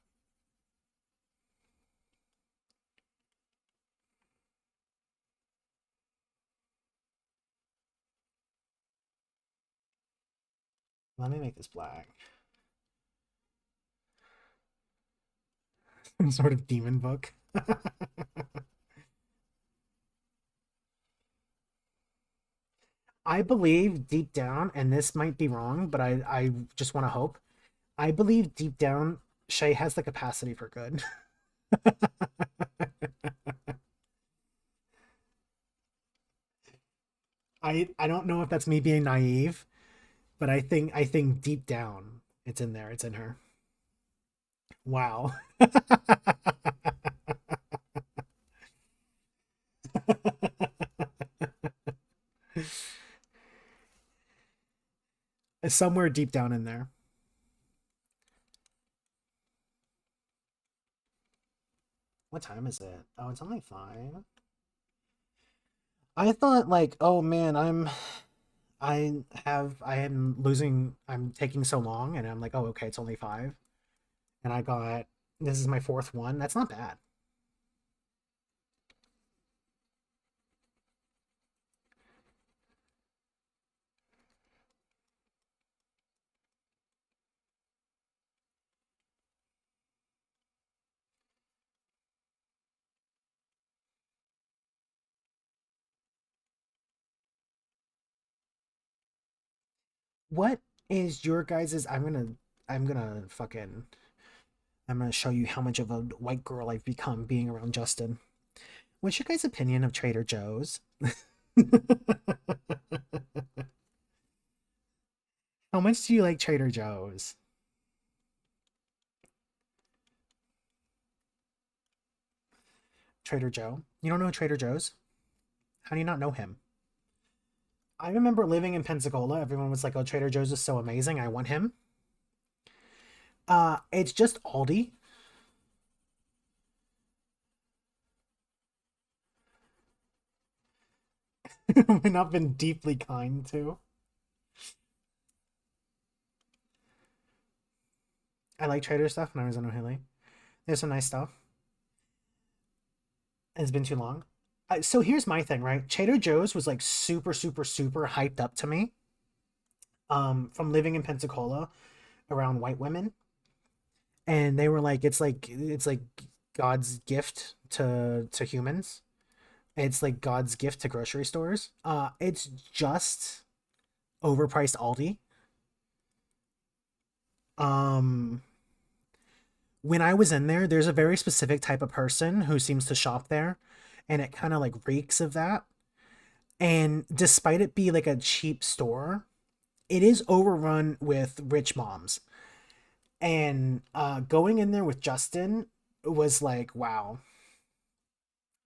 Let me make this black. Some sort of demon book. I believe deep down, and this might be wrong, but I just want to hope. I believe deep down, Shay has the capacity for good. I don't know if that's me being naive, but I think deep down it's in there. It's in her. Wow. Somewhere deep down in there. What time is it? Oh, it's only 5. I thought like, oh man, I am losing, I'm taking so long, and I'm like, oh okay, it's only 5. And I got, this is my 4th one. That's not bad. What is your guys's, I'm gonna fucking, I'm gonna show you how much of a white girl I've become being around Justin. What's your guys' opinion of Trader Joe's? How much do you like Trader Joe's? Trader Joe? You don't know Trader Joe's? How do you not know him? I remember living in Pensacola. Everyone was like, "Oh, Trader Joe's is so amazing. I want him." It's just Aldi. We've not been deeply kind to. I like Trader stuff when I was in O'Haley. There's some nice stuff. It's been too long. So here's my thing, right? Trader Joe's was like super, super, super hyped up to me. From living in Pensacola around white women, and they were like, it's like God's gift to humans. It's like God's gift to grocery stores. It's just overpriced Aldi. Um, when I was in there, there's a very specific type of person who seems to shop there, and it kind of like reeks of that. And despite it be like a cheap store, it is overrun with rich moms. And going in there with Justin was like, wow,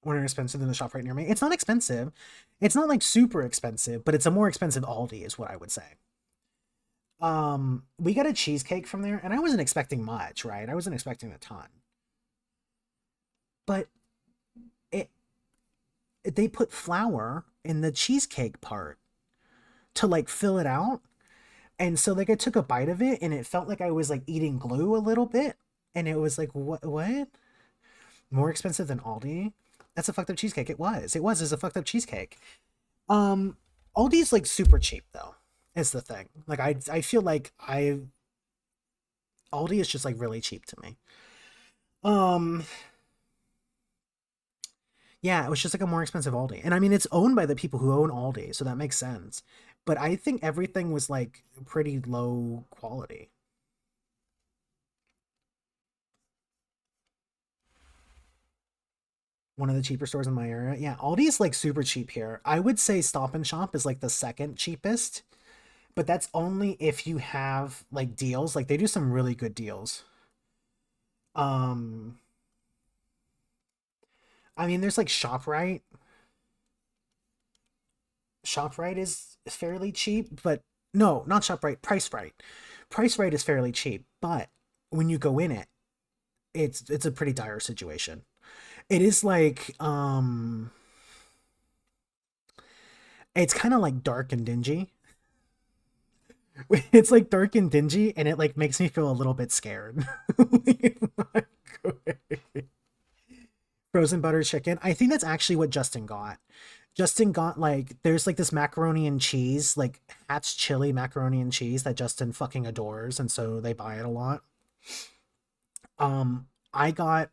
more expensive than the shop right near me. It's not expensive. It's not like super expensive, but it's a more expensive Aldi, is what I would say. We got a cheesecake from there, and I wasn't expecting much, right? I wasn't expecting a ton. But it they put flour in the cheesecake part to like fill it out. And so like I took a bite of it and it felt like I was like eating glue a little bit. And it was like, what? More expensive than Aldi? That's a fucked up cheesecake. It was. It was as a fucked up cheesecake. Um Aldi's like super cheap though, is the thing. Like I feel like I Aldi is just like really cheap to me. Um yeah, it was just like a more expensive Aldi. And I mean it's owned by the people who own Aldi, so that makes sense. But I think everything was like pretty low quality. One of the cheaper stores in my area. Yeah, Aldi is like super cheap here. I would say Stop and Shop is like the second cheapest, but that's only if you have like deals. Like they do some really good deals. Um, I mean, there's like ShopRite. ShopRite is fairly cheap, but no, not ShopRite. PriceRite. PriceRite is fairly cheap, but when you go in it, it's a pretty dire situation. It is like it's kind of like dark and dingy. It's like dark and dingy, and it like makes me feel a little bit scared. It's not good. Frozen butter chicken. I think that's actually what Justin got. Justin got like there's like this macaroni and cheese, like Hatch chili macaroni and cheese that Justin fucking adores, and so they buy it a lot. Um, I got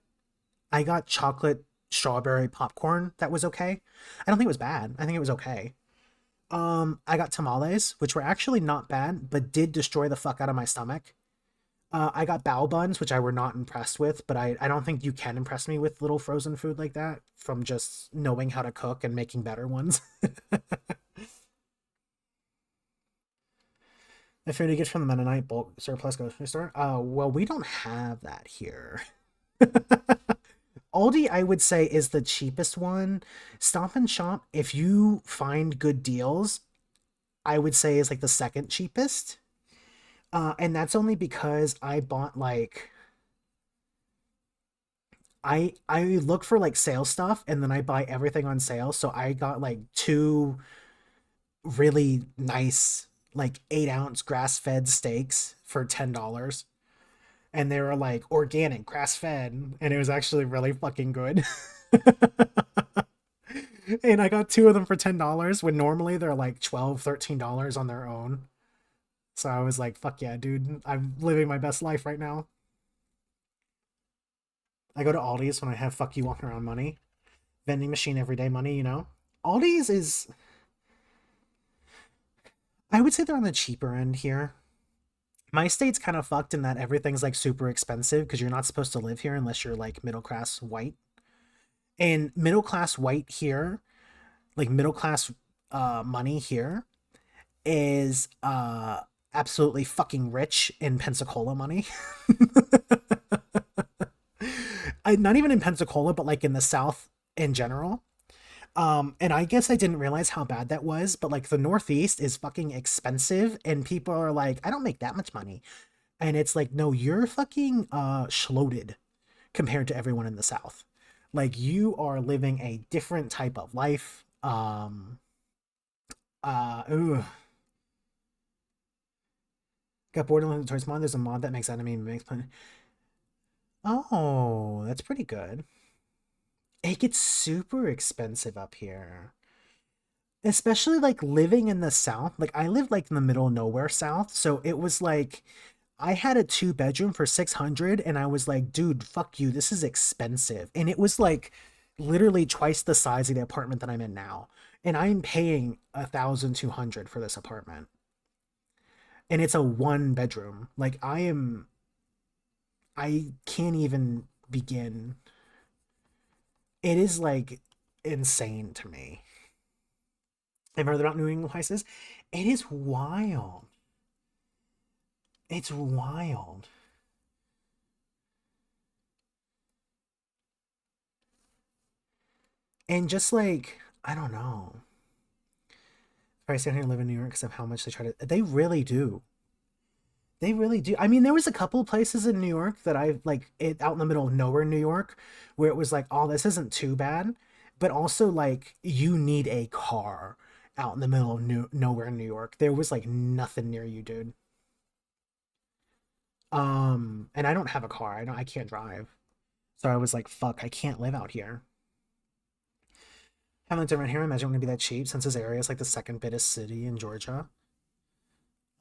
I got chocolate strawberry popcorn that was okay. I don't think it was bad. I think it was okay. I got tamales, which were actually not bad, but did destroy the fuck out of my stomach. I got bao buns, which I were not impressed with, but I don't think you can impress me with little frozen food like that from just knowing how to cook and making better ones. I figured to get from the Mennonite bulk surplus grocery store. Well, we don't have that here. Aldi, I would say, is the cheapest one. Stop and Shop, if you find good deals, I would say is like the second cheapest. And that's only because I bought like I look for like sale stuff and then I buy everything on sale. So I got like two really nice like 8-ounce grass fed steaks for $10. And they were like organic, grass fed, and it was actually really fucking good. And I got two of them for $10 when normally they're like 12, $13 on their own. So I was like, fuck yeah, dude. I'm living my best life right now. I go to Aldi's when I have fuck you walking around money. Vending machine everyday money, you know? Aldi's is I would say they're on the cheaper end here. My state's kind of fucked in that everything's like super expensive because you're not supposed to live here unless you're like middle class white. And middle class white here, like middle class money here is absolutely fucking rich in Pensacola money. Not even in Pensacola, but like in the South in general. And I guess I didn't realize how bad that was, but like the Northeast is fucking expensive, and people are like, I don't make that much money. And it's like, no, you're fucking schloated compared to everyone in the South. Like you are living a different type of life. Ugh. Got bored of the Toys mod. There's a mod that makes anime makes Oh, that's pretty good. It gets super expensive up here. Especially like living in the South. Like I lived like in the middle of nowhere South. So it was like I had a two bedroom for 600 and I was like, dude, fuck you. This is expensive. And it was like literally twice the size of the apartment that I'm in now. And I'm paying 1,200 for this apartment. And it's a one bedroom. Like I can't even begin. It is like insane to me. And further out New England places, it is wild. It's wild. And just like, I don't know. Probably stand here and live in New York because of how much they try to. They really do. They really do. I mean, there was a couple of places in New York that I like it out in the middle of nowhere, New York, where it was like, oh, this isn't too bad. But also, like, you need a car out in the middle of nowhere in New York. There was like nothing near you, dude. And I don't have a car. I can't drive. So I was like, fuck, I can't live out here. Having lived around here, I imagine it wouldn't be that cheap since this area is like the second biggest city in Georgia.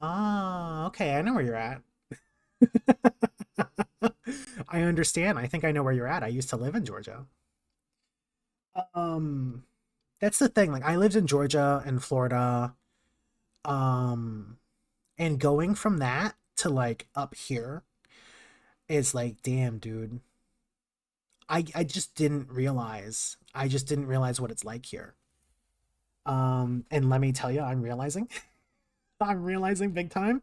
Ah, okay, I know where you're at. I understand. I think I know where you're at. I used to live in Georgia. Um, that's the thing. Like I lived in Georgia and Florida. Um, and going from that to like up here is like, damn, dude. I just didn't realize. I just didn't realize what it's like here. And let me tell you, I'm realizing. I'm realizing big time.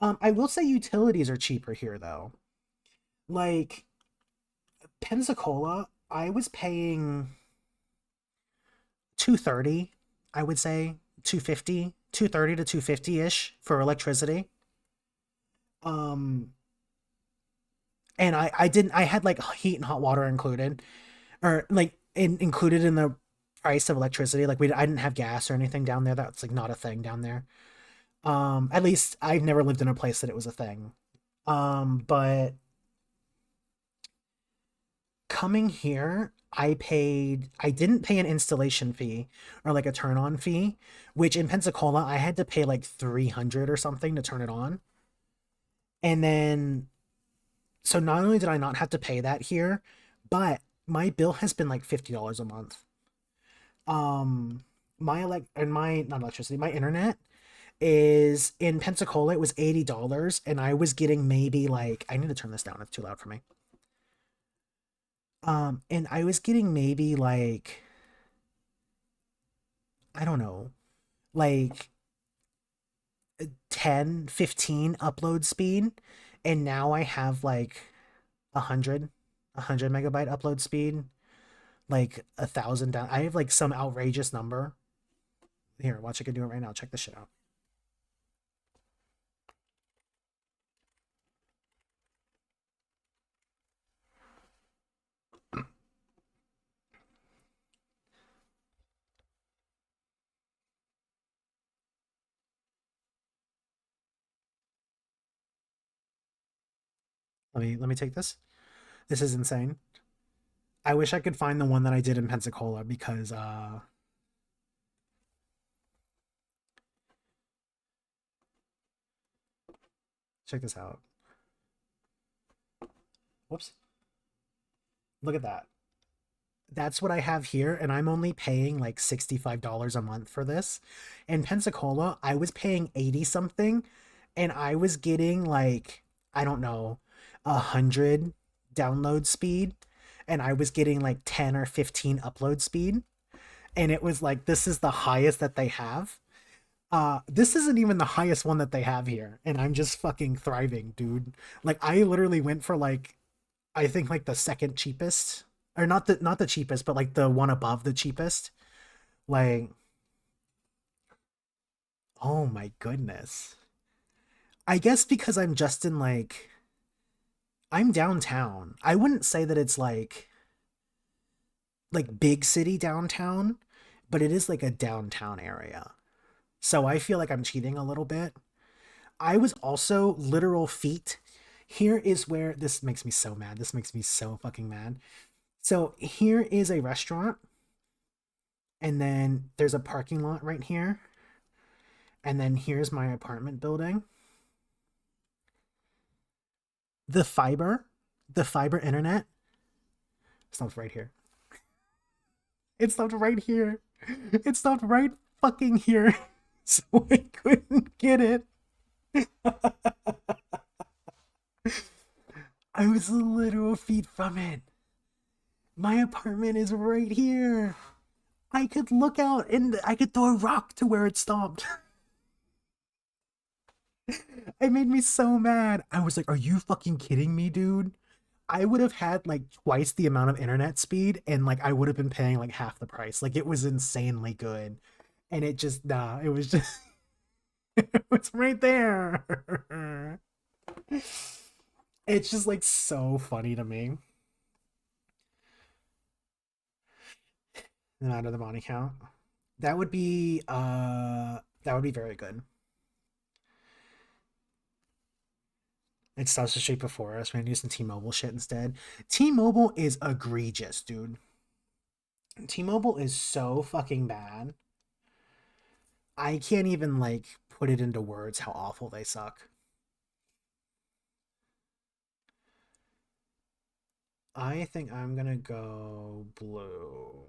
I will say utilities are cheaper here though. Like Pensacola, I was paying 230, I would say 250, 230 to 250-ish for electricity. Um and I didn't I had like heat and hot water included or like included in the price of electricity. Like I didn't have gas or anything down there. That's like not a thing down there. At least I've never lived in a place that it was a thing. But coming here, I didn't pay an installation fee or like a turn on fee, which in Pensacola I had to pay like 300 or something to turn it on. And then so not only did I not have to pay that here, but my bill has been like $50 a month. Um my elect and my not electricity, my internet is in Pensacola, it was $80 and I was getting maybe like I need to turn this down, it's too loud for me. And I was getting maybe like I don't know, like 10, 15 upload speed. And now I have like 100, 100 megabyte upload speed, like 1,000 down. I have like some outrageous number. Here, watch, I can do it right now. Check this shit out. Let me take this. This is insane. I wish I could find the one that I did in Pensacola because check this out. Whoops. Look at that. That's what I have here, and I'm only paying like $65 a month for this. In Pensacola, I was paying 80 something, and I was getting like, I don't know, 100 download speed, and I was getting like 10 or 15 upload speed. And it was like, this is the highest that they have. This isn't even the highest one that they have here, and I'm just fucking thriving, dude. Like I literally went for like I think like the second cheapest, or not the cheapest, but like the one above the cheapest. Like, oh my goodness. I guess because I'm just in like I'm downtown. I wouldn't say that it's like big city downtown, but it is like a downtown area. So I feel like I'm cheating a little bit. I was also literal feet here is where this makes me so mad. This makes me so fucking mad. So here is a restaurant, and then there's a parking lot right here, and then here's my apartment building. The fiber, the fiber internet stopped right here. It stopped right here. It stopped right fucking here. So I couldn't get it. I was a literal feet from it. My apartment is right here. I could look out and I could throw a rock to where it stopped. It made me so mad. I was like, are you fucking kidding me, dude? I would have had like twice the amount of internet speed and like I would have been paying like half the price. Like it was insanely good. And it just, nah, it was just, it was right there. It's just like so funny to me. The amount of the body count. That would be very good. It stops the street before us. We're gonna do some T-Mobile shit instead. T-Mobile is egregious, dude. T-Mobile is so fucking bad. I can't even like put it into words how awful they suck. I think I'm gonna go blue.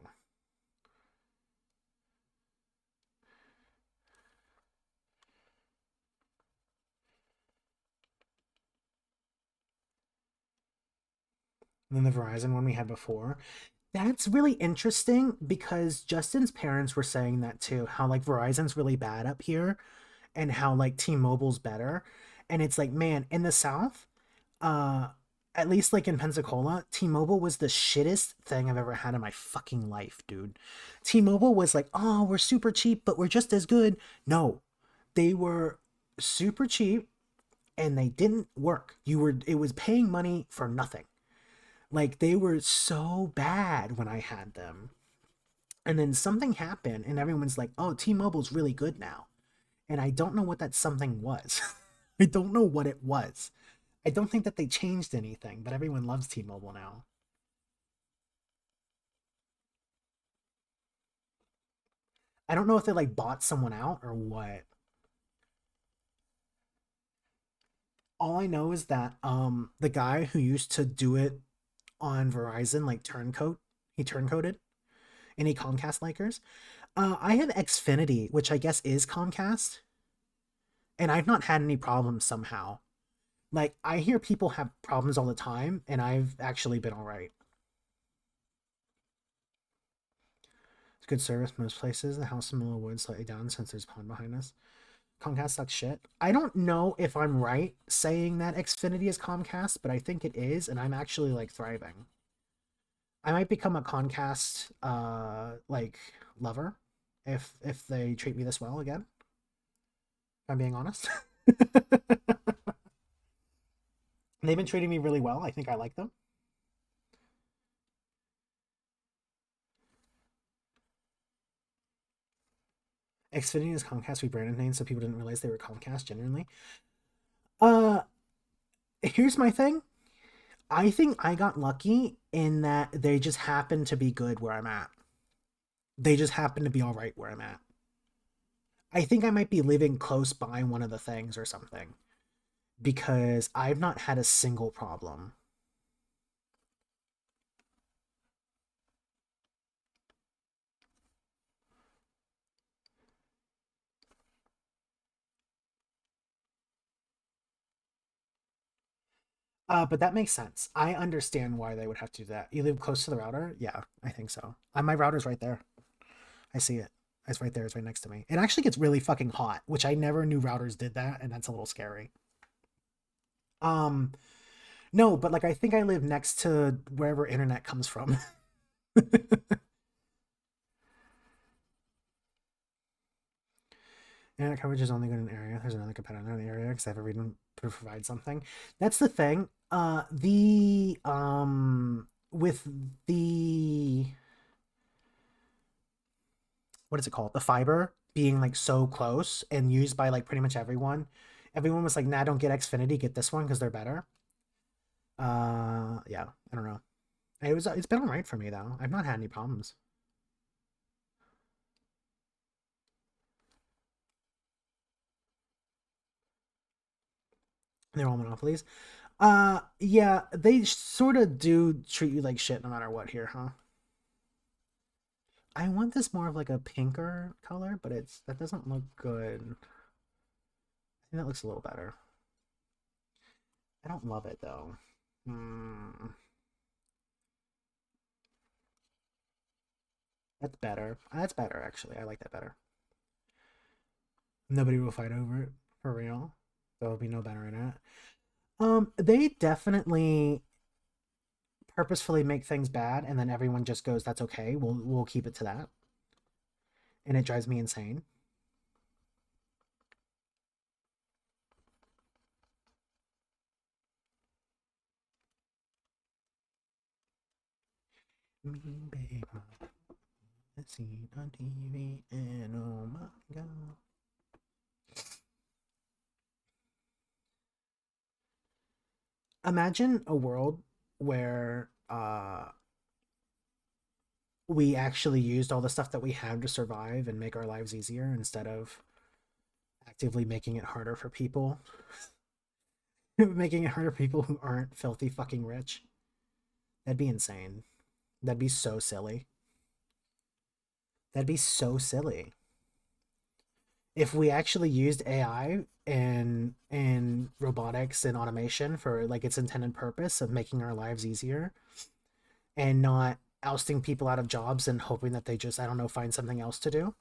And then the Verizon one we had before. That's really interesting because Justin's parents were saying that too, how like Verizon's really bad up here and how like T-Mobile's better. And it's like, man, in the South, uh at least like in Pensacola, T-Mobile was the shittest thing I've ever had in my fucking life, dude. T-Mobile was like, "Oh, we're super cheap, but we're just as good." No. They were super cheap and they didn't work. It was paying money for nothing. Like they were so bad when I had them. And then something happened and everyone's like, "Oh, T-Mobile's really good now." And I don't know what that something was. I don't know what it was. I don't think that they changed anything, but everyone loves T-Mobile now. I don't know if they like bought someone out or what. All I know is that the guy who used to do it on Verizon like he turncoated any Comcast likers. I have Xfinity, which I guess is Comcast, and I've not had any problems somehow. Like I hear people have problems all the time, and I've actually been all right. It's good service most places. The house in Millwood slightly down since there's a pond behind us. Comcast sucks shit. I don't know if I'm right saying that Xfinity is Comcast, but I think it is, and I'm actually like thriving. I might become a Comcast like lover if they treat me this well again. If I'm being honest. They've been treating me really well. I think I like them. Xfinity is Comcast rebranded name, so people didn't realize they were Comcast genuinely. Uh Here's my thing. I think I got lucky in that they just happen to be good where I'm at. They just happen to be all right where I'm at. I think I might be living close by one of the things or something because I've not had a single problem. But that makes sense. I understand why they would have to do that. You live close to the router? Yeah, I think so. My router's right there. I see it. It's right there. It's right next to me. It actually gets really fucking hot, which I never knew routers did that, and that's a little scary. Um, no, but like I think I live next to wherever internet comes from. Internet coverage is only good in an area. There's another competitor in the area because I have a reason to provide something. That's the thing. The with the what is it called? The fiber being like so close and used by like pretty much everyone. Everyone was like, "Nah, don't get Xfinity. Get this one because they're better." Yeah, I don't know. It's been alright for me though. I've not had any problems. They're all monopolies. Yeah, they sort of do treat you like shit no matter what here, huh? I want this more of like a pinker color, but that doesn't look good. I think that looks a little better. I don't love it though. Hmm, that's better. That's better actually. I like that better. Nobody will fight over it for real. There'll be no better in it. They definitely purposefully make things bad, and then everyone just goes, "That's okay. We'll keep it to that," and it drives me insane. Me, babe, let's see on TV, and oh my god. Imagine a world where we actually used all the stuff that we have to survive and make our lives easier instead of actively making it harder for people, making it harder for people who aren't filthy fucking rich. That'd be insane. That'd be so silly. That'd be so silly. If we actually used AI and robotics and automation for like its intended purpose of making our lives easier and not ousting people out of jobs and hoping that they just, I don't know, find something else to do,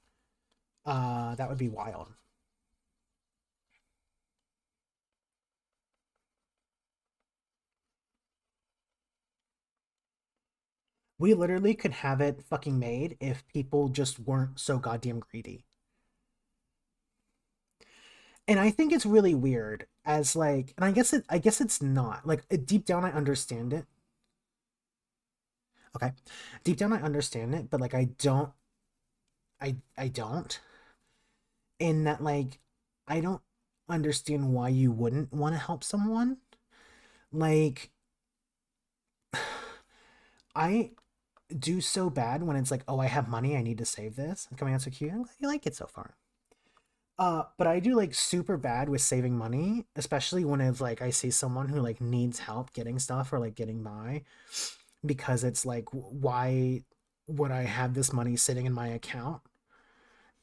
that would be wild. We literally could have it fucking made if people just weren't so goddamn greedy. And I think it's really weird as like, and I guess it's not. Like deep down I understand it. Okay. Deep down I understand it, but like I don't. In that like I don't understand why you wouldn't want to help someone. Like I do so bad when it's like, oh, I have money, I need to save this. It's coming out so cute. I'm glad you like it so far. But I do like super bad with saving money, especially when it's like I see someone who like needs help getting stuff or like getting by, because it's like, why would I have this money sitting in my account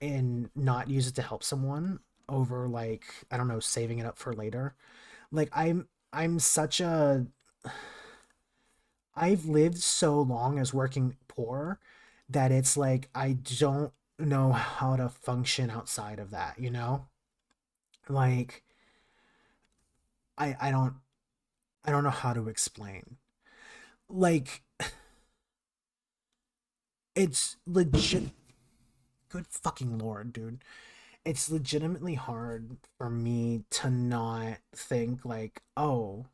and not use it to help someone over like, I don't know, saving it up for later? Like I'm such a I've lived so long as working poor that it's like I don't know how to function outside of that, you know? Like I don't I don't know how to explain. Like it's legit good fucking lord, dude. It's legitimately hard for me to not think like, "Oh,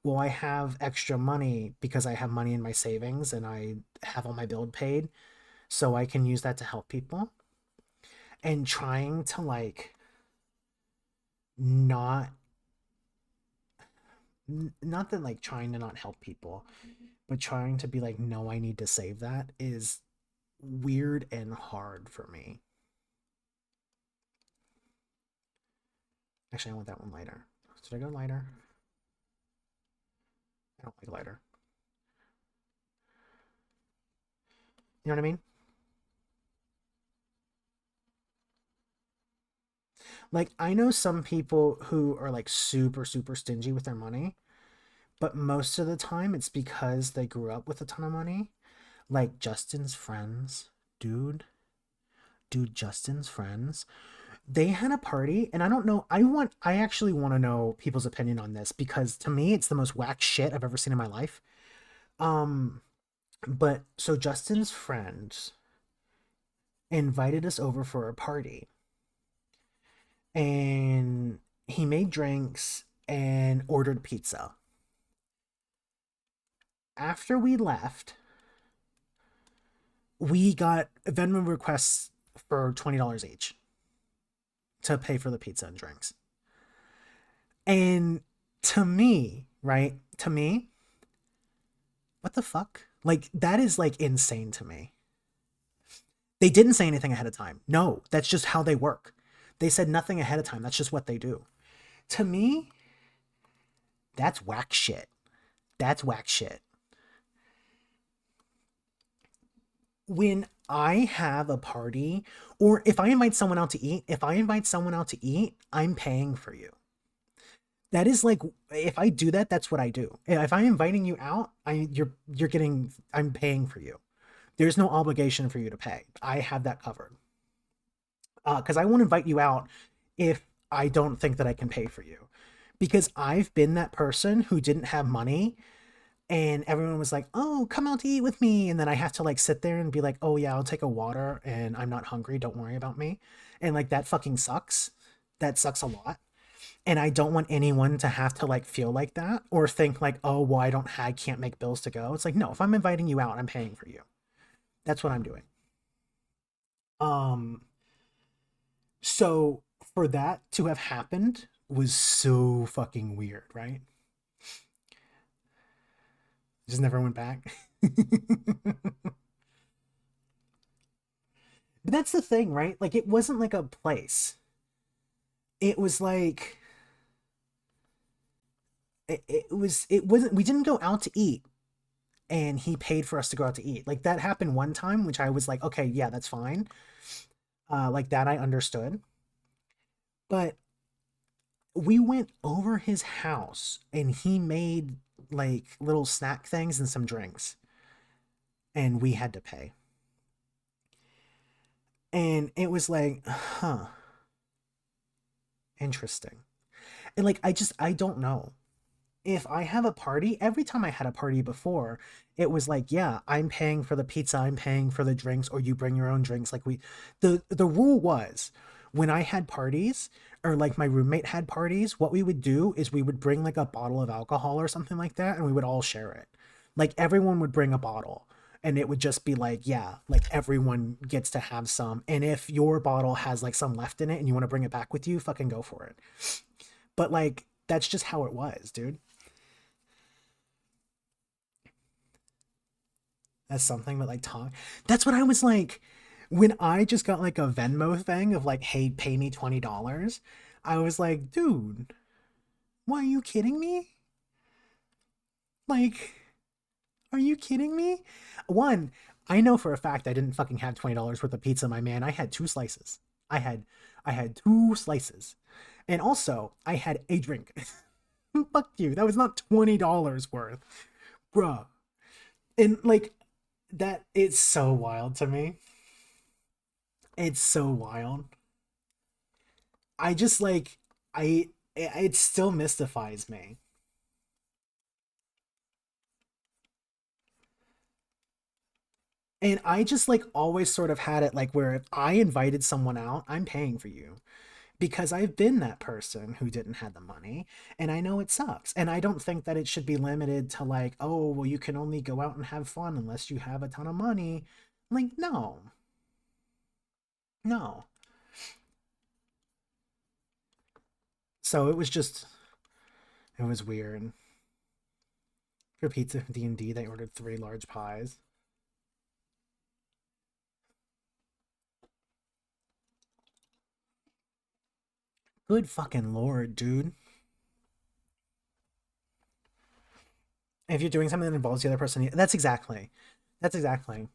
well I have extra money because I have money in my savings and I have all my bill paid, so I can use that to help people." And trying to like not not that like trying to not help people, but trying to be like, no, I need to save that is weird and hard for me. Actually, I want that one lighter. Should I go lighter? I don't like lighter. You know what I mean? Like, I know some people who are like super, super stingy with their money, but most of the time it's because they grew up with a ton of money. Like Justin's friends, dude, Justin's friends, they had a party, and I don't know, I actually want to know people's opinion on this because to me it's the most whack shit I've ever seen in my life. um but so Justin's friends invited us over for a party, and he made drinks and ordered pizza. After we left, we got Venmo requests for $20 each to pay for the pizza and drinks. And to me, right, to me What the fuck? Like, that is like insane to me. They didn't say anything ahead of time. No, that's just how they work. They said nothing ahead of time. That's just what they do. To me, that's whack shit. That's whack shit. When I have a party, or if I invite someone out to eat, I'm paying for you. That is like, if I do that, that's what I do. If I'm inviting you out, I'm paying for you. There's no obligation for you to pay. I have that covered. Because I won't invite you out if I don't think that I can pay for you. Because I've been that person who didn't have money and everyone was like, "Oh, come out to eat with me." And then I have to like sit there and be like, "Oh yeah, I'll take a water and I'm not hungry. Don't worry about me." And like that fucking sucks. That sucks a lot. And I don't want anyone to have to like feel like that or think like, "Oh, well, I can't make bills to go." It's like, "No, if I'm inviting you out, I'm paying for you." That's what I'm doing. Um so for that to have happened was so fucking weird, right? Just never went back. But that's the thing, right? Like it wasn't like a place. It was like it wasn't we didn't go out to eat and he paid for us to go out to eat. Like that happened one time, which I was like, okay, yeah, that's fine. Like that I understood. But we went over his house and he made like little snack things and some drinks and we had to pay. And it was like, huh, interesting. And like I don't know. If I have a party, every time I had a party before, it was like, yeah, I'm paying for the pizza, I'm paying for the drinks, or you bring your own drinks. Like the rule was when I had parties or like my roommate had parties, what we would do is we would bring like a bottle of alcohol or something like that, and we would all share it. Like everyone would bring a bottle. And it would just be like, yeah, like everyone gets to have some. And if your bottle has like some left in it and you want to bring it back with you, fucking go for it. But like, that's just how it was, dude. As something that like talk. That's what I was like when I just got like a Venmo thing of like, hey, pay me $20. I was like, dude, why are you kidding me? Like, are you kidding me? One, I know for a fact I didn't fucking have $20 worth of pizza, my man. I had two slices. I had I had two slices. And also, I had a drink. Fuck you. That was not $20 worth. Bruh. And like that it's so wild to me. It's so wild. I just like it still mystifies me. And I just like always sort of had it like where if I invited someone out, I'm paying for you because I've been that person who didn't have the money and I know it sucks. And I don't think that it should be limited to like, oh, well you can only go out and have fun unless you have a ton of money. Like no. No. So it was weird. For pizza D&D, they ordered 3 large pies. Good fucking lord, dude. If you're doing something that involves the other person, that's exactly. That's exactly.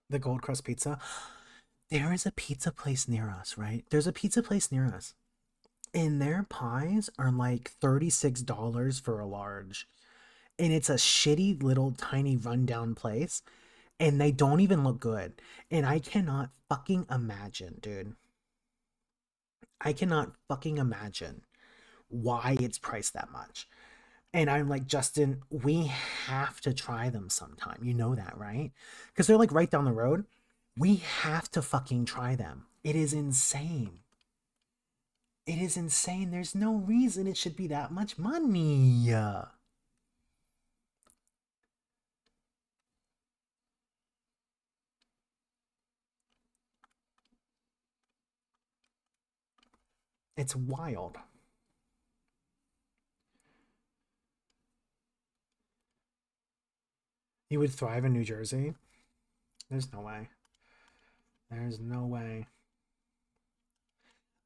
The gold crust pizza. There is a pizza place near us, right? There's a pizza place near us. And their pies are like $36 for a large. And it's a shitty little tiny rundown place. And they don't even look good. And I cannot fucking imagine, dude. I cannot fucking imagine why it's priced that much. And I'm like, Justin, we have to try them sometime. You know that, right? Because they're like right down the road. We have to fucking try them. It is insane. It is insane. There's no reason it should be that much money. It's wild. You would thrive in New Jersey? There's no way. There's no way.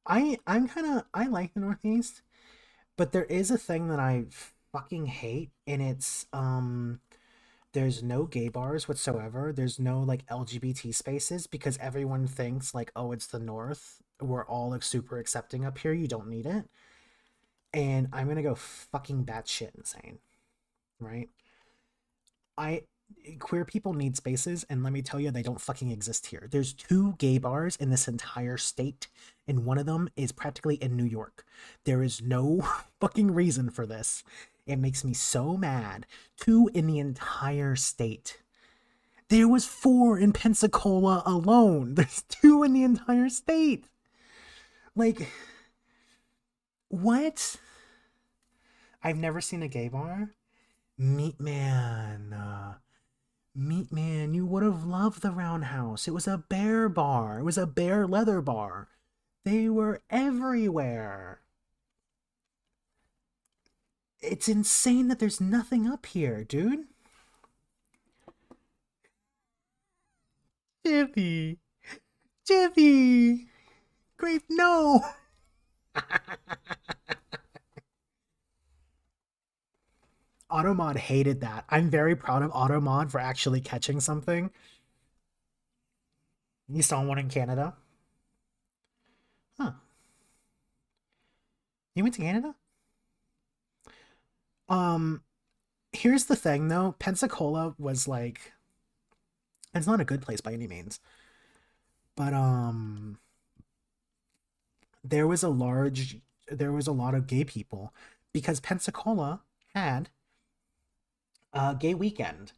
I like the Northeast, but there is a thing that I fucking hate, and it's there's no gay bars whatsoever. There's no like LGBT spaces because everyone thinks like, oh, it's the North. We're all like super accepting up here. You don't need it. And I'm gonna go fucking batshit insane, right? I Queer people need spaces, and let me tell you, they don't fucking exist here. There's 2 gay bars in this entire state, and one of them is practically in New York. There is no fucking reason for this. It makes me so mad. 2 in the entire state. There was 4 in Pensacola alone. There's 2 in the entire state. Like, what? I've never seen a gay bar. Meat Man. Meat Man, you would have loved the Roundhouse. It was a bear bar. It was a bear leather bar. They were everywhere. It's insane that there's nothing up here, dude. Jiffy. Jiffy. Great, no. Automod hated that. I'm very proud of Automod for actually catching something. You saw one in Canada? Huh. You went to Canada? Um, Here's the thing though. Pensacola was like, it's not a good place by any means. But there was a lot of gay people because Pensacola had a gay weekend.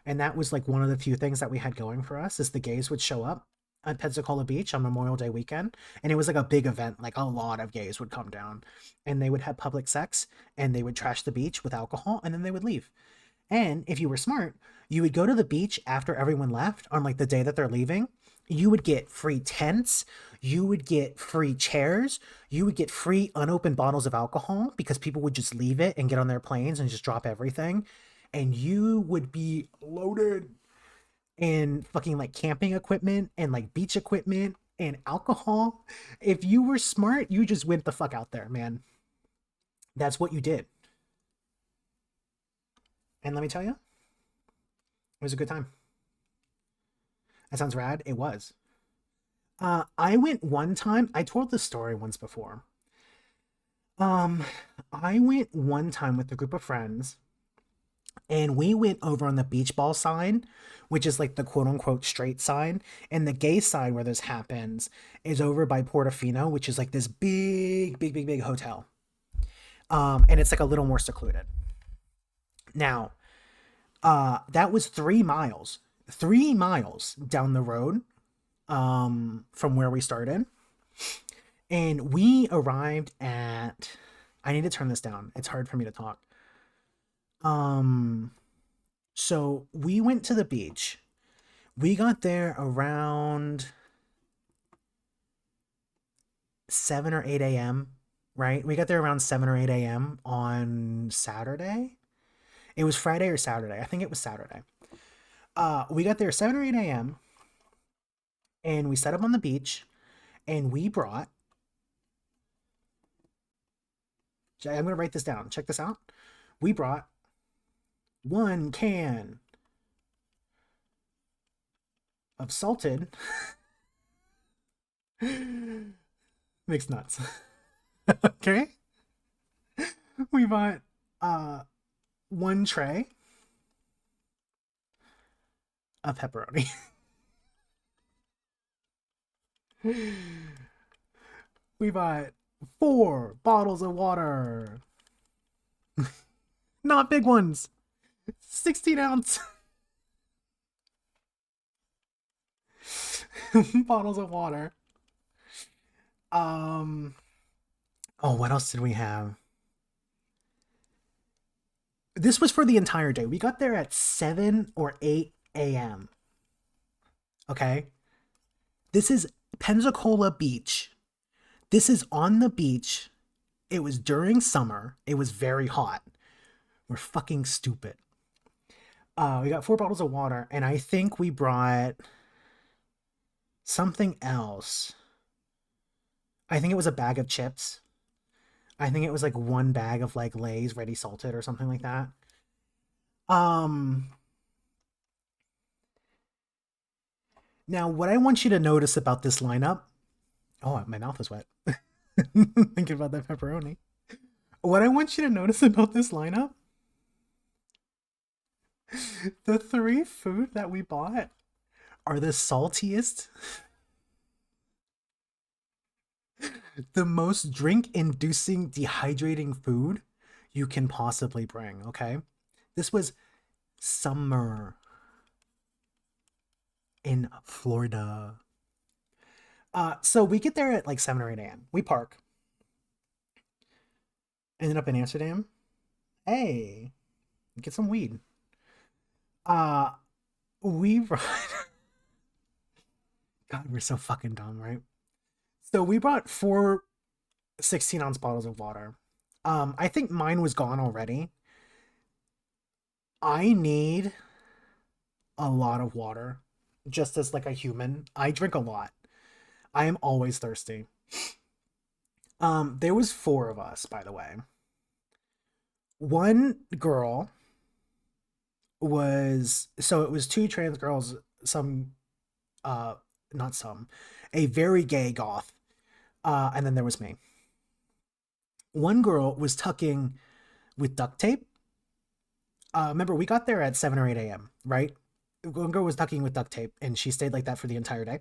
And that was like one of the few things that we had going for us is the gays would show up at Pensacola Beach on Memorial Day weekend. And it was like a big event. Like a lot of gays would come down and they would have public sex and they would trash the beach with alcohol and then they would leave. And if you were smart, you would go to the beach after everyone left on like the day that they're leaving. You would get free tents. You would get free chairs. You would get free unopened bottles of alcohol because people would just leave it and get on their planes and just drop everything. And you would be loaded in fucking like camping equipment and like beach equipment and alcohol. If you were smart, you just went the fuck out there, man. That's what you did. And let me tell you, it was a good time. That sounds rad. It was. I went one time. I told this story once before. Um, I went one time with a group of friends, and we went over on the beach ball side, which is like the quote unquote straight side, and the gay side where this happens is over by Portofino, which is like this big hotel. And it's like a little more secluded. Now, that was 3 miles, 3 miles down the road from where we started. And we arrived at, I need to turn this down. It's hard for me to talk. So we went to the beach. We got there around 7 or 8 a.m., right? We got there around 7 or 8 a.m. on Saturday. It was Friday or Saturday. I think it was Saturday. We got there 7 or 8 a.m. and we set up on the beach and we brought, I'm going to write this down. Check this out. We brought 1 can of salted mixed nuts. Okay. We bought 1 tray of pepperoni. We bought 4 bottles of water. Not big ones. 16-ounce bottles of water. Oh, what else did we have? This was for the entire day. We got there at 7 or 8 a.m. Okay? This is Pensacola Beach. This is on the beach. It was during summer. It was very hot. We're fucking stupid. We got 4 bottles of water, and I think we brought something else. I think it was a bag of chips. I think it was like 1 bag of like Lay's ready salted or something like that. Um Now what I want you to notice about this lineup. Oh, my mouth is wet. Thinking about that pepperoni. What I want you to notice about this lineup, the 3 food that we bought are the saltiest, the most drink-inducing, dehydrating food you can possibly bring, okay? This was summer in Florida. So we get there at like 7 or 8 a.m. We park. Ended up in Amsterdam. Hey, get some weed. Uh, we ride. God, we're so fucking dumb, right? So we brought 4 16-ounce bottles of water. I think mine was gone already. I need a lot of water, just as like a human. I drink a lot. I am always thirsty. There was 4 of us, by the way. One girl was, so it was 2 trans girls, some not some, a very gay goth, and then there was me. One girl was tucking with duct tape. Remember, we got there at 7 or 8 a.m., right? One girl was tucking with duct tape, and she stayed like that for the entire day.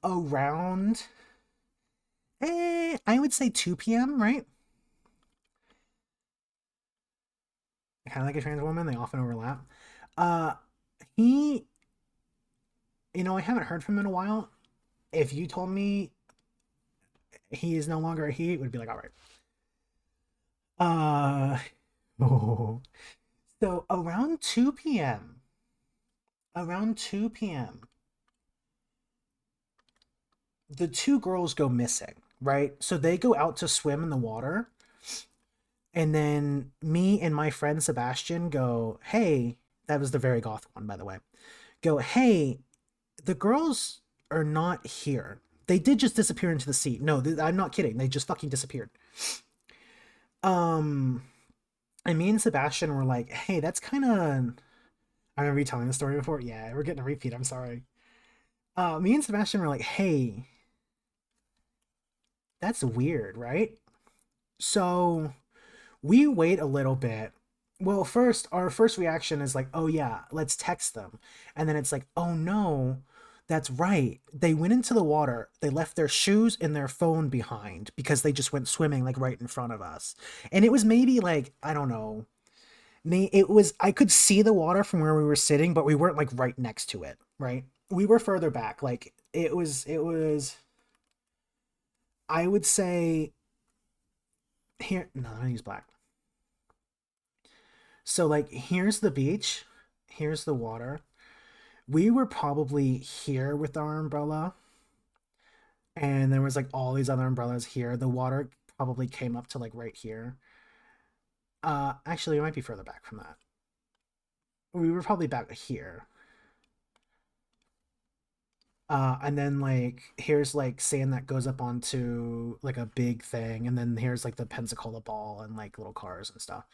Around, I would say 2 p.m., right? Kind of like a trans woman, they often overlap. Uh, he, I haven't heard from him in a while. If you told me he is no longer a he, it would be like, all right. Oh. So around 2 p.m., the 2 girls go missing, right? So they go out to swim in the water. And then me and my friend Sebastian go, hey, that was the very goth one, by the way. Go, hey, the girls are not here. They did just disappear into the sea. No, I'm not kidding. They just fucking disappeared. And me and Sebastian were like, hey, that's kind of. I remember you telling the story before. Yeah, we're getting a repeat. I'm sorry. Me and Sebastian were like, hey, that's weird, right? So we wait a little bit. Well, first, our first reaction is like, oh yeah, let's text them. And then it's like, oh no, that's right. They went into the water. They left their shoes and their phone behind because they just went swimming like right in front of us. And it was maybe like, I don't know. It was, I could see the water from where we were sitting, but we weren't like right next to it, right? We were further back. Like I would say here, no, I use black. So like here's the beach, here's the water. We were probably here with our umbrella, and there was like all these other umbrellas here. The water probably came up to like right here. Actually, it might be further back from that. We were probably back here. And then like here's like sand that goes up onto like a big thing, and then here's like the Pensacola ball and like little cars and stuff.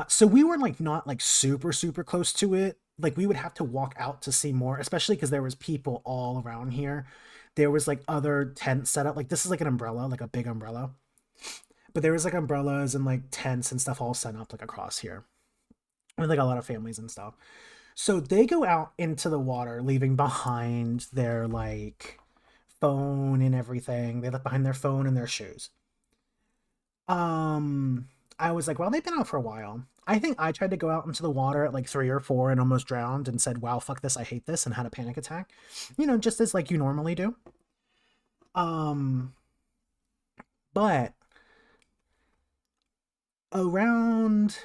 So we were like not like super super close to it. Like we would have to walk out to see more, especially because there was people all around here. There was like other tents set up. Like this is like an umbrella, like a big umbrella. But there was like umbrellas and like tents and stuff all set up like across here. With like a lot of families and stuff. So they go out into the water, leaving behind their like phone and everything. They left behind their phone and their shoes. Um, I was like, well, they've been out for a while. I think I tried to go out into the water at like 3 or 4 and almost drowned and said, wow, fuck this, I hate this, and had a panic attack. Just as like you normally do. Um, but around,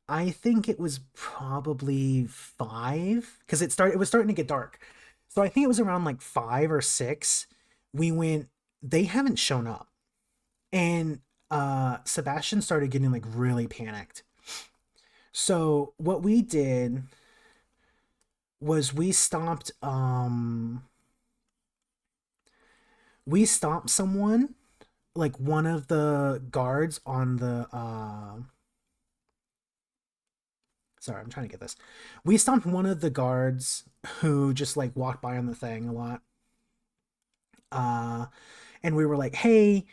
I think it was probably 5 because it was starting to get dark. So I think it was around like 5 or 6. We went, they haven't shown up. And Sebastian started getting like really panicked. So what we did was we stopped someone, like one of the guards on the sorry, I'm trying to get this. We stopped one of the guards who just like walked by on the thing a lot. Uh and we were like, "Hey,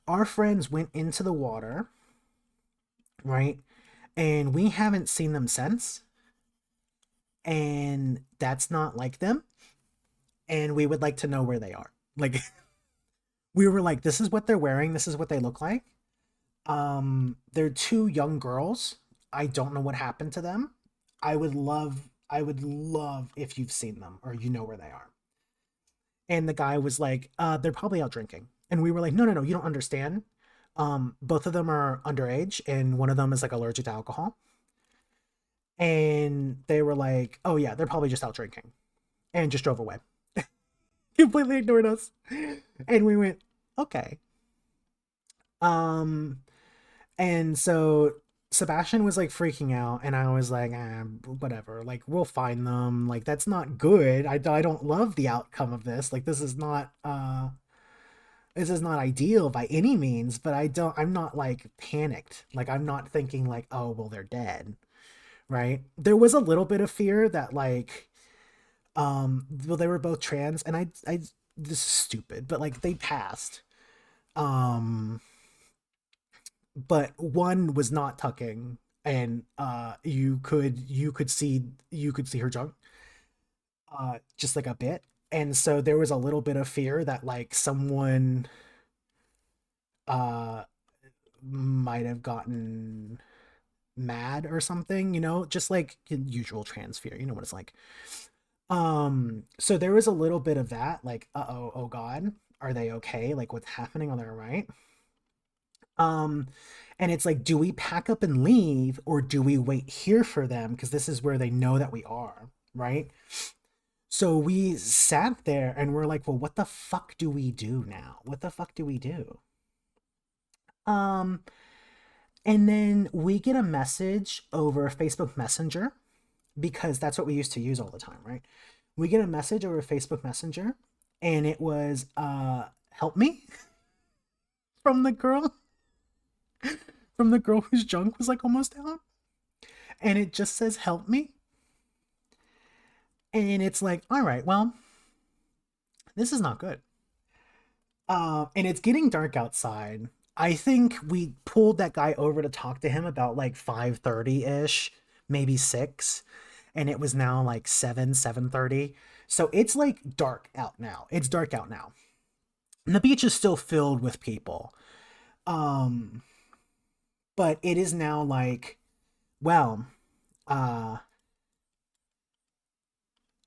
our friends went into the water, right? And we haven't seen them since, and that's not like them, and we would like to know where they are." Like we were like, "This is what they're wearing, this is what they look like. They're two young girls. I don't know what happened to them. I would love if you've seen them or you know where they are." And the guy was like, "They're probably out drinking." And we were like, "No, you don't understand. Both of them are underage, and one of them is like allergic to alcohol." And they were like, "Oh yeah, they're probably just out drinking," and just drove away. Completely ignored us. And we went, "Okay." Um, and so Sebastian was like freaking out, and I was like, whatever, like we'll find them. Like that's not good. I don't love the outcome of this. Like this is not ideal by any means, but I'm not like panicked. Like I'm not thinking like, "Oh, well they're dead." Right? There was a little bit of fear that like well they were both trans, and I this is stupid, but like they passed. Um but one was not tucking, and you could see her junk just like a bit. And so there was a little bit of fear that like someone uh might have gotten mad or something, just like usual trans fear, you know what it's like. So there was a little bit of that, like, uh-oh, oh god, are they okay, like what's happening, are they all right? um and it's like, do we pack up and leave, or do we wait here for them, because this is where they know that we are, right? So we sat there and we're like, well, what the fuck do we do now? What the fuck do we do? um and then we get a message over Facebook Messenger, because that's what we used to use all the time, right? We get a message over Facebook Messenger, and it was "help me" from the girl, whose junk was like almost out, and it just says "help me." And it's like, all right, well, this is not good. And it's getting dark outside. I think we pulled that guy over to talk to him about like 5:30 ish, maybe 6, and it was now like 7:30. So it's like dark out now. It's dark out now. And the beach is still filled with people. Um, but it is now like, well, uh,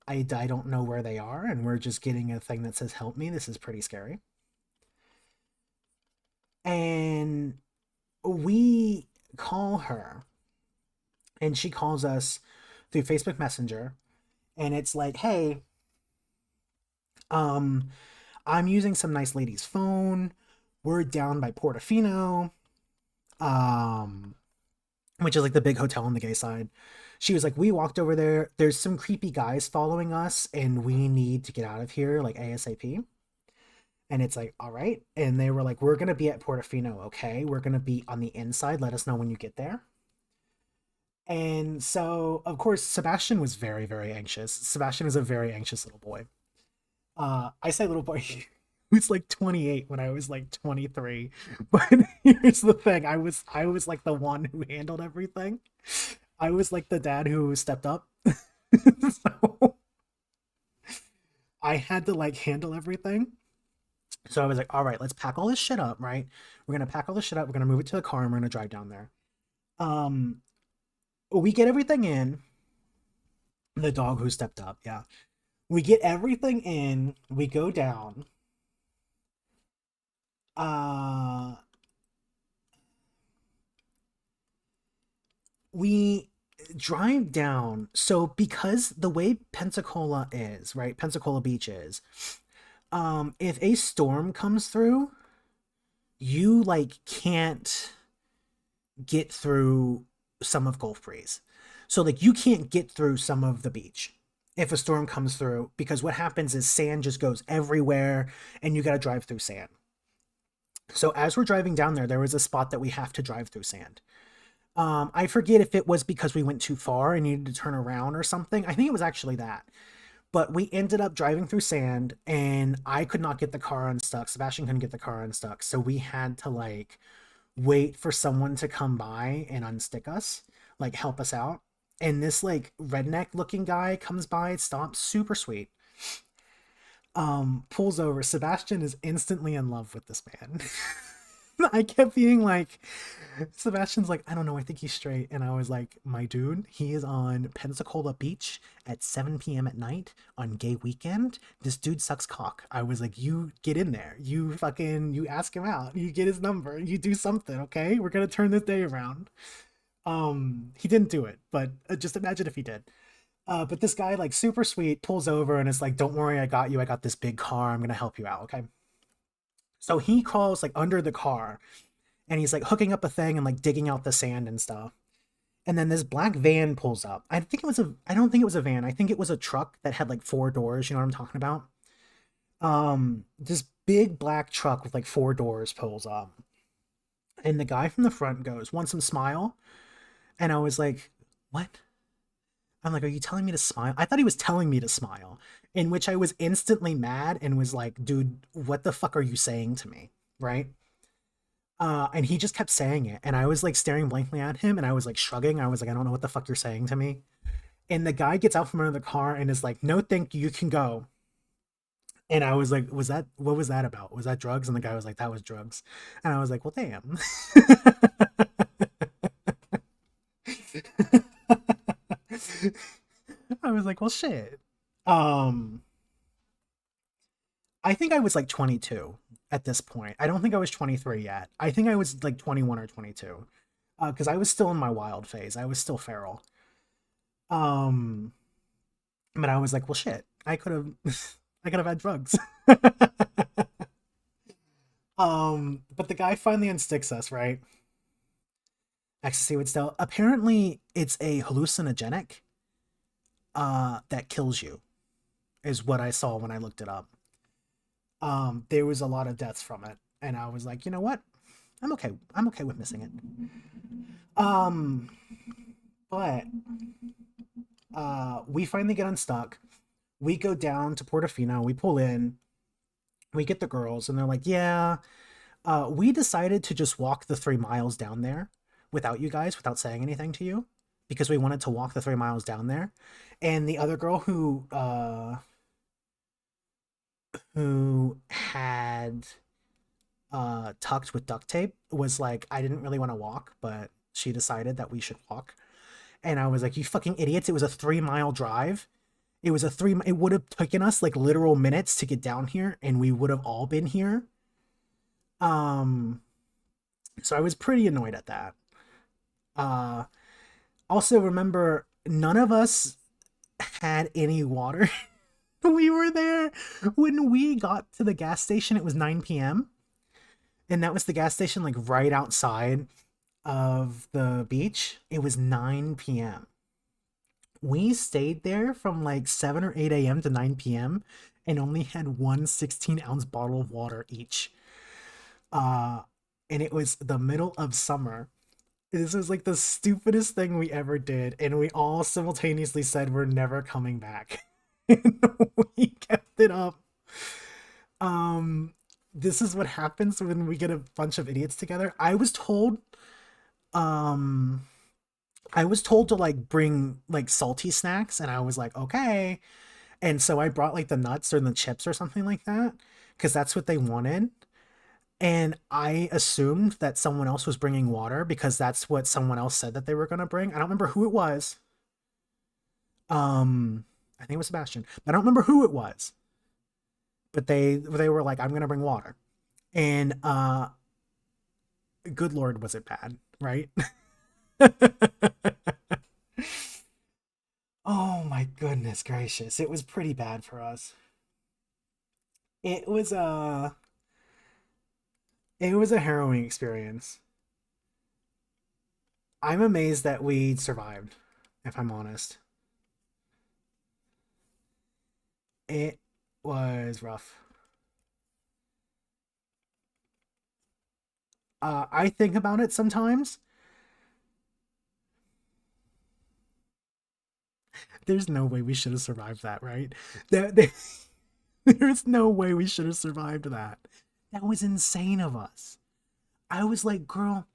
I don't know where they are, and we're just getting a thing that says "help me." This is pretty scary. And we call her, and she calls us through Facebook Messenger, and it's like, "Hey, um, I'm using some nice lady's phone. We're down by Portofino, um, which is like the big hotel on the gay side." She was like, "We walked over there. There's some creepy guys following us, and we need to get out of here like ASAP." And it's like, "All right." And they were like, "We're gonna be at Portofino, okay? We're gonna be on the inside. Let us know when you get there." And so, of course, Sebastian was very, very anxious. Sebastian is a very anxious little boy. I say little boy, he was like 28 when I was like 23. But here's the thing: I was like the one who handled everything. I was like the dad who stepped up. So I had to like handle everything. So I was like, "All right, let's pack all this shit up, right? We're gonna pack all this shit up. We're gonna move it to the car, and we're gonna drive down there." Um, we get everything in. The dog who stepped up, yeah. We get everything in. We go down. Uh, we drive down. So because the way Pensacola is, right? Pensacola Beach is, if a storm comes through, you like can't get through some of Gulf Breeze. So like you can't get through some of the beach if a storm comes through, because what happens is sand just goes everywhere and you got to drive through sand. So as we're driving down there, there was a spot that we have to drive through sand. I forget if it was because we went too far and needed to turn around or something. I think it was actually that. But we ended up driving through sand and I could not get the car unstuck. Sebastian couldn't get the car unstuck. So we had to like wait for someone to come by and unstick us, like help us out. And this like redneck looking guy comes by, stops, super sweet. Pulls over. Sebastian is instantly in love with this man. I kept being like, Sebastian's like, I don't know, I think he's straight. And I was like, my dude, he is on Pensacola Beach at 7 p.m. at night on gay weekend. This dude sucks cock. I was like, you get in there. You ask him out. You get his number. You do something, okay? We're gonna turn this day around. He didn't do it, but just imagine if he did. But this guy, like super sweet, pulls over and is like, don't worry, I got you. I got this big car. I'm gonna help you out, okay? So he crawls like under the car and he's like hooking up a thing and like digging out the sand and stuff. And then this black van pulls up. I don't think it was a van. I think it was a truck that had like 4 doors. You know what I'm talking about? This big black truck with like 4 doors pulls up. And the guy from the front goes, want some smile? And I was like, what? I'm like, are you telling me to smile? I thought he was telling me to smile, in which I was instantly mad and was like, dude, what the fuck are you saying to me? Right? And he just kept saying it. And I was like staring blankly at him and I was like shrugging. I was like, I don't know what the fuck you're saying to me. And the guy gets out from under the car and is like, no, thank you, you can go. And I was like, what was that about? Was that drugs? And the guy was like, that was drugs. And I was like, well, damn. I was like, well, shit. Um, I think I was like 22 at this point. I don't think I was 23 yet. I think I was like 21 or 22. Because I was still in my wild phase. I was still feral. Um, but I was like, well, shit. I could have, I could have had drugs. But the guy finally unsticks us, right? Ecstasy would still. Apparently, it's a hallucinogenic. That kills you, is what I saw when I looked it up. There was a lot of deaths from it, and I was like, you know what? I'm okay. I'm okay with missing it. But we finally get unstuck. We go down to Portofino. We pull in. We get the girls, and they're like, yeah. We decided to just walk the 3 miles down there without you guys, without saying anything to you, because we wanted to walk the 3 miles down there. And the other girl who had tucked with duct tape was like, I didn't really want to walk, but she decided that we should walk. And I was like, you fucking idiots, it was a 3 mile drive. It would have taken us like literal minutes to get down here and we would have all been here. Um so I was pretty annoyed at that. Uh Also remember, none of us had any water. We were there when we got to the gas station. It was 9 p.m. and that was the gas station like right outside of the beach. It was 9 p.m. We stayed there from like 7 or 8 a.m. to 9 p.m. and only had one 16-ounce bottle of water each. Uh, and it was the middle of summer. This was like the stupidest thing we ever did, and we all simultaneously said we're never coming back. And we kept it up. Um, this is what happens when we get a bunch of idiots together. Um, I was told to like bring like salty snacks, and I was like, okay. And so I brought like the nuts or the chips or something like that, because that's what they wanted. And I assumed that someone else was bringing water because that's what someone else said that they were going to bring. I don't remember who it was. I think it was Sebastian. I don't remember who it was. But they were like, I'm going to bring water. And good lord, was it bad, right? Oh my goodness gracious. It was pretty bad for us. It was a it was a harrowing experience. I'm amazed that we survived, if I'm honest. It was rough. I think about it sometimes. There's no way we should have survived that, right? There, there's no way we should have survived that. That was insane of us. I was like, girl,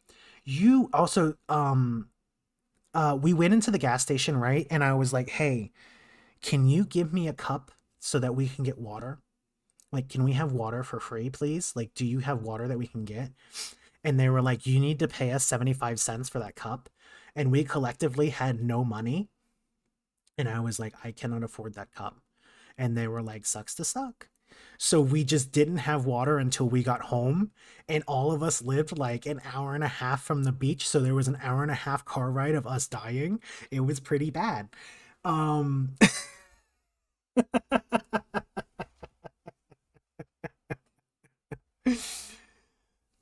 you also we went into the gas station, right? And I was like, hey, can you give me a cup so that we can get water? Like, can we have water for free, please? Like, do you have water that we can get? And they were like, you need to pay us 75 cents for that cup. And we collectively had no money. And I was like, I cannot afford that cup. And they were like, sucks to suck. So we just didn't have water until we got home. And all of us lived like an hour and a half from the beach. So there was an hour and a half car ride of us dying. It was pretty bad. Um,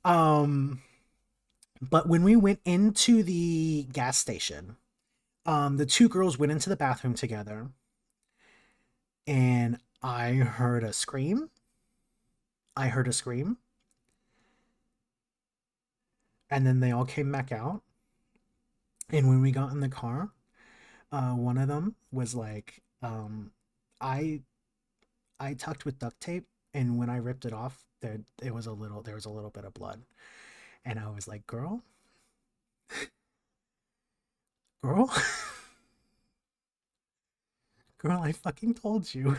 um, but when we went into the gas station, the two girls went into the bathroom together and I heard a scream. I heard a scream. And then they all came back out. And when we got in the car, one of them was like, I I tucked with duct tape, and when I ripped it off, there was a little bit of blood. And I was like, girl, girl, I fucking told you.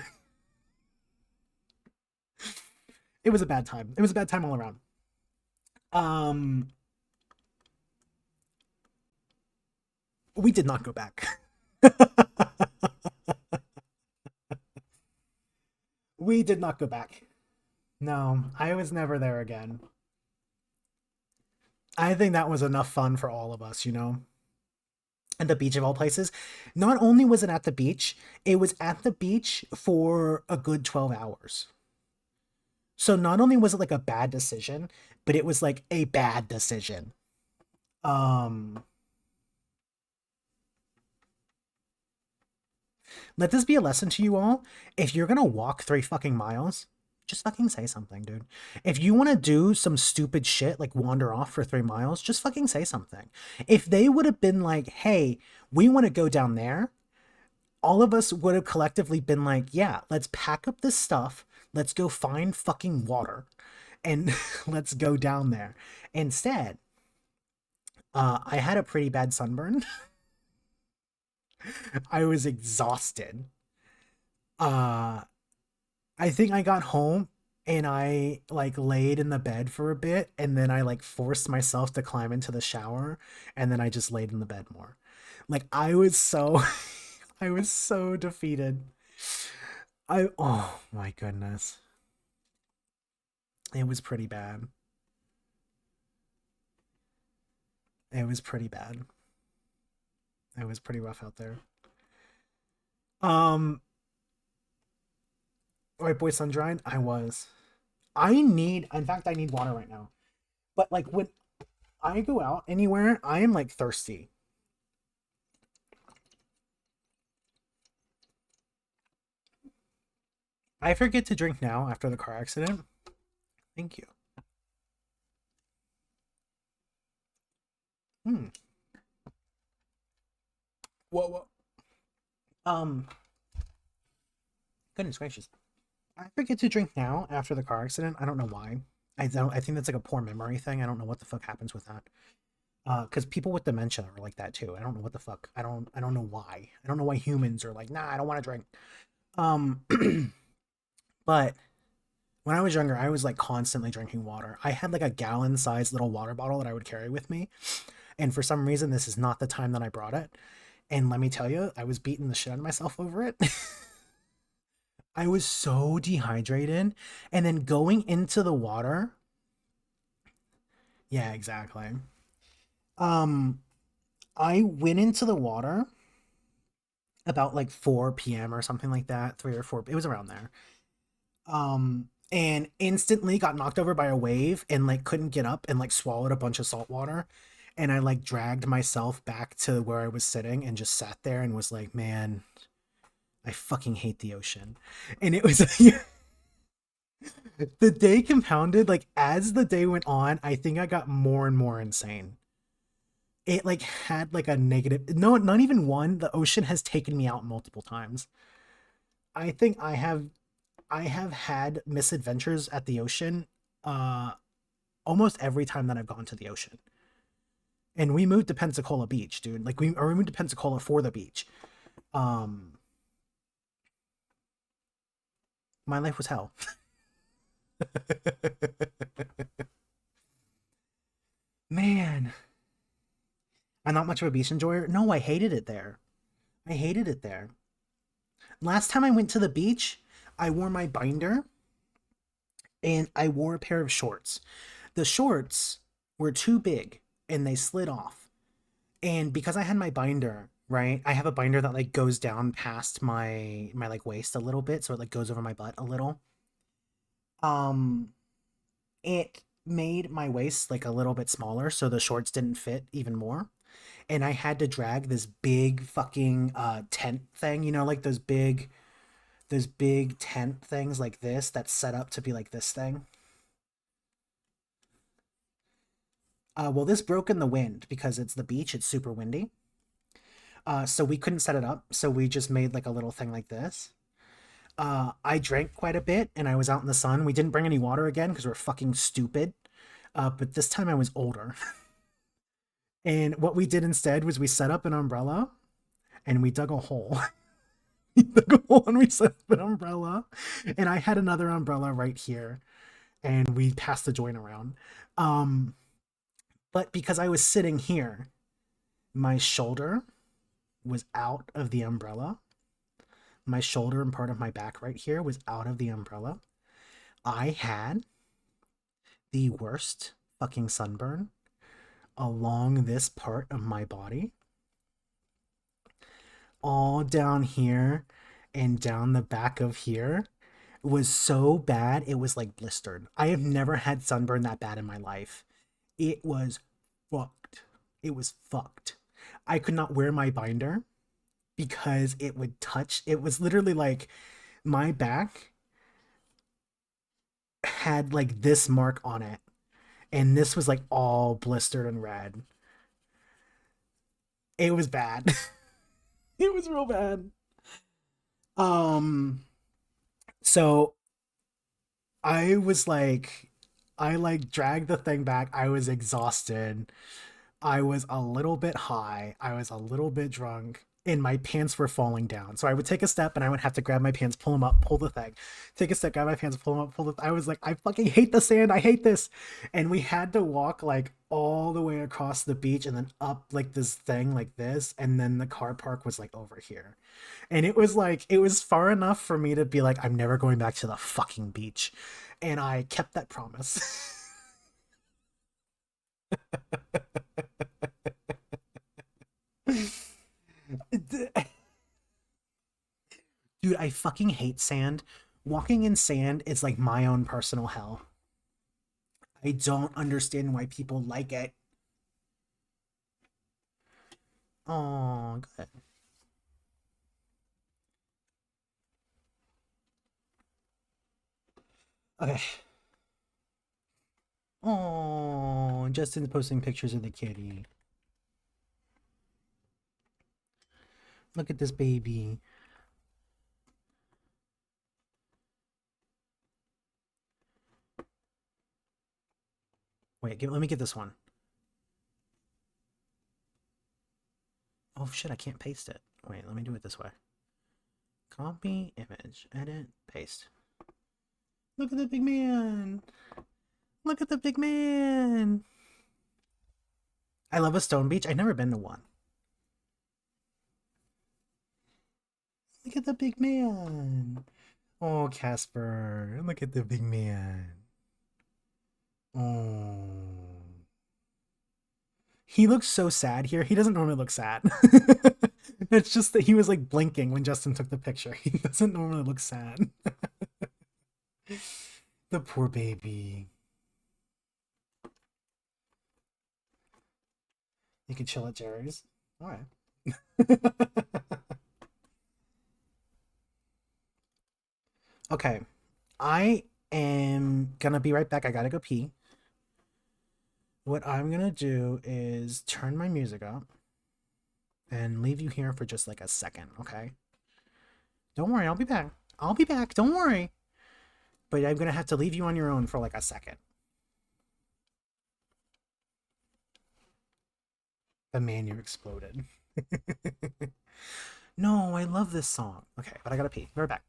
It was a bad time. It was a bad time all around. Um, we did not go back. We did not go back. No, I was never there again. I think that was enough fun for all of us, you know? And the beach of all places. Not only was it at the beach, it was at the beach for a good 12 hours. So not only was it like a bad decision, but it was like a bad decision. Um, Let this be a lesson to you all. If you're gonna walk 3 fucking miles, just fucking say something, dude. If you want to do some stupid shit like wander off for 3 miles, just fucking say something. If they would have been like, hey, we want to go down there, all of us would have collectively been like, yeah, let's pack up this stuff. Let's go find fucking water and let's go down there. Instead, I had a pretty bad sunburn. I was exhausted. Uh, I think I got home and I like laid in the bed for a bit and then I like forced myself to climb into the shower and then I just laid in the bed more. Like I was so I was so defeated. I oh my goodness. It was pretty bad. It was pretty bad. It was pretty rough out there. Um, right, boy, Sundried. I was. I need. In fact, I need water right now. But like when I go out anywhere, I am like thirsty. I forget to drink now after the car accident. Thank you. Hmm. Whoa, whoa. Um. Goodness gracious. I forget to drink now after the car accident. I don't know why. I don't. I think that's like a poor memory thing. I don't know what the fuck happens with that. Because people with dementia are like that too. I don't know what the fuck. I don't know why. I don't know why humans are like, nah, I don't want to drink. Um, but when I was younger, I was like constantly drinking water. I had like a gallon sized little water bottle that I would carry with me. And for some reason, this is not the time that I brought it. And let me tell you, I was beating the shit out of myself over it. I was so dehydrated. And then going into the water. Yeah, exactly. Um, I went into the water about like 4 p.m. or something like that, 3 or 4. It was around there. And instantly got knocked over by a wave and like couldn't get up and like swallowed a bunch of salt water. And I like dragged myself back to where I was sitting and just sat there and was like, man, I fucking hate the ocean. And it was the day compounded, like as the day went on, I think I got more and more insane. It like had like a negative, no, not even one. The ocean has taken me out multiple times. I think I have had misadventures at the ocean uh almost every time that I've gone to the ocean. And we moved to Pensacola Beach, dude. Like we moved to Pensacola for the beach. Um my life was hell. Man, I'm not much of a beach enjoyer. No, I hated it there. I hated it there. Last time I went to the beach, I wore my binder and I wore a pair of shorts. The shorts were too big and they slid off. And because I had my binder, right? I have a binder that like goes down past my like waist a little bit, so it like goes over my butt a little. Um it made my waist like a little bit smaller so the shorts didn't fit even more. And I had to drag this big fucking tent thing, like those big tent things like this that's set up to be like this thing. Well, this broke in the wind because it's the beach, it's super windy. So we couldn't set it up, so we just made like a little thing like this. I drank quite a bit and I was out in the sun. We didn't bring any water again because we're fucking stupid. But this time I was older. And what we did instead was we set up an umbrella and we dug a hole. We dug a hole and we set up an umbrella. And I had another umbrella right here. And we passed the joint around. Um, but because I was sitting here, my shoulder was out of the umbrella. My shoulder and part of my back right here was out of the umbrella. I had the worst fucking sunburn along this part of my body, all down here and down the back of here. It was so bad, it was like blistered. I have never had sunburn that bad in my life. It was fucked. It was fucked. I could not wear my binder because it would touch. It was literally like my back had like this mark on it, and this was like all blistered and red. It was bad. It was real bad. Um, so I was like, I like dragged the thing back. I was exhausted. I was a little bit high. I was a little bit drunk, and my pants were falling down. So I would take a step, and I would have to grab my pants, pull them up, pull the thing. Take a step, grab my pants, pull them up, pull the. I was like, I fucking hate the sand. I hate this. And we had to walk like all the way across the beach, and then up like this thing like this, and then the car park was like over here. And it was like it was far enough for me to be like, I'm never going back to the fucking beach. And I kept that promise. Dude, I fucking hate sand. Walking in sand is like my own personal hell. I don't understand why people like it. Oh, good. Okay. Oh, Justin's posting pictures of the kitty. Look at this baby. Wait, let me get this one. Oh shit, I can't paste it. Wait, let me do it this way. Copy, image, edit, paste. Look at the big man. Look at the big man. I love a stone beach. I've never been to one. Look at the big man. Oh, Casper. Look at the big man. Oh. He looks so sad here. He doesn't normally look sad. It's just that he was like blinking when Justin took the picture. He doesn't normally look sad. The poor baby. You can chill at Jerry's. All right. Okay. I am gonna be right back. I gotta go pee. What I'm gonna do is turn my music up and leave you here for just like a second, okay? Don't worry, I'll be back. I'll be back, don't worry. But I'm gonna have to leave you on your own for like a second. The menu exploded. No, I love this song. Okay, but I gotta pee. Be right back.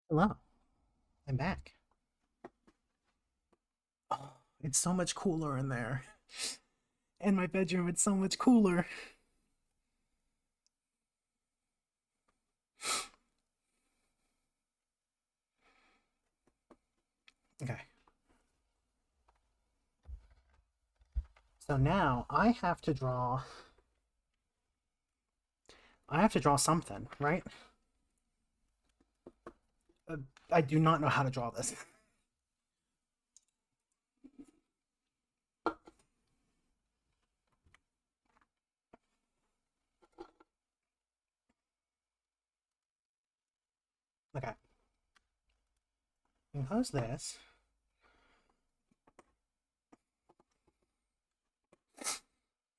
Hello. I'm back. Oh, it's so much cooler in there. In my bedroom, it's so much cooler. Okay. So now I have to draw. I have to draw something, right? I do not know how to draw this. Okay. Compose this.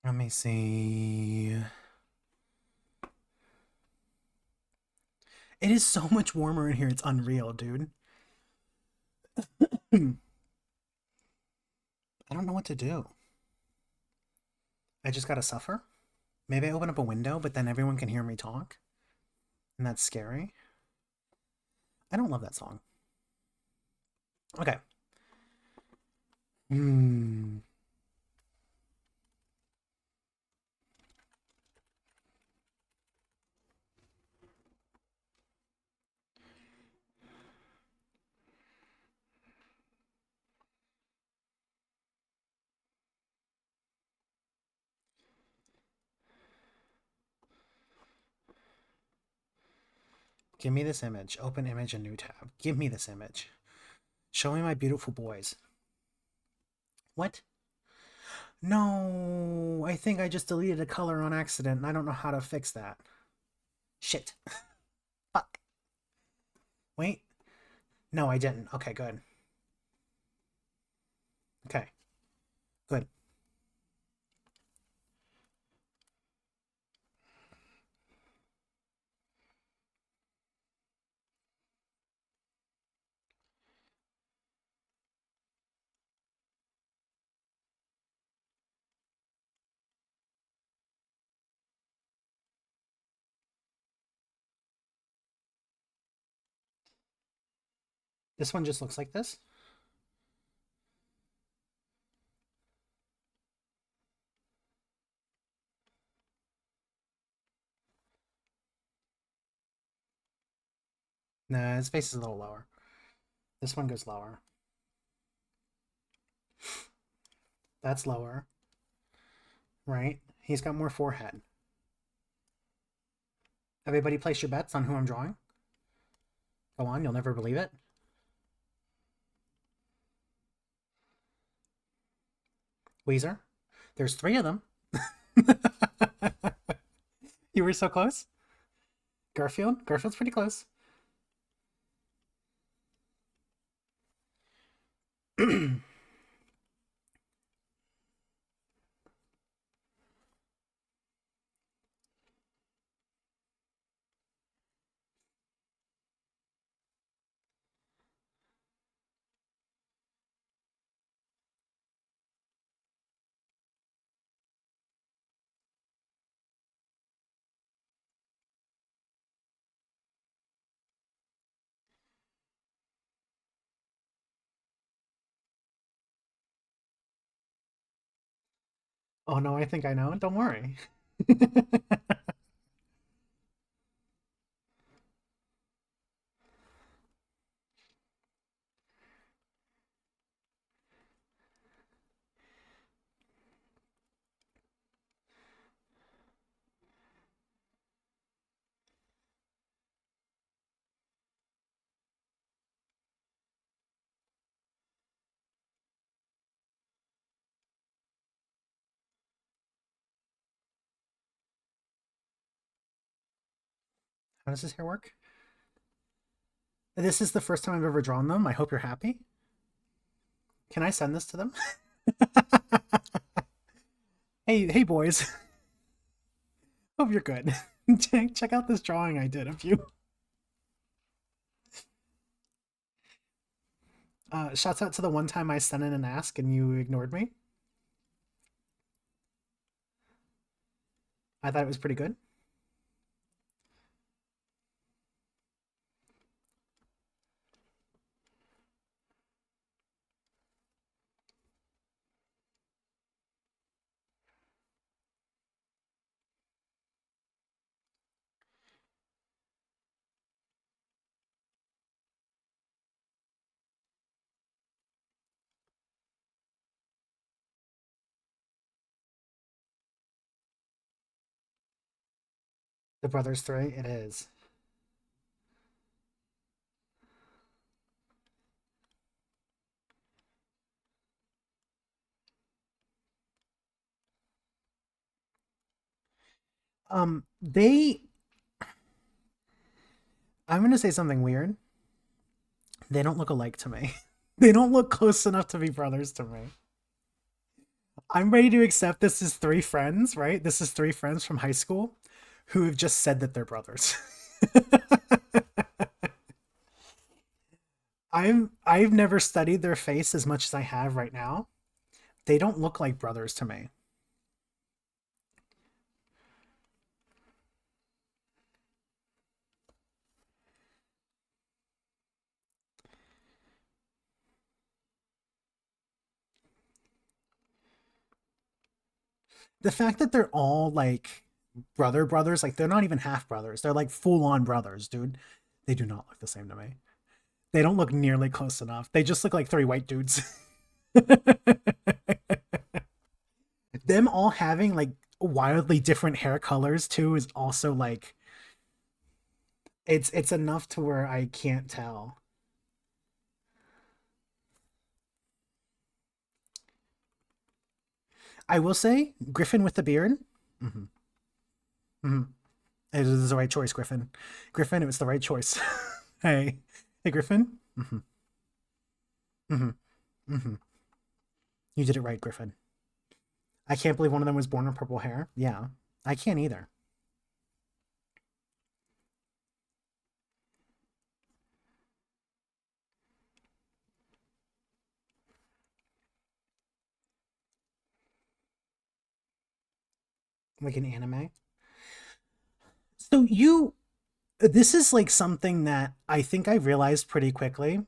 Let me see. It is so much warmer in here. It's unreal, dude. I don't know what to do. I just gotta suffer. Maybe I open up a window, but then everyone can hear me talk. And that's scary. I don't love that song. Okay. Hmm. Give me this image. Open image, a new tab. Give me this image. Show me my beautiful boys. What? No, I think I just deleted a color on accident and I don't know how to fix that. Shit. Fuck. Wait. No, I didn't. Okay, good. Okay, good. This one just looks like this. Nah, his face is a little lower. This one goes lower. That's lower. Right? He's got more forehead. Everybody place your bets on who I'm drawing. Go on, you'll never believe it. Weezer. There's 3 of them. You were so close. Garfield. Garfield's pretty close. Oh no, I think I know. Don't worry. How does his hair work? This is the first time I've ever drawn them. I hope you're happy. Can I send this to them? Hey boys. Hope you're good. Check out this drawing I did of you. Shouts out to the one time I sent in an ask and you ignored me. I thought it was pretty good. The Brothers 3, it is. They I'm gonna say something weird. They don't look alike to me. They don't look close enough to be brothers to me. I'm ready to accept this is three friends, right? This is three friends from high school who have just said that they're brothers. I've never studied their face as much as I have right now. They don't look like brothers to me. The fact that they're all like brothers, like they're not even half brothers. They're like full on brothers, dude. They do not look the same to me. They don't look nearly close enough. They just look like three white dudes. Them all having like wildly different hair colors too is also like it's enough to where I can't tell. I will say Griffin with the beard. Mm-hmm. Mm-hmm. It was the right choice, Griffin. Griffin, it was the right choice. Hey, hey, Griffin. Mm-hmm. Mm-hmm. Mm-hmm. You did it right, Griffin. I can't believe one of them was born with purple hair. Yeah, I can't either. Like an anime. So this is like something that I think I realized pretty quickly,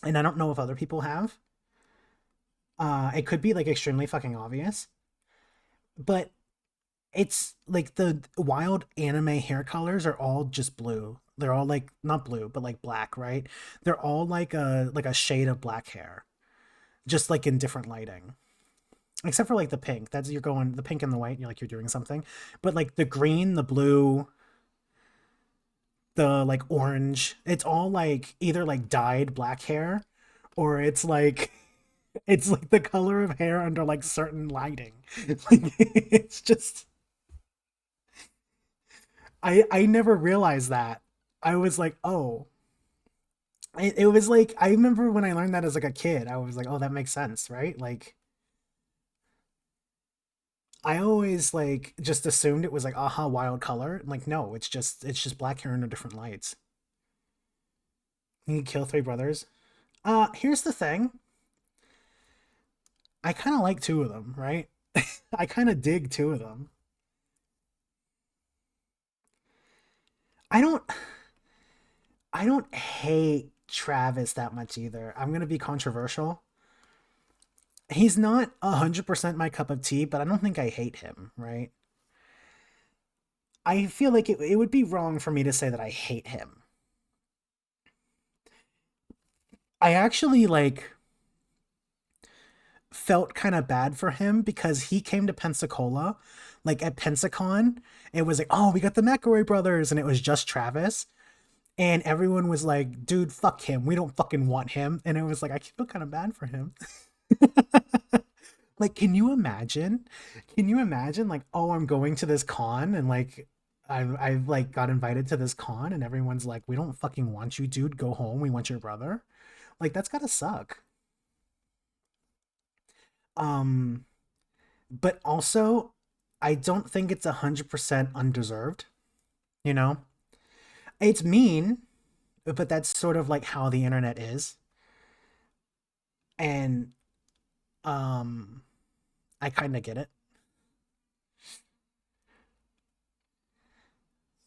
and I don't know if other people have. It could be like extremely fucking obvious, but it's like the wild anime hair colors are all just blue. They're all like not blue, but like black, right? They're all like a shade of black hair, just like in different lighting. Except for like the pink. That's you're going the pink and the white, you're like you're doing something. But like the green, the blue, the like orange, it's all like either like dyed black hair or it's like the color of hair under like certain lighting. Like it's just I never realized that. I was like, oh, it was like I remember when I learned that as like a kid. I was like, oh, that makes sense, right? Like I always like just assumed it was like aha wild color. Like no, it's just black hair under different lights. You can kill three brothers. Here's the thing. I kind of like two of them, right? I kind of dig two of them. I don't I don't hate Travis that much either. I'm gonna be controversial. He's not 100% my cup of tea, but I don't think I hate him, right? I feel like it would be wrong for me to say that I hate him. I actually like felt kind of bad for him because he came to Pensacola, like at Pensacon. It was like, oh, we got the McElroy brothers, and it was just Travis. And everyone was like, dude, fuck him. We don't fucking want him. And it was like, I feel kind of bad for him. Like, can you imagine? Can you imagine, like, oh, I'm going to this con and like I've like got invited to this con and everyone's like, we don't fucking want you, dude. Go home. We want your brother. Like, that's gotta suck. Um, but also I don't think it's 100% undeserved, you know? It's mean, but that's sort of like how the internet is. And um I kind of get it.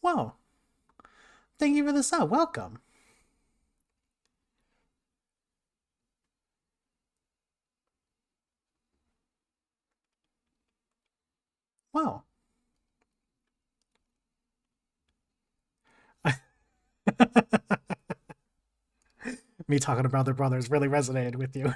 Well, thank you for the sub. Welcome. Well, me talking about their brothers really resonated with you.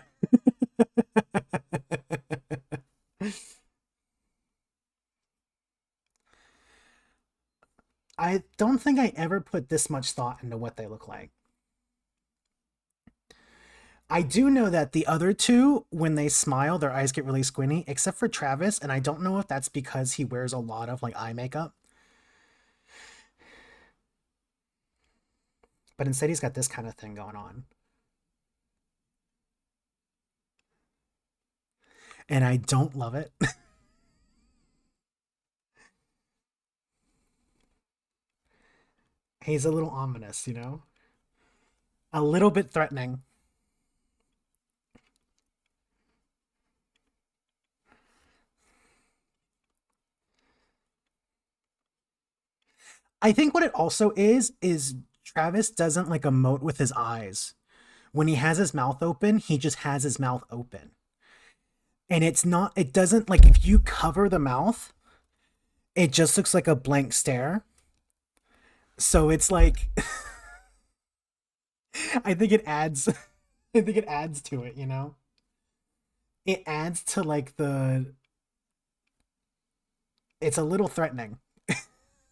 don't think I ever put this much thought into what they look like. I do know that the other two, when they smile, their eyes get really squinty, except for Travis, and I don't know if that's because he wears a lot of like eye makeup. But instead he's got this kind of thing going on. And I don't love it. He's a little ominous, you know? A little bit threatening. I think what it also is Travis doesn't like emote with his eyes. When he has his mouth open, he just has his mouth open. And it doesn't like if you cover the mouth, it just looks like a blank stare. So it's like I think it adds I think it adds to it, you know? It adds to like the it's a little threatening.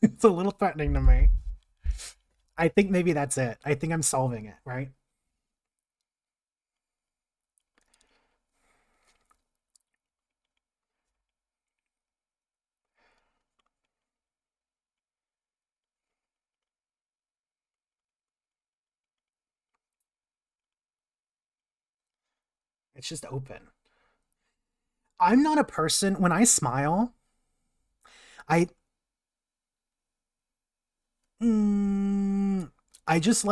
It's a little threatening to me. I think maybe that's it. I think I'm solving it, right? It's just open. I'm not a person when I smile, I mm, I just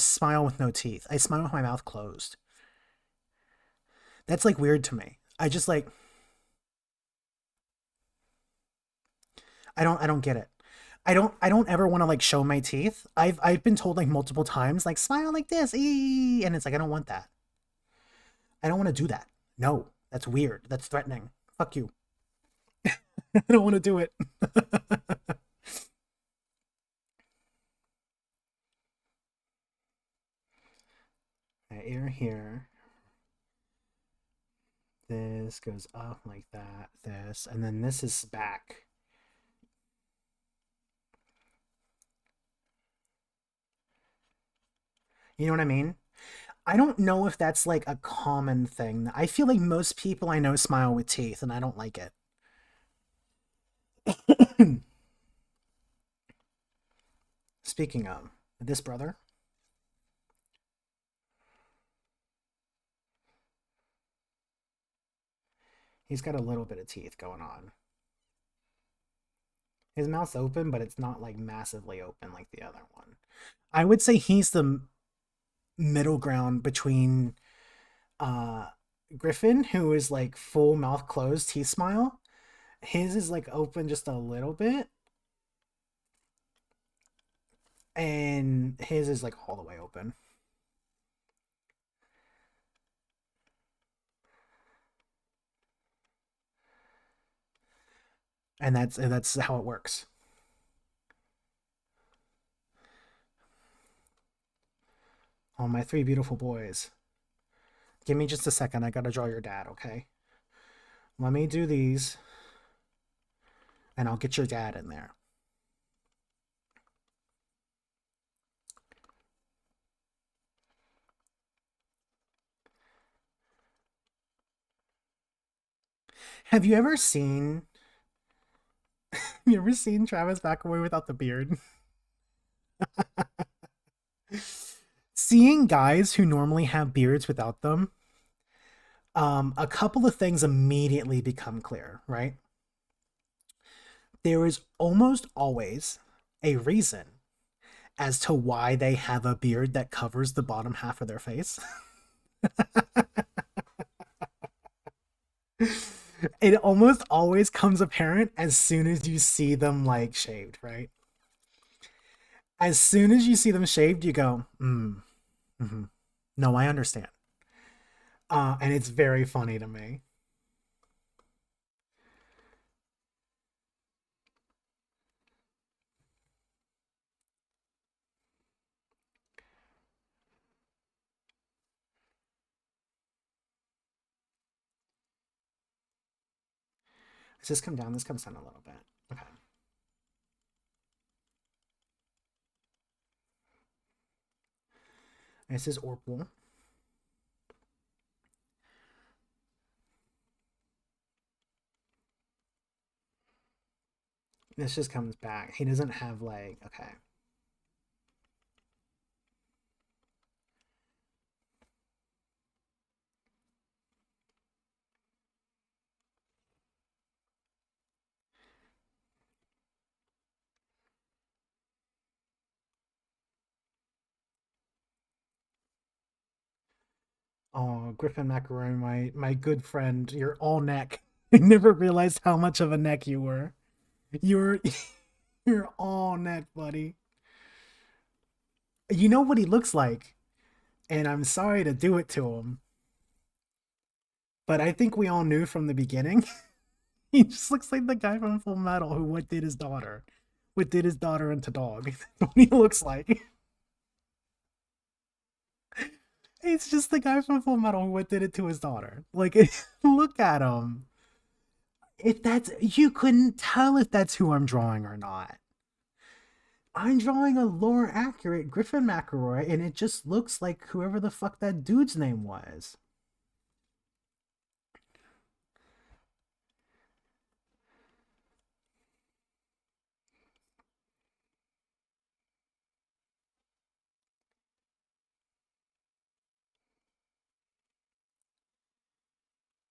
smile with no teeth. I smile with my mouth closed. That's like weird to me. I just like I don't get it. I don't ever want to like show my teeth. I've been told like multiple times like smile like this, and it's like I don't want that. I don't want to do that. No, that's weird. That's threatening. Fuck you. I don't want to do it. Ear here. This goes up like that. This, and then this is back. You know what I mean? I don't know if that's like a common thing. I feel like most people I know smile with teeth, and I don't like it. Speaking of this brother, he's got a little bit of teeth going on. His mouth's open, but it's not like massively open like the other one. I would say he's the middle ground between uh Griffin, who is like full mouth closed, teeth smile. His is like open just a little bit, and his is like all the way open. And that's how it works. Oh, my three beautiful boys. Give me just a second. I gotta draw your dad, okay? Let me do these, and I'll get your dad in there. Have you ever seen you ever seen Travis Backaway without the beard? Seeing guys who normally have beards without them, a couple of things immediately become clear, right? There is almost always a reason as to why they have a beard that covers the bottom half of their face. It almost always comes apparent as soon as you see them like shaved, right? As soon as you see them shaved, you go, mm-hmm. No, I understand. And it's very funny to me. Does this come down? This comes down a little bit. Okay. This is Orpal. This just comes back. He doesn't have like, okay. Oh, Griffin Macaroni, my good friend, you're all neck. I never realized how much of a neck you were. You're you're all neck, buddy. You know what he looks like, and I'm sorry to do it to him, but I think we all knew from the beginning. He just looks like the guy from Full Metal who what did his daughter into dog. That's what he looks like. It's just the guy from Full Metal who did it to his daughter. Like, look at him. If that's, you couldn't tell if that's who I'm drawing or not. I'm drawing a lore accurate Griffin McElroy, and it just looks like whoever the fuck that dude's name was.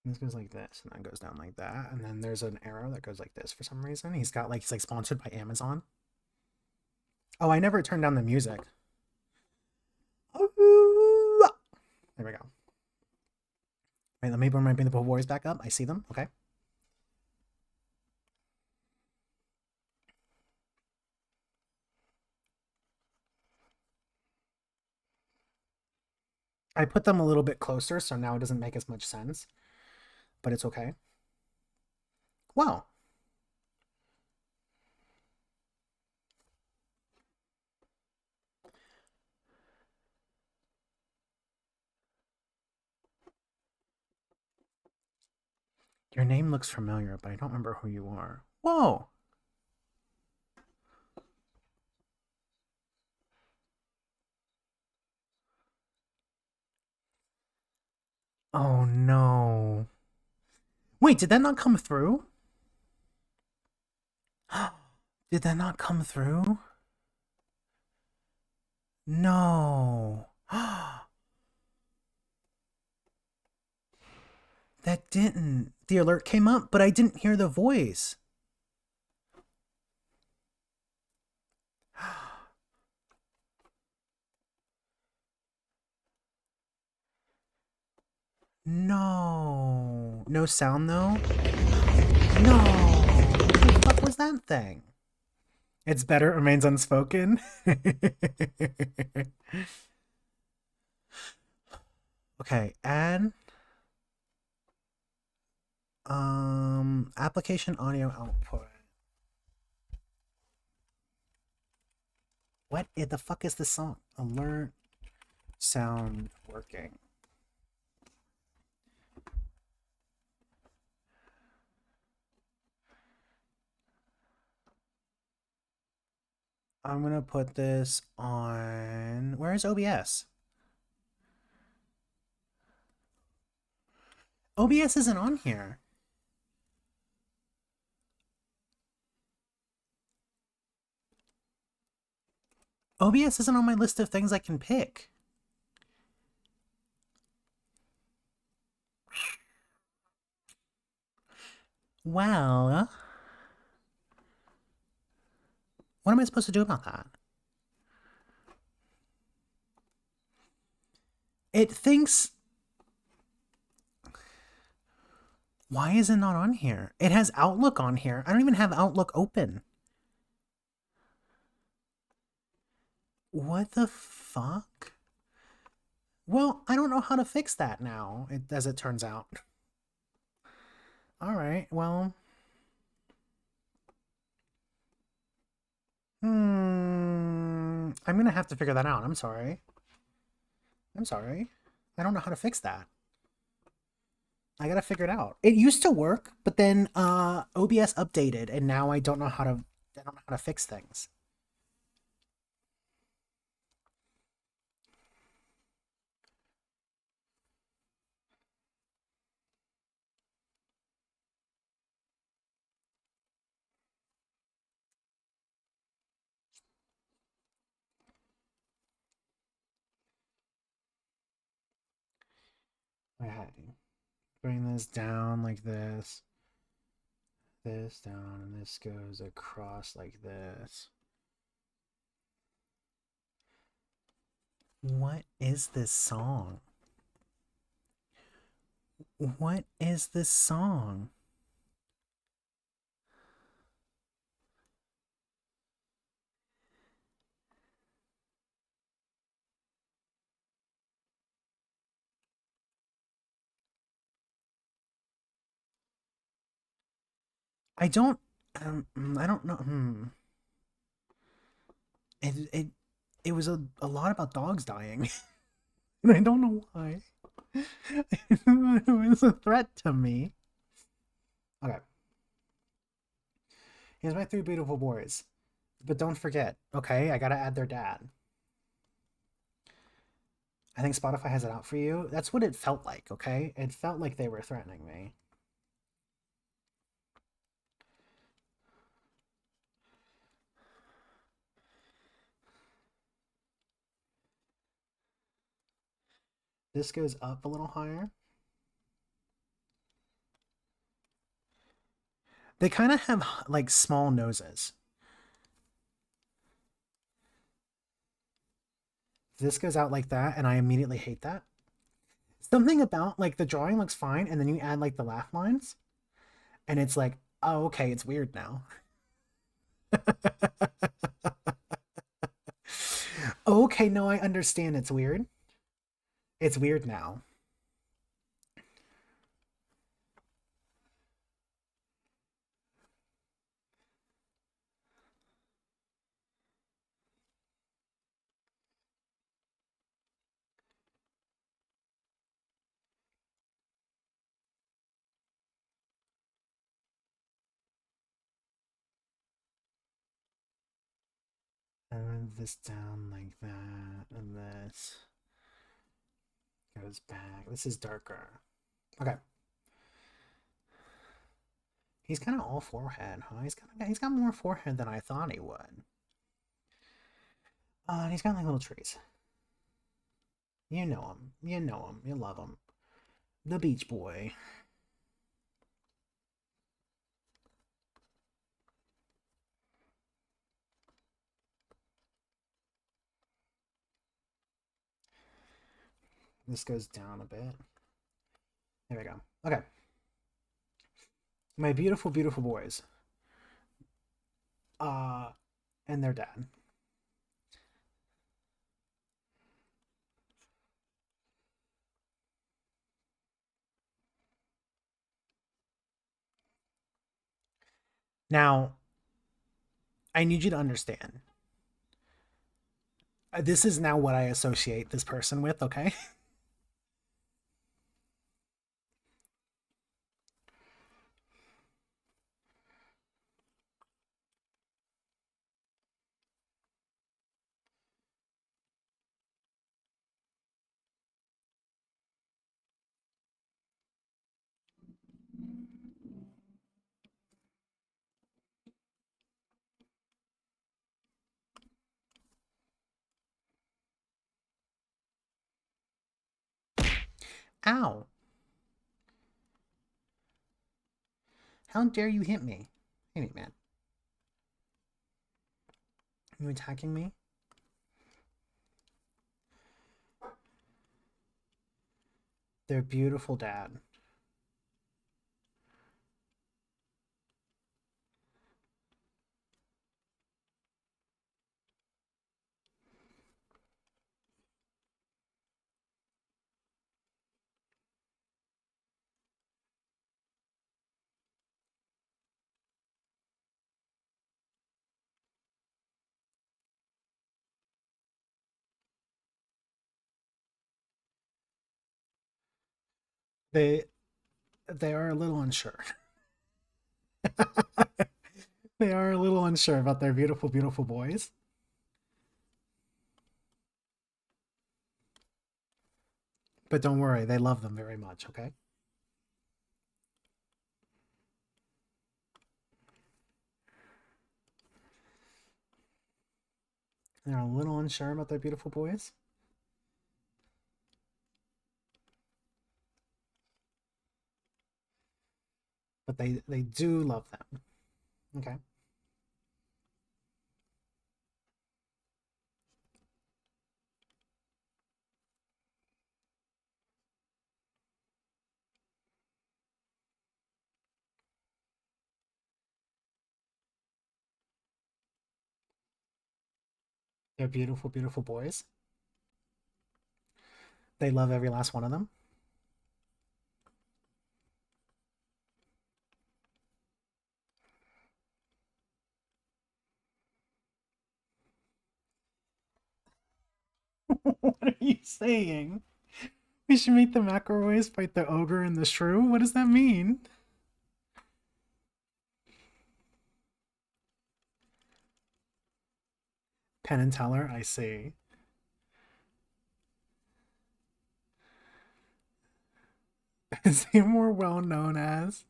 This goes like this, and then goes down like that, and then there's an arrow that goes like this for some reason. He's like sponsored by Amazon. Oh, I never turned down the music. There we go. Wait, let me bring my Beatable Boys back up. I see them. Okay. I put them a little bit closer, so now it doesn't make as much sense. But it's okay. Wow. Your name looks familiar, but I don't remember who you are. Whoa! Oh no. Wait, did that not come through? Did that not come through? No. That didn't. The alert came up, but I didn't hear the voice. No. No sound though? No. What the fuck was that thing? It's better, it remains unspoken. Okay, add application audio output. What the fuck is this song? Alert sound working. I'm gonna put this on. Where is OBS? OBS isn't on here. OBS isn't on my list of things I can pick. Well, what am I supposed to do about that? It thinks... Why is it not on here? It has Outlook on here. I don't even have Outlook open. What the fuck? Well, I don't know how to fix that now, as it turns out. Alright, well... I'm gonna have to figure that out. I'm sorry. I'm sorry. I don't know how to fix that. I gotta figure it out. It used to work, but then OBS updated, and now I don't know how to fix things. Okay. Bring this down like this. This down, and this goes across like this. What is this song? What is this song? I don't I don't know. It was a lot about dogs dying. And I don't know why. It was a threat to me. Okay. Here's my three beautiful boys. But don't forget, okay? I gotta add their dad. I think Spotify has it out for you. That's what it felt like, okay? It felt like they were threatening me. This goes up a little higher. They kind of have like small noses. This goes out like that, and I immediately hate that. Something about like the drawing looks fine, and then you add like the laugh lines, and it's like, oh, okay, it's weird now. Okay, no, I understand it's weird. It's weird now. And this down like that, and this goes back. This is darker. Okay. He's kind of all forehead, huh? He's got more forehead than I thought he would. And he's got like little trees. You know him. You know him. You love him. The Beach Boy. This goes down a bit. There we go. Okay. My beautiful, beautiful boys. Uh, and their dad. Now, I need you to understand. This is now what I associate this person with, okay? Ow. How dare you hit me? Hit me, man. Are you attacking me? Their beautiful dad. They they are a little unsure. They are a little unsure about their beautiful, beautiful boys. But don't worry, they love them very much, okay? They're a little unsure about their beautiful boys. but they do love them. Okay. They're beautiful, beautiful boys. They love every last one of them. What are you saying? We should make the McElroys fight the ogre and the shrew? What does that mean? Penn and Teller, I see. Is he more well known as?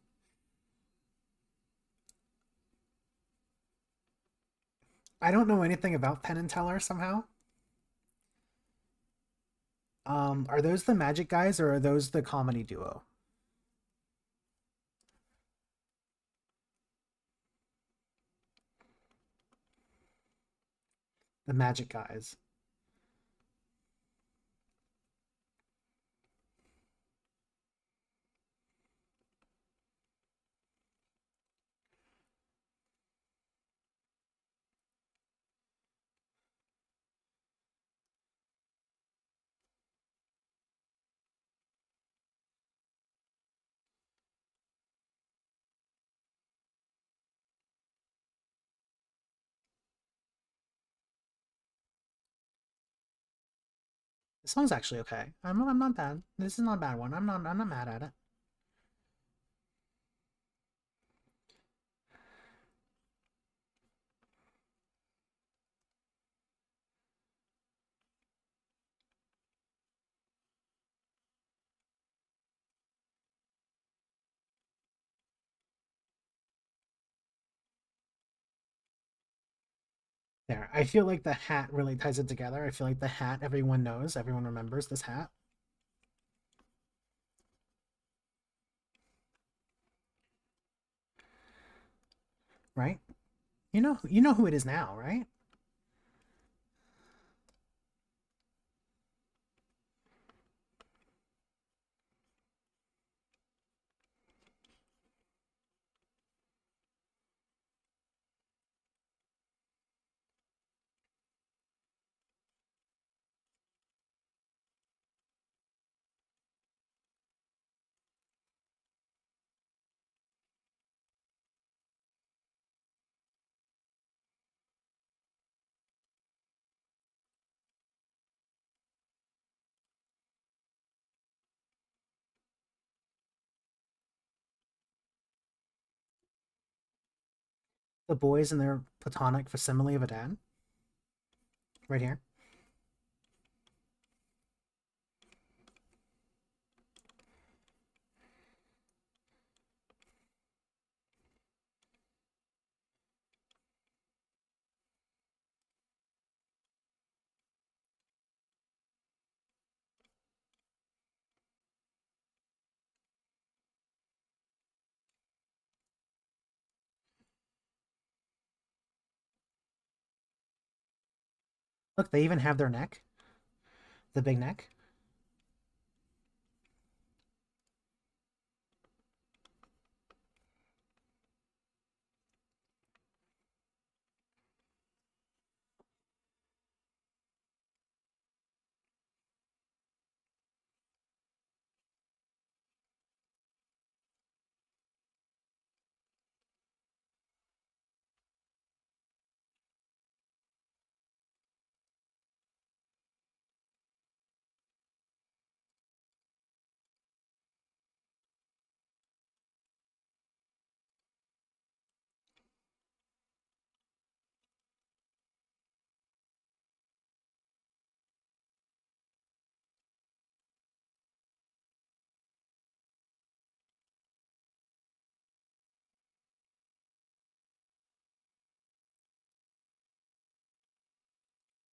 I don't know anything about Penn and Teller somehow. Are those the magic guys or are those the comedy duo? The magic guys. The song's actually okay. I'm not bad. This is not a bad one. I'm not mad at it. There. I feel like the hat really ties it together. I feel like the hat everyone knows, everyone remembers this hat. Right? You know who it is now, right? The boys and their platonic facsimile of a dad. Right here. Look, they even have their neck. The big neck.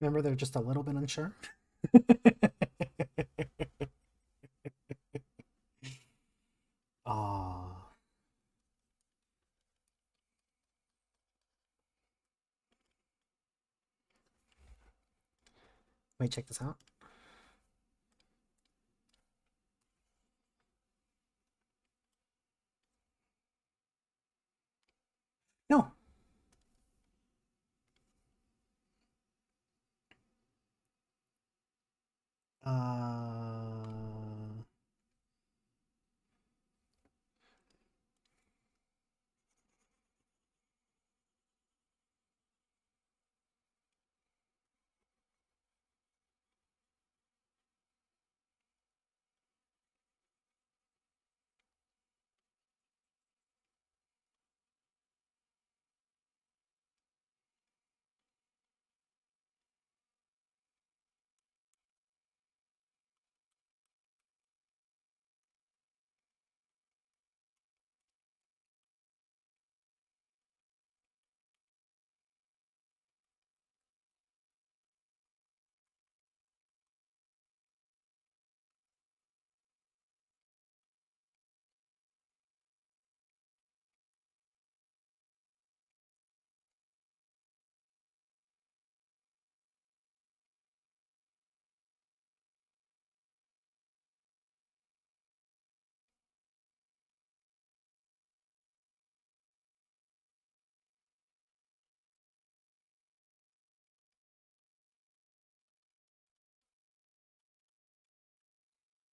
Remember, they're just a little bit unsure. Ah. Wait, check this out. No. Uh,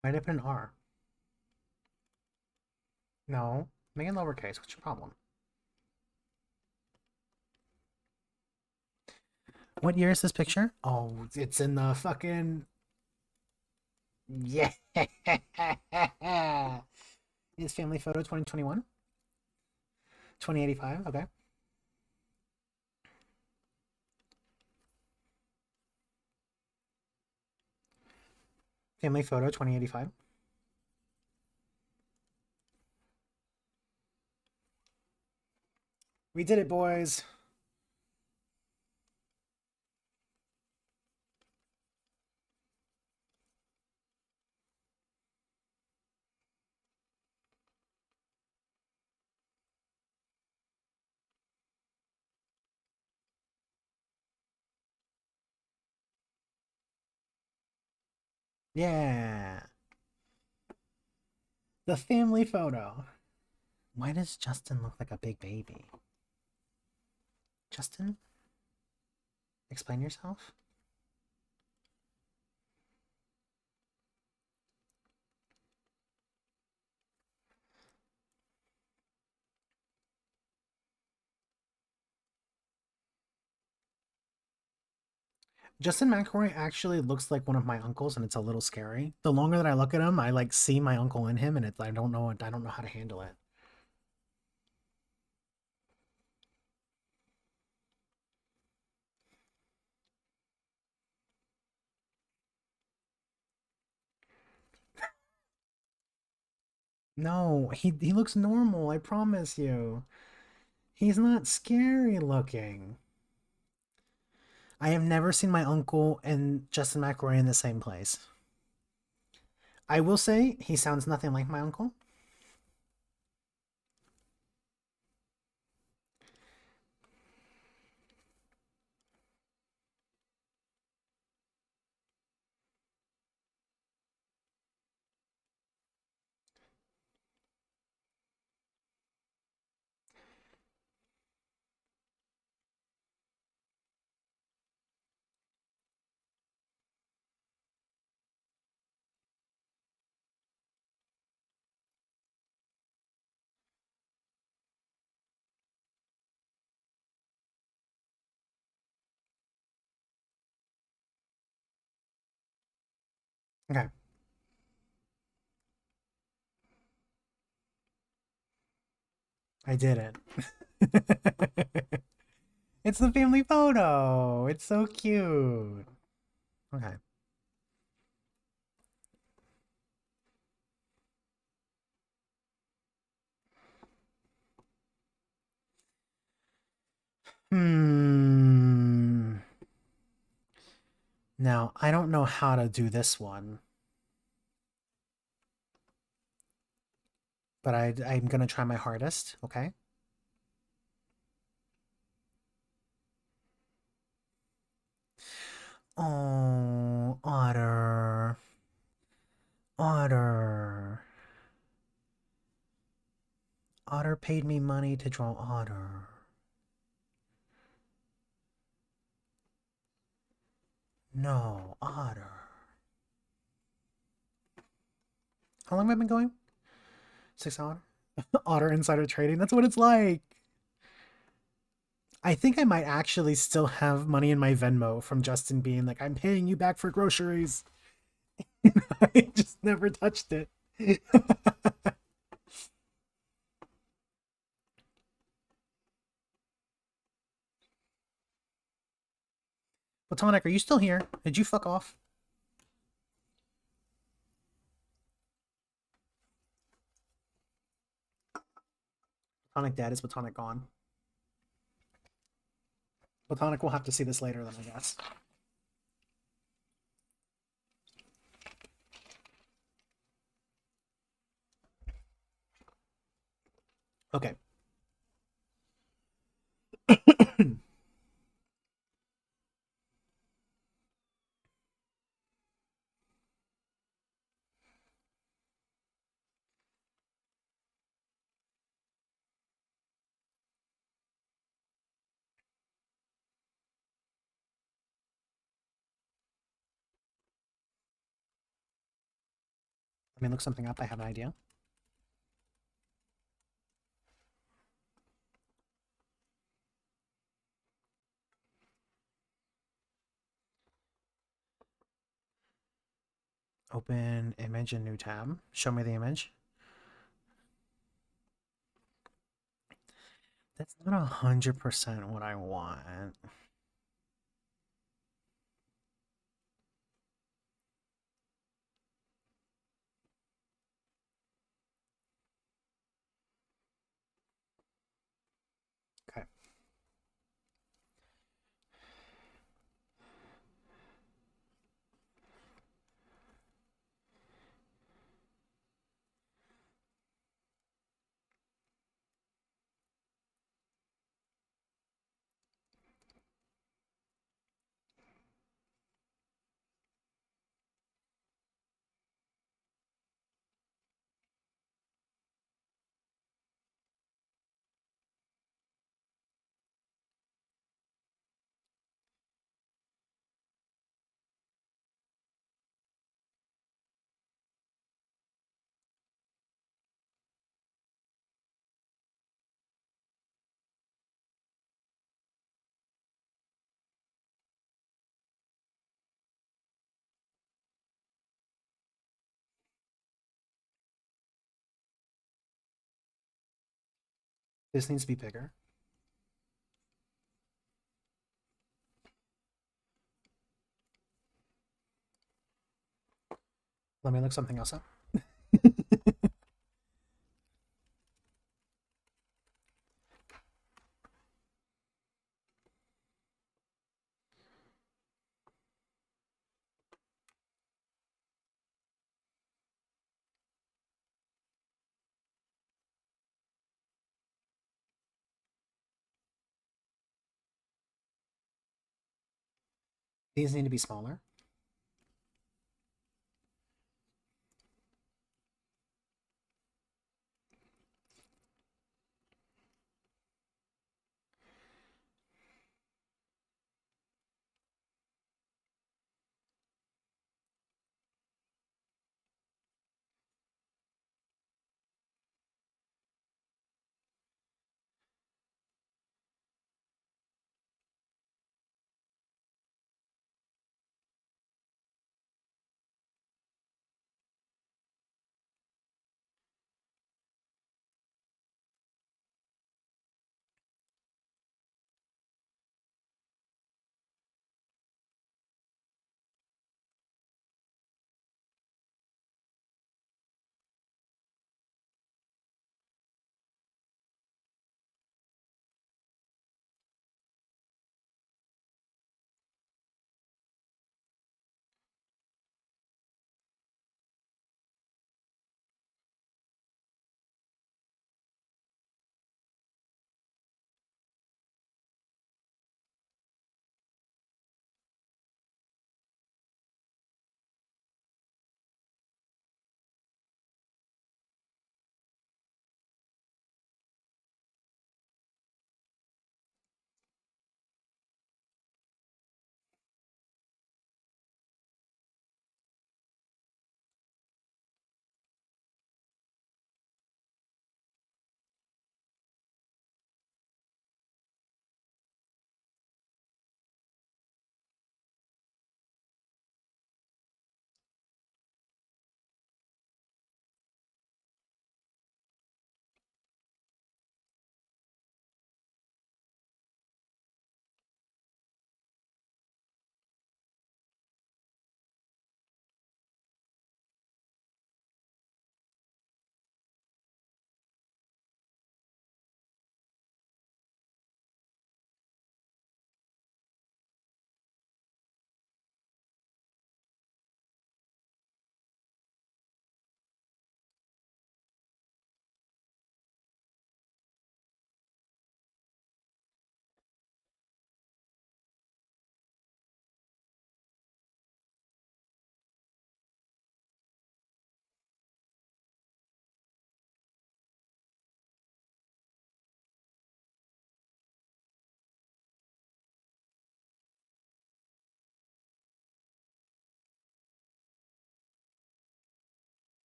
why did I put an R? No. Make it lowercase. What's your problem? What year is this picture? Oh, it's in the fucking... Yeah. It's family photo 2021? 2085, okay. Family photo 2085. We did it, boys. Yeah. The family photo. Why does Justin look like a big baby? Justin? Explain yourself? Justin McElroy actually looks like one of my uncles, and it's a little scary. The longer that I look at him, I like see my uncle in him, and it's I don't know how to handle it. No, he looks normal, I promise you. He's not scary looking. I have never seen my uncle and Justin McElroy in the same place. I will say he sounds nothing like my uncle. Okay. I did it. It's the family photo. It's so cute. Okay. Hmm. Now, I don't know how to do this one, but I'm gonna try my hardest, okay? Oh. No, Otter. Otter. Otter paid me money to draw Otter. No, Otter. How long have I been going? 6 hours? Otter Insider Trading. That's what it's like. I think I might actually still have money in my Venmo from Justin being like, I'm paying you back for groceries. I just never touched it. Platonic, are you still here? Did you fuck off? Platonic dead. Is Platonic gone? Platonic will have to see this later then, I guess. Okay. Let me look something up. I have an idea. Open image in new tab. Show me the image. That's not 100% what I want. Okay. This needs to be bigger. Let me look something else up. These need to be smaller.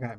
Okay.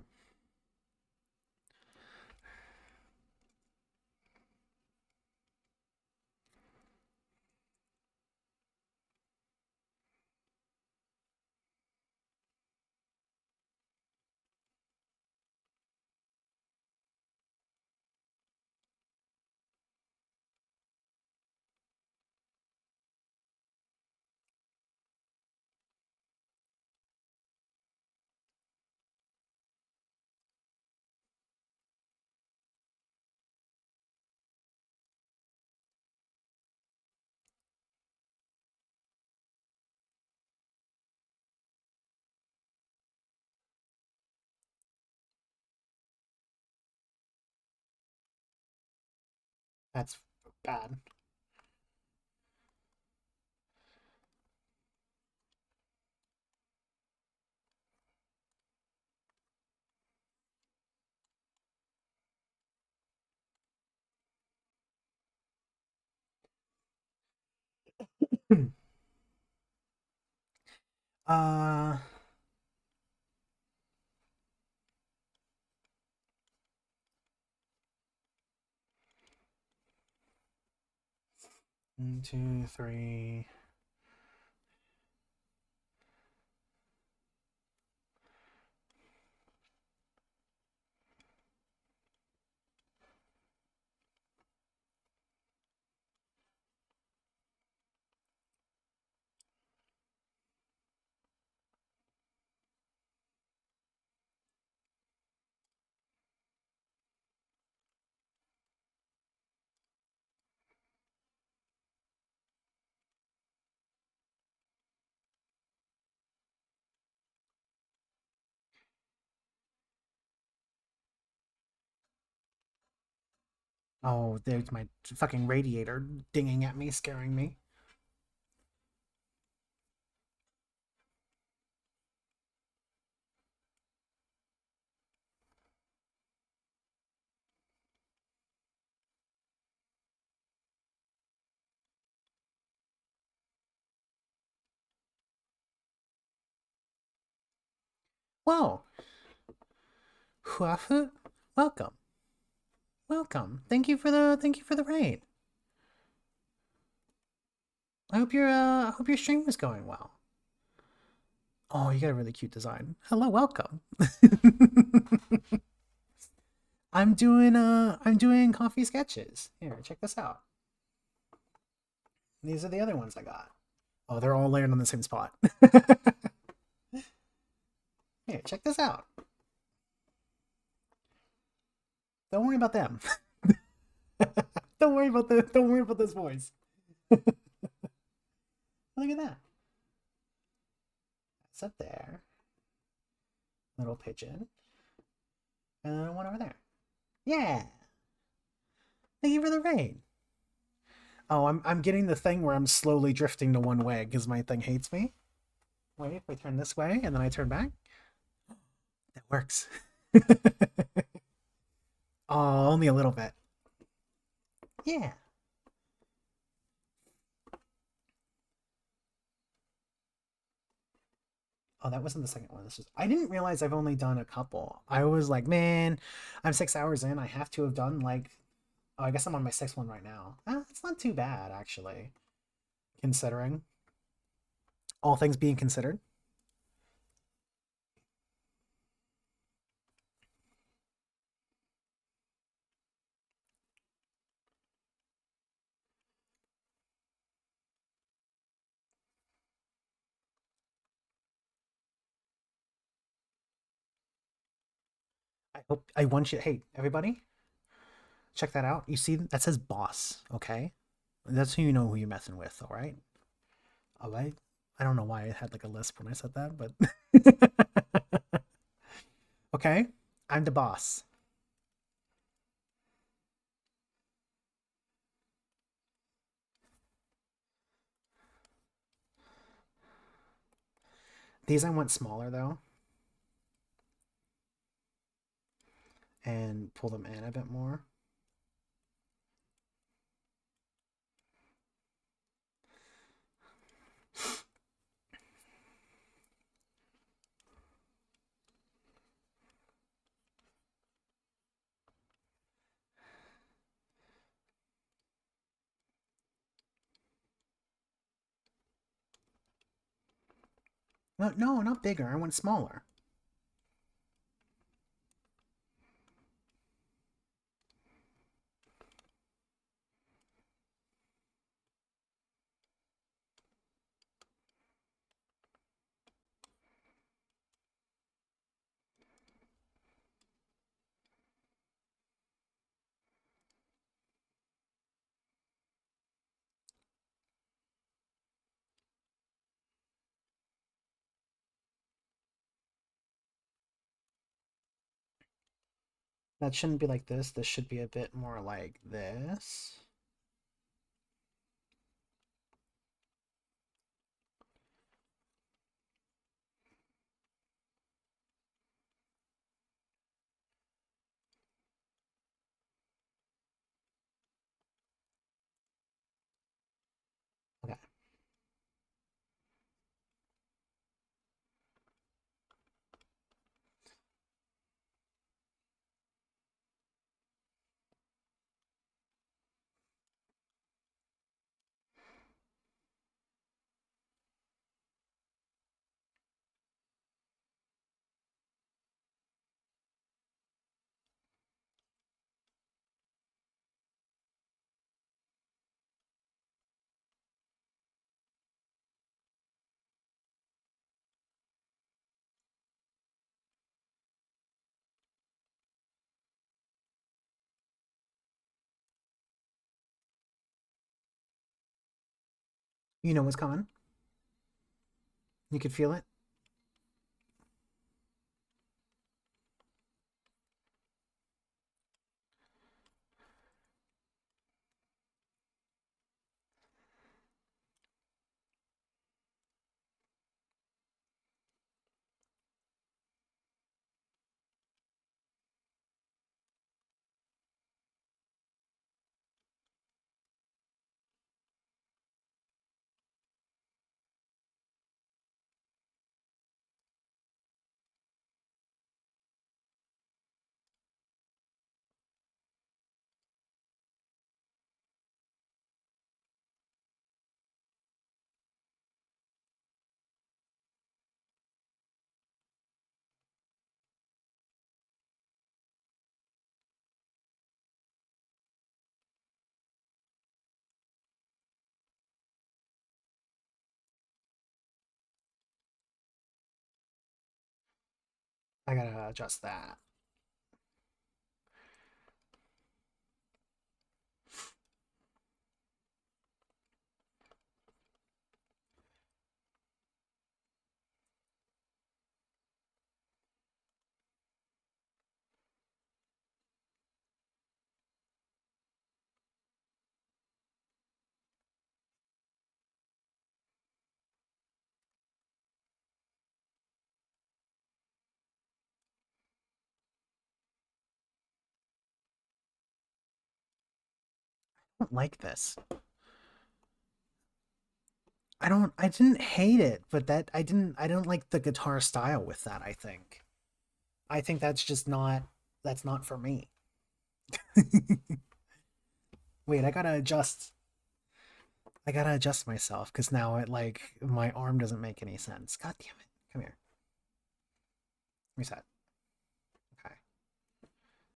That's bad. uh 1, 2, 3. Oh, there's my fucking radiator dinging at me, scaring me. Whoa. Huafu, welcome. Welcome. Thank you for the raid. I hope your stream was going well. Oh, you got a really cute design. Hello, welcome. I'm doing coffee sketches. Here, check this out. These are the other ones I got. Oh, they're all layered on the same spot. Here, check this out. Don't worry about them. Don't worry about this voice. Look at that. It's up there. Little pigeon. And then one over there. Yeah. Thank you for the raid. Oh, I'm getting the thing where I'm slowly drifting to one way because my thing hates me. Wait, if I turn this way and then I turn back. That works. Oh, only a little bit. Yeah. Oh, that wasn't the second one. This was. I didn't realize I've only done a couple. I was like, man, I'm 6 hours in. I have to have done like. Oh, I guess I'm on my sixth one right now. It's not too bad actually, considering all things being considered. I want you. Hey, everybody, check that out. You see that says boss, okay? That's who you know who you're messing with, all right? All right. I don't know why I had like a lisp when I said that, but okay. I'm the boss. These I want smaller though, and pull them in a bit more. No, no, not bigger. I want smaller. That shouldn't be like this. This should be a bit more like this. Okay. You know what's coming. You could feel it. I gotta adjust that. I don't like this. I didn't hate it, but I don't like the guitar style with that, I think. I think that's not for me. Wait, I gotta adjust myself because now it like my arm doesn't make any sense. God damn it. Come here. Reset. Okay.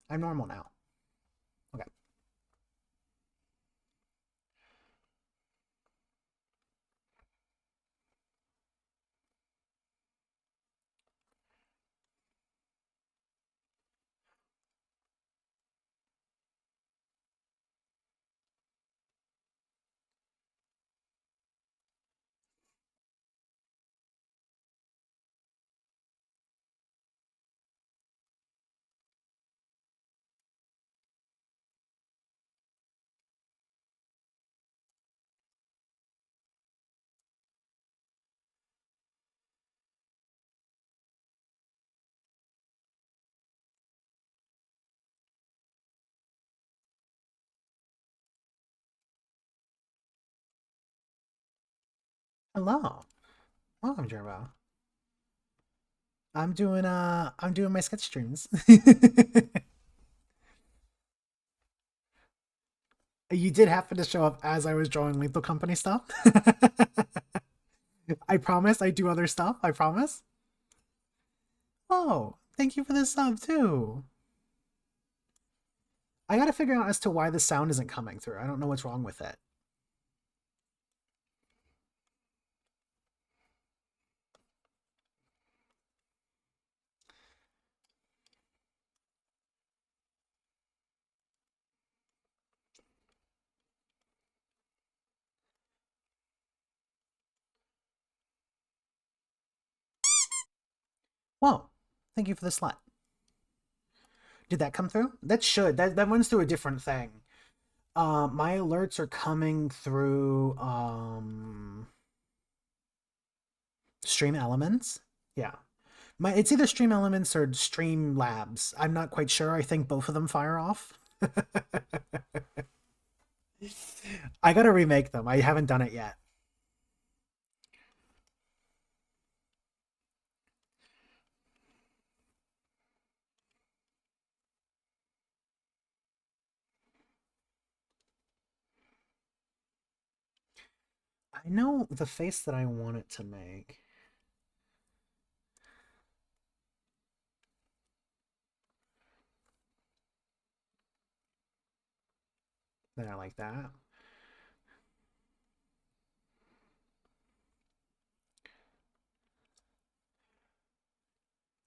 I'm normal now. Okay. Hello. Welcome, Jerbo. I'm doing my sketch streams. You did happen to show up as I was drawing Lethal Company stuff. I promise I do other stuff. I promise. Oh, thank you for the sub too. I gotta figure out as to why the sound isn't coming through. I don't know what's wrong with it. Whoa, thank you for the slot. Did that come through? That should. That runs through a different thing. My alerts are coming through Stream Elements. Yeah. It's either Stream Elements or Stream Labs. I'm not quite sure. I think both of them fire off. I gotta remake them. I haven't done it yet. I know the face that I want it to make. There, like that.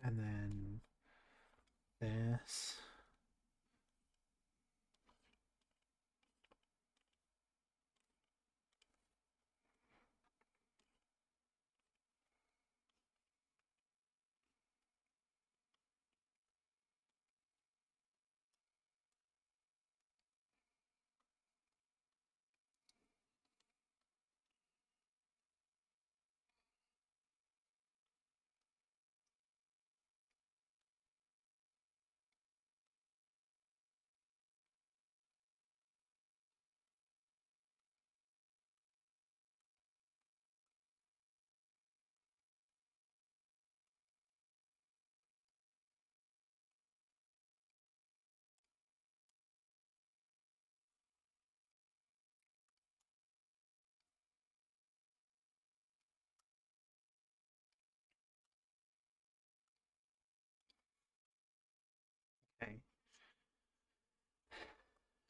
And then this. Okay.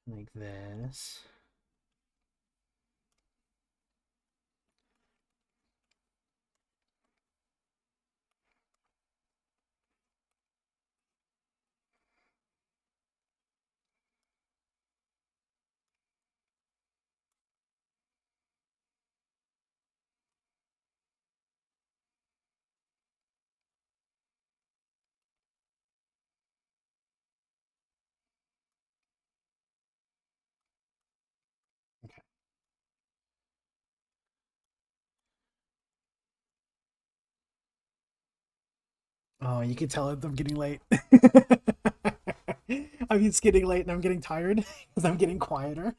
Like this. Okay. Oh, you can tell I'm getting late. It's getting late and I'm getting tired because I'm getting quieter.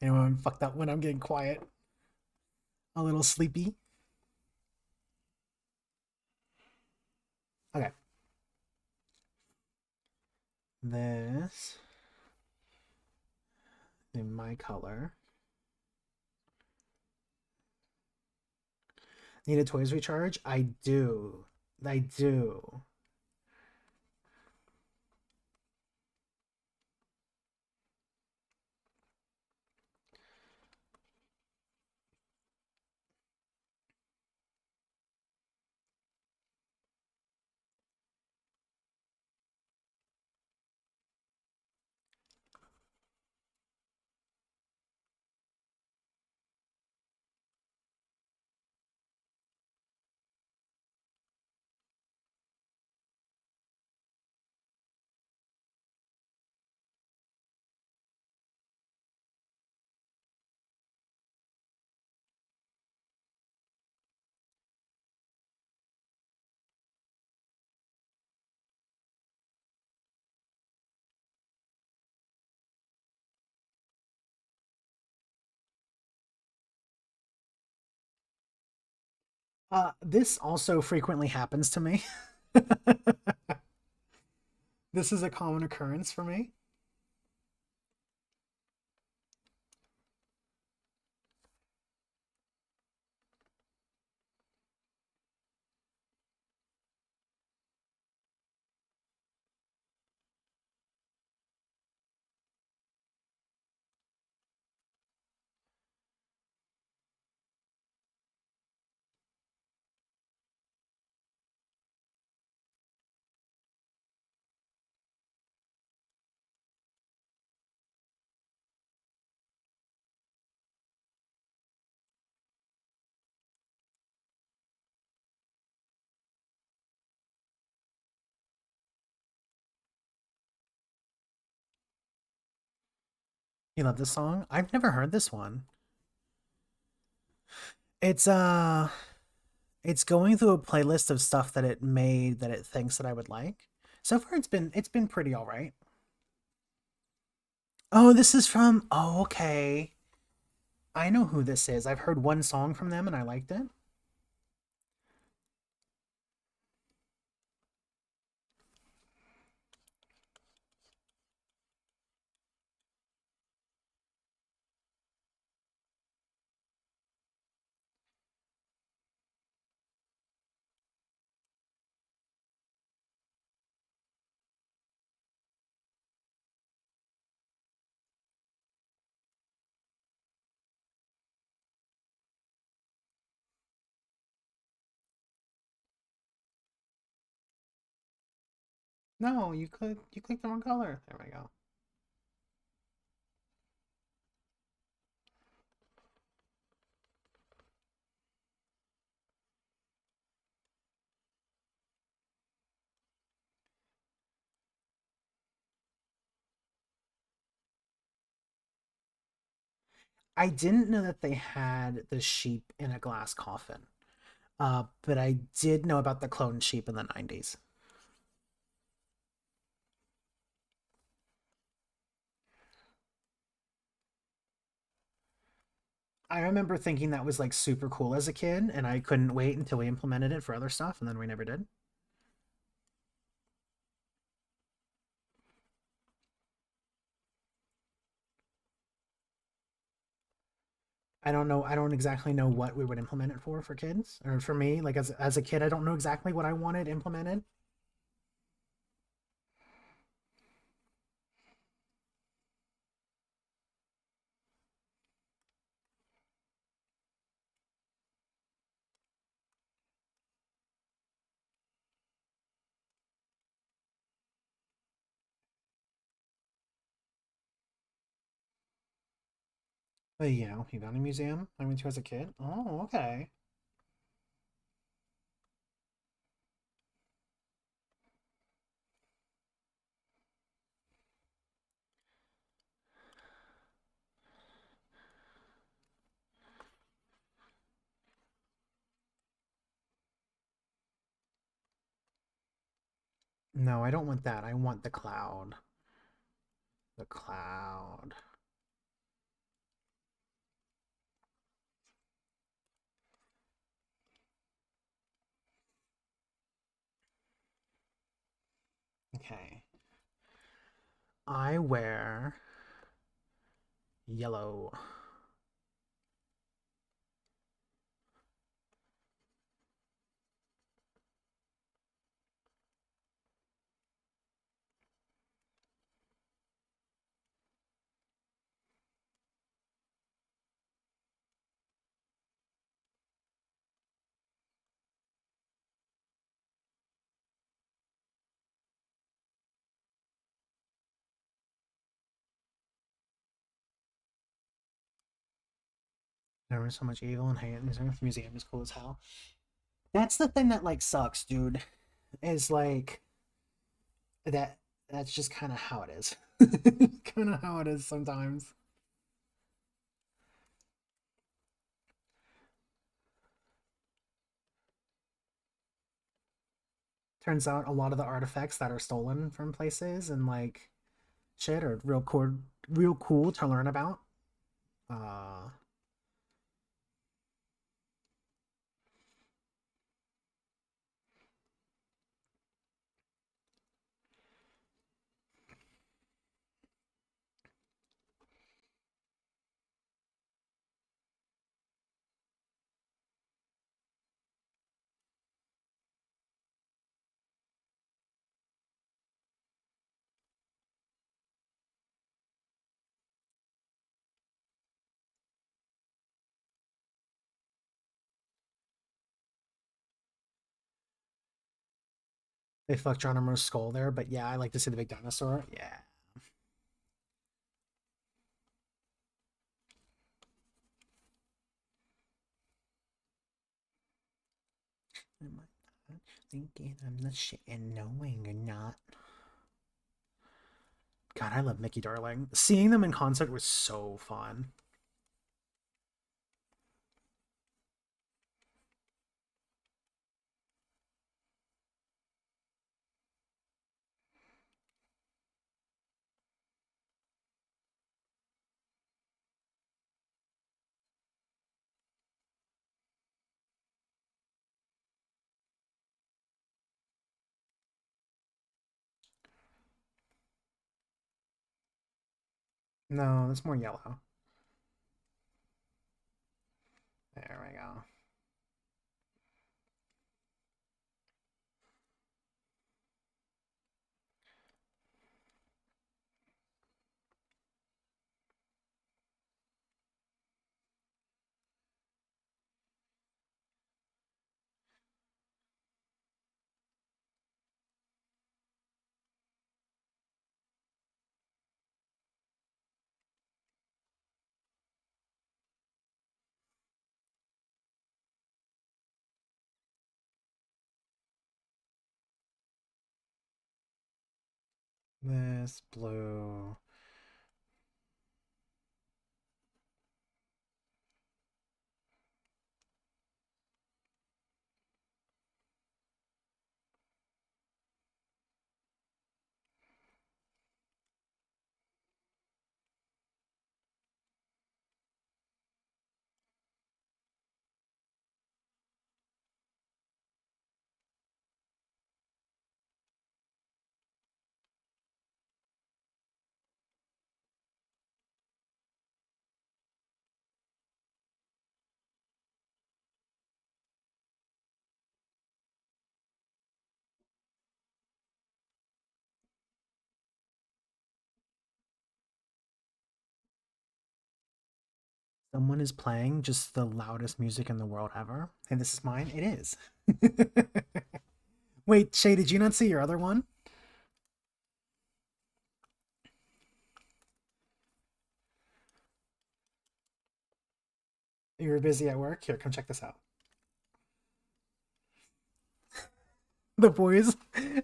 I'm fucked up when I'm getting quiet. A little sleepy. Okay. This in my color. Need a toys recharge? I do. I do. This also frequently happens to me. This is a common occurrence for me. You love this song? I've never heard this one. It's it's going through a playlist of stuff that it made that it thinks that I would like. So far it's been pretty all right. Oh, this is from Oh, okay. I know who this is. I've heard one song from them and I liked it. No, you clicked the wrong color. There we go. I didn't know that they had the sheep in a glass coffin. But I did know about the clone sheep in the 90s. I remember thinking that was like super cool as a kid, and I couldn't wait until we implemented it for other stuff, and then we never did. I don't know. I don't exactly know what we would implement it for kids or for me. Like as a kid, I don't know exactly what I wanted implemented. But yeah, you got a museum I went to as a kid. Oh, okay. No, I don't want that. I want the cloud. The cloud. Okay. I wear yellow. There was so much evil and hate in this museum is cool as hell. That's the thing that like sucks, dude. Is like that that's just kind of how it is. Kind of how it is sometimes. Turns out a lot of the artifacts that are stolen from places and like shit are real cool to learn about. Uh they fucked Geronimo's skull there, but yeah, I like to see the big dinosaur. Yeah. Am I not thinking I'm the shit and knowing or not? God, I love Mickey Darling. Seeing them in concert was so fun. No, that's more yellow. There we go. This blue. Someone is playing just the loudest music in the world ever. And this is mine? It is. Wait, Shay, did you not see your other one? You were busy at work? Here, come check this out. The boys,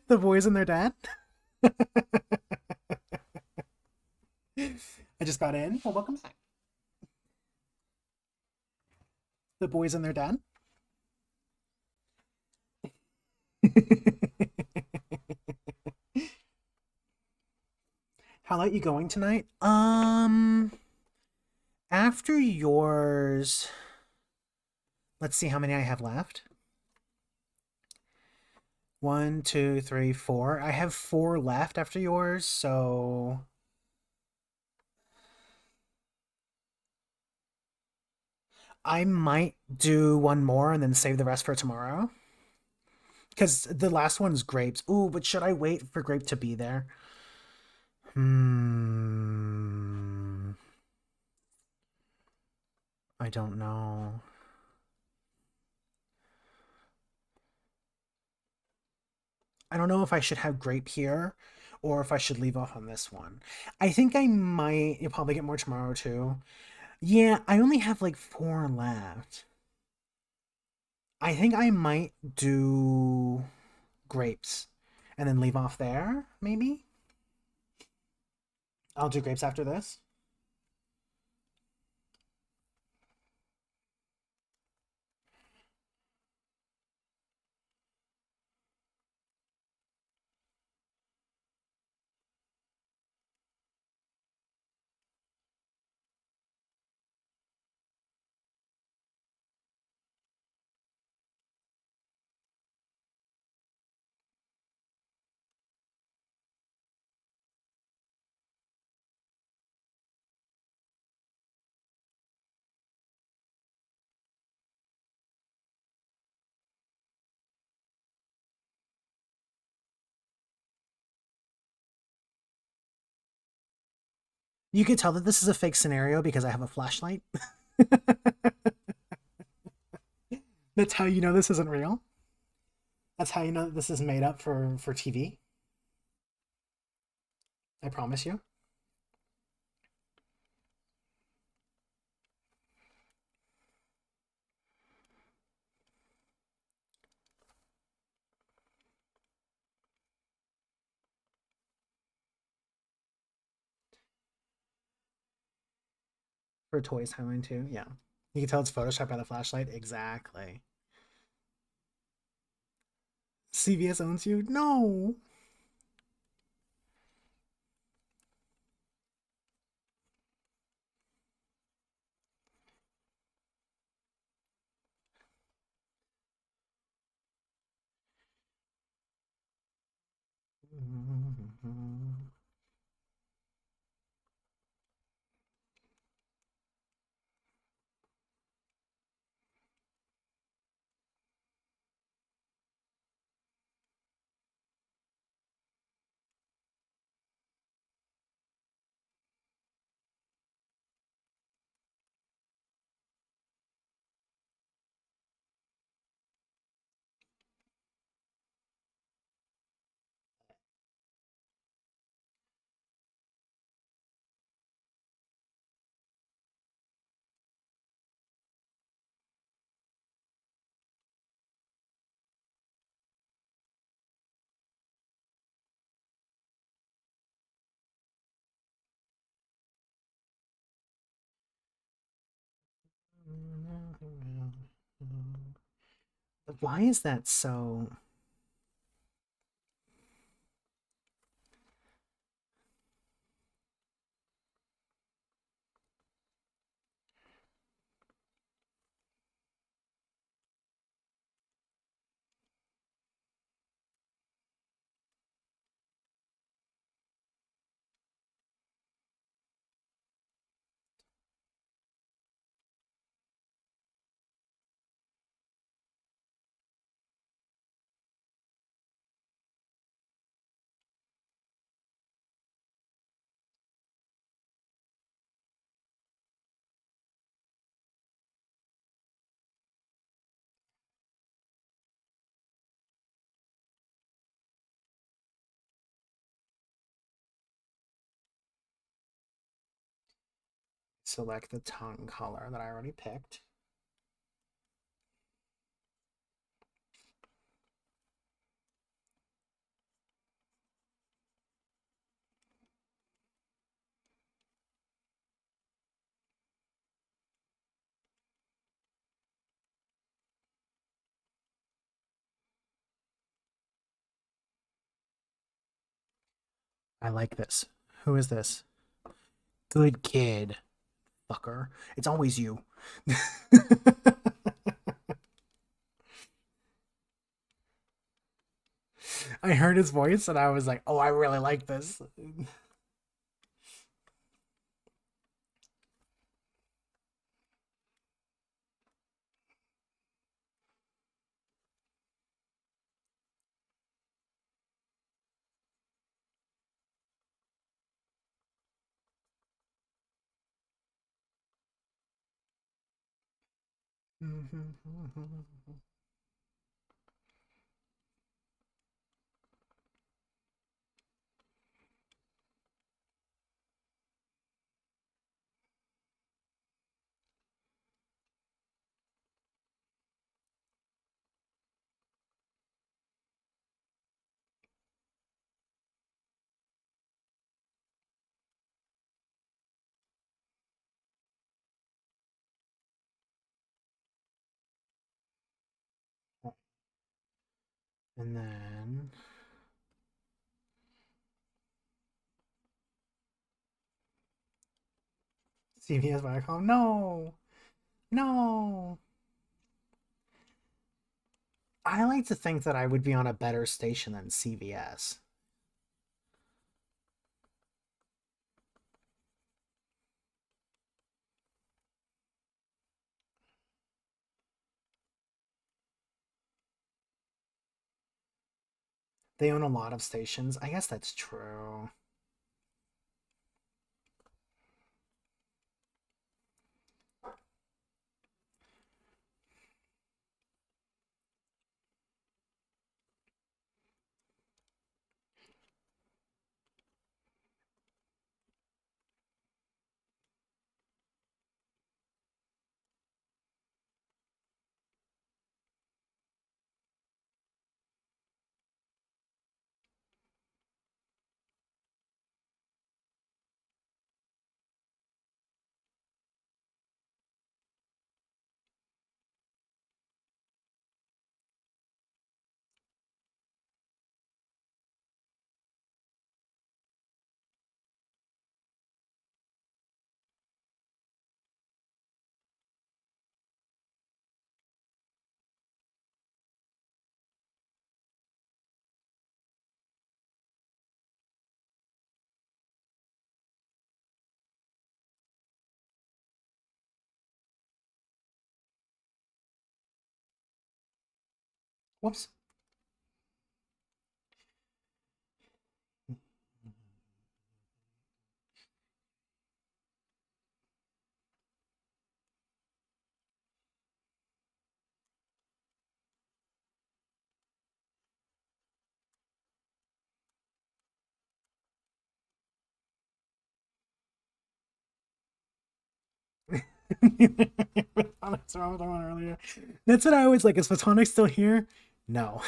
the boys and their dad. I just got in. Well, welcome back. The boys and their dad. How late you going tonight? After yours, let's see how many I have left. 1, 2, 3, 4. I have 4 left after yours, so I might do one more and then save the rest for tomorrow. Because the last one's grapes. Ooh, but should I wait for grape to be there? I don't know. I don't know if I should have grape here or if I should leave off on this one. I think I might. You'll probably get more tomorrow too. Yeah, I only have like 4 left. I think I might do grapes and then leave off there, maybe? I'll do grapes after this. You could tell that this is a fake scenario because I have a flashlight. That's how you know this isn't real. That's how you know that this is made up for TV. I promise you. For Toys Highline too, yeah. You can tell it's photoshopped by the flashlight. Exactly. CVS owns you? No. Why is that so? Select the tongue color that I already picked. I like this. Who is this? Good kid. Fucker. It's always you. I heard his voice and I was like, oh, I really like this. And then CVS Viacom. No, no. I like to think that I would be on a better station than CVS. They own a lot of stations. I guess that's true. Whoops. Photonics wrong with the one earlier. That's what I always like. Is Photonics still here? No.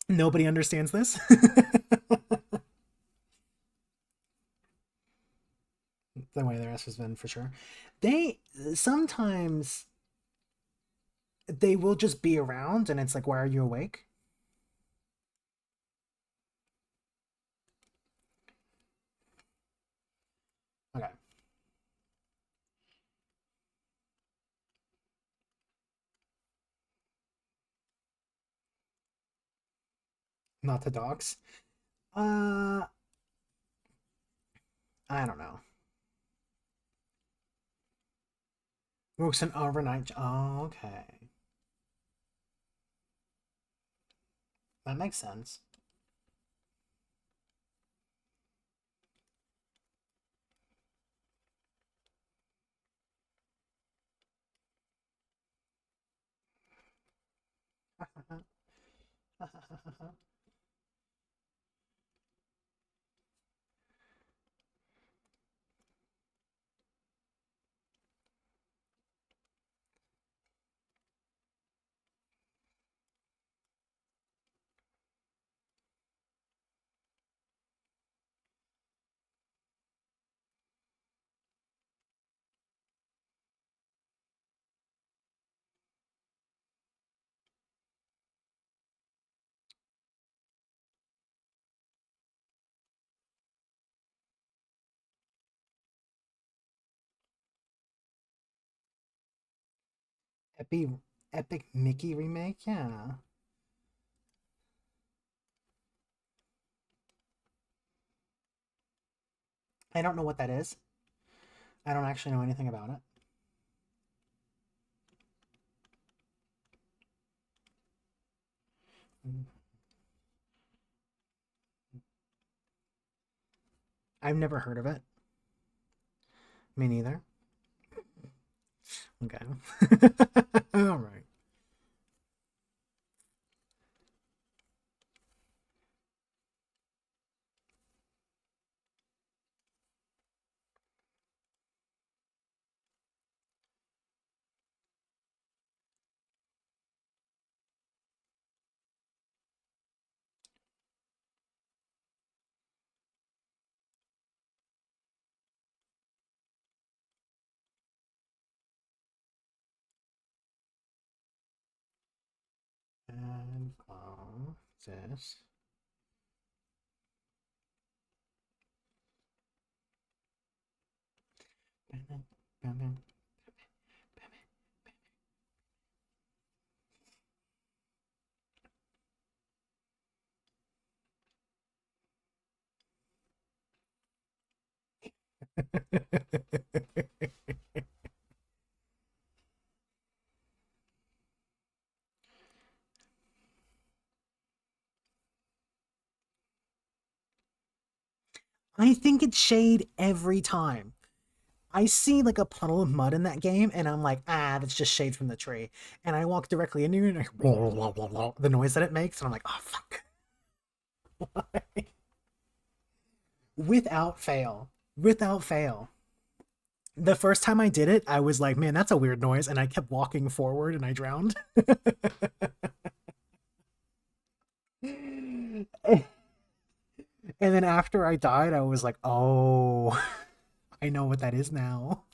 Nobody understands this. The way the rest has been for sure. They sometimes they will just be around and it's like, why are you awake? Okay. Not the dogs. Uh I don't know. Works an overnight. Oh, okay. That makes sense. Epic Epic Mickey remake, yeah. I don't know what that is. I don't actually know anything about it. I've never heard of it. Me neither. Okay. All right. And this. I think it's shade every time. I see like a puddle of mud in that game, and I'm like, ah, that's just shade from the tree. And I walk directly into it, and I blah, blah, blah, blah, the noise that it makes, and I'm like, oh fuck. Without fail. Without fail. The first time I did it, I was like, man, that's a weird noise, and I kept walking forward and I drowned. And then after I died, I was like, oh, I know what that is now.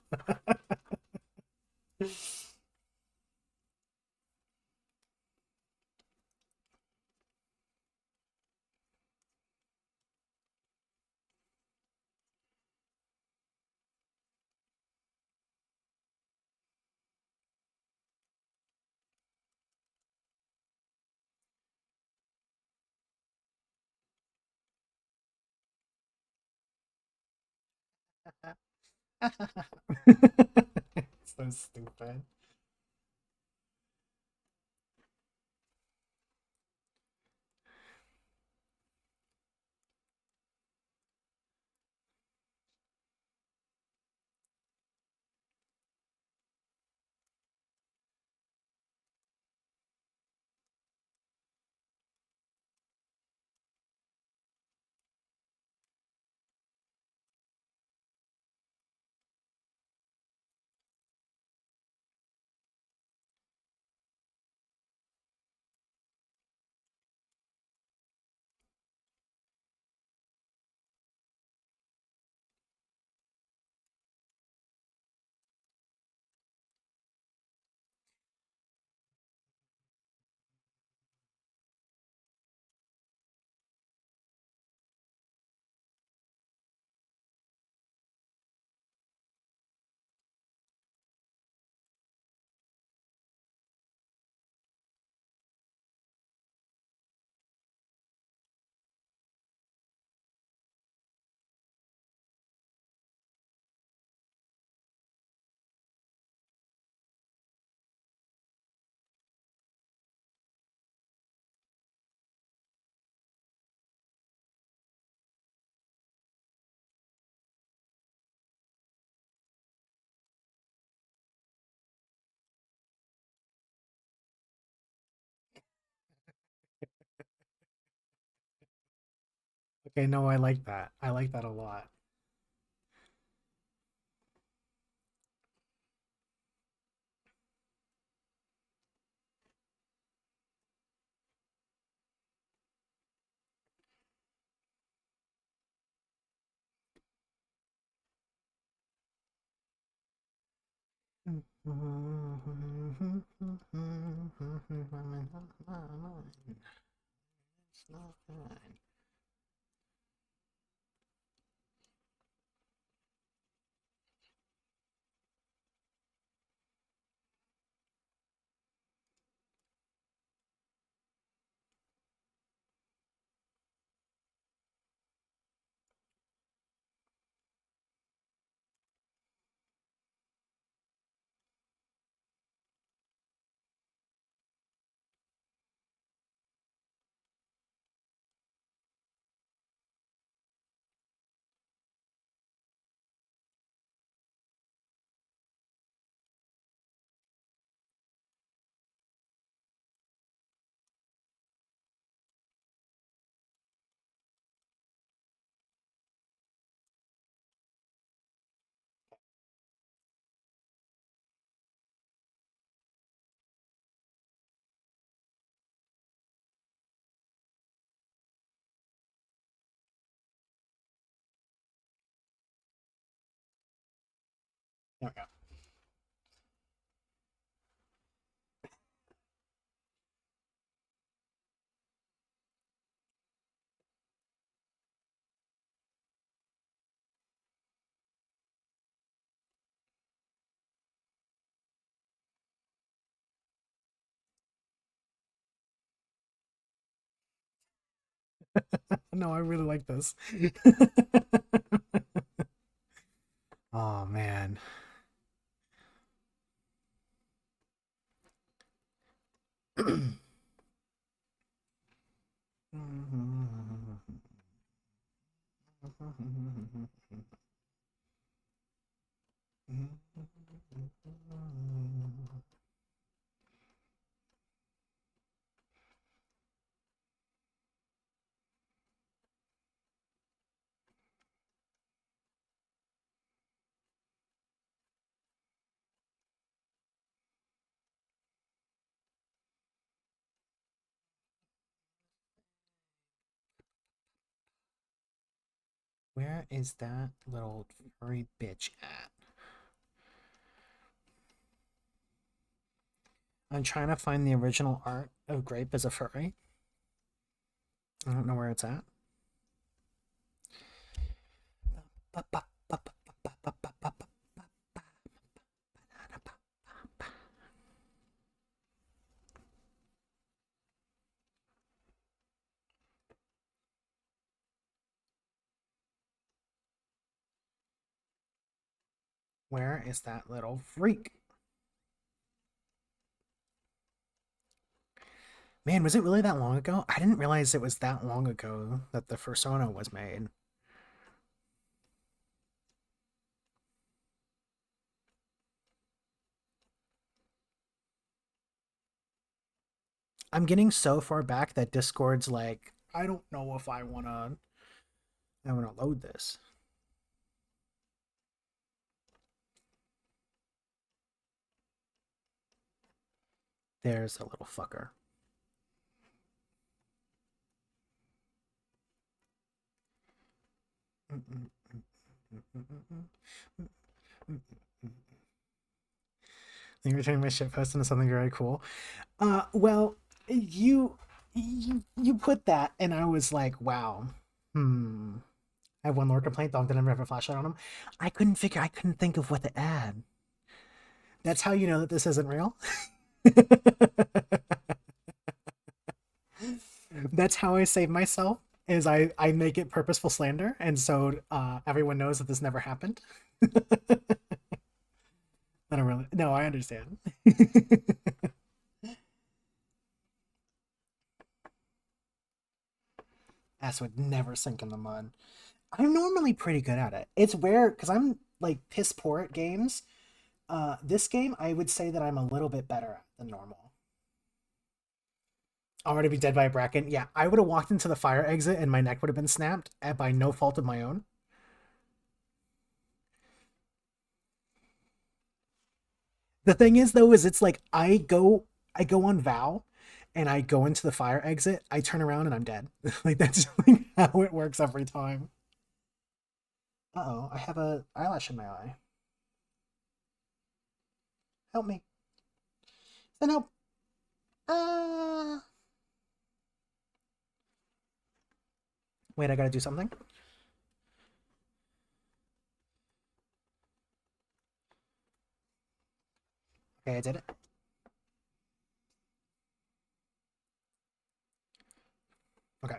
So stupid. Okay, no, I like that. I like that a lot. It's not fine. There we go. No, I really like this. Oh man. Where is that little furry bitch at? I'm trying to find the original art of Grape as a furry. I don't know where it's at. Where is that little freak? Man, was it really that long ago? I didn't realize it was that long ago that the Fursona was made. I'm getting so far back that Discord's like, I don't know if I wanna load this. There's a little fucker. You're turning my shit post into something very cool. Well, you put that, and I was like, wow. I have one more complaint. Dog didn't ever have a flashlight on him. I couldn't think of what to add. That's how you know that this isn't real. That's how I save myself. Is I make it purposeful slander, and so everyone knows that this never happened. I don't really. No, I understand. Ass would never sink in the mud. I'm normally pretty good at it. It's rare because I'm like piss poor at games. This game, I would say that I'm a little bit better at than normal. Already be dead by a bracken. Yeah, I would have walked into the fire exit and my neck would have been snapped by no fault of my own. The thing is, though, is it's like I go on Vow, and I go into the fire exit. I turn around and I'm dead. Like that's like how it works every time. Uh-oh, I have a eyelash in my eye. Help me. Then help. Wait, I gotta do something. Okay, I did it. Okay.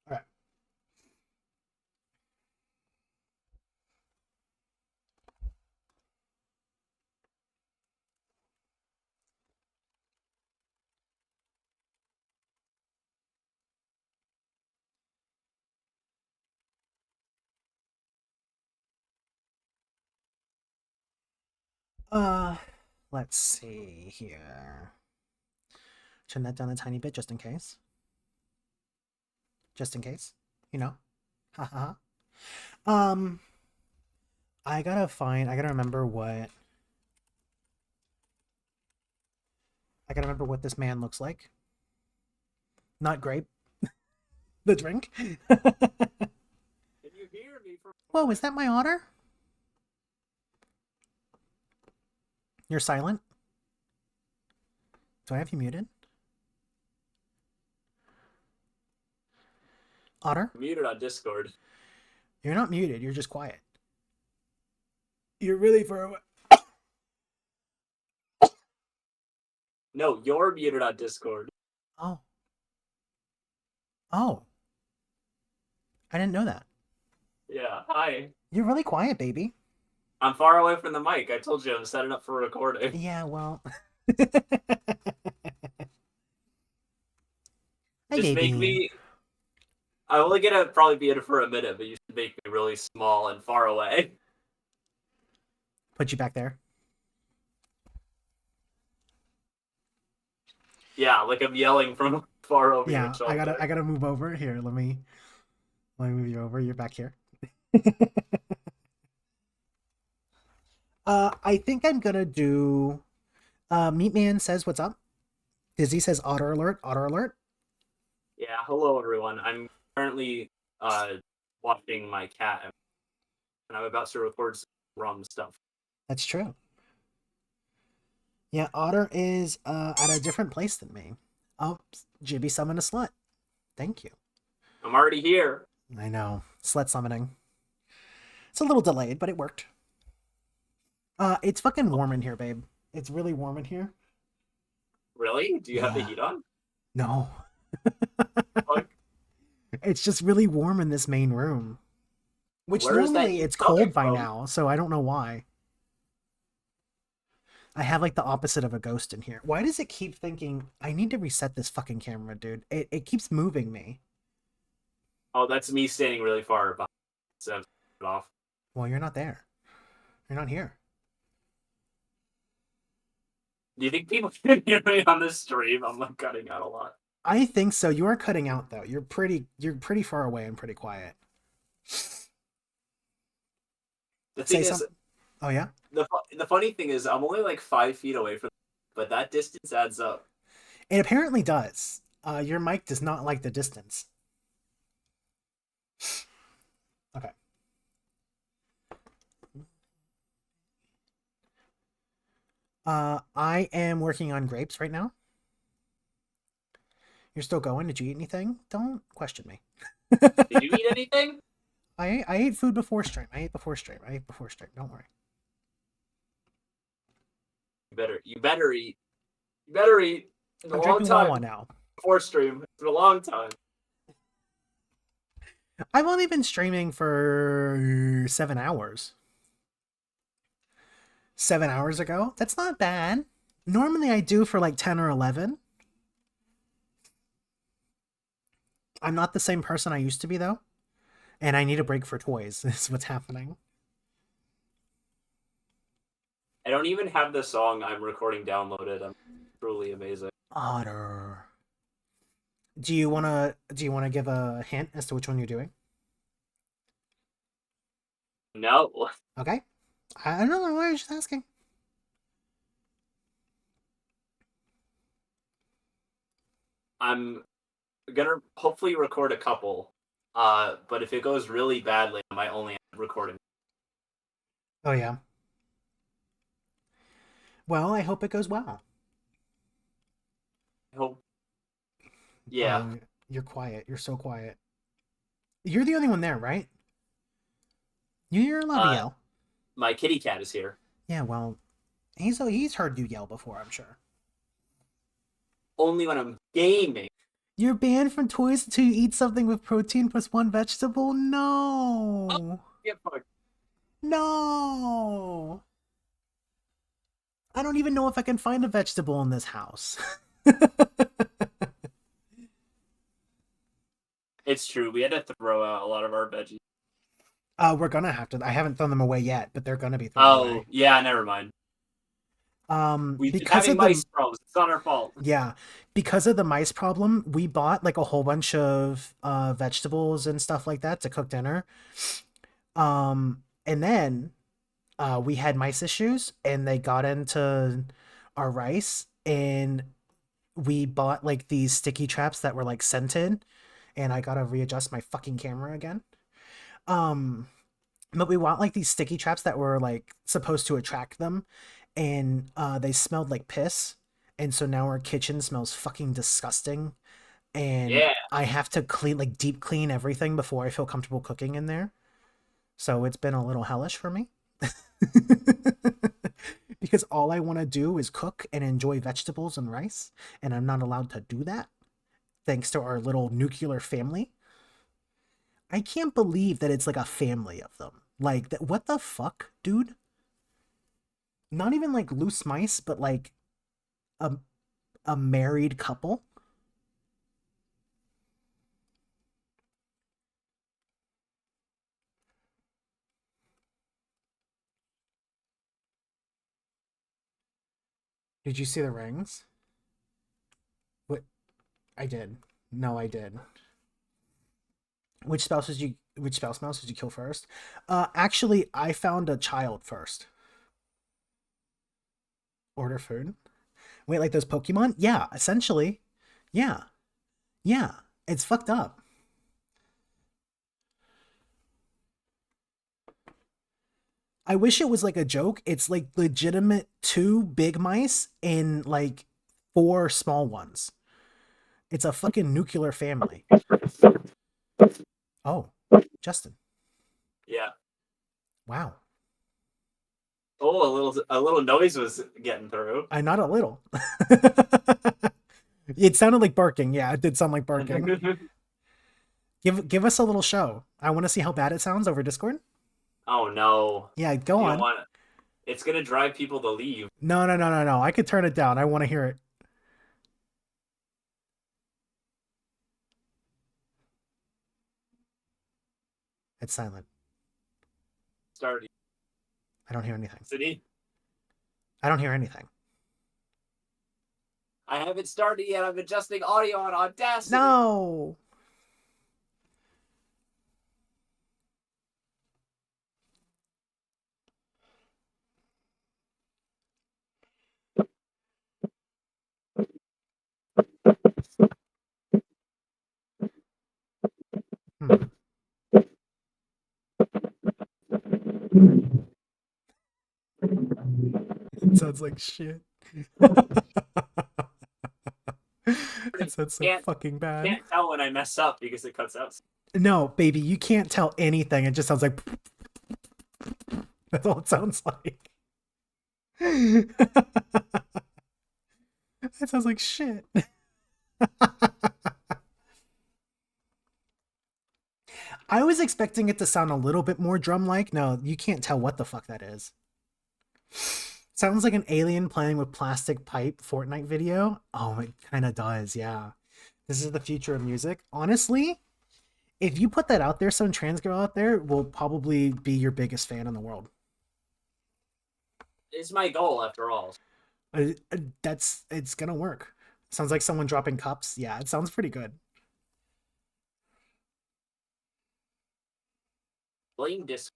All right. Uh, let's see here. Turn that down a tiny bit just in case. Just in case. You know? Haha. um, I gotta remember what. I gotta remember what this man looks like. Not grape. The drink. Can you hear me? Whoa, is that my otter? You're silent? Do I have you muted? Otter? Muted on Discord. You're not muted, you're just quiet. You're really far away. No, you're muted on Discord. Oh. Oh. I didn't know that. Yeah, hi. You're really quiet, baby. I'm far away from the mic. I told you I'm setting up for recording. Yeah, well. Hi, Just baby. make me... I'm only gonna probably be in it for a minute, but you should make me really small and far away. Put you back there. Yeah, like I'm yelling from far over Yeah, your shoulder. I gotta move over. Here, let me move you over. You're back here. I think I'm gonna do Meatman says what's up. Dizzy says otter alert, otter alert. Yeah, hello everyone. I'm currently watching my cat, and I'm about to record some rum stuff. That's true. Yeah, Otter is at a different place than me. Oh, Jibby summoned a slut. Thank you. I'm already here. I know. Slut summoning. It's a little delayed, but it worked. It's fucking warm in here, babe. It's really warm in here. Really? Do you have the Yeah. heat on? No. Fuck. It's just really warm in this main room. Which Where is that normally heat it's coming cold by from? now, so I don't know why. I have like the opposite of a ghost in here. Why does it keep thinking I need to reset this fucking camera, dude? It keeps moving me. Oh, that's me standing really far behind. So I've it off. Well, you're not there. You're not here. Do you think people can hear me on this stream? I'm like cutting out a lot. I think so. You are cutting out though. You're pretty far away and pretty quiet. The Say thing is, something. Oh yeah? the funny thing is, I'm only like 5 feet away from, but that distance adds up. It apparently does. Your mic does not like the distance. Okay. I am working on grapes right now. You're still going? Did you eat anything? Don't question me. Did you eat anything? I ate food before stream. I ate before stream. Don't worry. You better eat. You better eat. It's been I'm a long drinking time Wawa now. before stream. It's been a long time. I've only been streaming for 7 hours. 7 hours ago? That's not bad. Normally I do for like 10 or 11. I'm not the same person I used to be though. And I need a break for toys. Is what's happening. I don't even have the song I'm recording downloaded. I'm truly amazing. Otter. Do you wanna give a hint as to which one you're doing? No, Okay. I don't know. I was just asking. I'm gonna hopefully record a couple. But if it goes really badly, I might only end up recording. Oh yeah. Well, I hope it goes well. I hope. Yeah. Oh, you're quiet. You're so quiet. You're the only one there, right? You're allowed to yell. My kitty cat is here. Yeah, well, he's heard you yell before, I'm sure. Only when I'm gaming. You're banned from toys until you eat something with protein plus one vegetable? No. Get fucked. No. I don't even know if I can find a vegetable in this house. It's true. We had to throw out a lot of our veggies. We're gonna have to. I haven't thrown them away yet, but they're gonna be thrown Oh, away. yeah, never mind. We've been Because having of the mice problems. It's not our fault. yeah, because of the mice problem, we bought like a whole bunch of vegetables and stuff like that to cook dinner. And then we had mice issues, and they got into our rice, and we bought like these sticky traps that were like scented, and I gotta readjust my fucking camera again. Um, but we want like these sticky traps that were like supposed to attract them, and they smelled like piss, and so now our kitchen smells fucking disgusting, and Yeah. I have to clean like deep clean everything before I feel comfortable cooking in there. So it's been a little hellish for me. Because all I want to do is cook and enjoy vegetables and rice, and I'm not allowed to do that thanks to our little nuclear family. I can't believe that it's like a family of them. Like that, what the fuck, dude? Not even like loose mice, but like a a married couple. Did you see the rings? What I did. No, I did. Which spouse mouse did you kill first? Actually, I found a child first. Order food. Wait, like those Pokemon? Yeah, essentially. Yeah. Yeah. It's fucked up. I wish it was like a joke. It's like legitimate two big mice and like four small ones. It's a fucking nuclear family. Oh, Justin. Yeah. Wow. Oh, a little noise was getting through. I not a little. It sounded like barking. Yeah, it did sound like barking. Give us a little show. I want to see how bad it sounds over Discord. Oh no. Yeah, go You on. don't want it. It's gonna drive people to leave. No, no, no, no, no. I could turn it down. I want to hear it. It's silent. Starting. I don't hear anything. City. I don't hear anything. I haven't started yet. I'm adjusting audio on Audacity. No. Hmm. It sounds like shit. It sounds so fucking bad. Can't tell when I mess up because it cuts out. No, baby, you can't tell anything. It just sounds like that's all it sounds like. That sounds like shit. I was expecting it to sound a little bit more drum-like. No, you can't tell what the fuck that is. Sounds like an alien playing with plastic pipe Fortnite video. Oh, it kind of does, yeah. This is the future of music. Honestly, if you put that out there, some trans girl out there will probably be your biggest fan in the world. It's my goal after all. It's gonna work. Sounds like someone dropping cups. Yeah, it sounds pretty good. Blame Discord.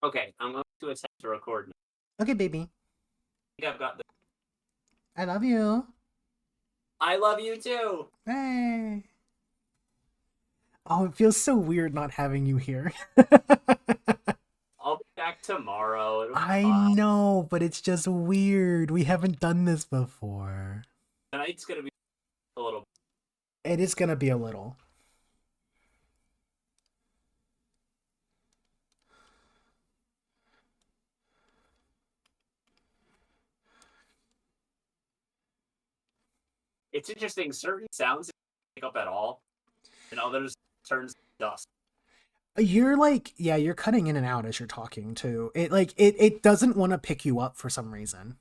Okay, I'm going to attempt to record now. Okay, baby. I think I've got the. I love you. I love you too. Hey. Oh, it feels so weird not having you here. I'll be back tomorrow. It'll be I fine. know, but it's just weird. We haven't done this before. Tonight's gonna be a little. It is gonna be a little. It's interesting. Certain sounds don't pick up at all, and others turns to dust. You're like, yeah, you're cutting in and out as you're talking too. It doesn't want to pick you up for some reason.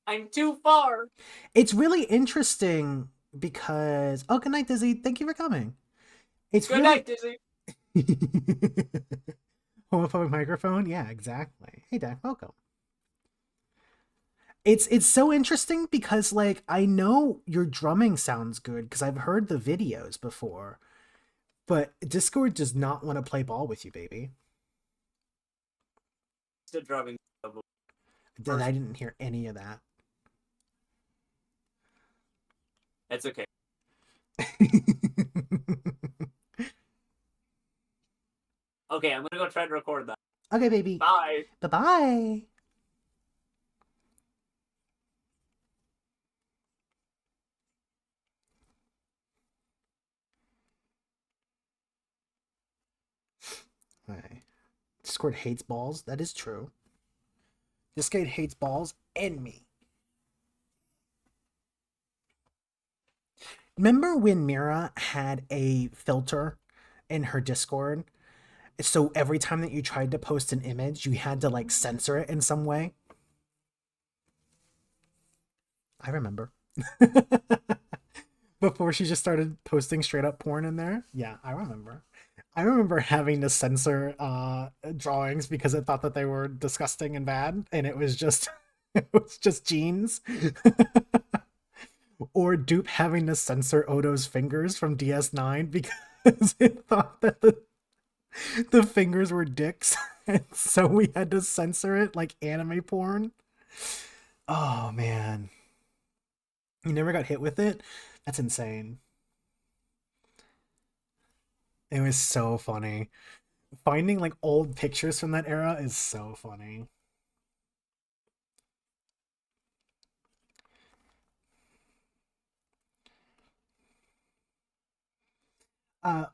I'm too far. It's really interesting because oh, good night, Dizzy. Thank you for coming. It's Good really night, Disney. homophobic microphone. Yeah, exactly. Hey, Dad, welcome. It's so interesting because like I know your drumming sounds good because I've heard the videos before, but Discord does not want to play ball with you, baby. Still drumming. I didn't hear any of that. It's okay. Okay, I'm gonna go try to record that. Okay, baby. Bye. Bye-bye. Okay. Discord hates balls. That is true. Discord hates balls and me. Remember when Mira had a filter in her Discord? So every time that you tried to post an image, you had to like censor it in some way? I remember. Before she just started posting straight up porn in there? Yeah, I remember. I remember having to censor drawings because it thought that they were disgusting and bad, and it was just it was just jeans. Or Dupe having to censor Odo's fingers from DS9 because it thought that the fingers were dicks, and so we had to censor it like anime porn. Oh man. You never got hit with it? That's insane. It was so funny. Finding like old pictures from that era is so funny.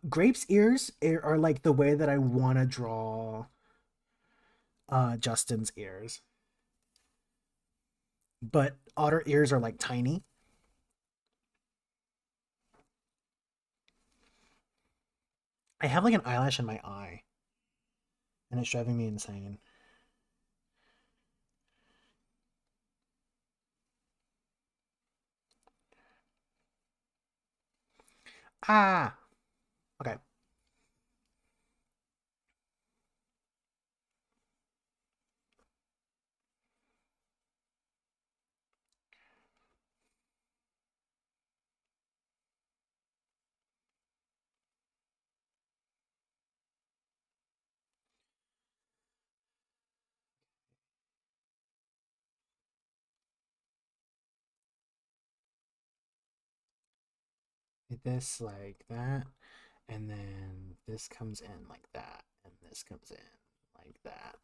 Grape's ears are like the way that I want to draw Justin's ears. But otter ears are like tiny. I have like an eyelash in my eye. And it's driving me insane. Ah! Okay. This like that. And then this comes in like that. And this comes in like that.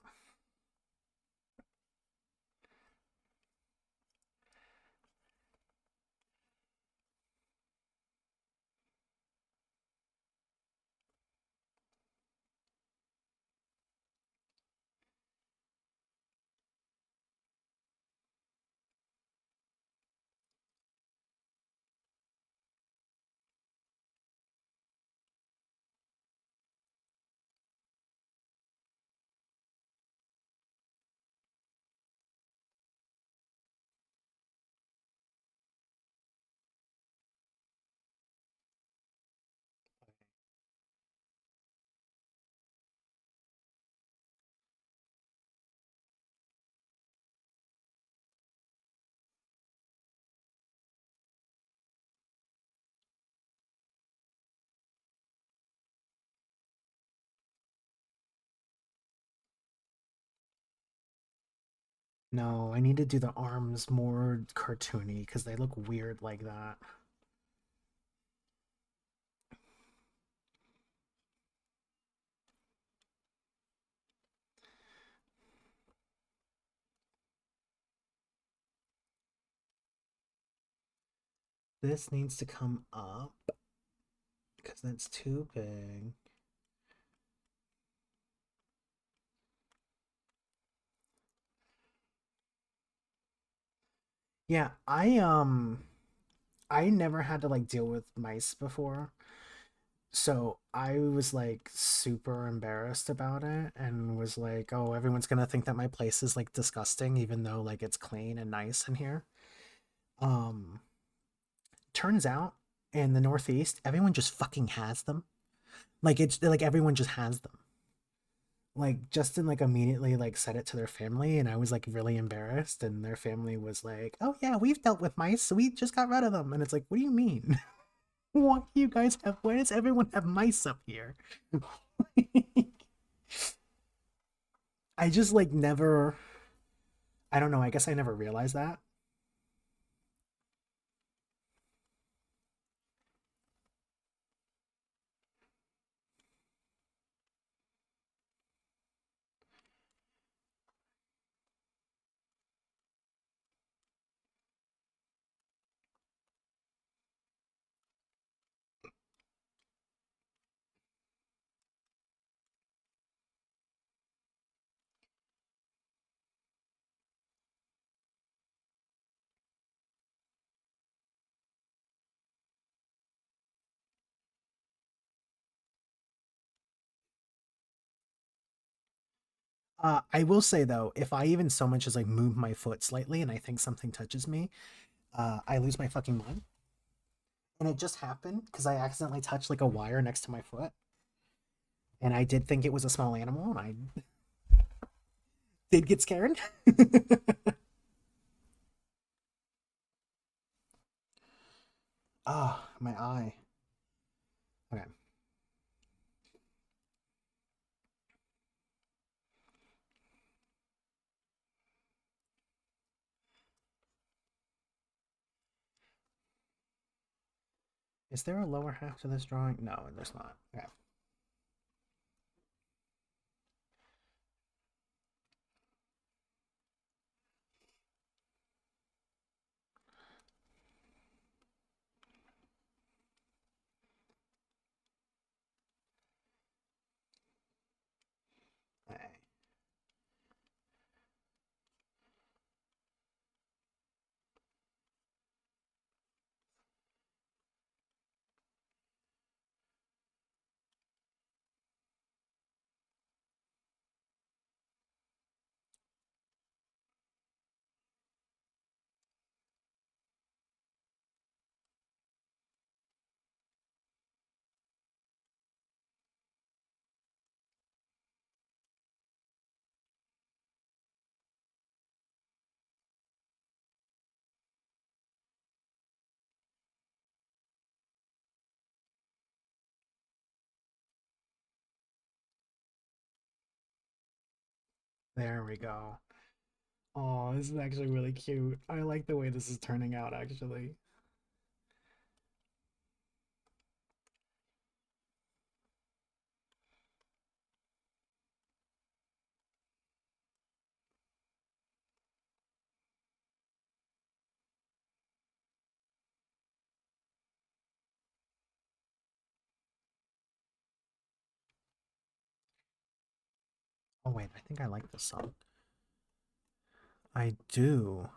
No, I need to do the arms more cartoony because they look weird like that. This needs to come up because that's too big. Yeah, I never had to like deal with mice before. So I was like super embarrassed about it and was like, "Oh, everyone's gonna think that my place is like disgusting, even though like it's clean and nice in here." Um, Turns out in the Northeast, everyone just fucking has them. Like it's like everyone just has them. Like Justin like immediately like said it to their family, and I was like really embarrassed, and their family was like, "Oh yeah, we've dealt with mice, so we just got rid of them." And it's like, what do you mean? Why do you guys have? Why does everyone have mice up here? I just like never. I don't know. I guess I never realized that. I will say though, if I even so much as like move my foot slightly and I think something touches me, I lose my fucking mind. And it just happened because I accidentally touched like a wire next to my foot, and I did think it was a small animal, and I did get scared. Ah, my eye. Okay. Is there a lower half to this drawing? No, there's not. Okay. Okay. There we go. Oh, this is actually really cute. I like the way this is turning out, actually. Oh, wait, I think I like this song. I do.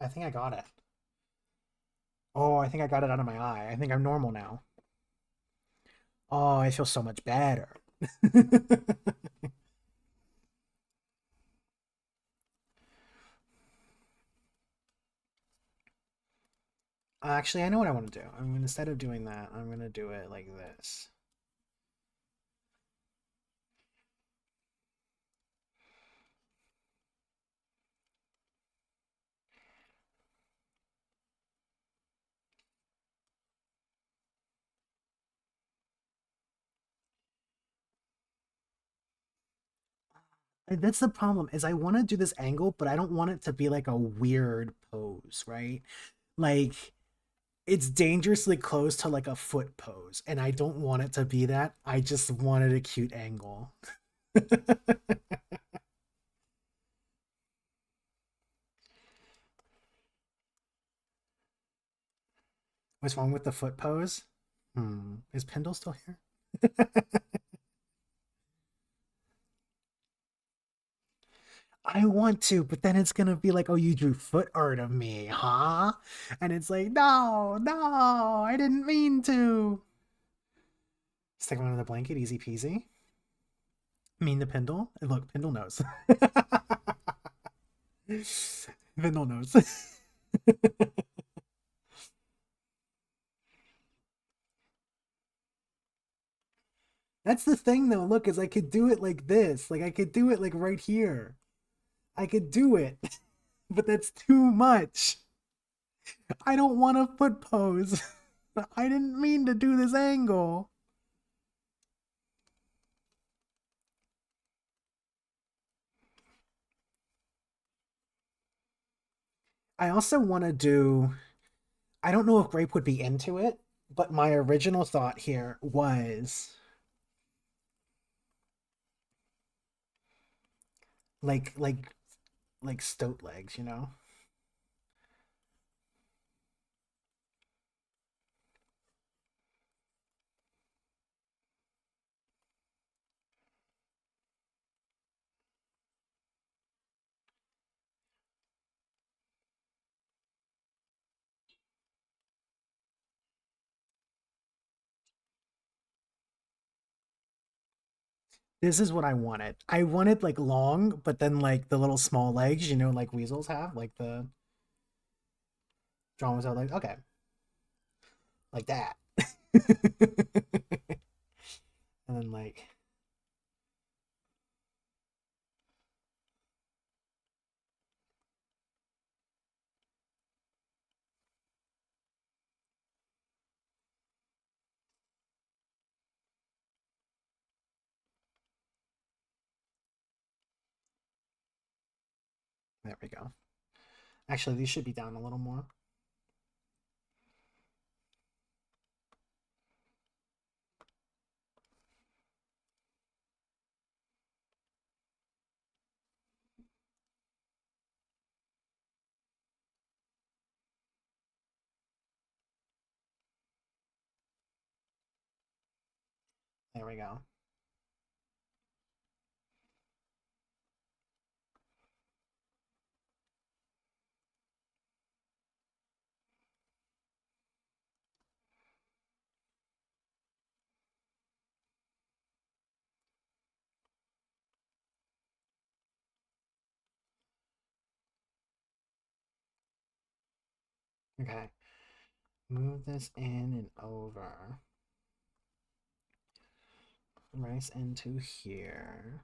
I think I got it. Oh, I think I got it out of my eye. I think I'm normal now. Oh, I feel so much better. Actually, I know what I want to do. I'm gonna, instead of doing that, I'm gonna do it like this. That's the problem, is I want to do this angle, but I don't want it to be like a weird pose, right? Like it's dangerously close to like a foot pose, and I don't want it to be that. I just wanted a cute angle. What's wrong with the foot pose? Is Pendle still here? I want to, but then it's gonna be like, oh, you drew foot art of me, huh? And it's like, no, no, I didn't mean to. Stick him under the blanket, easy peasy. Mean the Pendle. And look, Pendle knows. Pendle knows. That's the thing though, look, is I could do it like this. Like I could do it like right here. I could do it. But that's too much. I don't want a foot pose. I didn't mean to do this angle. I also want to do, I don't know if Grape would be into it, but my original thought here was like like like stoat legs, you know? This is what I wanted. I wanted like long, but then like the little small legs, you know, like weasels have, like the dramas out like okay, like that. And then like there we go. Actually, these should be down a little more. There we go. Okay. Move this in and over. Rice into here.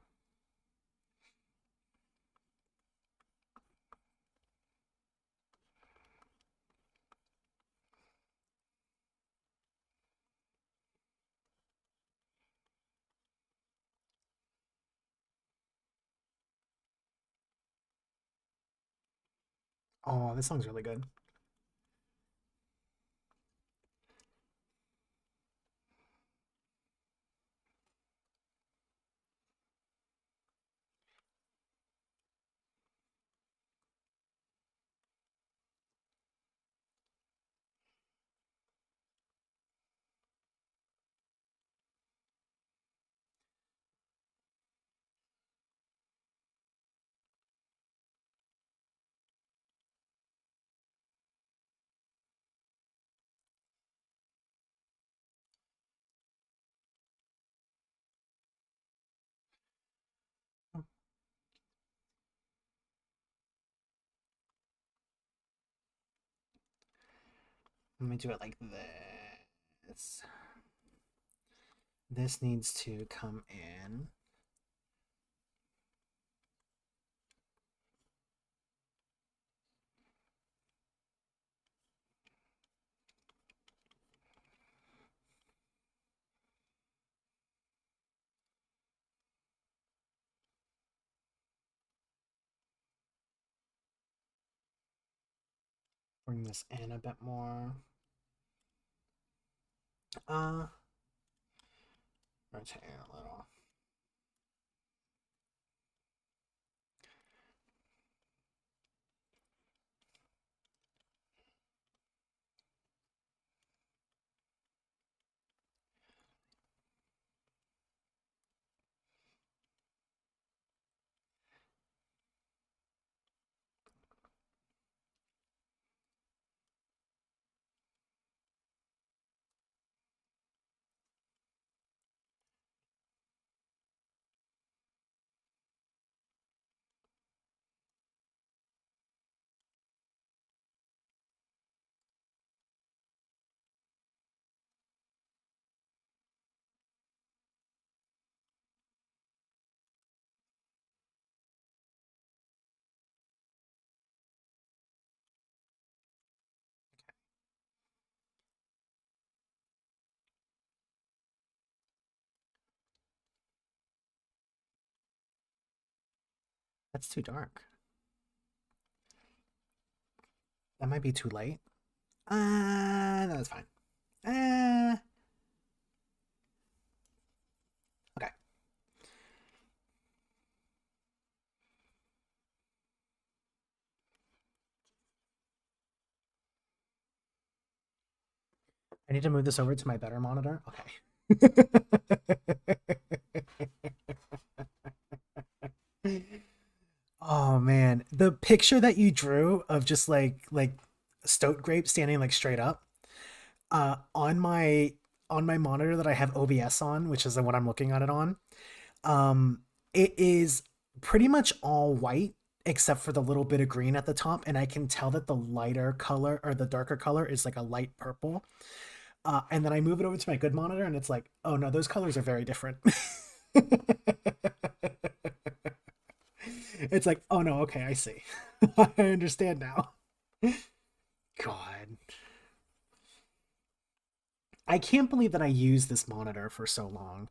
Oh, this song's really good. Let me do it like this. This needs to come in. Bring this in a bit more. Rotate it a little. That's too dark. That might be too light. No, that's fine. Okay. I need to move this over to my better monitor. Okay. Oh man, the picture that you drew of just like stoat grape standing like straight up on my monitor that I have OBS on, which is the one I'm looking at it on. It is pretty much all white except for the little bit of green at the top, and I can tell that the lighter color or the darker color is like a light purple. And then I move it over to my good monitor and it's like, oh no, those colors are very different. It's like, oh no, okay, I see. I understand now. God. I can't believe that I used this monitor for so long.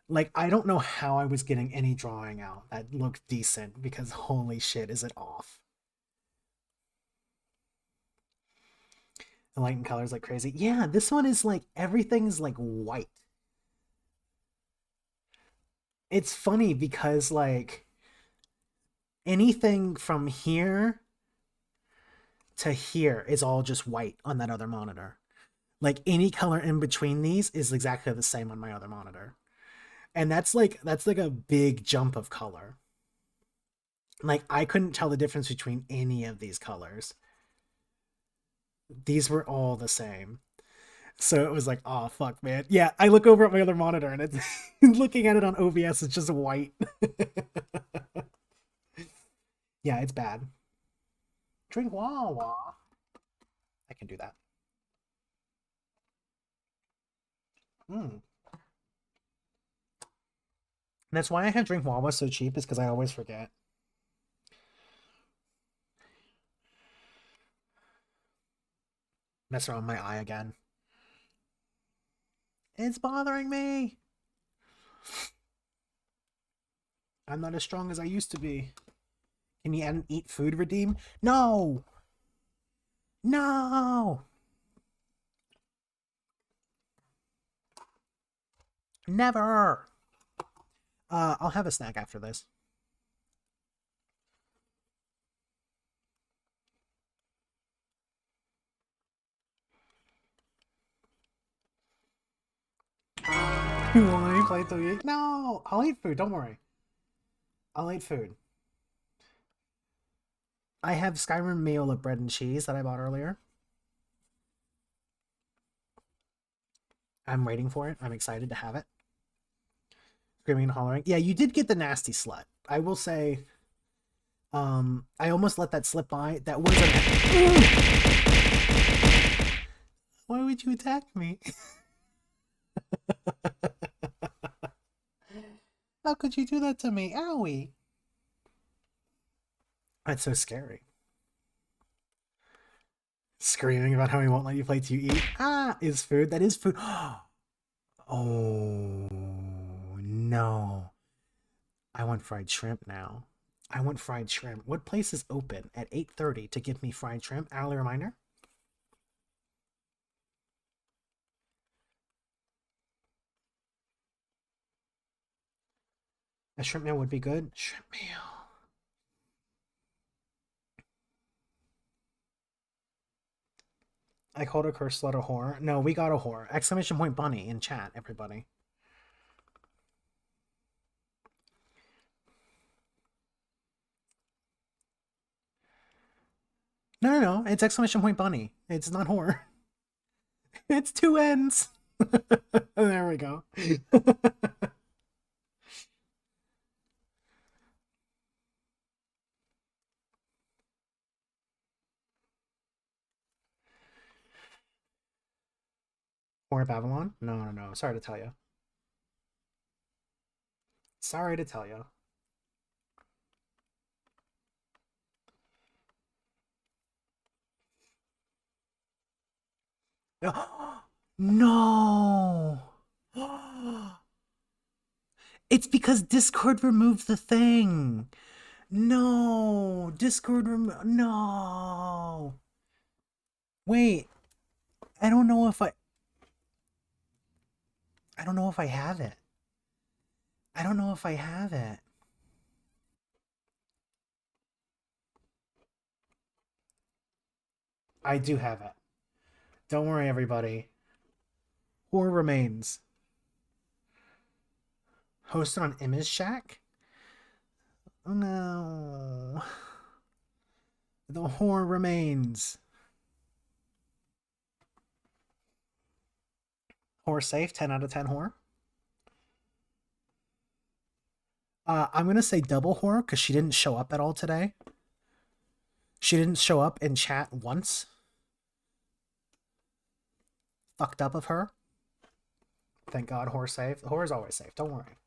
Like, I don't know how I was getting any drawing out that looked decent because holy shit, is it off. The light and colors like crazy. Yeah, this one is like, everything's like white. It's funny because like, anything from here to here is all just white on that other monitor. Like any color in between these is exactly the same on my other monitor. And that's like a big jump of color. Like I couldn't tell the difference between any of these colors. These were all the same. So it was like, oh fuck, man. Yeah, I look over at my other monitor and it's looking at it on OBS, it's just white. Yeah, it's bad. Drink Wawa. I can do that. That's why I have Drink Wawa so cheap, is because I always forget. Mess around my eye again. It's bothering me. I'm not as strong as I used to be. Can you add an eat food redeem? No! No! Never! I'll have a snack after this. You want to play 3? No! I'll eat food, don't worry. I'll eat food. I have Skyrim meal of bread and cheese that I bought earlier. I'm waiting for it. I'm excited to have it. Screaming and hollering. Yeah, you did get the nasty slut. I will say, I almost let that slip by. That was a... Why would you attack me? How could you do that to me? Owie. That's so scary. Screaming about how he won't let you play till you eat. Ah, is food. That is food. Oh, no. I want fried shrimp now. I want fried shrimp. What place is open at 8:30 to give me fried shrimp? Hourly reminder? A shrimp meal would be good. Shrimp meal. I called a curse slut a whore. No, we got a whore. Exclamation point bunny in chat, everybody. No, no, no. It's exclamation point bunny. It's not whore. It's two N's. There we go. Whore Babylon? No, no, no. Sorry to tell you. Sorry to tell you. No. It's because Discord removed the thing. No. Discord removed. No. Wait. I don't know if I don't know if I have it. I don't know if I have it. I do have it. Don't worry, everybody. Whore remains. Hosted on Image Shack? Oh no. The whore remains. Whore safe, 10 out of 10 whore. I'm gonna say double whore because she didn't show up at all today. She didn't show up in chat once. Fucked up of her. Thank God, whore safe. The whore is always safe. Don't worry.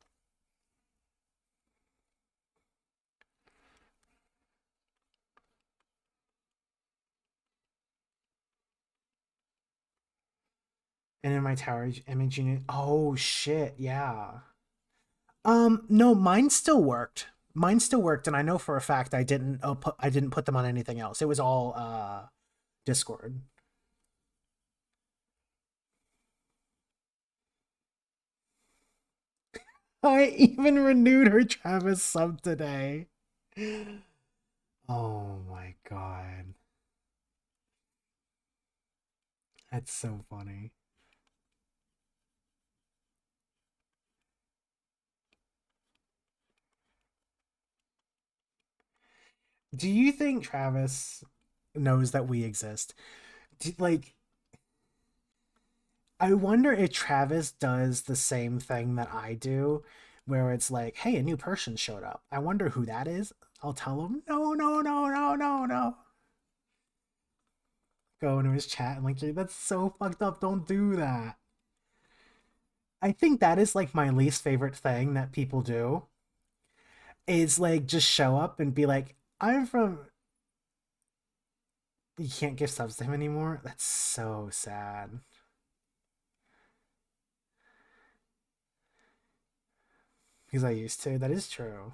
And in my tower image unit. Oh shit, yeah. No, mine still worked. Mine still worked, and I know for a fact I didn't put them on anything else. It was all Discord. I even renewed her Travis sub today. Oh my god. That's so funny. Do you think Travis knows that we exist? Like, I wonder if Travis does the same thing that I do, where it's like, hey, a new person showed up. I wonder who that is. I'll tell him, no, no, no, no, no, no. Go into his chat and like, that's so fucked up. Don't do that. I think that is like my least favorite thing that people do. Is like just show up and be like, I'm from. You can't give subs to him anymore. That's so sad. Because I used to. That is true.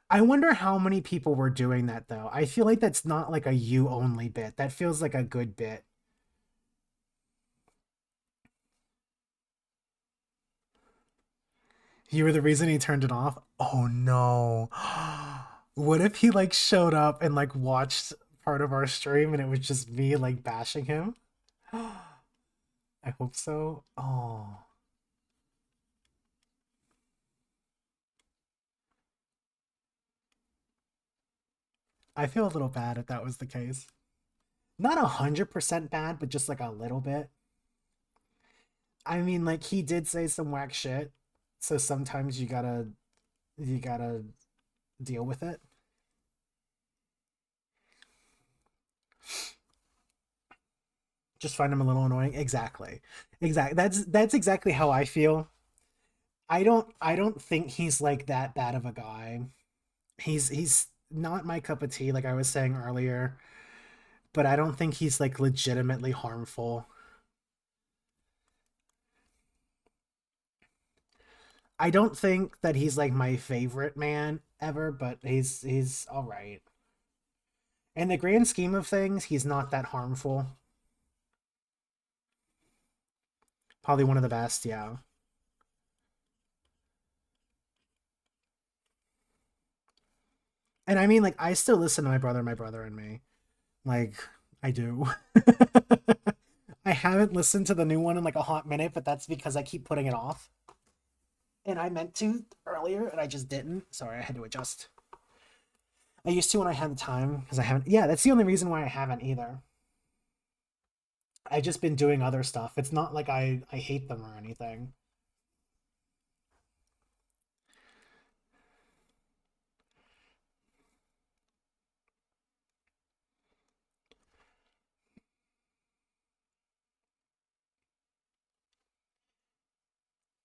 I wonder how many people were doing that though. I feel like that's not like a you only bit. That feels like a good bit. You were the reason he turned it off? Oh no. What if he like showed up and like watched part of our stream and it was just me like bashing him? I hope so. Oh. I feel a little bad if that was the case. Not 100% bad, but just like a little bit. I mean, like he did say some whack shit, so sometimes you gotta deal with it. Just find him a little annoying. Exactly. Exactly. That's exactly how I feel. I don't think he's like that bad of a guy. He's not my cup of tea, like I was saying earlier, but I don't think he's like legitimately harmful. I don't think that he's like my favorite man ever, but he's all right. In the grand scheme of things, he's not that harmful. Probably one of the best, yeah. And I mean, like, I still listen to my brother and me. Like, I do. I haven't listened to the new one in like a hot minute, but that's because I keep putting it off. And I meant to earlier, and I just didn't. Sorry, I had to adjust. I used to when I had the time, because I haven't. Yeah, that's the only reason why I haven't either. I've just been doing other stuff. It's not like I hate them or anything.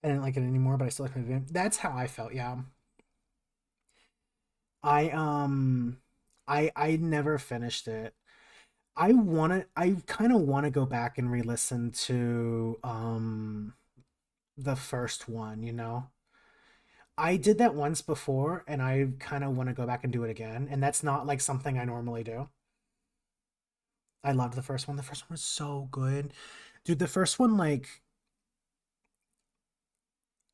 I didn't like it anymore, but I still like my video. That's how I felt. Yeah, I I never finished it. I kind of want to go back and re-listen to the first one, you know. I did that once before and I kind of want to go back and do it again, and that's not like something I normally do. I loved the first one. The first one was so good. Dude, the first one like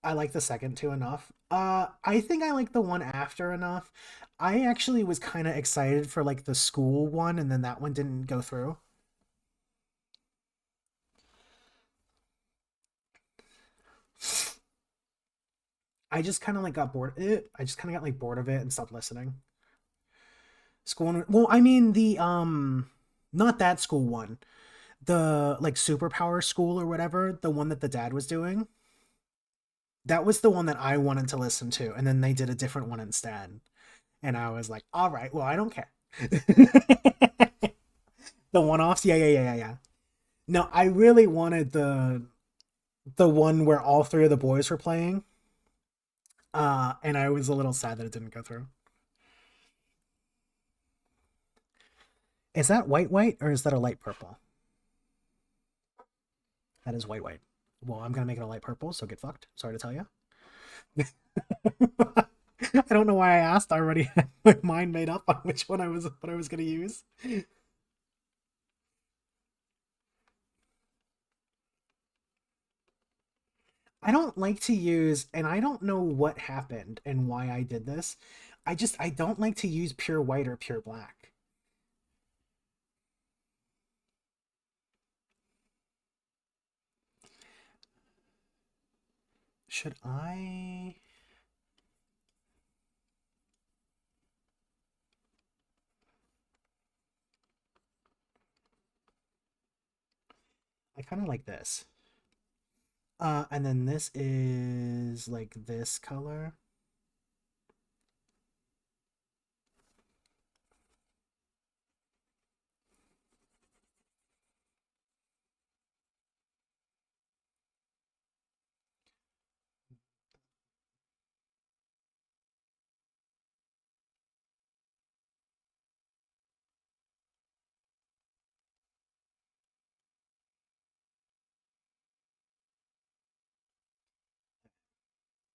I like the second two enough. I think I like the one after enough. I actually was kind of excited for like the school one and then that one didn't go through. I just kind of like got bored. I just kind of got like bored of it and stopped listening. School one, well, I mean the not that school one. The like superpower school or whatever, the one that the dad was doing. That was the one that I wanted to listen to, and then they did a different one instead. And I was like, all right, well, I don't care. The one-offs, yeah, yeah, yeah, yeah, yeah. No, I really wanted the one where all three of the boys were playing. And I was a little sad that it didn't go through. Is that white white or is that a light purple? That is white white. Well, I'm gonna make it a light purple, so get fucked. Sorry to tell you. I don't know why I asked. I already had my mind made up on which one what I was gonna use. I don't like to use, and I don't know what happened and why I did this. I don't like to use pure white or pure black. Should I? I kind of like this. And then this is like this color.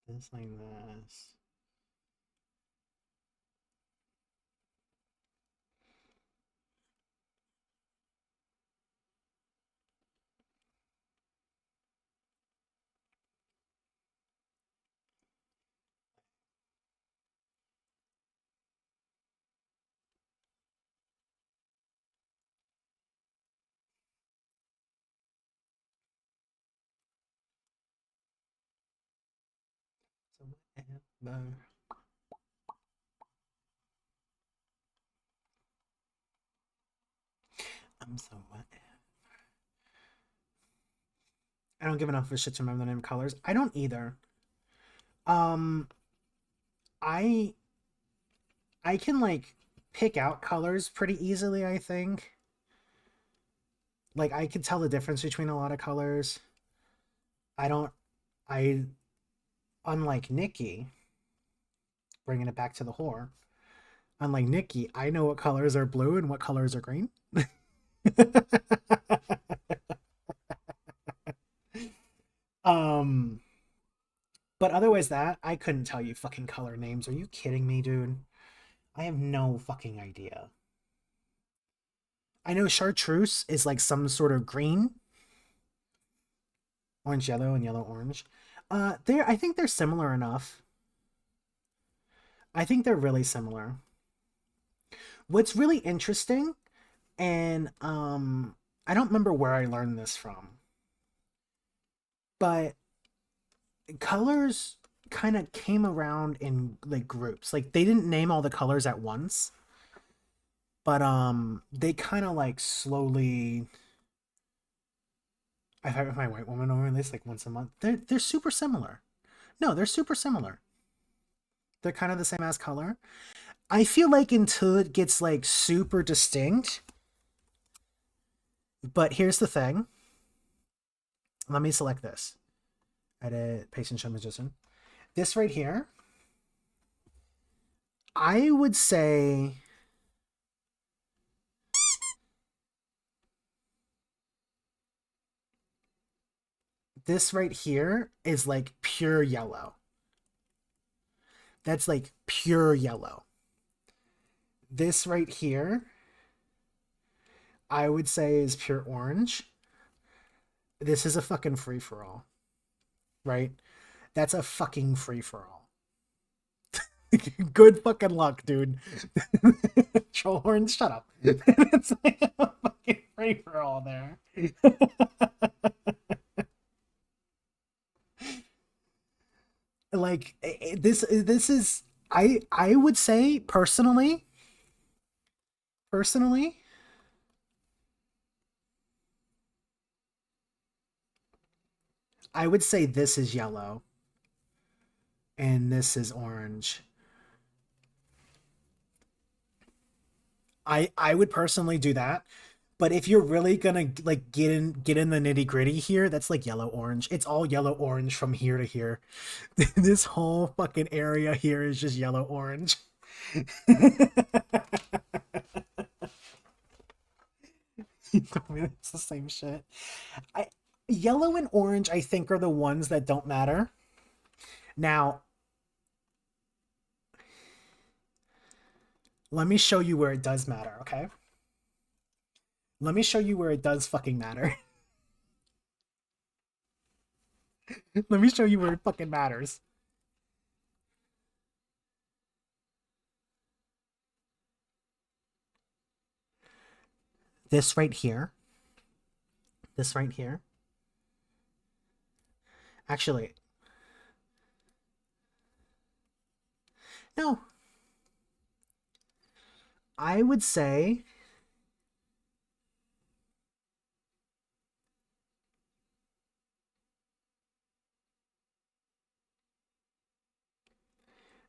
This like this. So whatever. I'm so whatever. I don't give enough of a shit to remember the name of colors. I don't either. Um, I I can like pick out colors pretty easily, I think. Like, I can tell the difference between a lot of colors. I don't, I, unlike Nikki, bringing it back to the whore, unlike Nikki, I know what colors are blue and what colors are green. um, but otherwise that, I couldn't tell you fucking color names. Are you kidding me, dude? I have no fucking idea. I know chartreuse is like some sort of green, orange yellow, and yellow orange. I think they're similar enough. I think they're really similar. What's really interesting, and I don't remember where I learned this from, but colors kind of came around in like groups. Like they didn't name all the colors at once, but they kind of like slowly. I have my white woman over this like once a month. They're super similar. No, they're super similar. They're kind of the same as color. I feel like until it gets like super distinct. But here's the thing. Let me select this. Edit, paste, and show magician. This right here, I would say this right here is like pure yellow. That's like pure yellow. This right here, I would say is pure orange. This is a fucking free-for-all. Right? That's a fucking free-for-all. Good fucking luck, dude. Troll horns, shut up. It's like a fucking free-for-all there. Like this is I would say personally I would say this is yellow and this is orange. I would personally do that. But if you're really gonna like get in the nitty gritty here, that's like yellow orange. It's all yellow orange from here to here. This whole fucking area here is just yellow orange. You told me it's the same shit. Yellow and orange, I think, are the ones that don't matter. Now, let me show you where it does matter, okay? Let me show you where it does fucking matter. Let me show you where it fucking matters. This right here. This right here. Actually, no. I would say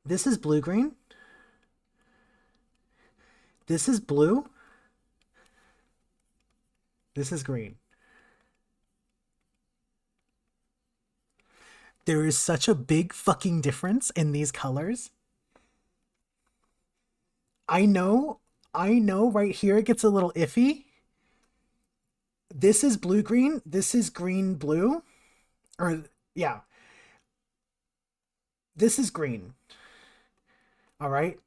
this is blue-green. This is blue. This is green. There is such a big fucking difference in these colors. I know right here it gets a little iffy. This is blue-green. This is green-blue. Or, yeah. This is green. All right?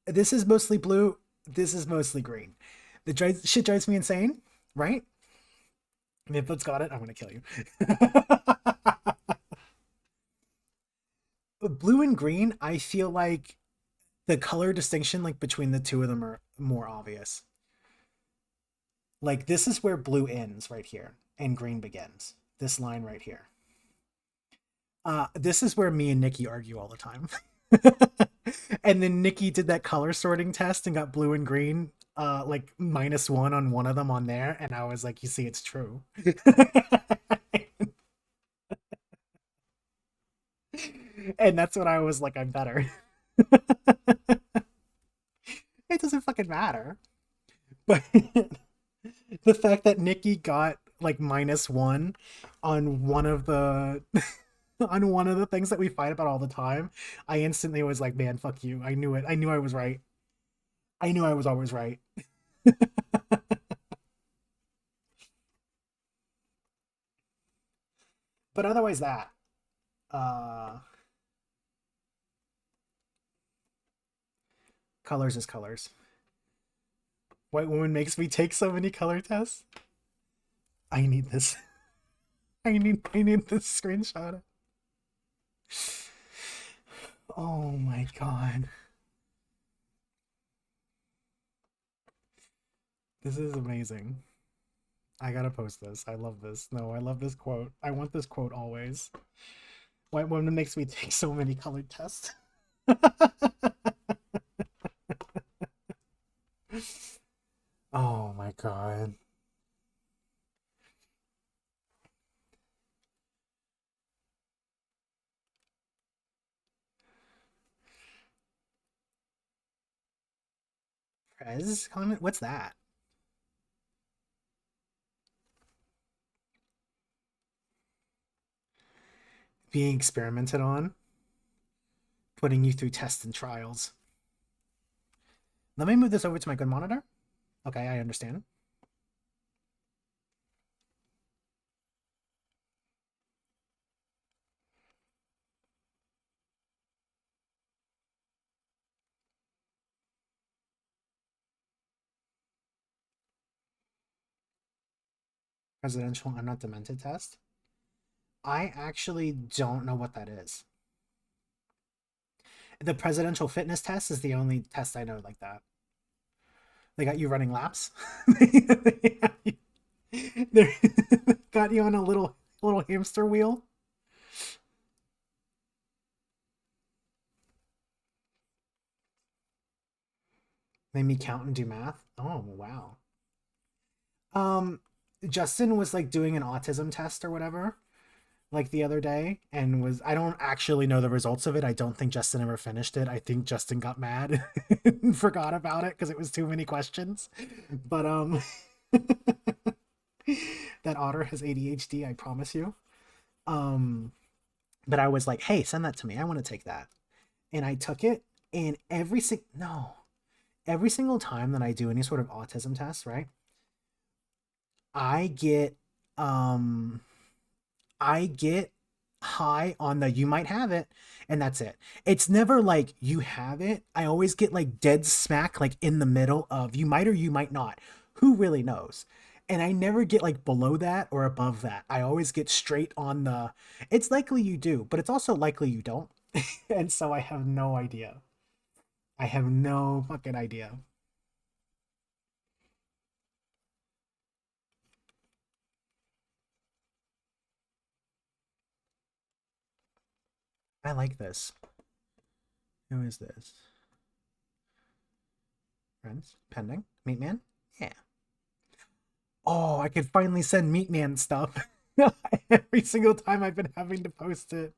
This is mostly blue. This is mostly green. Shit drives me insane, right? Niplet's got it. I'm gonna kill you. Blue and green, I feel like the color distinction like between the two of them are more obvious. Like this is where blue ends right here and green begins. This line right here. This is where me and Nikki argue all the time. And then Nikki did that color sorting test and got blue and green like -1 on one of them on there, and I was like, you see, it's true. And that's when I was like, I'm better. It doesn't fucking matter. But The fact that Nikki got like -1 on one of the on one of the things that we fight about all the time, I instantly was like, man, fuck you. I knew it. I knew I was right. I knew I was always right. But otherwise that. Uh Colors is colors. White woman makes me take so many color tests. I need this. I need this screenshot. Oh my god. This is amazing. I gotta post this. I love this. No, I love this quote. I want this quote always. White woman makes me take so many colored tests. Oh my god. Prez comment? What's that? Being experimented on? Putting you through tests and trials. Let me move this over to my good monitor. Okay, I understand. Presidential I'm not demented test. I actually don't know what that is. The presidential fitness test is the only test I know like that. They got you running laps. They got you on a little hamster wheel. Made me count and do math. Oh wow. Justin was like doing an autism test or whatever, like the other day, and was I don't actually know the results of it. I don't think Justin ever finished it. I think Justin got mad and forgot about it because it was too many questions. But that otter has ADHD, I promise you. But I was like, hey, send that to me. I want to take that. And I took it, and every single time that I do any sort of autism test, right? I get I get high on the you might have it, and that's it. It's never like you have it. I always get like dead smack like in the middle of you might or you might not. Who really knows? And I never get like below that or above that. I always get straight on the it's likely you do, but it's also likely you don't. And so I have no idea. I have no fucking idea. I like this. Who is this? Friends? Pending? Meat Man? Yeah. Oh, I could finally send Meat Man stuff. Every single time I've been having to post it.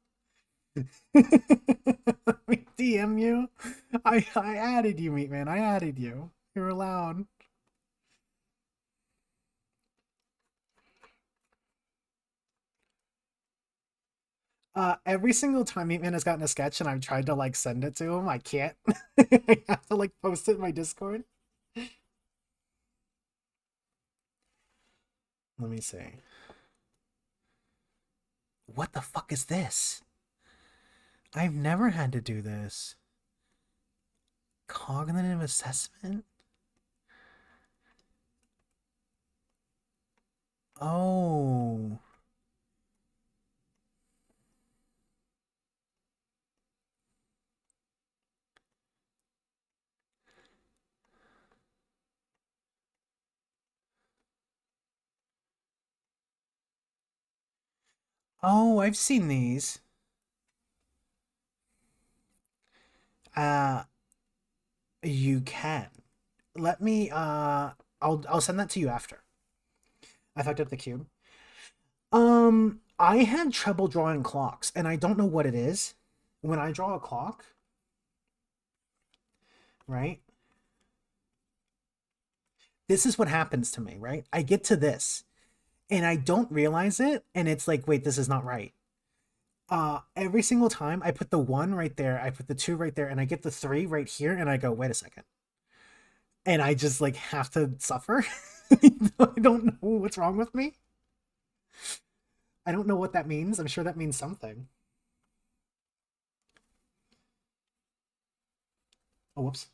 Let me DM you. I added you, Meat Man. I added you. You're allowed. Every single time Meat Man has gotten a sketch and I've tried to like send it to him, I can't. I have to like post it in my Discord. Let me see. What the fuck is this? I've never had to do this. Cognitive assessment? Oh. Oh, I've seen these. Uh, you can. Let me I'll send that to you after. I fucked up the cube. I had trouble drawing clocks, and I don't know what it is. When I draw a clock, right? this is what happens to me, right? I get to this and I don't realize it, and it's like, wait, this is not right. Every single time I put the 1 right there, I put the 2 right there, and I get the 3 right here, and I go, wait a second. And I just like have to suffer. I don't know what's wrong with me. I don't know what that means. I'm sure that means something. Oh, whoops.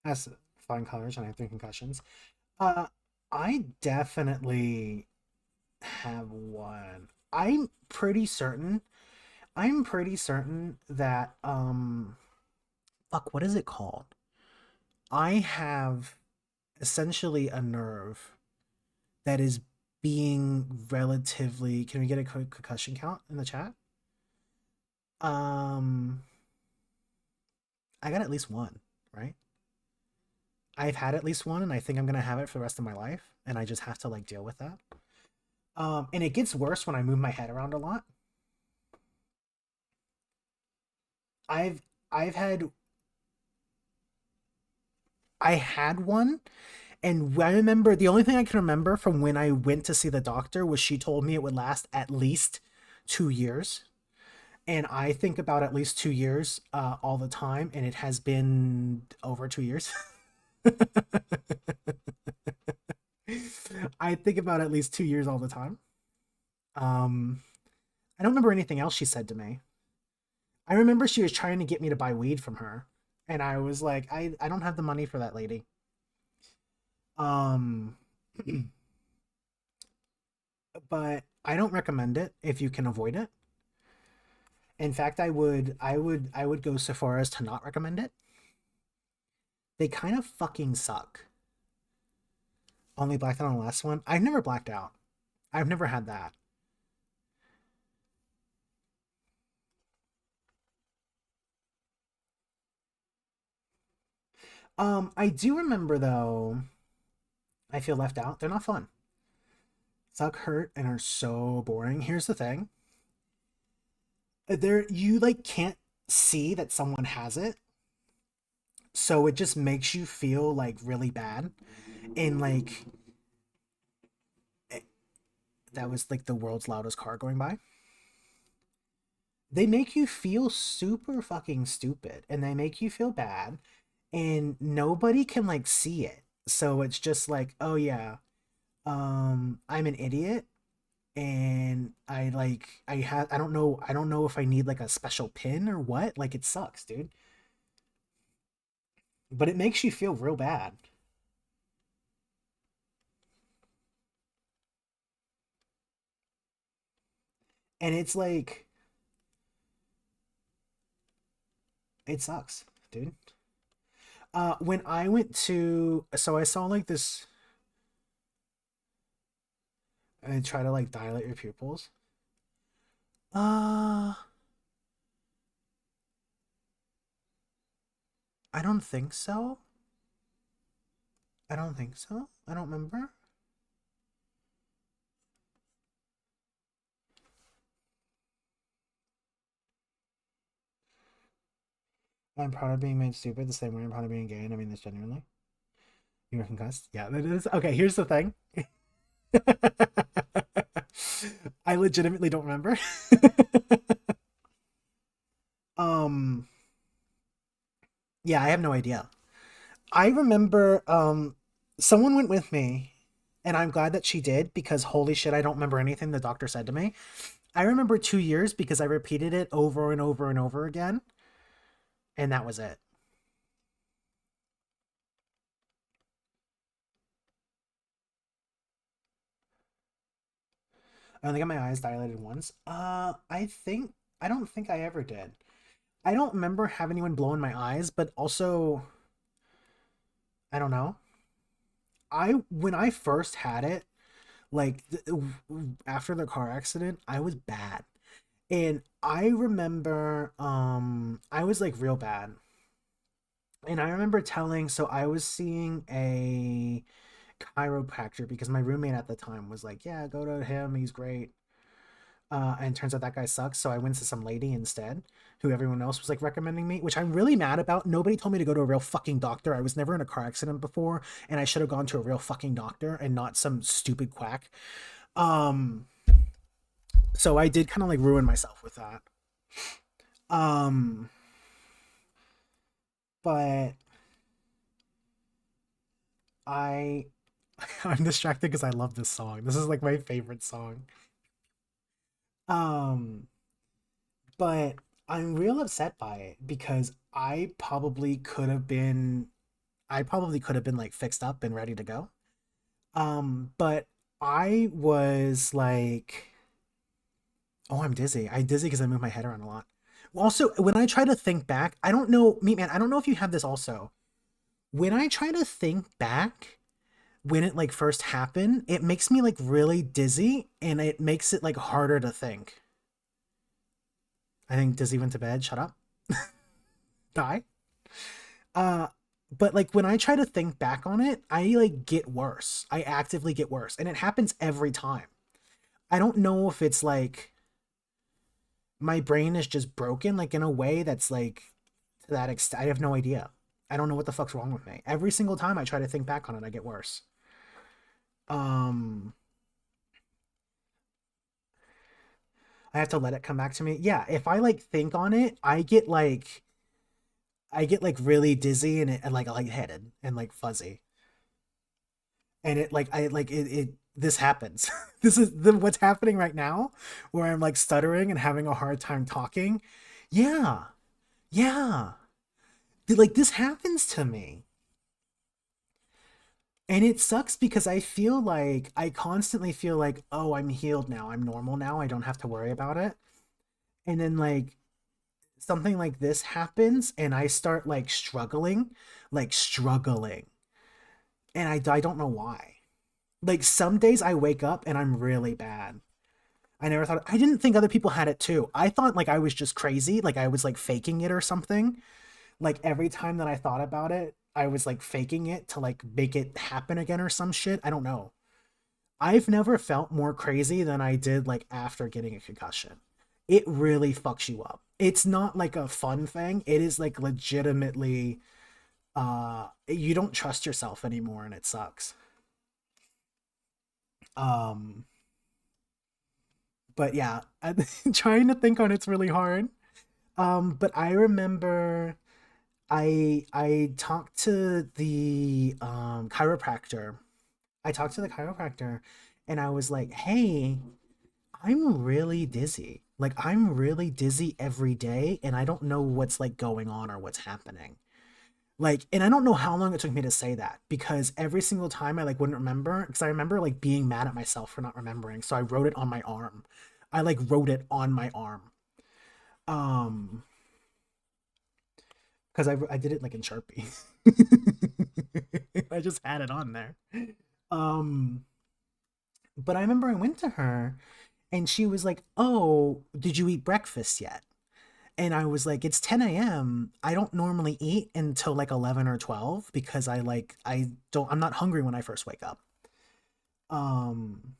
Has flying colors, and I have 3 concussions. Uh, I definitely have one. I'm pretty certain that fuck, what is it called? I have essentially a nerve that is being relatively, can we get a concussion count in the chat? I got at least one, right? I've had at least one, and I think I'm gonna have it for the rest of my life, and I just have to like deal with that. And it gets worse when I move my head around a lot. I've I've had I had one, and I remember the only thing I can remember from when I went to see the doctor was she told me it would last at least 2 years. And I think about at least 2 years all the time, and it has been over 2 years. I think about at least 2 years all the time. Um, I don't remember anything else she said to me. I remember she was trying to get me to buy weed from her, and I was like, I don't have the money for that, lady. Um, but I don't recommend it if you can avoid it. In fact, I would go so far as to not recommend it. They kind of fucking suck. Only blacked out on the last one. I've never blacked out. I've never had that. I do remember though. I feel left out. They're not fun. Suck, hurt, and are so boring. Here's the thing. There, you like can't see that someone has it, so it just makes you feel like really bad, and like that was like the world's loudest car going by. They make you feel super fucking stupid, and they make you feel bad, and nobody can like see it. So it's just like, oh yeah, I'm an idiot, and I don't know if I need like a special pin or what. Like it sucks, dude. But it makes you feel real bad. And it's like it sucks, dude. When I went to, so I saw like this, and try to like dilate your pupils. Uh, I don't think so. I don't think so. I don't remember. I'm proud of being made stupid the same way I'm proud of being gay, and I mean this genuinely. You were concussed? Yeah, that is. Okay, here's the thing. I legitimately don't remember. um, yeah, I have no idea. I remember someone went with me, and I'm glad that she did because holy shit, I don't remember anything the doctor said to me. I remember 2 years because I repeated it over and over and over again, and that was it. I only got my eyes dilated once. I don't think I ever did. I don't remember having anyone blow in my eyes, but also I don't know. I when I first had it, like after the car accident, I was bad. And I remember I was like real bad. And I remember so I was seeing a chiropractor because my roommate at the time was like, yeah, go to him, he's great. And turns out that guy sucks. So I went to some lady instead, who everyone else was like recommending me, which I'm really mad about. Nobody told me to go to a real fucking doctor. I was never in a car accident before, and I should have gone to a real fucking doctor and not some stupid quack. Um, so I did kind of like ruin myself with that. Um, but I I'm distracted because I love this song. This is like my favorite song. Um, but I'm real upset by it because I probably could have been like fixed up and ready to go. But I was like, oh, I'm dizzy. I'm dizzy because I move my head around a lot. Also, when I try to think back, I don't know, Meat Man, I don't know if you have this also. When I try to think back, when it like first happened, it makes me like really dizzy and it makes it like harder to think. I think Dizzy went to bed. Shut up. Die. Uh, but like when I try to think back on it, I like get worse. I actively get worse, and it happens every time. I don't know if it's like my brain is just broken, like in a way that's like to that extent. I have no idea. I don't know what the fuck's wrong with me. Every single time I try to think back on it, I get worse. Um, I have to let it come back to me. Yeah, if I like think on it, I get like really dizzy and like lightheaded and like fuzzy. And it like I like it this happens. This is what's happening right now where I'm like stuttering and having a hard time talking. Yeah. Yeah. Like this happens to me. And it sucks because I constantly feel like, oh, I'm healed now. I'm normal now. I don't have to worry about it. And then like something like this happens and I start like struggling. And I don't know why. Like some days I wake up and I'm really bad. I didn't think other people had it too. I thought like I was just crazy, like I was like faking it or something. Like every time that I thought about it, I was like faking it to like make it happen again or some shit. I don't know. I've never felt more crazy than I did like after getting a concussion. It really fucks you up. It's not like a fun thing. It is like legitimately you don't trust yourself anymore and it sucks. Um but yeah, I'm trying to think on it's really hard. But I remember I talked to the chiropractor. I talked to the chiropractor and I was like, "Hey, I'm really dizzy. Like I'm really dizzy every day and I don't know what's like going on or what's happening." Like, and I don't know how long it took me to say that because every single time I like wouldn't remember because I remember like being mad at myself for not remembering. So I wrote it on my arm. I like wrote it on my arm. Um, because I did it like in Sharpie. I just had it on there. Um, but I remember I went to her and she was like, "Oh, did you eat breakfast yet?" And I was like, "It's 10 a.m. I don't normally eat until like 11 or 12 because I'm not hungry when I first wake up." Um,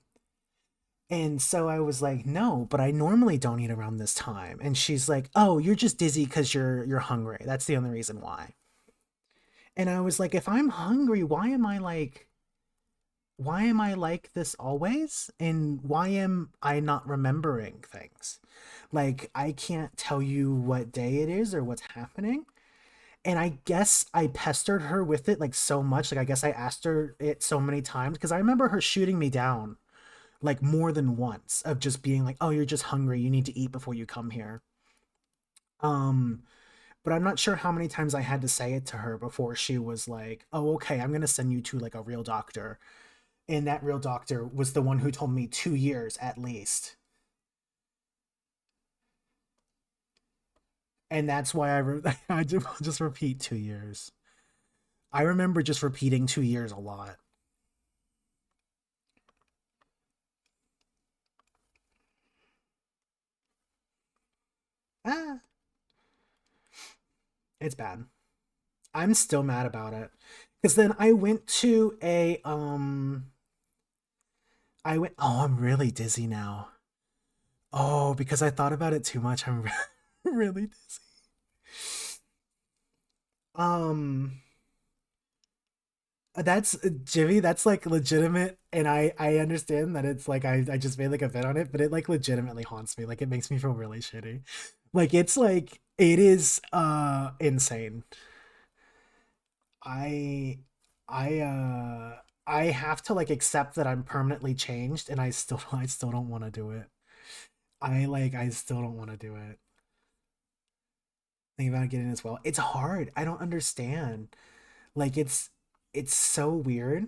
and so I was like, "No, but I normally don't eat around this time." And she's like, "Oh, you're just dizzy because you're hungry. That's the only reason why." And I was like, "If I'm hungry, why am I like this always? And why am I not remembering things? Like I can't tell you what day it is or what's happening." And I guess I pestered her with it like so much. Like I guess I asked her it so many times because I remember her shooting me down like more than once of just being like, "Oh, you're just hungry. You need to eat before you come here." Um, but I'm not sure how many times I had to say it to her before she was like, "Oh, okay, I'm gonna send you to like a real doctor." And that real doctor was the one who told me 2 years at least. And that's why I just repeat 2 years. I remember just repeating 2 years a lot. Ah, it's bad. I'm still mad about it. Because then I went to a oh, I'm really dizzy now. Oh, because I thought about it too much. I'm really dizzy. Um that's Jimmy, that's like legitimate, and I understand that it's like I just made like a bet on it, but it like legitimately haunts me. Like it makes me feel really shitty. Like it is insane. I I have to like accept that I'm permanently changed, and I still don't want to do it. I still don't want to do it. Think about getting as well. It's hard. I don't understand. Like it's so weird.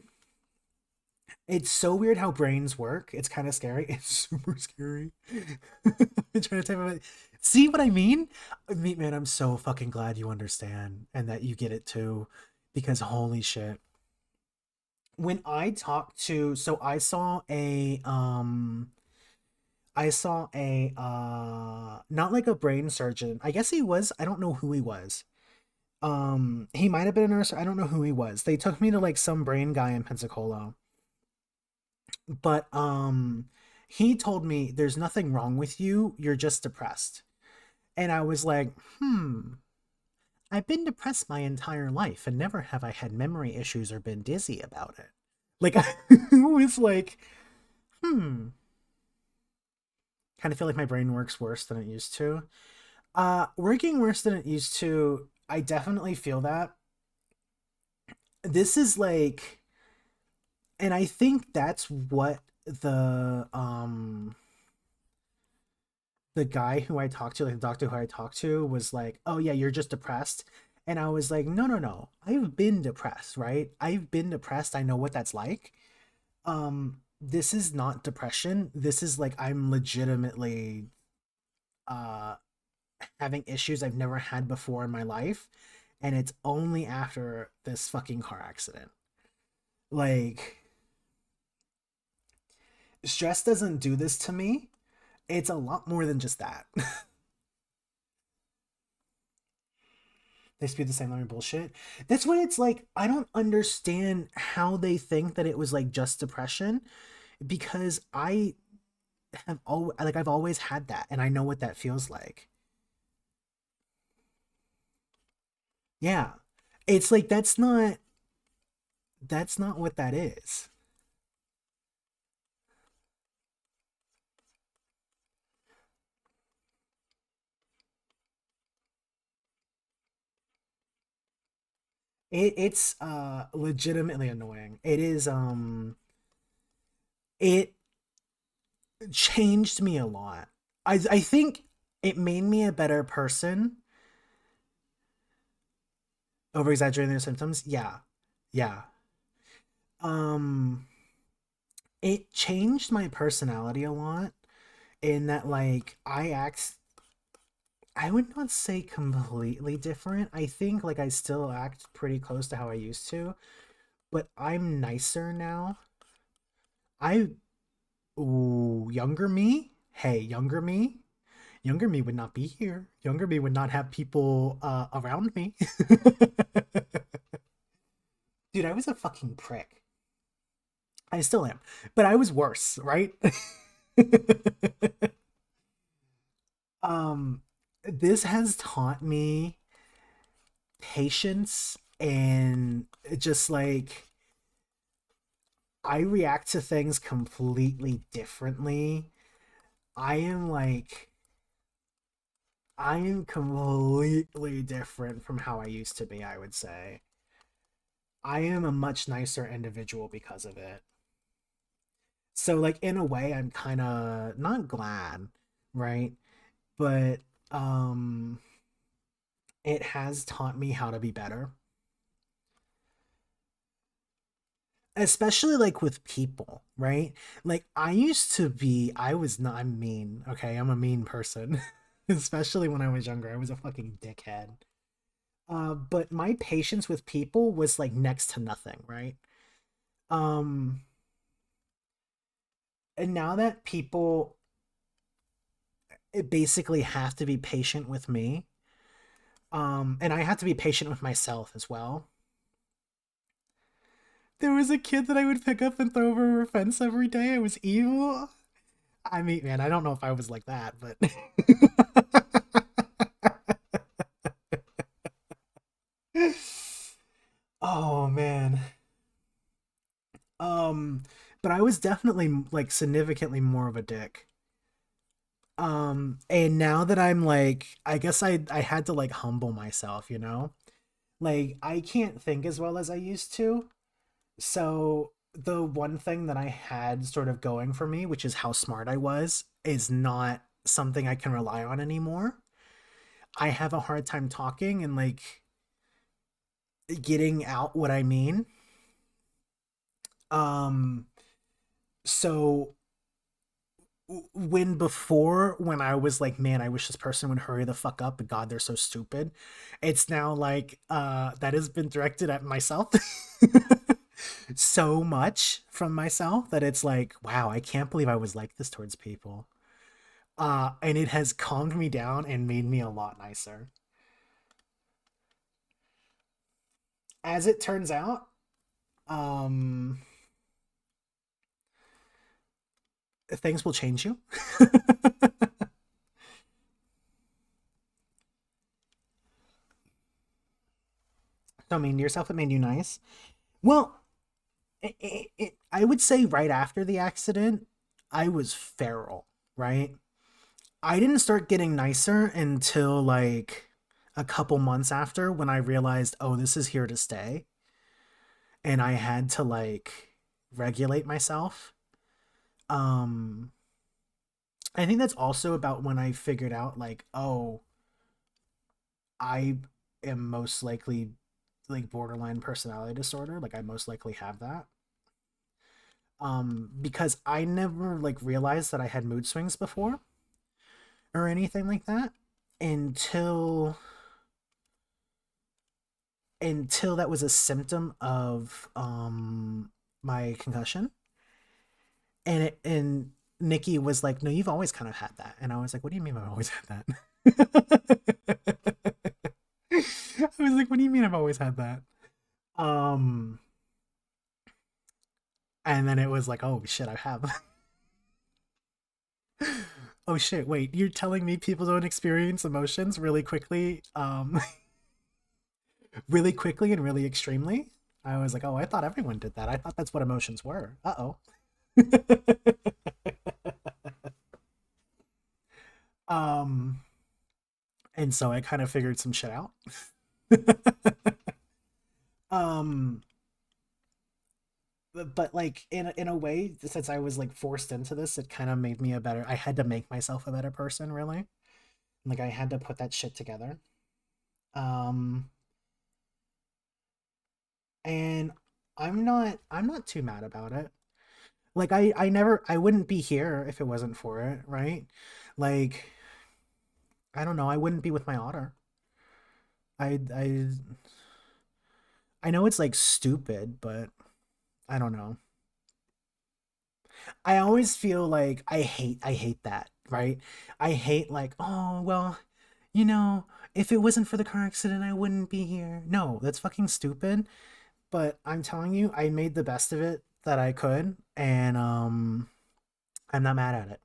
It's so weird how brains work. It's kind of scary. It's super scary. I'm trying to type of it. See what I mean? Meat man, I'm so fucking glad you understand and that you get it too. Because holy shit. When I talked to so I saw a not like a brain surgeon. I guess he was, I don't know who he was. He might have been a nurse, I don't know who he was. They took me to like some brain guy in Pensacola. But he told me there's nothing wrong with you, you're just depressed. And I was like, I've been depressed my entire life and never have I had memory issues or been dizzy about it. Like I was like, kind of feel like my brain works worse than it used to. Working worse than it used to, I definitely feel that. This is like, and I think that's what the guy who I talked to, like the doctor who I talked to, was like, "Oh yeah, you're just depressed." And I was like, "No, no, no. I've been depressed, right? I've been depressed. I know what that's like. This is not depression. This is like I'm legitimately uh having issues I've never had before in my life, and it's only after this fucking car accident. Like stress doesn't do this to me. It's a lot more than just that." They spew the same line of bullshit. That's why it's like I don't understand how they think that it was like just depression, because I've always had that and I know what that feels like. Yeah. It's like that's not what that is. It's legitimately annoying. It is it changed me a lot. I think it made me a better person. Over exaggerating their symptoms. Yeah. Yeah. Um it changed my personality a lot, in that like I would not say completely different. I think like I still act pretty close to how I used to, but I'm nicer now. I Ooh, younger me? Hey, younger me would not be here. Younger me would not have people around me. Dude, I was a fucking prick. I still am, but I was worse, right? um this has taught me patience, and just like I react to things completely differently. I am like I am completely different from how I used to be, I would say. I am a much nicer individual because of it. So like in a way I'm kind of not glad, right? But um it has taught me how to be better, especially like with people, right? Like I used to be, I was not, I'm mean, okay? I'm a mean person. Especially when I was younger. I was a fucking dickhead. But my patience with people was like next to nothing, right? Um and now that people basically have to be patient with me, And I had to be patient with myself as well. There was a kid that I would pick up and throw over a fence every day. I was evil. I mean, man, I don't know if I was like that, but oh man. Um, but I was definitely like significantly more of a dick. And now that I'm like, I guess I had to like humble myself, you know? Like I can't think as well as I used to. So the one thing that I had sort of going for me, which is how smart I was, is not something I can rely on anymore. I have a hard time talking and like getting out what I mean. Um, so when before when I was like, man, I wish this person would hurry the fuck up, but God, they're so stupid. It's now like that has been directed at myself so much from myself that it's like, wow, I can't believe I was like this towards people. And it has calmed me down and made me a lot nicer. As it turns out, um things will change you. So mean to yourself, it made you nice. Well, I would say right after the accident, I was feral, right? I didn't start getting nicer until like a couple months after when I realized, oh, this is here to stay. And I had to like regulate myself. Um, I think that's also about when I figured out, like, oh, I am most likely like borderline personality disorder. Like, I most likely have that. Because I never like realized that I had mood swings before or anything like that until that was a symptom of my concussion. And Nikki was like, no, you've always kind of had that. And I was like, what do you mean I've always had that? I was like, what do you mean I've always had that? um and then it was like, oh shit, I have. Oh shit, wait, you're telling me people don't experience emotions really quickly, really quickly and really extremely? I was like, oh, I thought everyone did that. I thought that's what emotions were. Uh-oh. um and so I kind of figured some shit out. um but like in a way, since I was like forced into this, it kind of made me a better, I had to make myself a better person, really. Like I had to put that shit together. um and I'm not too mad about it. Like I wouldn't be here if it wasn't for it, right? Like I don't know, I wouldn't be with my otter. I know it's like stupid, but I don't know. I always feel like I hate that, right? I hate like, oh, well, you know, if it wasn't for the car accident, I wouldn't be here. No, that's fucking stupid. But I'm telling you, I made the best of it that I could, and I'm not mad at it.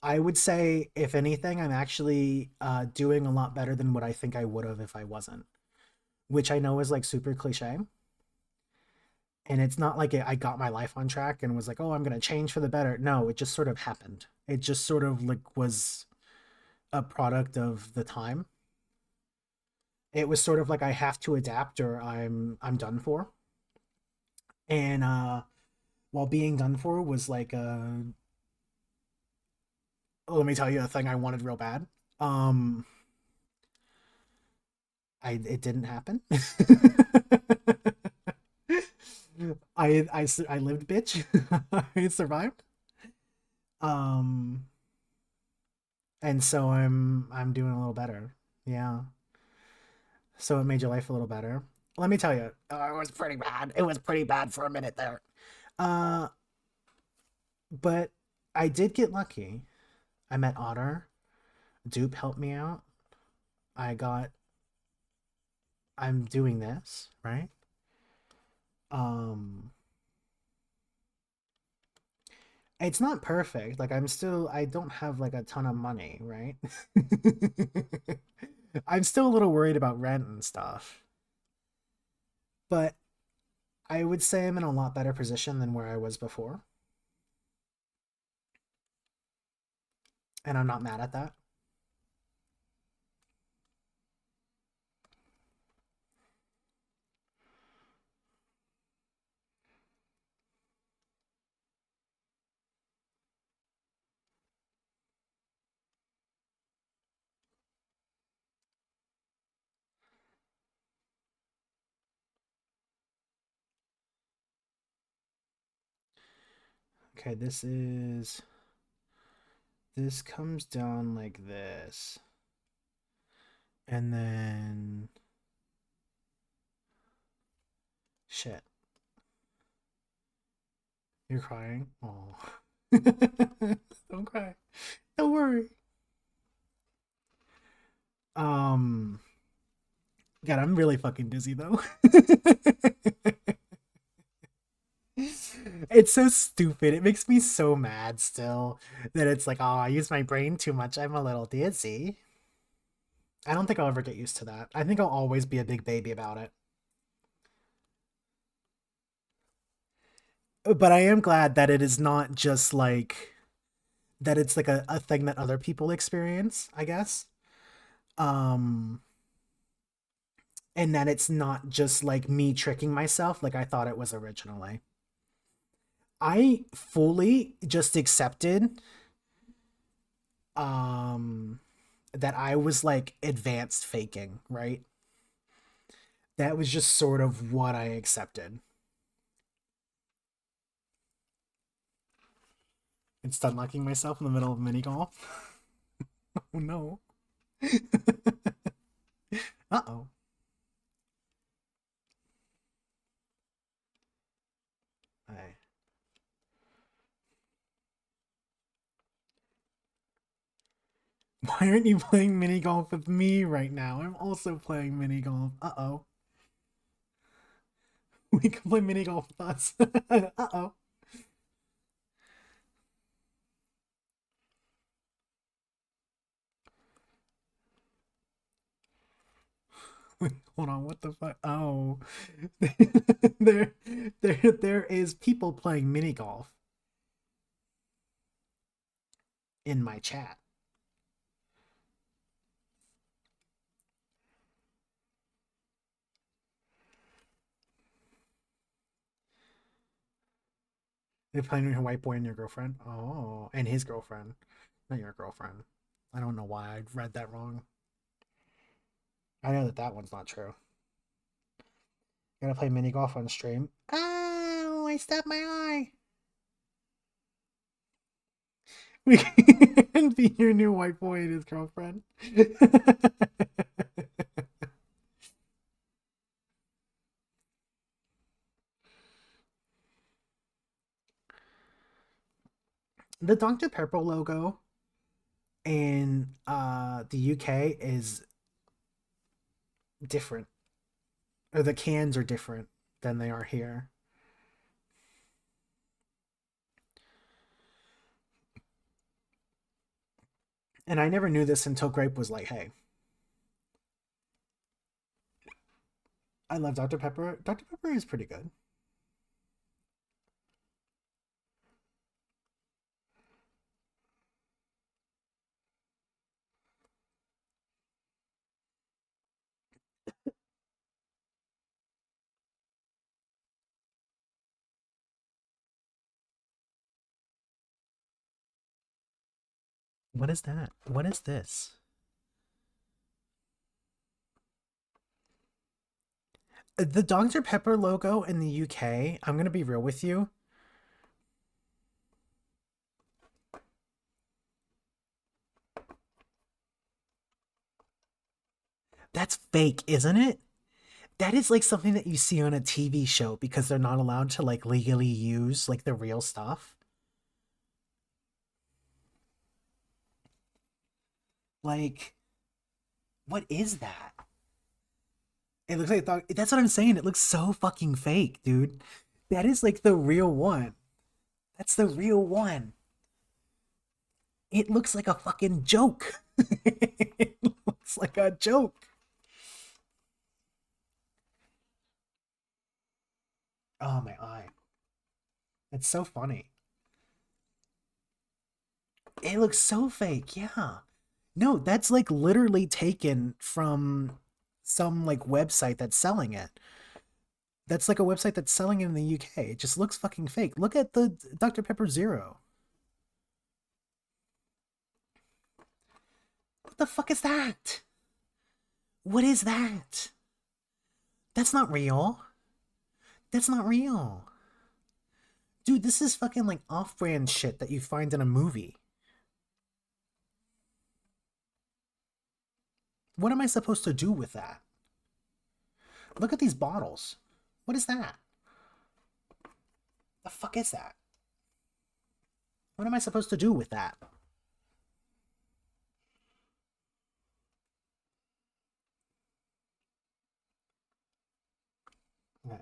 I would say, if anything, I'm actually doing a lot better than what I think I would have if I wasn't. Which I know is like super cliche. And it's not like I got my life on track and was like, oh, I'm going to change for the better. No, it just sort of happened. It just sort of like was a product of the time. It was sort of like I have to adapt or I'm done for. And while being done for was like let me tell you a thing I wanted real bad. Um it didn't happen. I lived, bitch. I survived. Um and so I'm doing a little better. Yeah. So it made your life a little better. Let me tell you, it was pretty bad. It was pretty bad for a minute there. Uh, but I did get lucky. I met Otter. Dupe helped me out. I'm doing this, right? Um, it's not perfect. Like I don't have like a ton of money, right? I'm still a little worried about rent and stuff. But I would say I'm in a lot better position than where I was before. And I'm not mad at that. Okay, this comes down like this. And then shit. You're crying? Oh. Don't cry. Don't worry. Um God, I'm really fucking dizzy though. It's so stupid. It makes me so mad still that it's like, oh, I use my brain too much. I'm a little dizzy. I don't think I'll ever get used to that. I think I'll always be a big baby about it. But I am glad that it is not just like that it's like a thing that other people experience, I guess. Um and that it's not just like me tricking myself like I thought it was originally. I fully just accepted um that I was like advanced faking, right? That was just sort of what I accepted. And stun locking myself in the middle of mini golf. Oh no. Uh-oh. I Why aren't you playing mini golf with me right now? I'm also playing mini golf. Uh-oh. We can play mini golf with us. Uh-oh. Wait, hold on, what the fuck? Oh. there there is people playing mini golf in my chat. They're playing with your white boy and your girlfriend. Oh, and his girlfriend. Not your girlfriend. I don't know why I read that wrong. I know that that one's not true. Gotta play mini golf on stream. Oh, I stabbed my eye. We can be your new white boy and his girlfriend. The Dr. Pepper logo in the UK is different. Or the cans are different than they are here. And I never knew this until Grape was like, hey, I love Dr. Pepper. Dr. Pepper is pretty good. What is that? What is this? The Dr. Pepper logo in the UK, I'm going to be real with you. That's fake, isn't it? That is like something that you see on a TV show because they're not allowed to like legally use like the real stuff. Like What is that? It looks like that's what I'm saying. It looks so fucking fake, dude. That is like the real one. That's the real one. It looks like a fucking joke. It looks like a joke. Oh, my eye. It's so funny. It looks so fake, yeah. No, that's like literally taken from some like website that's selling it. That's like a website that's selling it in the UK. It just looks fucking fake. Look at the Dr. Pepper Zero. What the fuck is that? What is that? That's not real. That's not real. Dude, this is fucking like off-brand shit that you find in a movie. What am I supposed to do with that? Look at these bottles. What is that? The fuck is that? What am I supposed to do with that? Okay.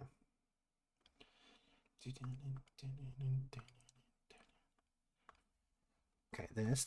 Okay, this.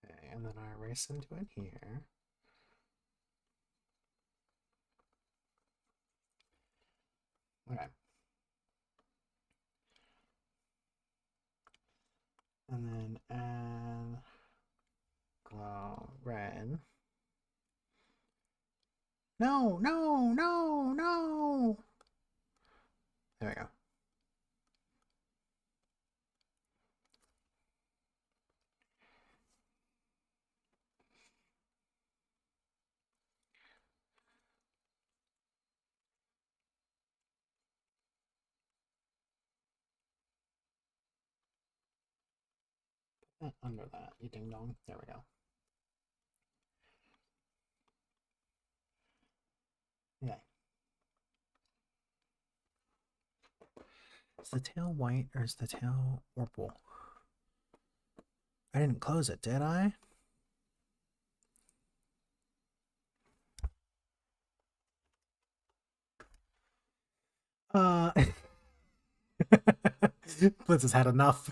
Okay, and then I erase into it here. Okay. And then add glow red. No, no, no, no. There we go. Under that, you ding dong. There we go. Yeah. Is the tail white or is the tail purple? I didn't close it, did I? Blitz has had enough.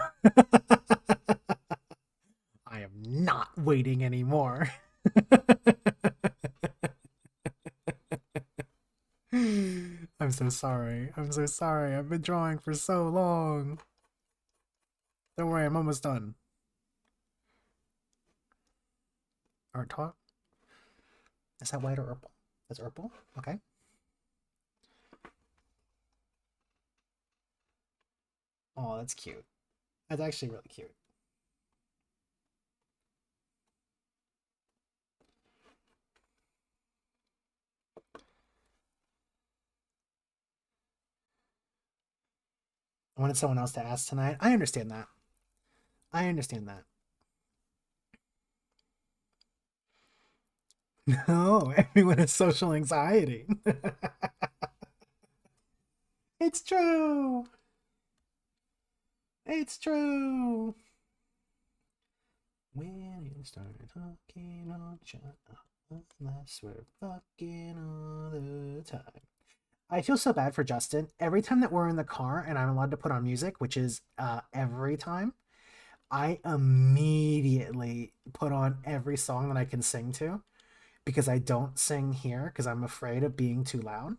I am not waiting anymore. I'm so sorry. I'm so sorry. I've been drawing for so long. Don't worry, I'm almost done. Art talk? Is that white or purple? That's purple? Okay. Oh, that's cute. That's actually really cute. I wanted someone else to ask tonight. I understand that. I understand that. No, everyone has social anxiety. It's true. It's true. When you start talking, I'll shut up unless we're fucking all the time. I feel so bad for Justin. Every time that we're in the car and I'm allowed to put on music, which is every time, I immediately put on every song that I can sing to because I don't sing here because I'm afraid of being too loud.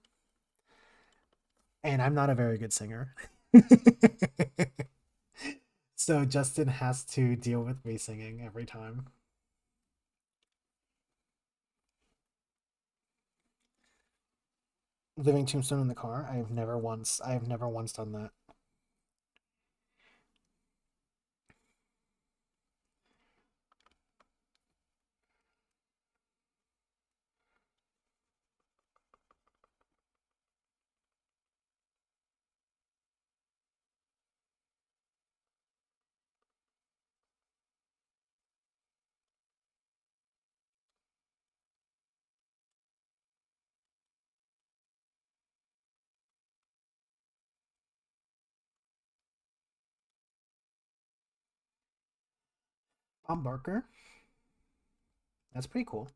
And I'm not a very good singer. So Justin has to deal with me singing every time. Living tombstone in the car. I have never once done that. Bob Barker. That's pretty cool.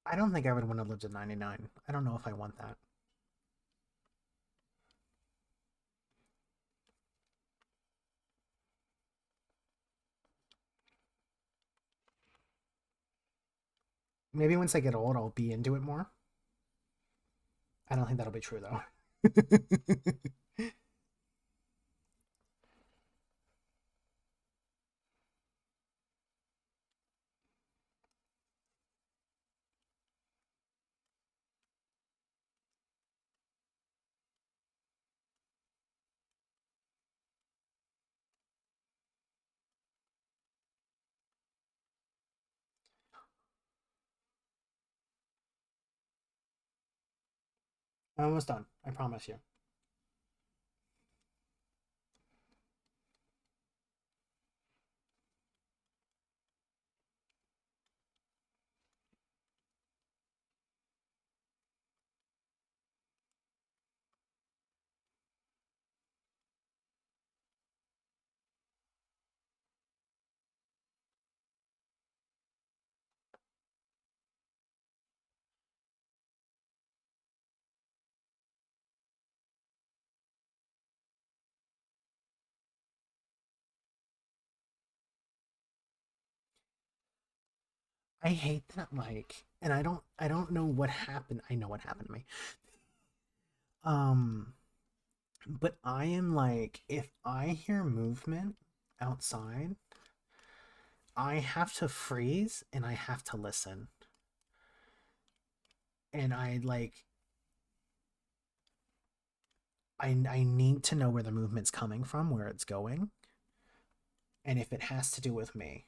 I don't think I would want to live to 99. I don't know if I want that. Maybe once I get old, I'll be into it more. I don't think that'll be true, though. I'm almost done. I promise you. I hate that, like, and I don't know what happened. I know what happened to me. Um, but I am like, if I hear movement outside, I have to freeze and I have to listen. And I need to know where the movement's coming from, where it's going, and if it has to do with me.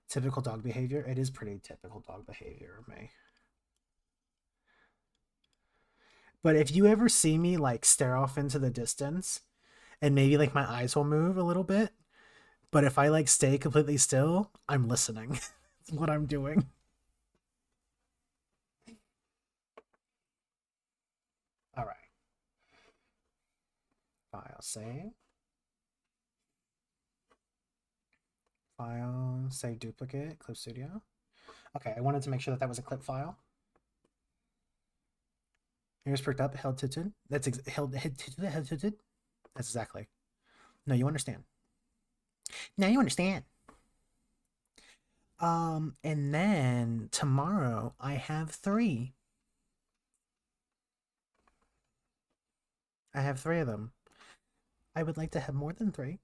Typical dog behavior. It is pretty typical dog behavior of me. But if you ever see me like stare off into the distance and maybe like my eyes will move a little bit, but if I like stay completely still, I'm listening. That's what I'm doing. All right. File save. File save duplicate Clip Studio. Okay, I wanted to make sure that that was a clip file. Ears perked up, held tilted. That's held tilted. That's exactly. No, you understand. Now you understand. And then tomorrow I have 3. I have 3 of them. I would like to have more than 3.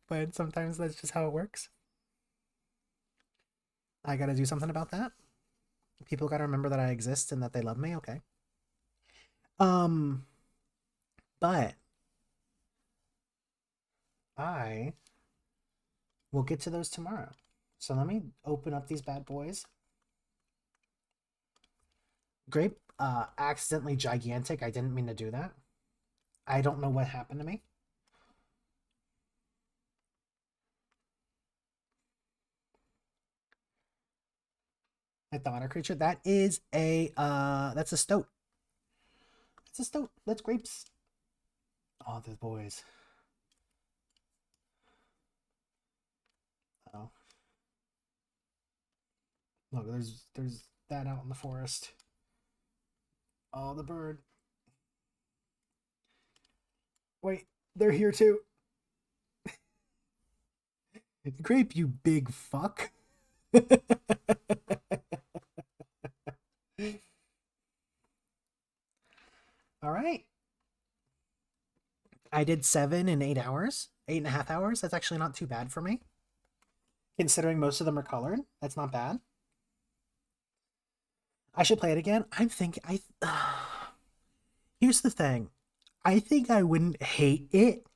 But sometimes that's just how it works. I gotta do something about that. People gotta remember that I exist and that they love me, okay. But I will get to those tomorrow. So let me open up these bad boys. Grape, accidentally gigantic. I didn't mean to do that. I don't know what happened to me. I thought a creature. That is a that's a stoat. That's a stoat. That's grapes. Oh, those boys. Oh. Look, there's that out in the forest. Oh, the bird. Wait, they're here too. Grape, you big fuck. I did 7 and 8 hours, 8.5 hours. That's actually not too bad for me. Considering most of them are colored, that's not bad. I should play it again. I'm thinking, here's the thing. I think I wouldn't hate it,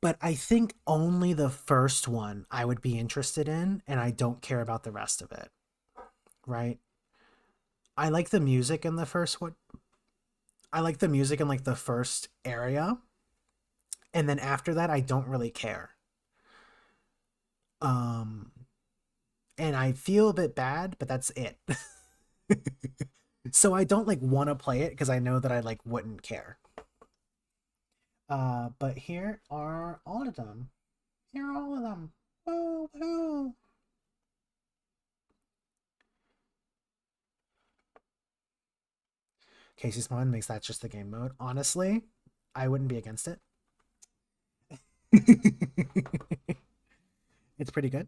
but I think only the first one I would be interested in, and I don't care about the rest of it. Right? I like the music in the first one. I like the music in like the first area, and then after that I don't really care. Um and I feel a bit bad, but that's it. So I don't like want to play it because I know that I like wouldn't care. But here are all of them. Here are all of them. Woo woo. Casey Spawn makes that just the game mode. Honestly, I wouldn't be against it. It's pretty good.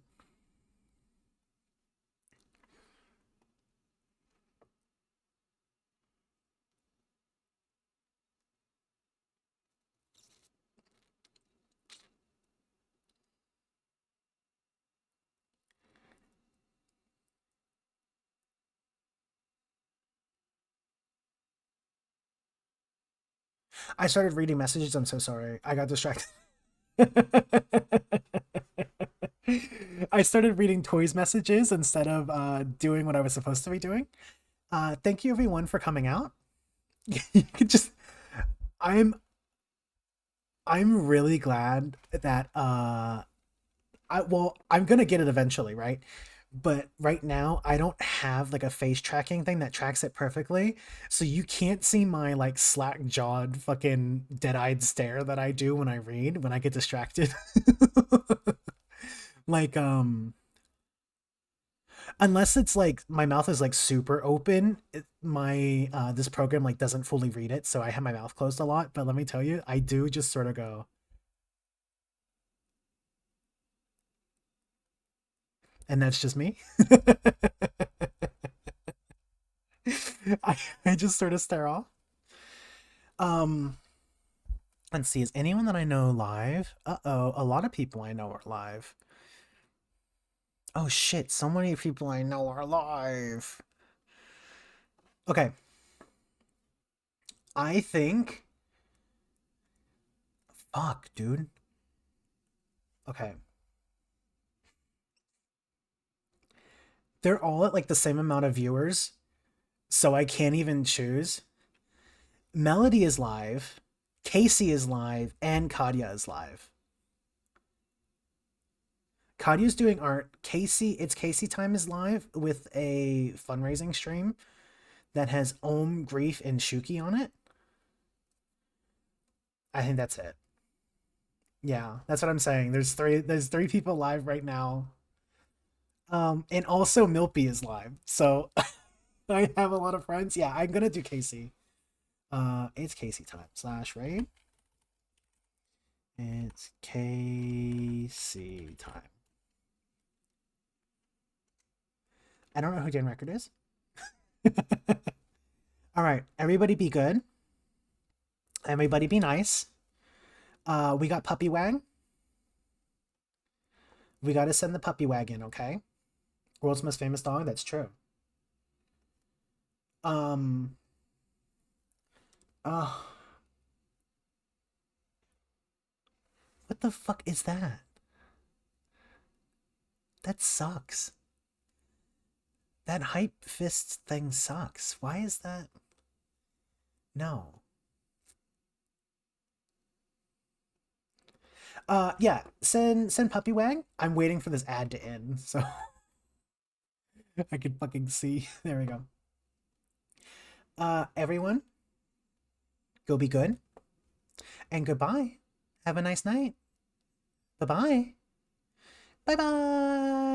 I started reading messages. I'm so sorry. I got distracted. I started reading toys messages instead of doing what I was supposed to be doing. Thank you everyone for coming out. You could just I'm I'm really glad that I'm gonna get it eventually, right? But right now I don't have like a face tracking thing that tracks it perfectly. So you can't see my like slack jawed fucking dead eyed stare that I do when I read when I get distracted. Like unless it's like my mouth is like super open, my this program like doesn't fully read it, so I have my mouth closed a lot. But let me tell you, I do just sort of go, and that's just me. I just sort of stare off. Um, let's see, is anyone that I know live? Uh-oh, a lot of people I know are live. Oh shit, so many people I know are live. Okay. I think fuck, dude. Okay. They're all at like the same amount of viewers, so I can't even choose. Melody is live, Casey is live, and Kadia is live. Kadia's doing art. It's Casey Time is live with a fundraising stream that has Om, Grief, and Shuki on it. I think that's it. Yeah, that's what I'm saying. There's three people live right now. And also Milpy is live. So I have a lot of friends. Yeah, I'm gonna do Casey. It's Casey time slash right. It's Casey time. I don't know who Dan Record is. All right, everybody be good. Everybody be nice. We got Puppy Wag. We got to send the Puppy Wag in, okay? World's most famous dog. That's true. Um. Oh, what the fuck is that? That sucks. That hype fist thing sucks. Why is that? No. Yeah. Send Puppy Wag. I'm waiting for this ad to end so I can fucking see. There we go. Everyone, go be good and goodbye. Have a nice night. Bye bye. Bye bye.